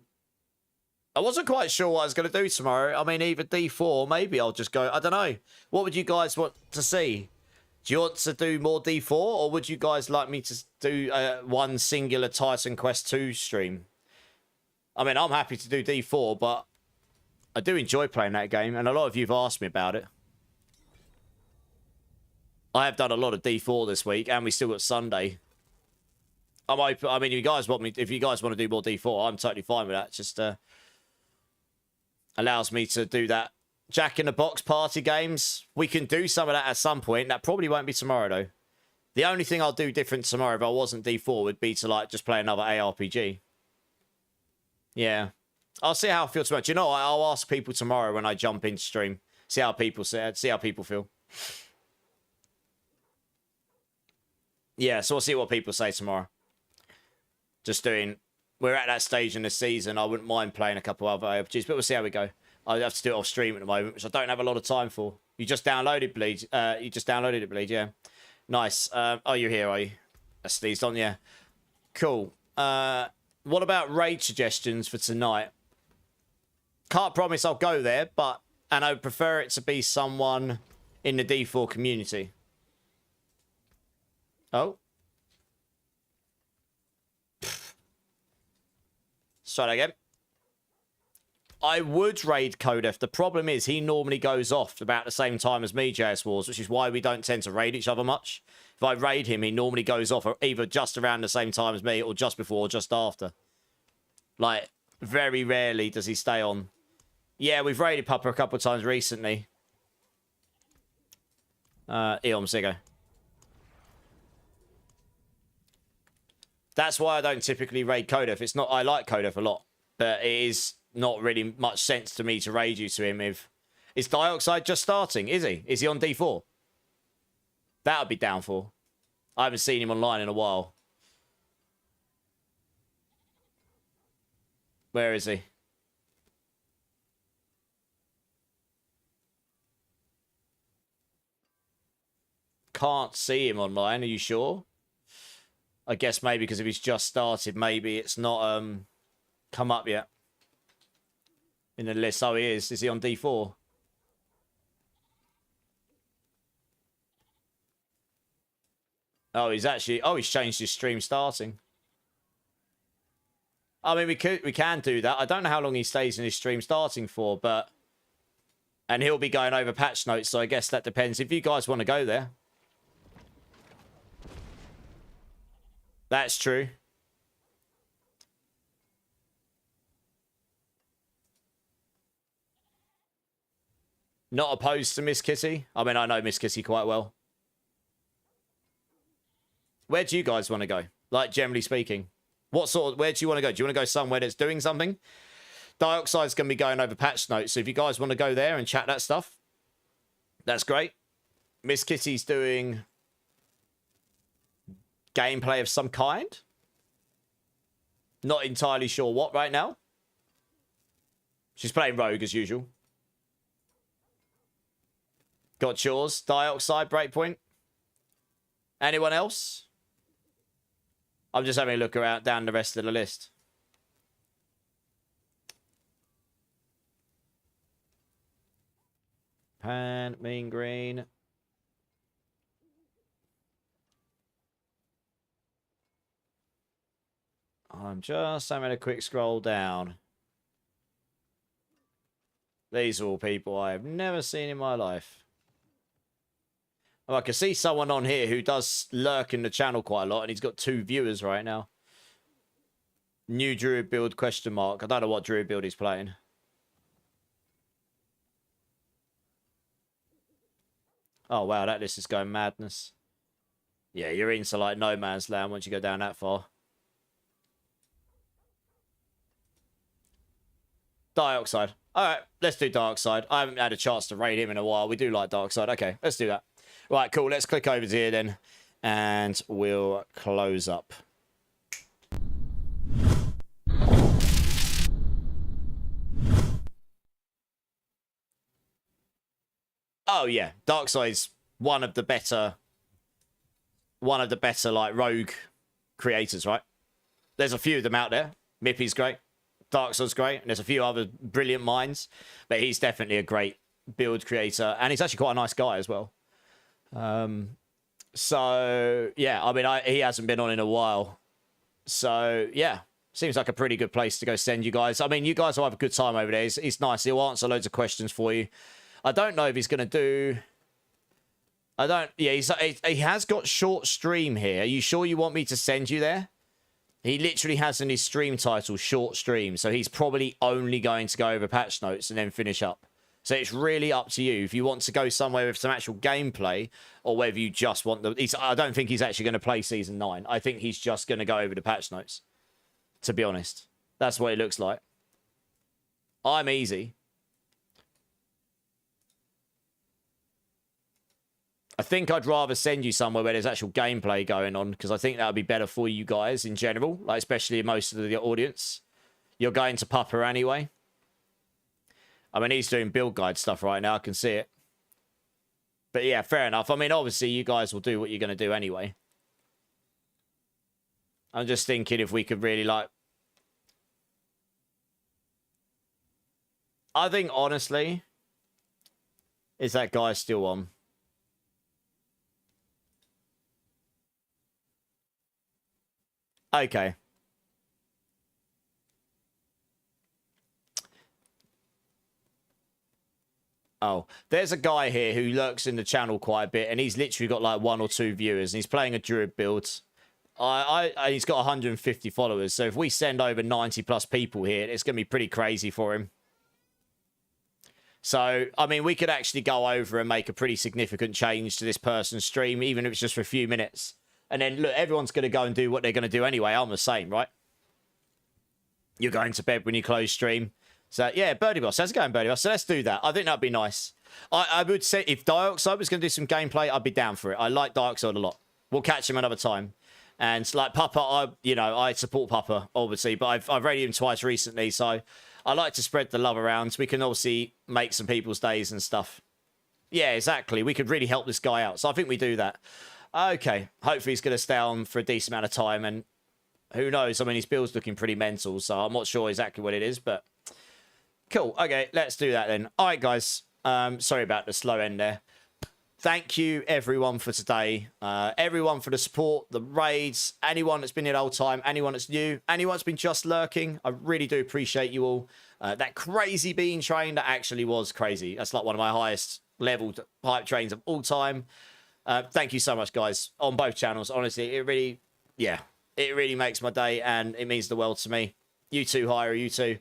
wasn't quite sure what I was going to do tomorrow. I mean, either D4, maybe I'll just go. I don't know. What would you guys want to see? Do you want to do more D4, or would you guys like me to do one singular Titan Quest 2 stream? I mean, I'm happy to do D4, but I do enjoy playing that game, and a lot of you have asked me about it. I have done a lot of D4 this week, and we still got Sunday. I'm open. I mean, if you guys want to do more D4, I'm totally fine with that. It just allows me to do that. Jack in the Box party games. We can do some of that at some point. That probably won't be tomorrow, though. The only thing I'll do different tomorrow if I wasn't D4 would be to, like, just play another ARPG. Yeah. I'll see how I feel tomorrow. Do you know what? I'll ask people tomorrow when I jump into stream. See how people feel. Yeah, so we'll see what people say tomorrow. Just doing... We're at that stage in the season. I wouldn't mind playing a couple other ARPGs, but we'll see how we go. I have to do it off stream at the moment, which I don't have a lot of time for. You just downloaded Bleed. You just downloaded it, Bleed, yeah. Nice. Oh, you're here, are you? That's sneezed on, yeah. Cool. What about raid suggestions for tonight? Can't promise I'll go there, and I would prefer it to be someone in the D4 community. Oh. Let's try that again. I would raid Kodef. The problem is he normally goes off about the same time as me, JS Wars, which is why we don't tend to raid each other much. If I raid him, he normally goes off either just around the same time as me or just before or just after. Like, very rarely does he stay on. Yeah, we've raided Pupper a couple of times recently. Eon Siggo. That's why I don't typically raid Kodef. It's not... I like Kodef a lot, but it is... not really much sense to me to raid you to him if... Is Dioxide just starting? Is he? Is he on D4? That would be down for. I haven't seen him online in a while. Where is he? Can't see him online. Are you sure? I guess maybe because if he's just started, maybe it's not come up yet. In the list. Oh, he is. Is he on D4? Oh, he's actually... Oh, he's changed his stream starting. I mean, we can do that. I don't know how long he stays in his stream starting for, but... And he'll be going over patch notes, so I guess that depends. If you guys want to go there. That's true. Not opposed to Miss Kitty. I mean, I know Miss Kitty quite well. Where do you guys want to go? Like, generally speaking. What sort of... Where do you want to go? Do you want to go somewhere that's doing something? Dioxide's going to be going over patch notes. So if you guys want to go there and chat that stuff, that's great. Miss Kitty's doing gameplay of some kind. Not entirely sure what right now. She's playing Rogue as usual. Got chores. Dioxide, Breakpoint. Anyone else? I'm just having a look around down the rest of the list. Pan, Mean Green. I'm just having a quick scroll down. These are all people I have never seen in my life. Oh, I can see someone on here who does lurk in the channel quite a lot, and he's got 2 viewers right now. New Druid build, question mark. I don't know what Druid build he's playing. Oh, wow, that list is going madness. Yeah, you're into, like, no man's land once you go down that far. Dioxide. All right, let's do Darkside. I haven't had a chance to raid him in a while. We do like Darkside. Okay, let's do that. Right, cool. Let's click over to here then, and we'll close up. Oh yeah, Darkside's one of the better like rogue creators, right? There's a few of them out there. Mippy's great. Darkside's great, and there's a few other brilliant minds, but he's definitely a great build creator, and he's actually quite a nice guy as well. So yeah, I mean, he hasn't been on in a while, so yeah, seems like a pretty good place to go send you guys. I mean, you guys will have a good time over there. He's nice. He'll answer loads of questions for you. I don't know if he's going to do... Yeah, he has got short stream here. Are you sure you want me to send you there? He literally has in his stream title short stream, so he's probably only going to go over patch notes and then finish up. So it's really up to you if you want to go somewhere with some actual gameplay, or whether you just want the... I don't think he's actually going to play Season 9. I think he's just going to go over the patch notes, to be honest. That's what it looks like. I'm easy. I think I'd rather send you somewhere where there's actual gameplay going on, because I think that would be better for you guys in general, like especially most of the audience. You're going to Pupper anyway. I mean, he's doing build guide stuff right now. I can see it. But yeah, fair enough. I mean, obviously, you guys will do what you're going to do anyway. I'm just thinking if we could really, like... I think, honestly... Is that guy still on? Okay. Oh, there's a guy here who lurks in the channel quite a bit, and he's literally got like 1 or 2 viewers, and he's playing a Druid build. He's got 150 followers, so if we send over 90 plus people here, it's going to be pretty crazy for him. So, I mean, we could actually go over and make a pretty significant change to this person's stream, even if it's just for a few minutes. And then, look, everyone's going to go and do what they're going to do anyway. I'm the same, right? You're going to bed when you close stream. So, yeah, Birdie Boss. How's it going, Birdie Boss? So let's do that. I think that'd be nice. I would say if Dioxide was going to do some gameplay, I'd be down for it. I like Dioxide a lot. We'll catch him another time. And, like, Pupper, I support Pupper, obviously. But I've rated him twice recently, so I like to spread the love around. We can obviously make some people's days and stuff. Yeah, exactly. We could really help this guy out. So I think we do that. Okay, hopefully he's going to stay on for a decent amount of time, and who knows? I mean, his build's looking pretty mental, so I'm not sure exactly what it is, but cool. Okay, let's do that then. All right, guys. Sorry about the slow end there. Thank you, everyone, for today. Everyone for the support, the raids, anyone that's been here the whole time, anyone that's new, anyone that's been just lurking. I really do appreciate you all. That crazy bean train, that actually was crazy. That's like one of my highest leveled hype trains of all time. Thank you so much, guys, on both channels. Honestly, it really makes my day, and it means the world to me. You too, Hire, you too.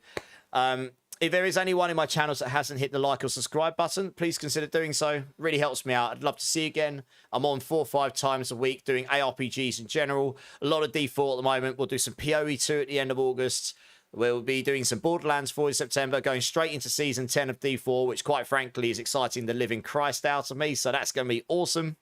If there is anyone in my channels that hasn't hit the like or subscribe button, please consider doing so. Really helps me out. I'd love to see you again. I'm on 4 or 5 times a week doing ARPGs in general. A lot of D4 at the moment. We'll do some PoE 2 at the end of August. We'll be doing some Borderlands 4 in September, going straight into Season 10 of D4, which quite frankly is exciting the living Christ out of me. So that's going to be awesome.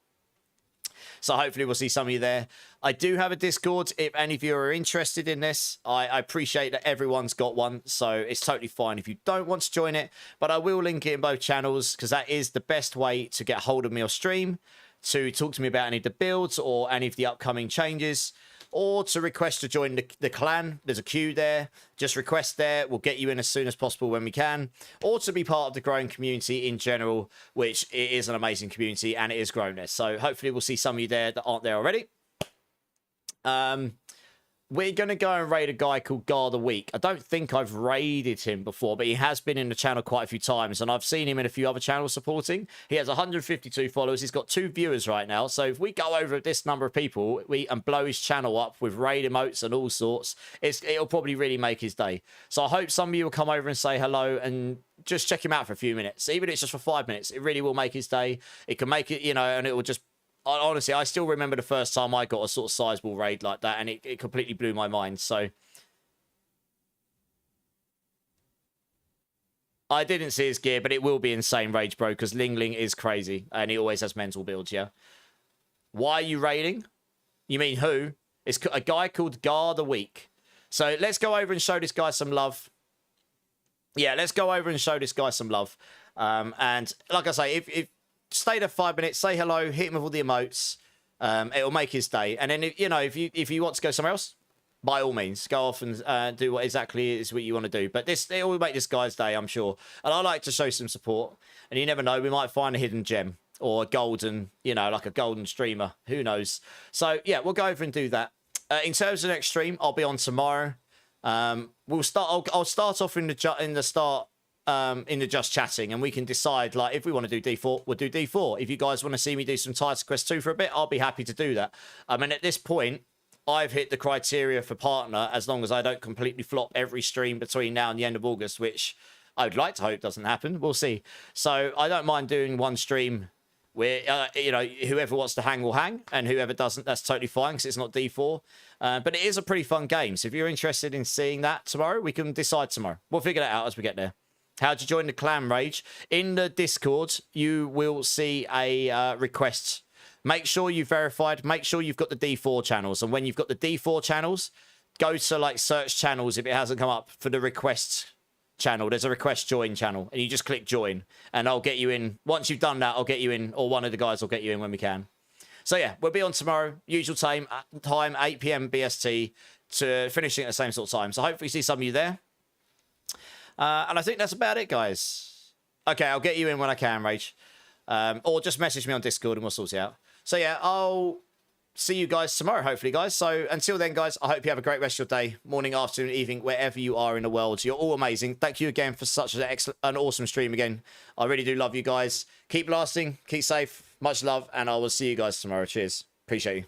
So hopefully we'll see some of you there. I do have a Discord if any of you are interested in this. I appreciate that everyone's got one, so it's totally fine if you don't want to join it. But I will link it in both channels, because that is the best way to get hold of me or stream, to talk to me about any of the builds or any of the upcoming changes, or to request to join the clan. There's a queue there. Just request there. We'll get you in as soon as possible when we can. Or to be part of the growing community in general, which it is an amazing community and it is growing there. So hopefully we'll see some of you there that aren't there already. we're going to go and raid a guy called Guard a Week. I don't think I've raided him before, but he has been in the channel quite a few times, and I've seen him in a few other channels supporting. He has 152 followers. He's got 2 viewers right now. So if we go over this number of people and blow his channel up with raid emotes and all sorts, it'll probably really make his day. So I hope some of you will come over and say hello and just check him out for a few minutes. Even if it's just for 5 minutes, it really will make his day. It can make it, you know, and it will just... Honestly, I still remember the first time I got a sort of sizable raid like that, and it completely blew my mind. So I didn't see his gear, but it will be insane rage, bro, because Ling Ling is crazy, and he always has mental builds, yeah? Why are you raiding? You mean who? It's a guy called Guard a Week. So let's go over and show this guy some love. Yeah, let's go over and show this guy some love. And like I say, if stay there 5 minutes, say hello, hit him with all the emotes. It'll make his day. And then, if you want to go somewhere else, by all means, go off and do what exactly is what you want to do. But it will make this guy's day, I'm sure. And I like to show some support. And you never know, we might find a hidden gem or a golden, like a golden streamer. Who knows? So yeah, we'll go over and do that. In terms of the next stream, I'll be on tomorrow. We'll start. I'll start off in the just chatting, and we can decide, like, if we want to do D4, we'll do D4. If you guys want to see me do some Titan Quest 2 for a bit, I'll be happy to do that. I mean, at this point, I've hit the criteria for partner, as long as I don't completely flop every stream between now and the end of August, which I would like to hope doesn't happen. We'll see. So I don't mind doing one stream where, whoever wants to hang will hang, and whoever doesn't, that's totally fine, because it's not D4. But it is a pretty fun game. So if you're interested in seeing that tomorrow, we can decide tomorrow. We'll figure that out as we get there. How'd you join the clan rage? In the Discord, you will see a request. Make sure you've verified. Make sure you've got the D4 channels. And when you've got the D4 channels, go to, like, search channels if it hasn't come up for the request channel. There's a request join channel, and you just click join, and I'll get you in. Once you've done that, I'll get you in, or one of the guys will get you in when we can. So yeah, we'll be on tomorrow, usual time 8 p.m. BST, to finishing at the same sort of time. So hopefully see some of you there. And I think that's about it, guys. Okay, I'll get you in when I can, Rage. Or just message me on Discord and we'll sort it out. So yeah, I'll see you guys tomorrow, hopefully, guys. So until then, guys, I hope you have a great rest of your day, morning, afternoon, evening, wherever you are in the world. You're all amazing. Thank you again for such an awesome stream again. I really do love you guys. Keep lasting, keep safe, much love, and I will see you guys tomorrow. Cheers. Appreciate you.